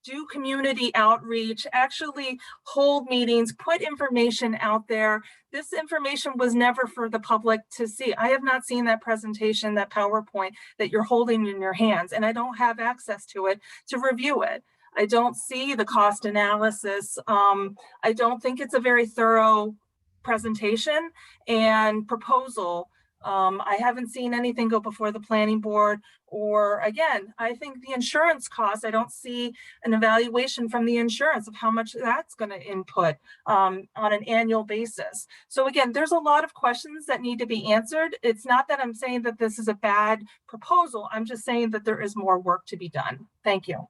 do community outreach, actually hold meetings, put information out there. This information was never for the public to see. I have not seen that presentation, that PowerPoint that you're holding in your hands, and I don't have access to it to review it. I don't see the cost analysis. I don't think it's a very thorough presentation and proposal. I haven't seen anything go before the planning board, or again, I think the insurance costs, I don't see an evaluation from the insurance of how much that's going to input on an annual basis. So again, there's a lot of questions that need to be answered. It's not that I'm saying that this is a bad proposal. I'm just saying that there is more work to be done. Thank you.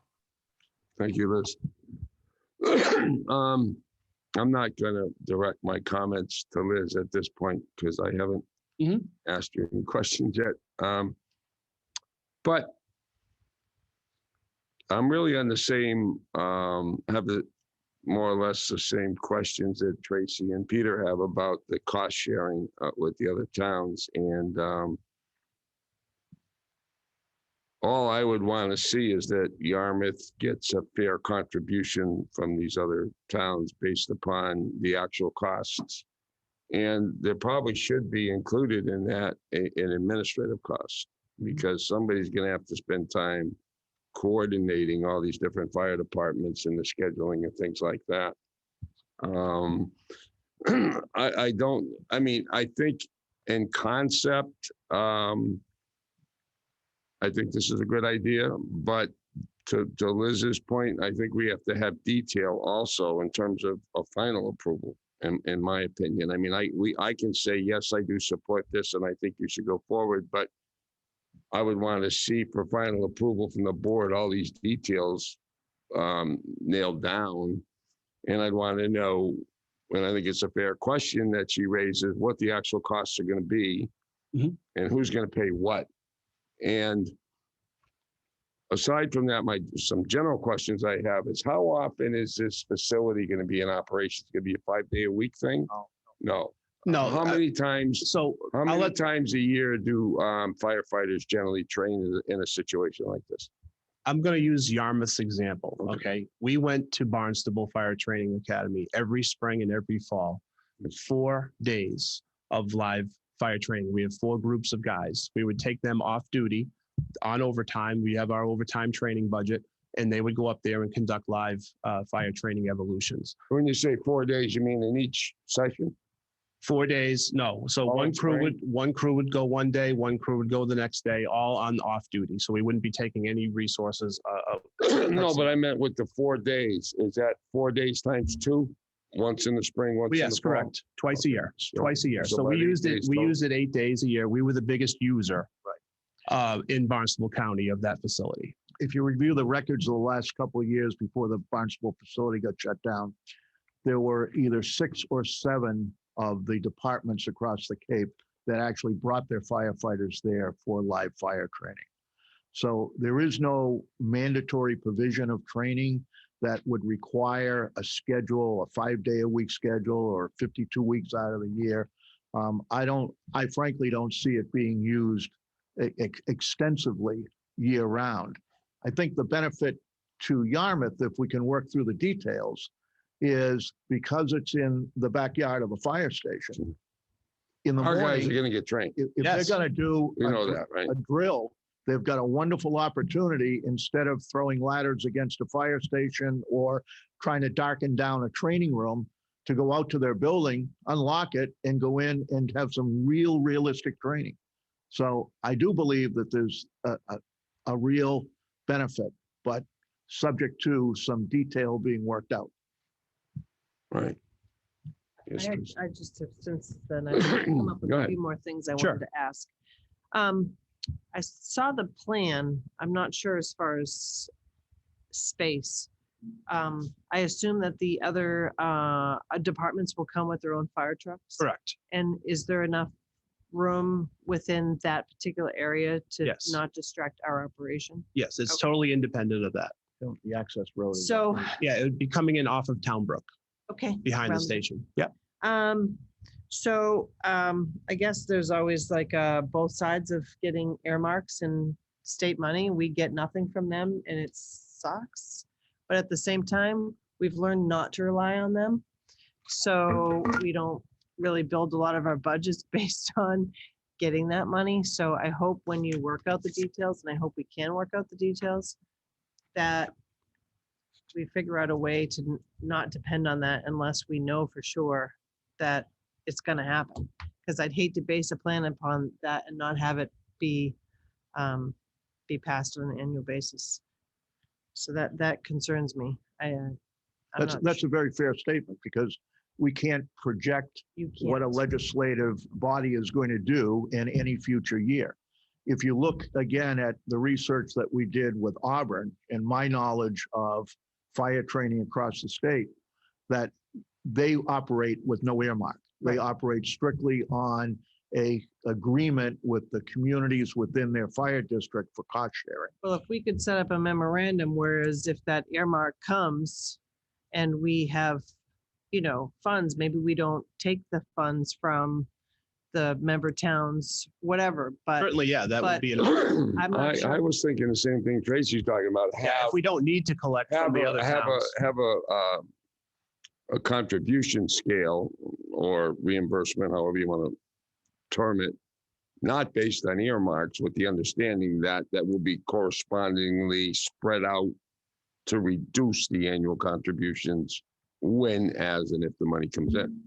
Thank you, Liz. I'm not going to direct my comments to Liz at this point because I haven't asked you any questions yet. But I'm really on the same, have the more or less the same questions that Tracy and Peter have about the cost sharing with the other towns. And all I would want to see is that Yarmouth gets a fair contribution from these other towns based upon the actual costs. And there probably should be included in that an administrative cost, because somebody's going to have to spend time coordinating all these different fire departments and the scheduling and things like that. I think in concept, I think this is a good idea, but to Liz's point, I think we have to have detail also in terms of a final approval, in my opinion. I mean, I can say, yes, I do support this and I think you should go forward, but I would want to see for final approval from the board, all these details nailed down. And I'd want to know, and I think it's a fair question that she raises, what the actual costs are going to be and who's going to pay what. And aside from that, some general questions I have is, how often is this facility going to be in operation? It's going to be a 5-day-a-week thing? No.
No.
How many times?
So
how many times a year do firefighters generally train in a situation like this?
I'm going to use Yarmouth's example. Okay. We went to Barnstable Fire Training Academy every spring and every fall, 4 days of live fire training. We have 4 groups of guys. We would take them off duty on overtime. We have our overtime training budget, and they would go up there and conduct live fire training evolutions.
When you say 4 days, you mean in each session?
4 days, no. So one crew would go one day, one crew would go the next day, all on off duty. So we wouldn't be taking any resources.
No, but I meant with the 4 days. Is that 4 days times 2? Once in the spring, once in the fall?
Yes, correct. Twice a year. Twice a year.
So
So we
about 8
used it.
days
We
total.
used it 8 days a year. We were the biggest user in Barnstable County of that facility.
If you review the records of the last couple of years before the Barnstable facility got shut down, there were either 6 or 7 of the departments across the Cape that actually brought their firefighters there for live fire training. So there is no mandatory provision of training that would require a schedule, a 5-day-a-week schedule, or 52 weeks out of the year. I frankly don't see it being used extensively year round. I think the benefit to Yarmouth, if we can work through the details, is because it's in the backyard of a fire station. In the
Our
morning,
guys are going to get trained.
if they're going to do
You know that, right?
a drill, they've got a wonderful opportunity, instead of throwing ladders against a fire station or trying to darken down a training room, to go out to their building, unlock it, and go in and have some realistic training. So I do believe that there's a real benefit, but subject to some detail being worked out.
Right.
I just have, since then, I've come up with
Go
a
ahead.
few more things I
Sure.
wanted to ask. I saw the plan. I'm not sure as far as space. I assume that the other departments will come with their own fire trucks?
Correct.
And is there enough room within that particular area to
Yes.
not distract our operation?
Yes, it's totally independent of that.
The access road.
So,
Yeah, it would be coming in off of Town Brook,
okay.
behind the
around-
station. Yeah.
I guess there's always like both sides of getting earmarks, and state money. We get nothing from them and it sucks. But at the same time, we've learned not to rely on them. So we don't really build a lot of our budgets based on getting that money. So I hope when you work out the details, and I hope we can work out the details, that we figure out a way to not depend on that unless we know for sure that it's going to happen. Because I'd hate to base a plan upon that and not have it be passed on an annual basis. So that concerns me.
That's a very fair statement, because we can't project what a legislative body is going to do in any future year. If you look again at the research that we did with Auburn and my knowledge of fire training across the state, that they operate with no earmark. They operate strictly on a agreement with the communities within their fire district for cost sharing.
Well, if we could set up a memorandum, whereas if that earmark comes and we have, funds, maybe we don't take the funds from the member towns, whatever, but.
Certainly, yeah, that would be.
I'm not sure.
I was thinking the same thing Tracy's talking about.
If we don't need to collect from the other towns.
Have a contribution scale or reimbursement, however you want to term it, not based on earmarks, with the understanding that that will be correspondingly spread out to reduce the annual contributions when, as, and if the money comes in.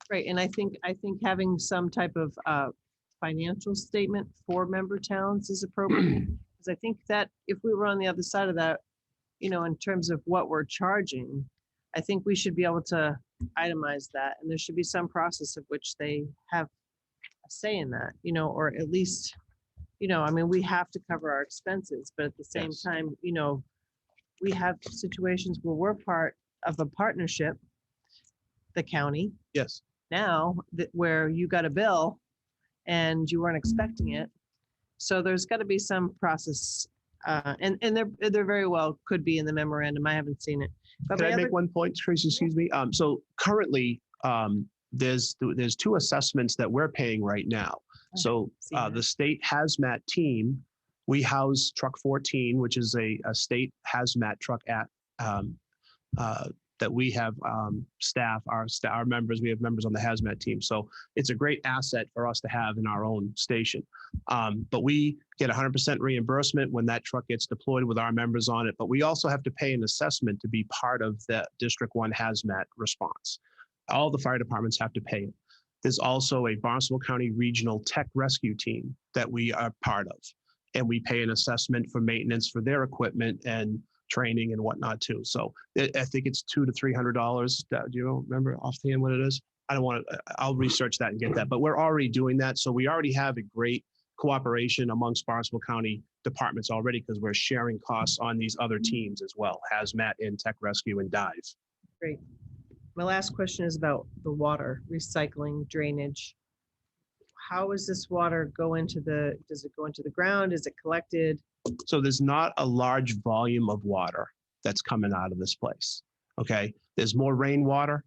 Right, and I think having some type of financial statement for member towns is appropriate. Because I think that if we were on the other side of that, in terms of what we're charging, I think we should be able to itemize that, and there should be some process of which they have a say in that, or at least, we have to cover our expenses, but at the same time, we have situations where we're part of a partnership, the county.
Yes.
Now where you got a bill and you weren't expecting it. So there's got to be some process, and there very well could be in the memorandum. I haven't seen it. But
Can I make one point, Tracy? Excuse me. So currently, there's two assessments that we're paying right now. So the state hazmat team, we house truck 14, which is a state hazmat truck at that we have staff, our members. We have members on the hazmat team. So it's a great asset for us to have in our own station. But we get 100% reimbursement when that truck gets deployed with our members on it. But we also have to pay an assessment to be part of the District 1 hazmat response. All the fire departments have to pay it. There's also a Barnstable County Regional Tech Rescue Team that we are part of. And we pay an assessment for maintenance for their equipment and training and whatnot too. So I think it's $200 to $300. Do you remember offhand what it is? I don't want to, I'll research that and get that, but we're already doing that. So we already have a great cooperation amongst Barnstable County departments already, because we're sharing costs on these other teams as well, hazmat and tech rescue and dive.
Great. My last question is about the water, recycling, drainage. How does this water go into does it go into the ground? Is it collected?
So there's not a large volume of water that's coming out of this place. Okay. There's more rainwater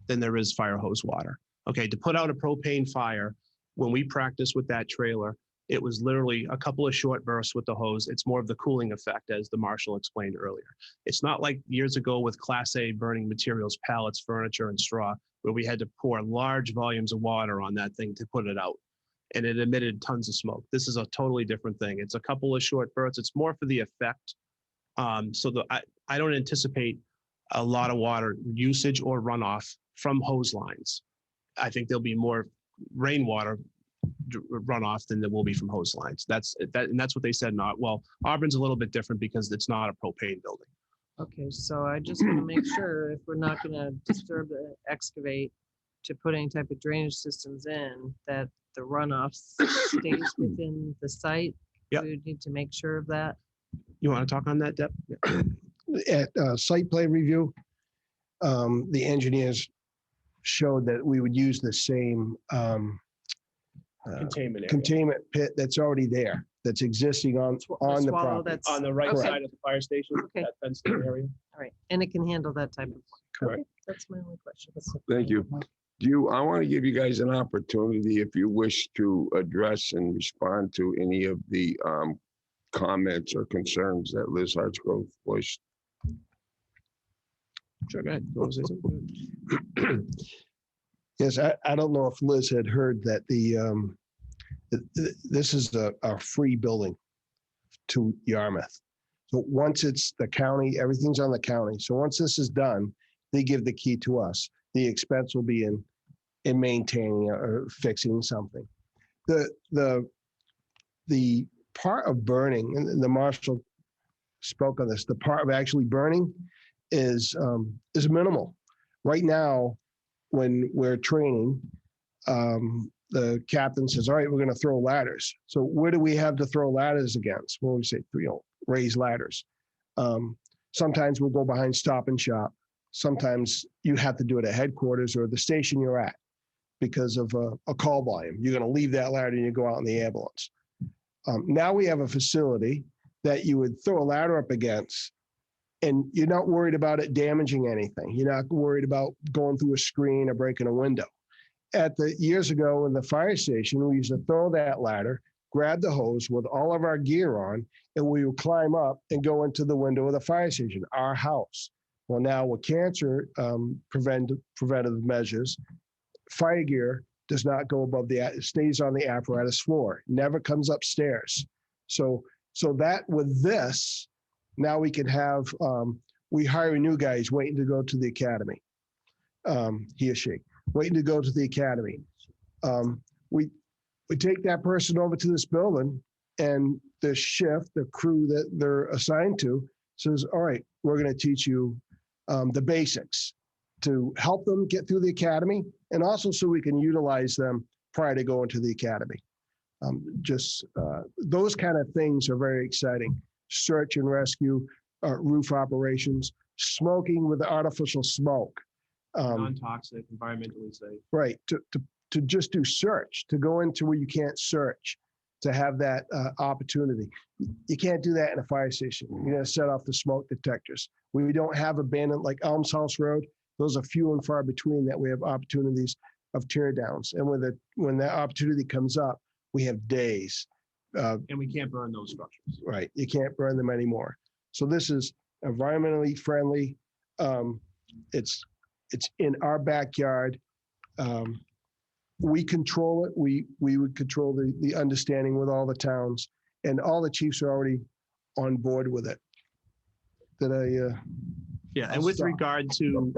than there is fire hose water. Okay. To put out a propane fire, when we practiced with that trailer, it was literally a couple of short bursts with the hose. It's more of the cooling effect, as the marshal explained earlier. It's not like years ago with Class A burning materials, pallets, furniture, and straw, where we had to pour large volumes of water on that thing to put it out. And it emitted tons of smoke. This is a totally different thing. It's a couple of short bursts. It's more for the effect. I don't anticipate a lot of water usage or runoff from hose lines. I think there'll be more rainwater runoff than there will be from hose lines. And that's what they said. Auburn's a little bit different because it's not a propane building.
Okay, so I just want to make sure if we're not going to disturb the excavate to put any type of drainage systems in, that the runoff stays within the site.
Yep.
We would need to make sure of that.
You want to talk on that, Deb?
At site plan review, the engineers showed that we would use the same containment pit that's already there, that's existing on the property.
On the right
Okay.
side of the fire station, that fenced in area.
All right, and it can handle that type of.
Correct.
Okay, that's my only question.
Thank you. I want to give you guys an opportunity, if you wish to address and respond to any of the comments or concerns that Liz Hartsgrove voiced.
Sure, go ahead. What was it?
Yes, I don't know if Liz had heard that this is a free building to Yarmouth. So once it's the county, everything's on the county. So once this is done, they give the key to us. The expense will be in maintaining or fixing something. The part of burning, and the marshal spoke on this, the part of actually burning is minimal. Right now, when we're training, the captain says, all right, we're going to throw ladders. So where do we have to throw ladders against? Well, we say, raise ladders. Sometimes we'll go behind Stop and Shop. Sometimes you have to do it at headquarters or the station you're at because of a call volume. You're going to leave that ladder and you go out in the ambulance. Now we have a facility that you would throw a ladder up against, and you're not worried about it damaging anything. You're not worried about going through a screen or breaking a window. Years ago in the fire station, we used to throw that ladder, grab the hose with all of our gear on, and we would climb up and go into the window of the fire station, our house. Well, now with cancer preventative measures, fire gear does not go above it stays on the apparatus floor, never comes upstairs. So that with this, now we can have, we hire a new guy, he's waiting to go to the academy. He or she, waiting to go to the academy. We take that person over to this building, and the shift, the crew that they're assigned to says, all right, we're going to teach you the basics to help them get through the academy, and also so we can utilize them prior to going to the academy. Those kind of things are very exciting. Search and rescue, roof operations, smoking with artificial smoke.
Non-toxic, environmentally safe.
Right, to just do search, to go into where you can't search, to have that opportunity. You can't do that in a fire station. You're going to set off the smoke detectors. We don't have abandoned, like Elms House Road. Those are few and far between that we have opportunities of tear downs. And when that opportunity comes up, we have days.
And we can't burn those structures.
Right, you can't burn them anymore. So this is environmentally friendly. It's in our backyard. We control it. We would control the understanding with all the towns, and all the chiefs are already on board with it.
Yeah, and with regard to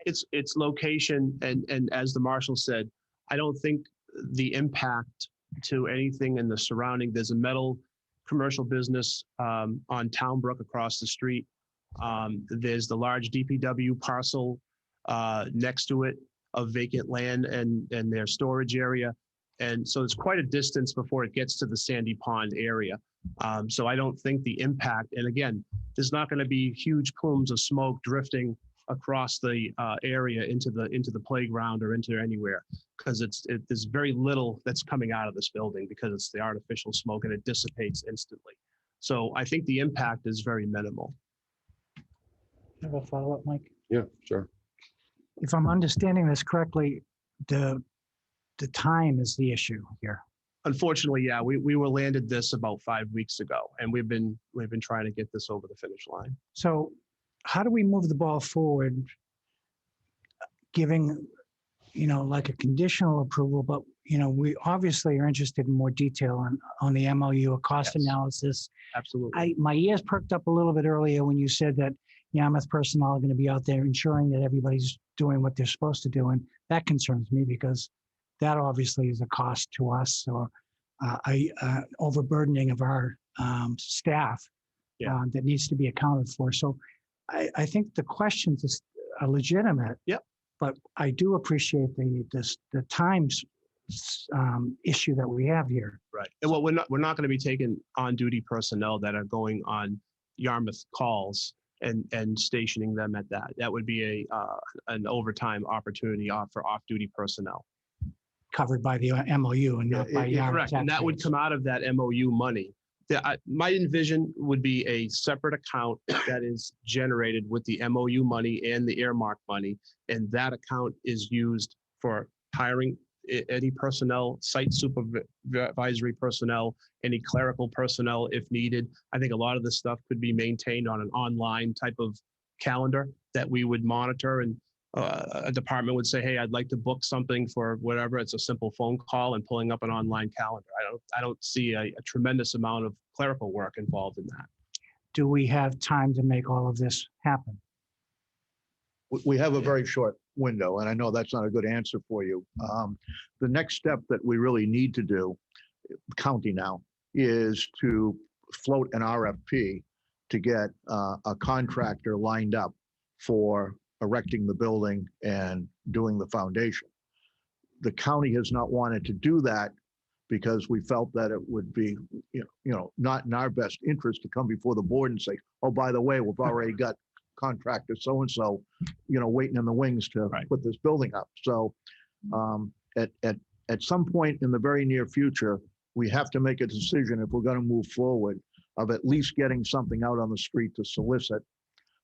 its location, and as the marshal said, I don't think the impact to anything in the surrounding. There's a metal commercial business on Townbrook across the street. There's the large DPW parcel next to it of vacant land and their storage area. And so it's quite a distance before it gets to the Sandy Pond area. So I don't think the impact, and again, there's not going to be huge plumes of smoke drifting across the area into the playground or into anywhere, because there's very little that's coming out of this building because it's the artificial smoke and it dissipates instantly. So I think the impact is very minimal.
Have a follow-up, Mike?
Yeah, sure.
If I'm understanding this correctly, the time is the issue here.
Unfortunately, yeah, we were landed this about 5 weeks ago, and we've been trying to get this over the finish line.
So how do we move the ball forward, giving, like a conditional approval, but, we obviously are interested in more detail on the MOU, a cost analysis.
Absolutely.
My ears perked up a little bit earlier when you said that Yarmouth personnel are going to be out there ensuring that everybody's doing what they're supposed to do. And that concerns me because that obviously is a cost to us, or overburdening of our staff that needs to be accounted for. So I think the questions are legitimate.
Yep.
But I do appreciate the times issue that we have here.
Right. And well, we're not going to be taking on-duty personnel that are going on Yarmouth calls and stationing them at that. That would be an overtime opportunity for off-duty personnel.
Covered by the MOU and not by Yarmouth.
Correct. And that would come out of that MOU money. My envision would be a separate account that is generated with the MOU money and the earmark money. And that account is used for hiring any personnel, site supervisory personnel, any clerical personnel if needed. I think a lot of this stuff could be maintained on an online type of calendar that we would monitor, and a department would say, hey, I'd like to book something for whatever. It's a simple phone call and pulling up an online calendar. I don't see a tremendous amount of clerical work involved in that.
Do we have time to make all of this happen?
We have a very short window, and I know that's not a good answer for you. The next step that we really need to do, county now, is to float an RFP to get a contractor lined up for erecting the building and doing the foundation. The county has not wanted to do that because we felt that it would be, not in our best interest to come before the board and say, oh, by the way, we've already got contractor so-and-so, waiting in the wings to put this building up. So at some point in the very near future, we have to make a decision if we're going to move forward of at least getting something out on the street to solicit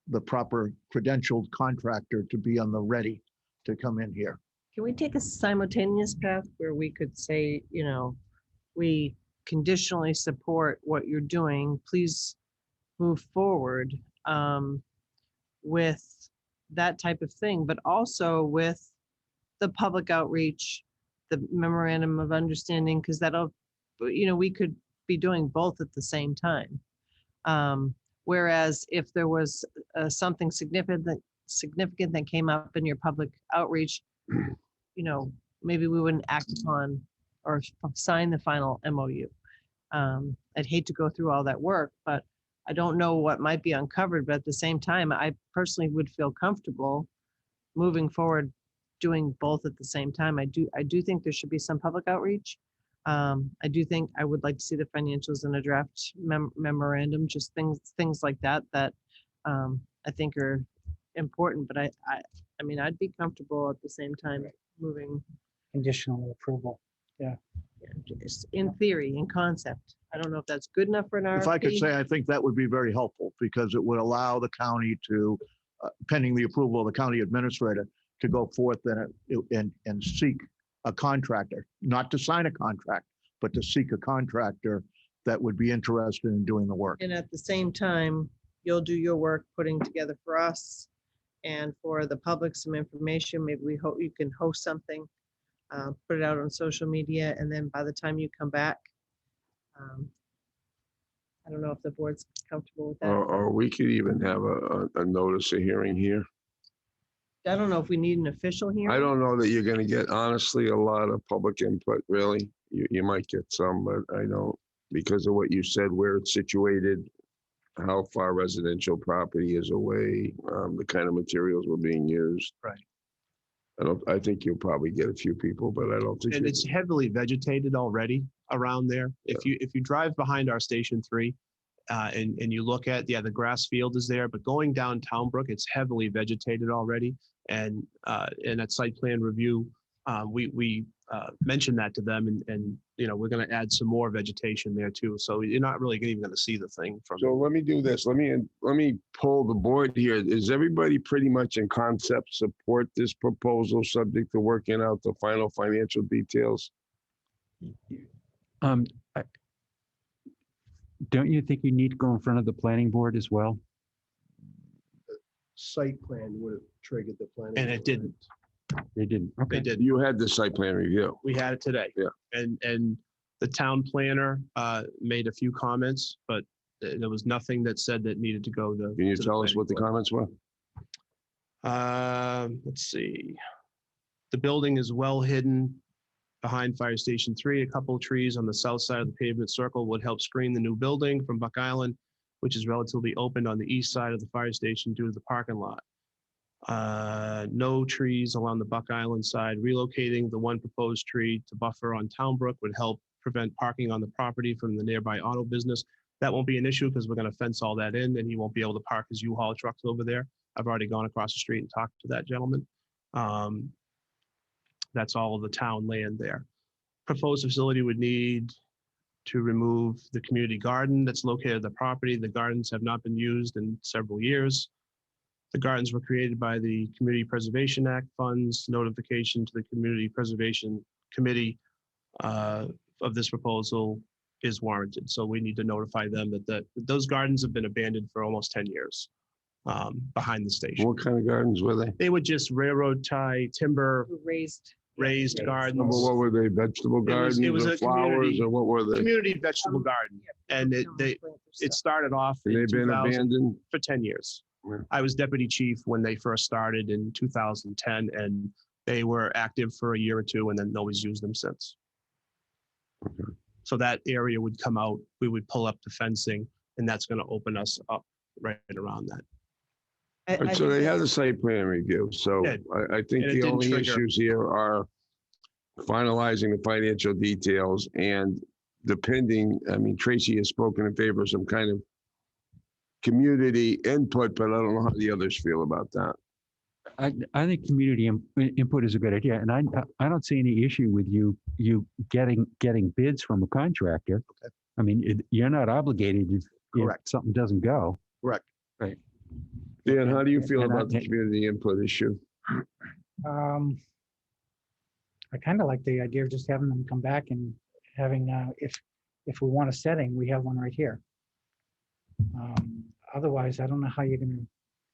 the proper credentialed contractor to be on the ready to come in here.
Can we take a simultaneous path where we could say, we conditionally support what you're doing, please move forward with that type of thing, but also with the public outreach, the memorandum of understanding, because that'll, we could be doing both at the same time. Whereas if there was something significant that came up in your public outreach, maybe we wouldn't act upon or sign the final MOU. I'd hate to go through all that work, but I don't know what might be uncovered, but at the same time, I personally would feel comfortable moving forward, doing both at the same time. I do think there should be some public outreach. I do think I would like to see the financials in a draft memorandum, just things like that I think are important. But I mean, I'd be comfortable at the same time moving.
Conditional approval. Yeah.
Just in theory, in concept. I don't know if that's good enough for an RFP.
If I could say, I think that would be very helpful because it would allow the county to, pending the approval of the county administrator, to go forth and seek a contractor, not to sign a contract, but to seek a contractor that would be interested in doing the work.
And at the same time, you'll do your work putting together for us and for the public some information. Maybe we hope you can host something, put it out on social media, and then by the time you come back, I don't know if the board's comfortable with that.
Or we could even have a notice of hearing here.
I don't know if we need an official hearing.
I don't know that you're gonna get, honestly, a lot of public input, really. You might get some, but I don't, because of what you said, where it's situated, how far residential property is away, the kind of materials were being used.
Right.
I think you'll probably get a few people, but I don't think.
And it's heavily vegetated already around there. If you drive behind our Station 3 and you look at, the grass field is there, but going down Townbrook, it's heavily vegetated already. And at site plan review, we mentioned that to them, and we're going to add some more vegetation there too. So you're not really even going to see the thing from.
So let me do this. Let me pull the board here. Is everybody pretty much in concept support this proposal, subject to working out the final financial details?
Don't you think you need to go in front of the planning board as well?
Site plan would have triggered the planning.
And it didn't.
They didn't. Okay.
They did.
You had the site plan review.
We had it today.
Yeah.
And the town planner made a few comments, but there was nothing that said that needed to go to.
Can you
to
tell us what the comments were?
Let's see. The building is well hidden behind Fire Station 3. A couple of trees on the south side of the pavement circle would help screen the new building from Buck Island, which is relatively open on the east side of the fire station due to the parking lot. No trees along the Buck Island side. Relocating the one proposed tree to buffer on Townbrook would help prevent parking on the property from the nearby auto business. That won't be an issue because we're going to fence all that in and he won't be able to park his U-Haul trucks over there. I've already gone across the street and talked to that gentleman. That's all of the town land there. Proposed facility would need to remove the community garden that's located at the property. The gardens have not been used in several years. The gardens were created by the Community Preservation Act funds. Notification to the Community Preservation committee of this proposal is warranted. So we need to notify them that those gardens have been abandoned for almost 10 years behind the station.
What kind of gardens were they?
They would just railroad tie timber, raised gardens.
What were they? Vegetable gardens
It was
or
a
flowers
community,
or what were they?
community vegetable garden. And it started off in
They've been
2000
abandoned?
for 10 years.
Yeah.
I was deputy chief when they first started in 2010, and they were active for a year or two, and then nobody's used them since.
Okay.
So that area would come out, we would pull up the fencing, and that's going to open us up right around that.
All right, so they had a site plan review, so
Did.
I think
And it
the
didn't
only
trigger.
issues here are finalizing the financial details and depending, I mean, Tracy has spoken in favor of some kind of community input, but I don't know how the others feel about that.
I think community input is a good idea, and I don't see any issue with you getting bids from a contractor.
Okay.
I mean, you're not obligated if
Correct.
something doesn't go.
Correct.
Right.
Dan, how do you feel
And
about the community input issue?
I kind of like the idea of just having them come back and having, if we want a setting, we have one right here. Otherwise, I don't know how you're going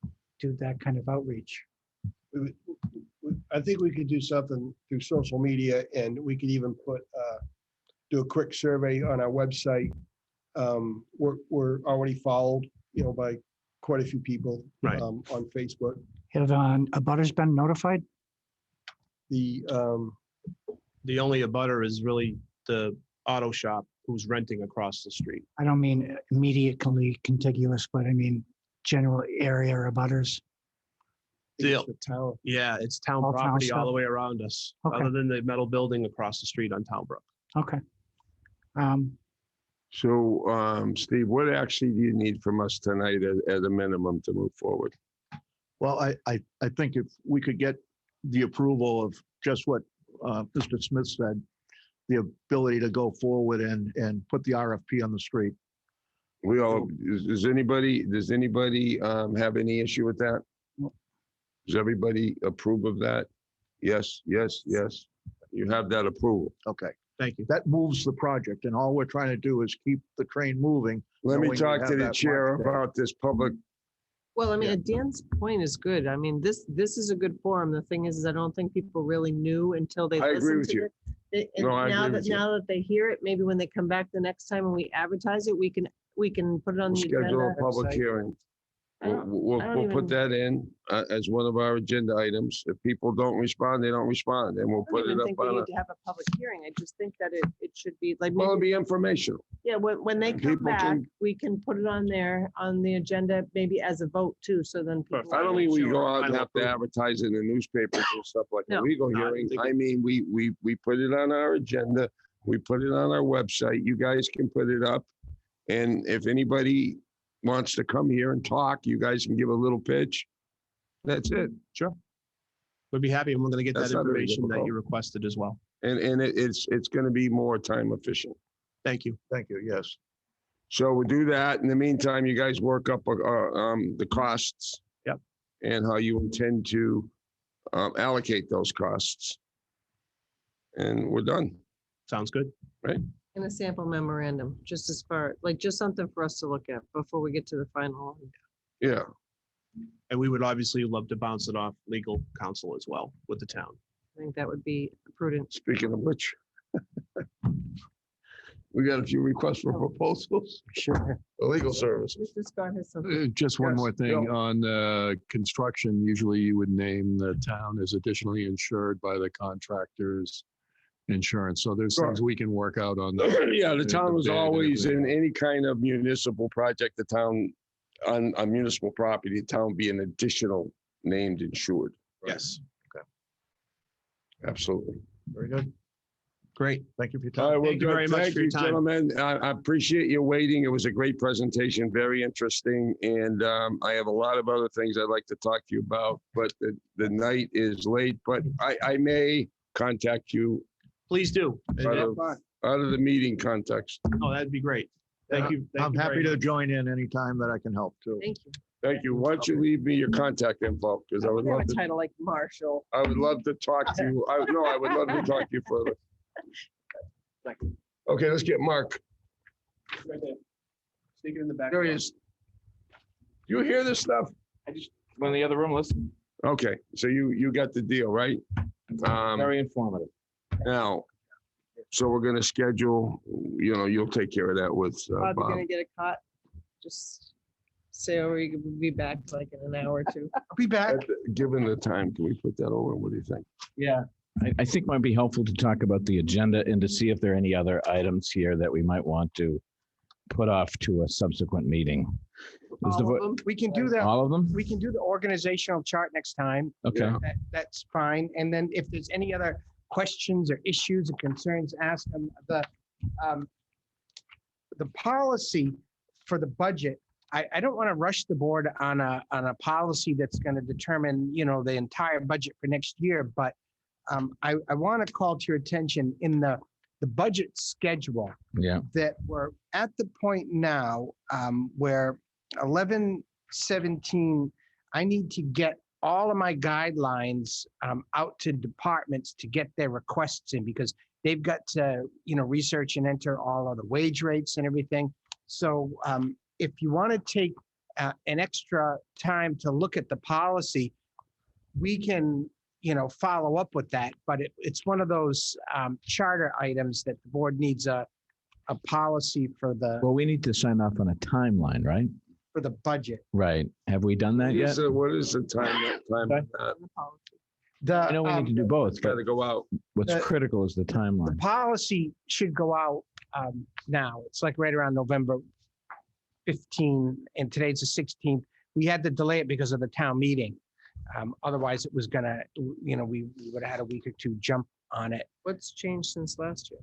to do that kind of outreach.
I think we could do something through social media, and we could even do a quick survey on our website. We're already followed, by quite a few people
Right.
on Facebook.
Have abutters been notified?
The
only abutter is really the auto shop who's renting across the street.
I don't mean immediately contiguous, but I mean general area or abutters.
The
town.
Yeah, it's town
All town
property all
stuff?
the way around us,
Okay.
other than the metal building across the street on Town Brook.
Okay.
So, Steve, what actually do you need from us tonight at a minimum to move forward?
Well, I think if we could get the approval of just what Mr. Smith said, the ability to go forward and put the RFP on the street.
We all, does anybody have any issue with that? Does everybody approve of that? Yes, yes, yes. You have that approval.
Okay.
Thank you.
That moves the project, and all we're trying to do is keep the train moving.
Let me
knowing we
talk
have
to the
that
chair
market there.
about this public.
Well, I mean, Dan's point is good. I mean, this is a good forum. The thing is I don't think people really knew until they
I agree
listened
with
to
you.
it. And
No, I
now
agree
that
with you.
now that they hear it, maybe when they come back the next time and we advertise it, we can put it on
We'll
the
schedule
agenda.
a public
website.
hearing.
I don't-
We'll
I don't
put
even-
that in as one of our agenda items. If people don't respond, they don't respond, and we'll
I
put
don't
it
even
up
think we
on a,
need to have a public hearing. I just think that it should be like,
well, it'll
maybe,
be informational.
yeah, when they come
people
back,
can-
we can put it on there on the agenda, maybe as a vote too, so then people.
I don't mean we go out and
Final
have to
approval.
advertise it in the newspapers and stuff like a
No.
legal
No, I
hearing.
think
I mean, we put it on our agenda, we put it on our website. You guys can put it up. And if anybody wants to come here and talk, you guys can give a little pitch. That's it.
Sure. We'd be happy, and we're going to get
That's
that
not very
information that
difficult.
you requested as well.
And it's going to be more time efficient.
Thank you.
Thank you, yes.
So we'll do that. In the meantime, you guys work up the costs.
Yep.
And how you intend to allocate those costs. And we're done.
Sounds good.
Right?
In a sample memorandum, just as far, like, just something for us to look at before we get to the final.
Yeah.
And we would obviously love to bounce it off legal counsel as well with the town.
I think that would be prudent.
Speaking of which, we got a few requests for proposals.
Sure.
for Legal services.
Mr. Scott has something.
Just one
Yes,
more thing
Bill.
on construction. Usually you would name the town as additionally insured by the contractor's insurance. So there's
Sure.
things we can work out on that.
Yeah, the town was
bid and
always
everything.
in any kind of municipal project, the town on municipal property, the town be an additional named insured.
Yes.
Absolutely.
Very good.
Great.
Thank you for your
All right,
time.
well,
Thank you
good.
very much
Thank
for your
you,
time.
gentlemen. I appreciate you waiting. It was a great presentation, very interesting. And I have a lot of other things I'd like to talk to you about, but the night is late, but I may contact you
Please do.
out of the meeting context.
Oh, that'd be great. Thank you. Thank
I'm
you
happy
very
to
much.
join in anytime that I can help too.
Thank you.
Thank you. Why don't you leave me your contact info? Because I would
We have
love
a
to,
title like Marshall.
I would love to talk to you. I would love to talk to you further. Okay, let's get Mark.
Sneaking in the back.
There he is. You hear this stuff?
I just went in the other room, listen.
Okay, so you got the deal, right?
Very informative.
Now, so we're gonna schedule, you'll take care of that with
Bob, you're
Bob.
gonna get a cot? Just say, or we could be back like in an hour or two.
I'll be back.
Given the time, can we put that over? What do you think?
Yeah. I think it might be helpful to talk about the agenda and to see if there are any other items here that we might want to put off to a subsequent meeting. Is the
All of
vo-
them? We can do that.
All of them?
We can do the organizational chart next time.
Okay.
That's fine. And then if there's any other questions or issues or concerns, ask them. The policy for the budget, I don't want to rush the board on a policy that's going to determine, the entire budget for next year, but I want to call to your attention in the budget schedule
Yeah.
that we're at the point now where 11/17, I need to get all of my guidelines out to departments to get their requests in because they've got to, research and enter all of the wage rates and everything. So if you want to take an extra time to look at the policy, we can, follow up with that. But it's one of those charter items that the board needs a policy for
Well, we need to sign off on a timeline, right?
for the budget.
Right. Have we done that yet?
What is the time?
I know we need to do both, but
Gotta go out.
what's
the-
critical is the
The
timeline.
policy should go out now. It's like right around November 15, and today's the 16th. We had to delay it because of the town meeting. Otherwise, it was gonna, we would have had a week or two jump on it.
What's changed since last year?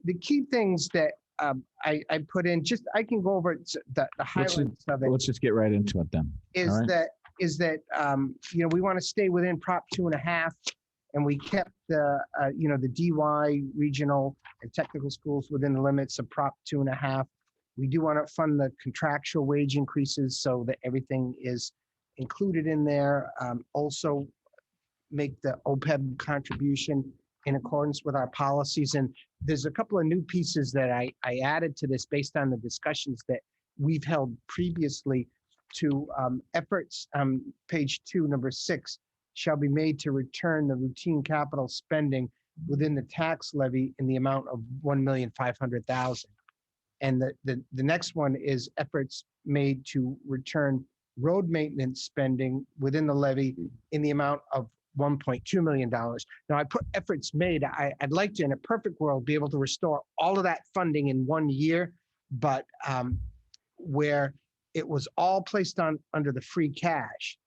The key things that I put in, I can go over the highlights of it.
Let's just get right into it then.
is
All right.
that we want to stay within Prop 2.5, and we kept the DY regional and technical schools within the limits of Prop 2.5. We do want to fund the contractual wage increases so that everything is included in there. Also make the OPEB contribution in accordance with our policies. And there's a couple of new pieces that I added to this based on the discussions that we've held previously to efforts, page 2, number 6, shall be made to return the routine capital spending within the tax levy in the amount of $1,500,000. And the next one is efforts made to return road maintenance spending within the levy in the amount of $1.2 million. Now, I put efforts made. I'd like to, in a perfect world, be able to restore all of that funding in 1 year, but where it was all placed under the free cash,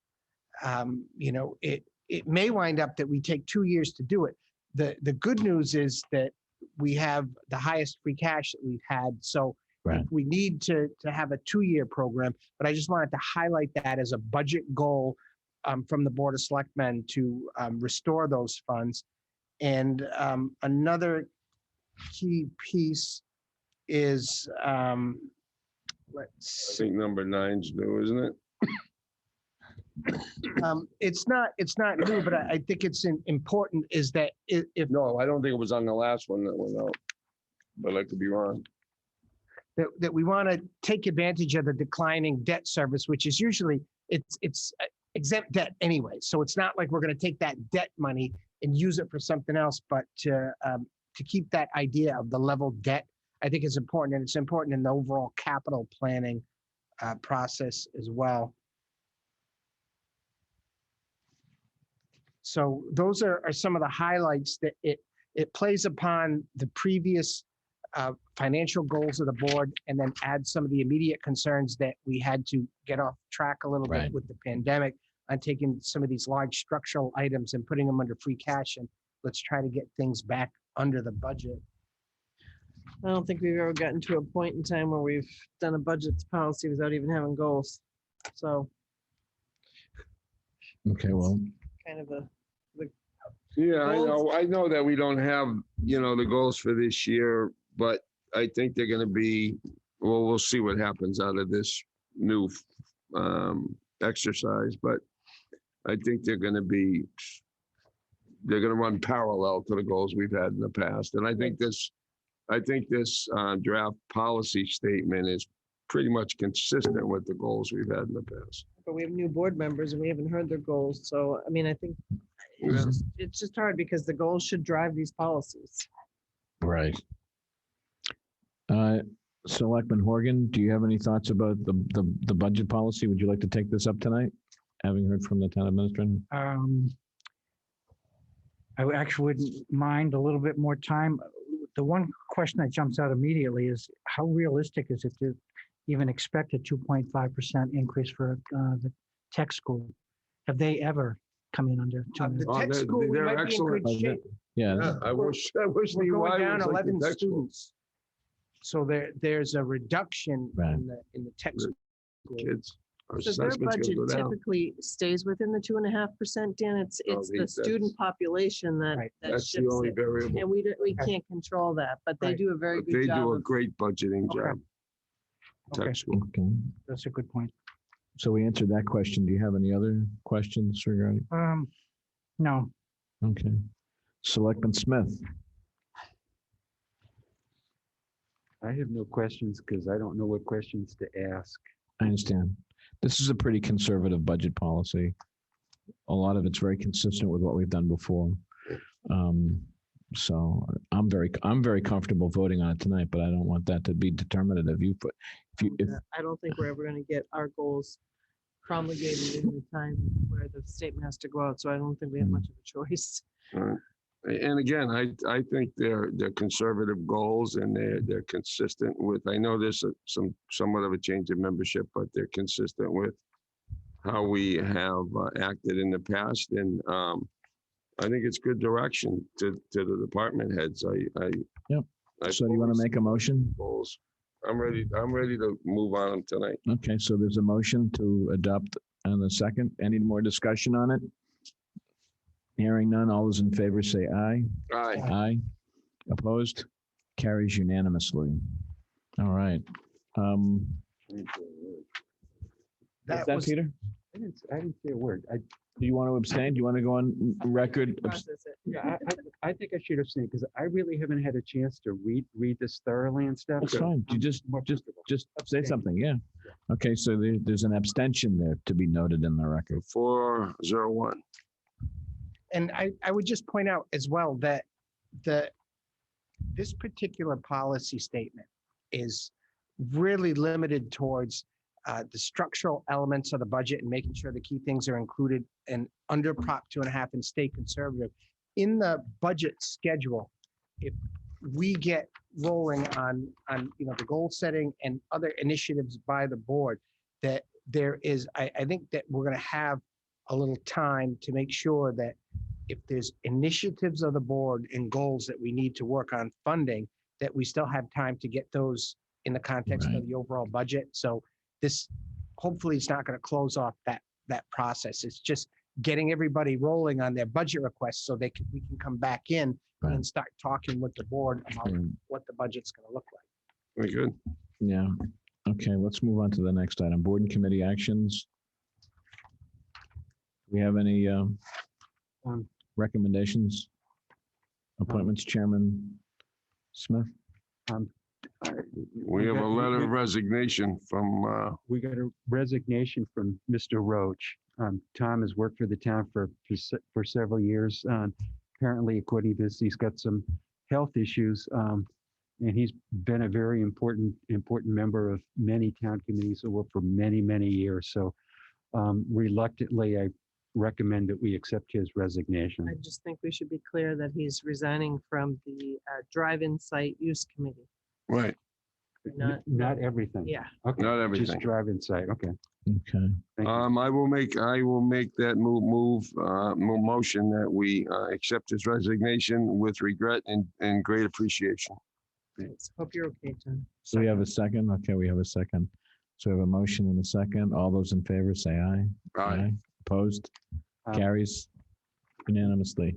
it may wind up that we take 2 years to do it. The good news is that we have the highest free cash that we've had. So
Right.
we need to have a 2-year program, but I just wanted to highlight that as a budget goal from the Board of Selectmen to restore those funds. And another key piece is,
I think number 9's new, isn't it?
it's not new, but I think it's important is that if
No, I don't think it was on the last one that went out, but I could be wrong.
that we want to take advantage of the declining debt service, which is usually it's exempt debt anyway. So it's not like we're going to take that debt money and use it for something else, but to keep that idea of the level debt, I think is important, and it's important in the overall capital planning process as well. So those are some of the highlights that it plays upon the previous financial goals of the board, and then add some of the immediate concerns that we had to get off track a little
Right.
bit with the pandemic on taking some of these large structural items and putting them under free cash, and let's try to get things back under the budget.
I don't think we've ever gotten to a point in time where we've done a budget policy without even having goals. So
Okay, well,
kind of
Yeah,
Goals-
I know that we don't have, the goals for this year, but I think they're gonna be, well, we'll see what happens out of this new exercise, but I think they're gonna be they're going to run parallel to the goals we've had in the past. And I think this draft policy statement is pretty much consistent with the goals we've had in the past.
But we have new board members and we haven't heard their goals. So, I mean, I think it's just hard because the goals should drive these policies.
Right. Selectman Horgan, do you have any thoughts about the budget policy? Would you like to take this up tonight, having heard from the town administrator?
I actually wouldn't mind a little bit more time. The one question that jumps out immediately is how realistic is it to even expect a 2.5% increase for the tech school? Have they ever come in under?
The tech school, we
they're
might be in good
excellent.
shape.
Yeah.
I wish the
We're going
UI
down
was like the
11
tech school.
students. So there's a reduction
Right.
in the tech school.
Kids. Our
So their
assessment's
budget
gonna go down.
typically stays within the 2.5%, Dan. It's the
that's-
student population that
That's the
shifts
only
it.
variable.
And we can't control that, but they
Right.
do a very
But
good
they
job.
do a
of-
great budgeting
Okay.
job.
Okay.
Tech school.
Okay.
That's a good point.
So we answered that question. Do you have any other questions regarding?
No,
Okay. Selectman Smith.
I have no questions because I don't know what questions to ask.
I understand. This is a pretty conservative budget policy. A lot of it's very consistent with what we've done before. So I'm very comfortable voting on it tonight, but I don't want that to be determinative. If
I don't think we're ever going to get our goals promulgated in the time where the statement has to go out. So I don't think we have much of a choice.
All right. And again, I think they're conservative goals and they're consistent with, I know there's somewhat of a change in membership, but they're consistent with how we have acted in the past. And I think it's good direction to the department heads.
Yep. So do you want to make a motion?
Goals. I'm ready to move on them tonight.
Okay, so there's a motion to adopt and a second. Any more discussion on it? Hearing none, all those in favor say aye.
Aye.
Aye. Opposed? Carries unanimously. All right. Is that Peter?
I didn't say a word.
Do you want to abstain? Do you want to go on record?
Process it.
Yeah, I think I should abstain because I really haven't had a chance to read this thoroughly and stuff.
That's fine. You just say something. Yeah. Okay, so there's an abstention there to be noted in the record.
401.
And I would just point out as well that this particular policy statement is really limited towards the structural elements of the budget and making sure the key things are included and under Prop 2.5 and stay conservative. In the budget schedule, if we get rolling on the goal setting and other initiatives by the board, that there is, I think that we're going to have a little time to make sure that if there's initiatives of the board and goals that we need to work on funding, that we still have time to get those in the context of the overall budget. So this, hopefully it's not going to close off that process. It's just getting everybody rolling on their budget requests so we can come back in and start talking with the board about what the budget's going to look like.
Very good.
Yeah. Okay, let's move on to the next item. Board and committee actions. Do we have any recommendations? Appointments, Chairman Smith?
We have a letter of resignation from.
We got a resignation from Mr. Roach. Tom has worked for the town for several years. Apparently, according to this, he's got some health issues, and he's been a very important member of many town committees for many years. So, reluctantly, I recommend that we accept his resignation.
I just think we should be clear that he's resigning from the drive-in site use committee.
Right.
Not everything.
Yeah.
Okay.
Not everything.
Just drive inside. Okay.
Okay.
I will make that motion that we accept his resignation with regret and great appreciation.
Thanks. Hope you're okay, Tom.
So we have a second? Okay, we have a second. So we have a motion and a second. All those in favor say aye.
Aye.
Opposed? Carries unanimously.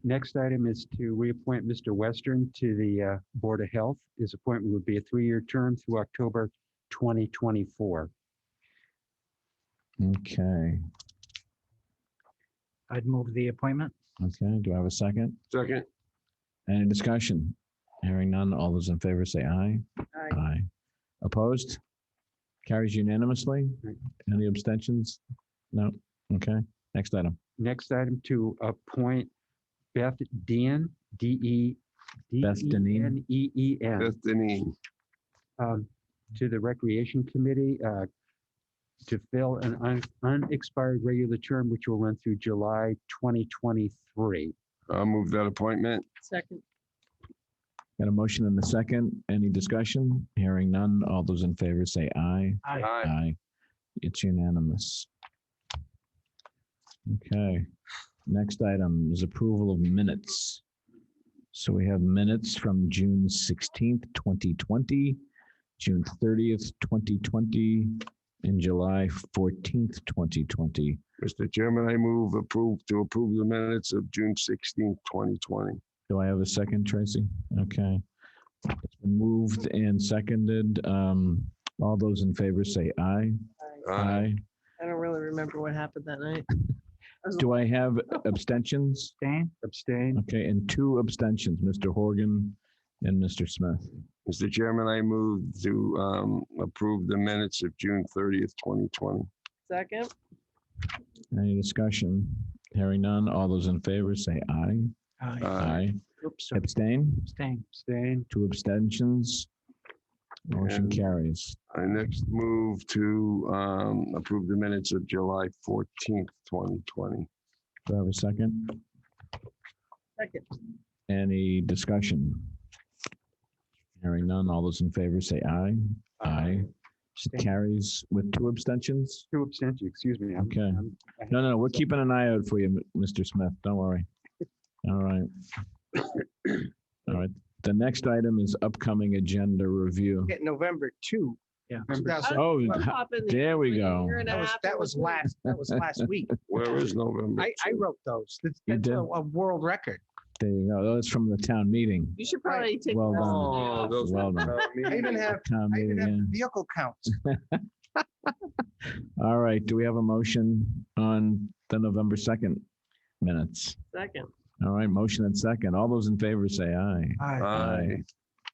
Next item is to reappoint Mr. Western to the Board of Health. His appointment would be a 3-year term through October 2024.
Okay.
I'd move the appointment.
Okay, do I have a second?
Second.
Any discussion? Hearing none, all those in favor say aye. Aye. Opposed? Carries unanimously. Any abstentions? No. Okay, next item.
Next item to appoint Beth Dean, D-E.
Beth Deneen.
D-E-N-E-E-N.
Beth Deneen.
To the Recreation Committee to fill an unexpired regular term, which will run through July 2023.
I'll move that appointment.
Second.
Got a motion and a second. Any discussion? Hearing none. All those in favor say aye.
Aye.
Aye. It's unanimous. Okay. Next item is approval of minutes. So we have minutes from June 16th, 2020, June 30th, 2020, and July 14th, 2020.
Mr. Chairman, I move to approve the minutes of June 16th, 2020.
Do I have a second, Tracy? Okay. It's been moved and seconded. All those in favor say aye. Aye.
I don't really remember what happened that night.
Do I have abstentions?
Abstain.
Okay, and 2 abstentions, Mr. Horgan and Mr. Smith.
Mr. Chairman, I move to approve the minutes of June 30th, 2020.
Second.
Any discussion? Hearing none. All those in favor say aye.
Aye.
Aye.
Oops, sorry.
Abstain?
Abstain.
2 abstentions. Motion
And
carries.
I next move to approve the minutes of July 14th, 2020.
Do I have a second?
Second.
Any discussion? Hearing none. All those in favor say aye. Aye. Carries with 2 abstentions?
2 abstentions, excuse me.
Okay. No, we're keeping an eye out for you, Mr. Smith. Don't worry. All right. All right. The next item is upcoming agenda review.
Get November 2.
Yeah.
2000.
Oh, there we go.
That was last week.
Where is November?
I wrote those. That's
You did?
a world record.
There you go. That's from the town meeting.
You should probably take.
Well
the rest of the day
done.
off.
those
Well done.
I even have
Town meeting,
vehicle counts.
All right. Do we have a motion on the November 2nd minutes?
Second.
All right. Motion and second. All those in favor say aye.
Aye.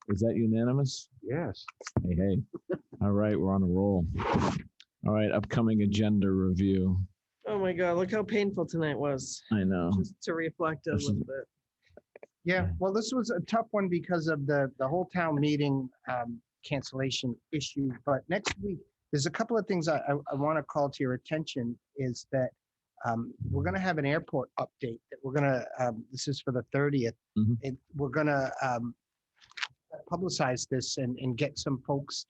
Is that unanimous?
Yes.
Hey. All right. We're on a roll. All right. Upcoming agenda review.
Oh my God, look how painful tonight was.
I know.
Just to reflect a
This is-
little bit.
Yeah, well, this was a tough one because of the whole town meeting cancellation issue. But next week, there's a couple of things I want to call to your attention is that we're going to have an airport update that we're going to, this is for the 30th.
Mhm.
And we're going to publicize this and get some folks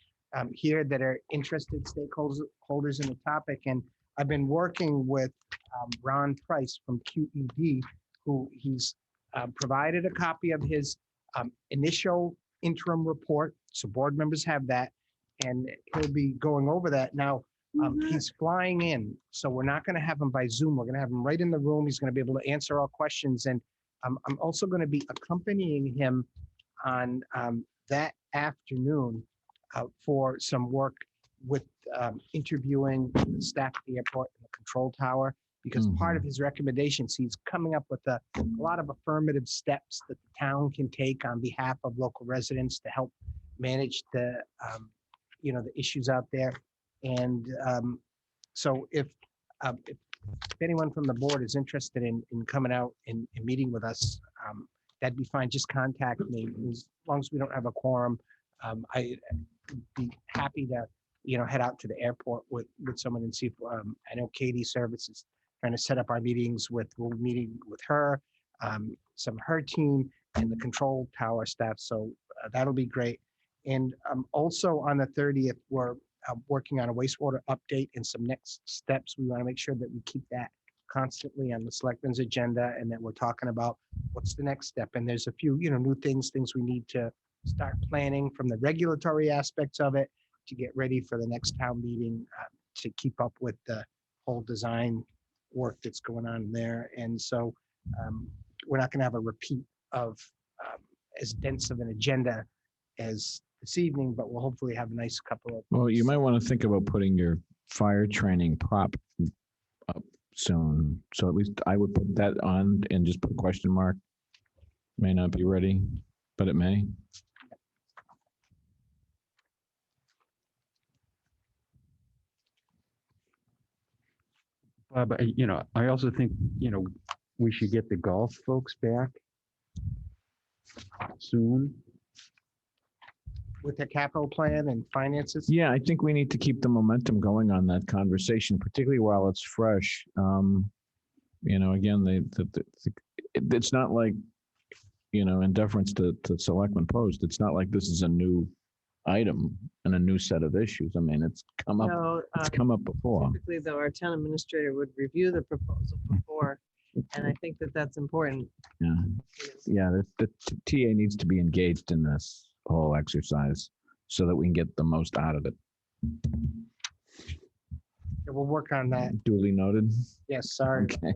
here that are interested stakeholders in the topic. And I've been working with Ron Price from QED, who he's provided a copy of his initial interim report. So board members have that, and he'll be going over that. Now, he's flying in, so we're not going to have him by Zoom. We're going to have him right in the room. He's going to be able to answer all questions. And I'm also going to be accompanying him on that afternoon for some work with interviewing the staff at the airport and the control tower, because part of his recommendations, he's coming up with a lot of affirmative steps that the town can take on behalf of local residents to help manage the issues out there. And so if anyone from the board is interested in coming out and meeting with us, that'd be fine. Just contact me. As long as we don't have a quorum, I'd be happy to head out to the airport with someone and see if I know Katie Service is trying to set up our meetings we're meeting with her, some of her team and the control tower staff. So that'll be great. And also on the 30th, we're working on a wastewater update and some next steps. We want to make sure that we keep that constantly on the Selectmen's agenda and that we're talking about what's the next step. And there's a few, new things we need to start planning from the regulatory aspects of it to get ready for the next town meeting to keep up with the whole design work that's going on there. And so we're not going to have a repeat of as dense of an agenda as this evening, but we'll hopefully have a nice couple of.
Well, you might want to think about putting your fire training prop up soon. So at least I would put that on and just put a question mark. May not be ready, but it may.
But I also think, we should get the golf folks back soon.
With the capital plan and finances?
Yeah, I think we need to keep the momentum going on that conversation, particularly while it's fresh. Again, it's not like, in deference to Selectmen Post, it's not like this is a new item and a new set of issues. I mean, it's come up.
No,
It's come up before.
typically though, our town administrator would review the proposal before, and I think that that's important.
Yeah, yeah. The TA needs to be engaged in this whole exercise so that we can get the most out of it.
Yeah, we'll work on that.
Duly noted.
Yes, sorry.
Okay.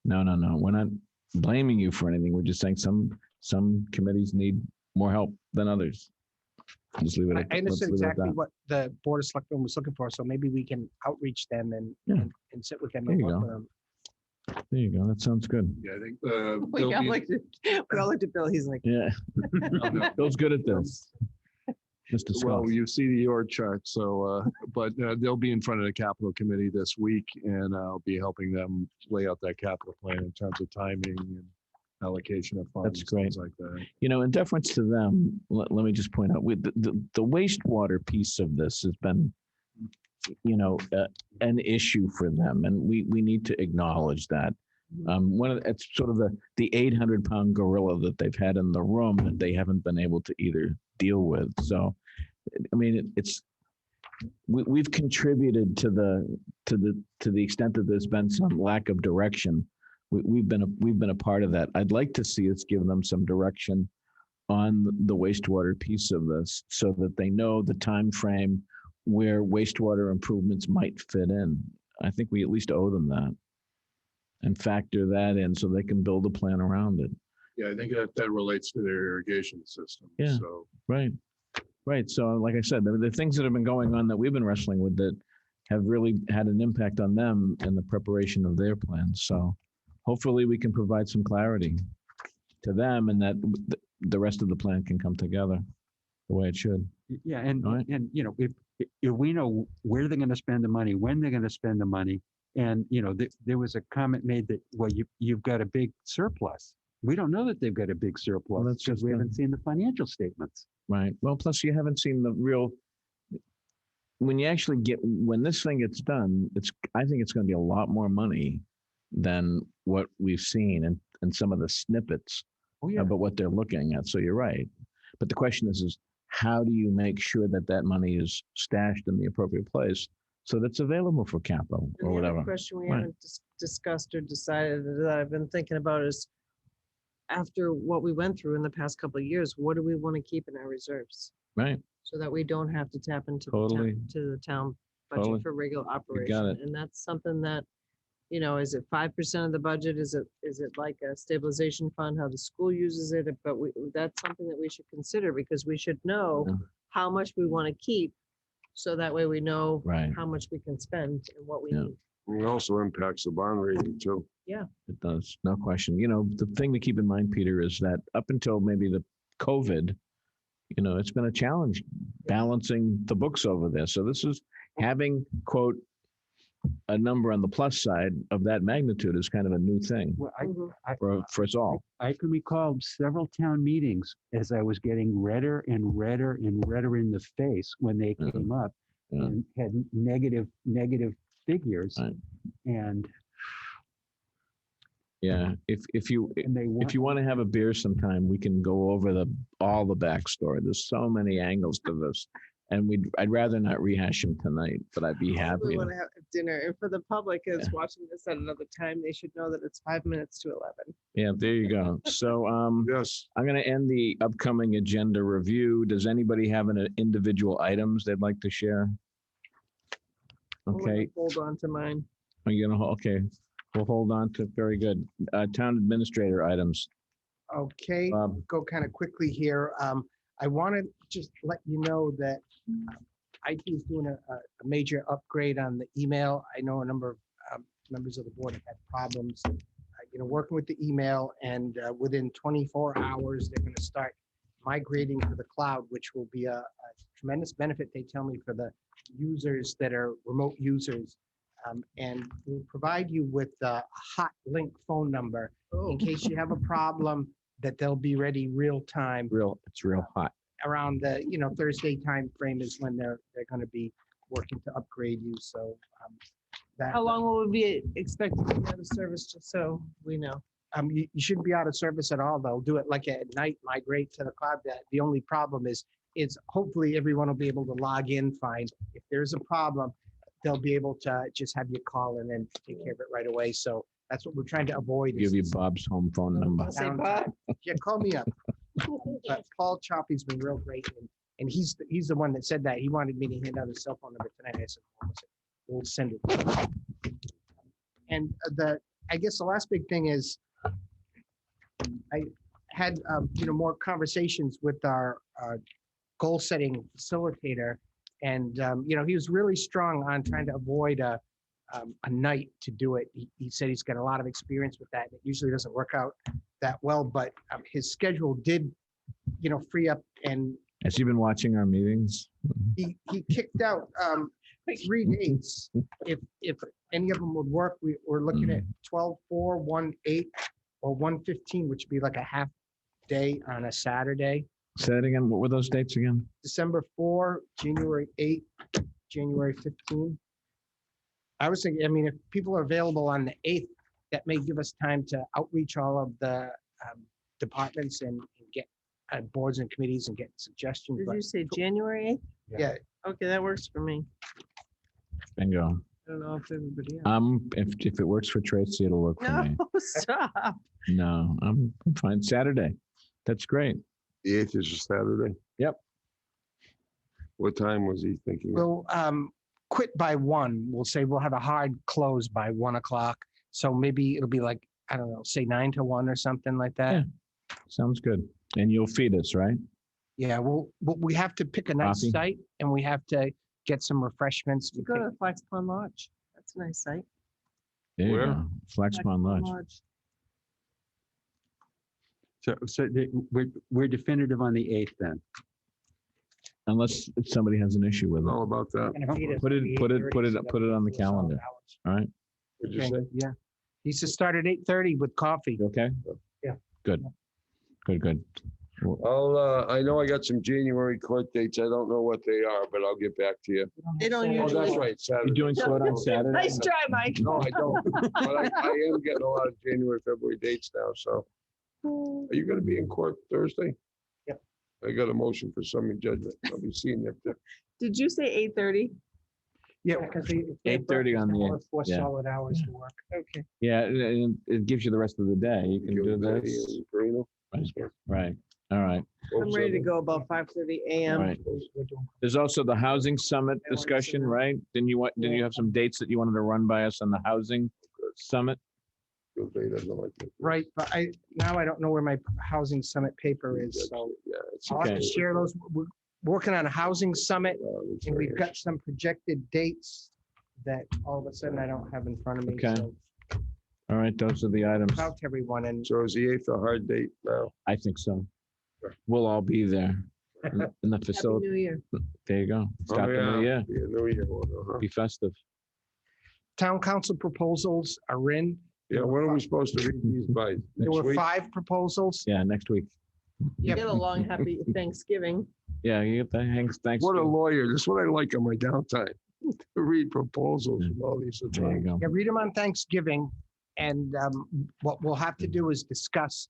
No. We're not blaming you for anything. We're just saying some committees need more help than others. Just leave it at,
I
let's
understood
leave it at
exactly
that.
what the Board of Selectmen was looking for, so maybe we can outreach them and sit with them
There
and
you
work
go.
with them.
There you go. That sounds good.
Yeah, I think.
We all looked at Bill, he's like.
Yeah. Bill's good at this. Mr.
Well,
Scott.
you see the org chart, so, but they'll be in front of the capital committee this week, and I'll be helping them lay out that capital plan in terms of timing and allocation of funds.
That's great.
Things like that.
In deference to them, let me just point out, with the wastewater piece of this has been, an issue for them, and we need to acknowledge that. It's sort of the 800-pound gorilla that they've had in the room that they haven't been able to either deal with. So, I mean, we've contributed to the extent that there's been some lack of direction. We've been a part of that. I'd like to see us give them some direction on the wastewater piece of this, so that they know the time frame where wastewater improvements might fit in. I think we at least owe them that, and factor that in so they can build a plan around it.
Yeah, I think that relates to their irrigation system.
Yeah.
So
Right. So like I said, the things that have been going on that we've been wrestling with that have really had an impact on them in the preparation of their plans. So hopefully we can provide some clarity to them, and that the rest of the plan can come together the way it should.
Yeah, and
All right.
if we know where they're going to spend the money, when they're going to spend the money, and there was a comment made that, well, you've got a big surplus. We don't know that they've got a big surplus
that's
because
just
we
the-
haven't seen the financial statements.
Right. Well, plus you haven't seen the real, when this thing gets done, I think it's going to be a lot more money than what we've seen and some of the snippets about what they're looking at. So you're right. But the question is how do you make sure that money is stashed in the appropriate place so that's available for capital
And
or
the other
whatever?
question we
Right.
haven't discussed or decided that I've been thinking about is, after what we went through in the past couple of years, what do we want to keep in our reserves?
Right.
So that we don't have to tap into
Totally.
the town budget
Totally.
for regular
You
operation.
got it.
And that's something that, is it 5% of the budget? Is it like a stabilization fund, how the school uses it? But that's something that we should consider, because we should know
Yeah.
how much we want to keep. So that way we know
Right.
how much we can spend and what we
Yeah.
need.
It also impacts the bond rating too.
Yeah.
It does, no question. The thing to keep in mind, Peter, is that up until maybe the COVID, it's been a challenge balancing the books over there. So this is having, quote, a number on the plus side of that magnitude is kind of a new thing
Well,
for us all.
I can recall several town meetings as I was getting redder and redder and redder in the face when they came up and had negative figures. And
Yeah, if you want to have a beer sometime, we can go over all the backstory. There's so many angles to this, and I'd rather not rehash them tonight, but I'd be happy.
We
to.
want to have dinner. And for the public that's watching this at another time, they should know that it's 5 minutes to 11.
Yeah, there you go. So
yes,
I'm going to end the upcoming agenda review. Does anybody have an individual items they'd like to share?
I'm gonna
Okay.
Hold on to mine.
Are you gonna? Okay, we'll hold on to. Very good. Town administrator items.
Okay, go kind of quickly here. I want to just let you know that IT is doing a major upgrade on the email. I know a number of members of the board have had problems, working with the email, and within 24 hours, they're going to start migrating to the cloud, which will be a tremendous benefit, they tell me, for the users that are remote users. And we'll provide you with a hot link phone number in case you have a problem, that they'll be ready real time.
It's real hot.
Around the Thursday time frame is when they're going to be working to upgrade you. So that
How long will we be expected to be out of service, just so we know?
you shouldn't be out of service at all. They'll do it like at night, migrate to the cloud. The only problem is hopefully everyone will be able to log in fine. If there's a problem, they'll be able to just have you call and then take care of it right away. So that's what we're trying to avoid.
Give you Bob's home phone number.
Say, Bob. Yeah, call me up. But Paul Choppy's been real great, and he's the one that said that. He wanted me to hand out his cell phone number tonight. I said, we'll send it. And I guess the last big thing is, I had more conversations with our goal setting facilitator, and he was really strong on trying to avoid a night to do it. He said he's got a lot of experience with that. It usually doesn't work out that well, but his schedule did free up, and
Has he been watching our meetings?
he kicked out 3 dates. If any of them would work, we're looking at 12/4, 1/8, or 1/15, which would be like a half day on a Saturday.
Say that again. What were those dates again?
December 4, January 8, January 15. I was thinking, if people are available on the 8th, that may give us time to outreach all of the departments and get boards and committees and get suggestions.
Did
but-
you say January 8th?
Yeah.
Okay, that works for me.
Bingo.
I don't know if everybody else.
If it works for Tracy, it'll work for me.
No, stop.
No, I'm fine. Saturday. That's great.
The 8th is a Saturday.
Yep.
What time was he thinking?
We'll quit by 1. We'll say we'll have a hard close by 1 o'clock. So maybe it'll be like, I don't know, say 9 to 1 or something like that.
Yeah. Sounds good. And you'll feed us, right?
Yeah, we have to pick a nice
Coffee?
site, and we have to get some refreshments.
You go to Flex Pond Lodge. That's a nice site.
There you
Where?
go. Flex Pond Lodge.
So we're definitive on the 8th then.
Unless somebody has an issue with
All
it.
about that.
Put it on the calendar. All right.
What'd you
Okay,
say?
yeah. He used to start at 8:30 with coffee.
You okay?
Yeah.
Good. Good.
I know I got some January court dates. I don't know what they are, but I'll get back to you.
They don't
Oh,
usually.
that's right, Saturday.
You doing court on Saturday?
Nice try, Mike.
No, I don't. But I am getting a lot of January, February dates now, so. Are you gonna be in court Thursday?
Yep.
I got a motion for summary judgment. I'll be seeing you up there.
Did you say 8:30?
Yeah, because
8:30 on the 8th,
4
yeah.
solid hours to work.
Okay.
Yeah, it gives you the rest of the day. You can do
Betty
this.
and Bruno.
Right. All right.
I'm ready to go about 5:30
All
a.m.
right. There's also the housing summit discussion, right? Didn't you have some dates that you wanted to run by us on the housing summit?
They doesn't like it.
Right, but I don't know where my housing summit paper is, so
Yeah, it's
I'll have to
Okay.
share those. We're working on a housing summit,
it's
and
right
we've
here.
got some projected dates that all of a sudden I don't have in front of me.
Okay.
So
All right, those are the items.
out to everyone, and
So is the 8th a hard date now?
I think so. We'll all be there in the
Happy
facility.
New Year.
There you go. Start the new year.
Yeah, New Year. Uh-huh.
Be festive.
town council proposals are in.
Yeah, when are we supposed to read these by?
There
Next
were
week?
5 proposals.
Yeah, next week.
You get a long, happy Thanksgiving.
Yeah, you get the thanks.
What a lawyer. That's what I like on my downtime. To read proposals from all these
There you
attorneys.
go.
Yeah, read them on Thanksgiving, and what we'll have to do is discuss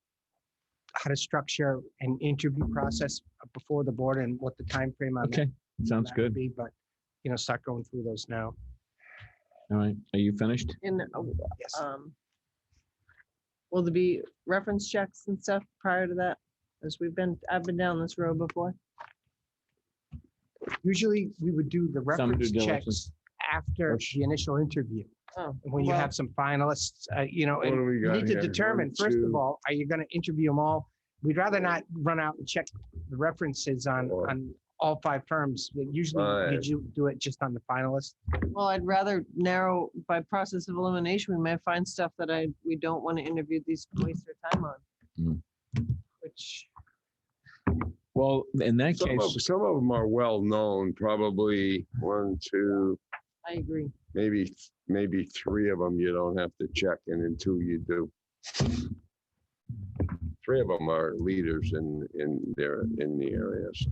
how to structure an interview process before the board and what the time frame on
Okay, sounds
that would
good.
be, but start going through those now.
All right, are you finished?
And
Yes.
will there be reference checks and stuff prior to that? As I've been down this road before.
Usually, we would do the
Some
reference
due
checks
diligence.
after the initial interview.
Oh,
When you
well,
have some finalists, and
do we
you
got
need to
here?
determine,
One,
first of
two.
all, are you going to interview them all? We'd rather not run out and check the references on all 5 firms. Usually you do it just on the finalists.
Well, I'd rather narrow by process of elimination. We might find stuff that we don't want to interview these, waste their time on. Which,
Well, in that
Some
case,
some of them are well-known, probably 1, 2,
I agree.
maybe 3 of them you don't have to check, and then 2 you do. 3 of them are leaders in the area. So.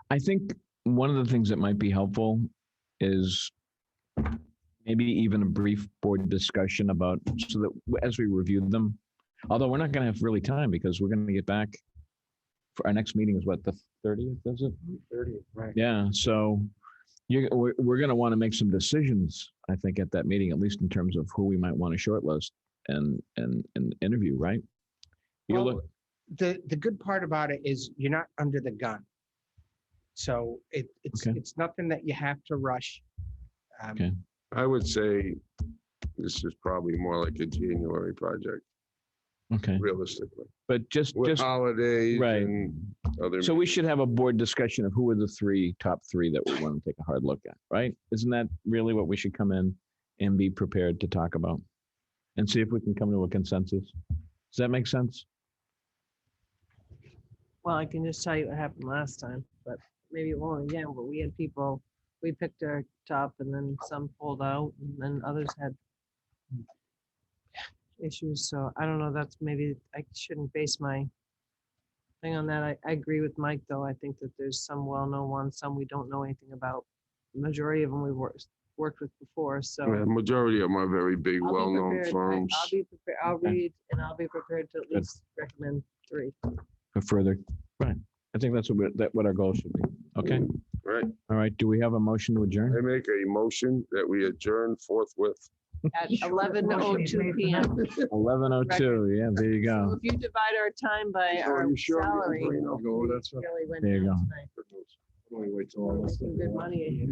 I think one of the things that might be helpful is maybe even a brief board discussion about, so that as we review them, although we're not going to have really time because we're going to get back for our next meeting is what, the 30th, is it?
30th, right.
Yeah, so we're going to want to make some decisions, I think, at that meeting, at least in terms of who we might want to shortlist and interview, right? You
Well, the good part about it is you're not under the gun. So it's nothing that you have to rush.
Okay.
I would say this is probably more like a January project.
Okay.
Realistically.
But just
holidays,
right.
and other.
So we should have a board discussion of who are the top three that we want to take a hard look at, right? Isn't that really what we should come in and be prepared to talk about? And see if we can come to a consensus. Does that make sense?
Well, I can just tell you what happened last time, but maybe it won't again. But we had people, we picked our top and then some pulled out and then others had issues. So I don't know, that's maybe, I shouldn't base my thing on that. I agree with Mike though. I think that there's some well-known ones, some we don't know anything about. The majority of them we worked with before, so.
Yeah, majority of them are very big,
I'll be
well-known
prepared.
firms.
I'll be prepared. I'll read and I'll be prepared to at
Good.
least recommend 3.
For further, right. I think that's what our goal should be. Okay.
Right.
All right. Do we have a motion to adjourn?
I make a motion that we adjourn forthwith.
At 11:02 p.m.
11:02. Yeah, there you
So
go.
if you divide our time by our salary, we really went
There you
down
go.
tonight.
Only wait till all this.
Making good money.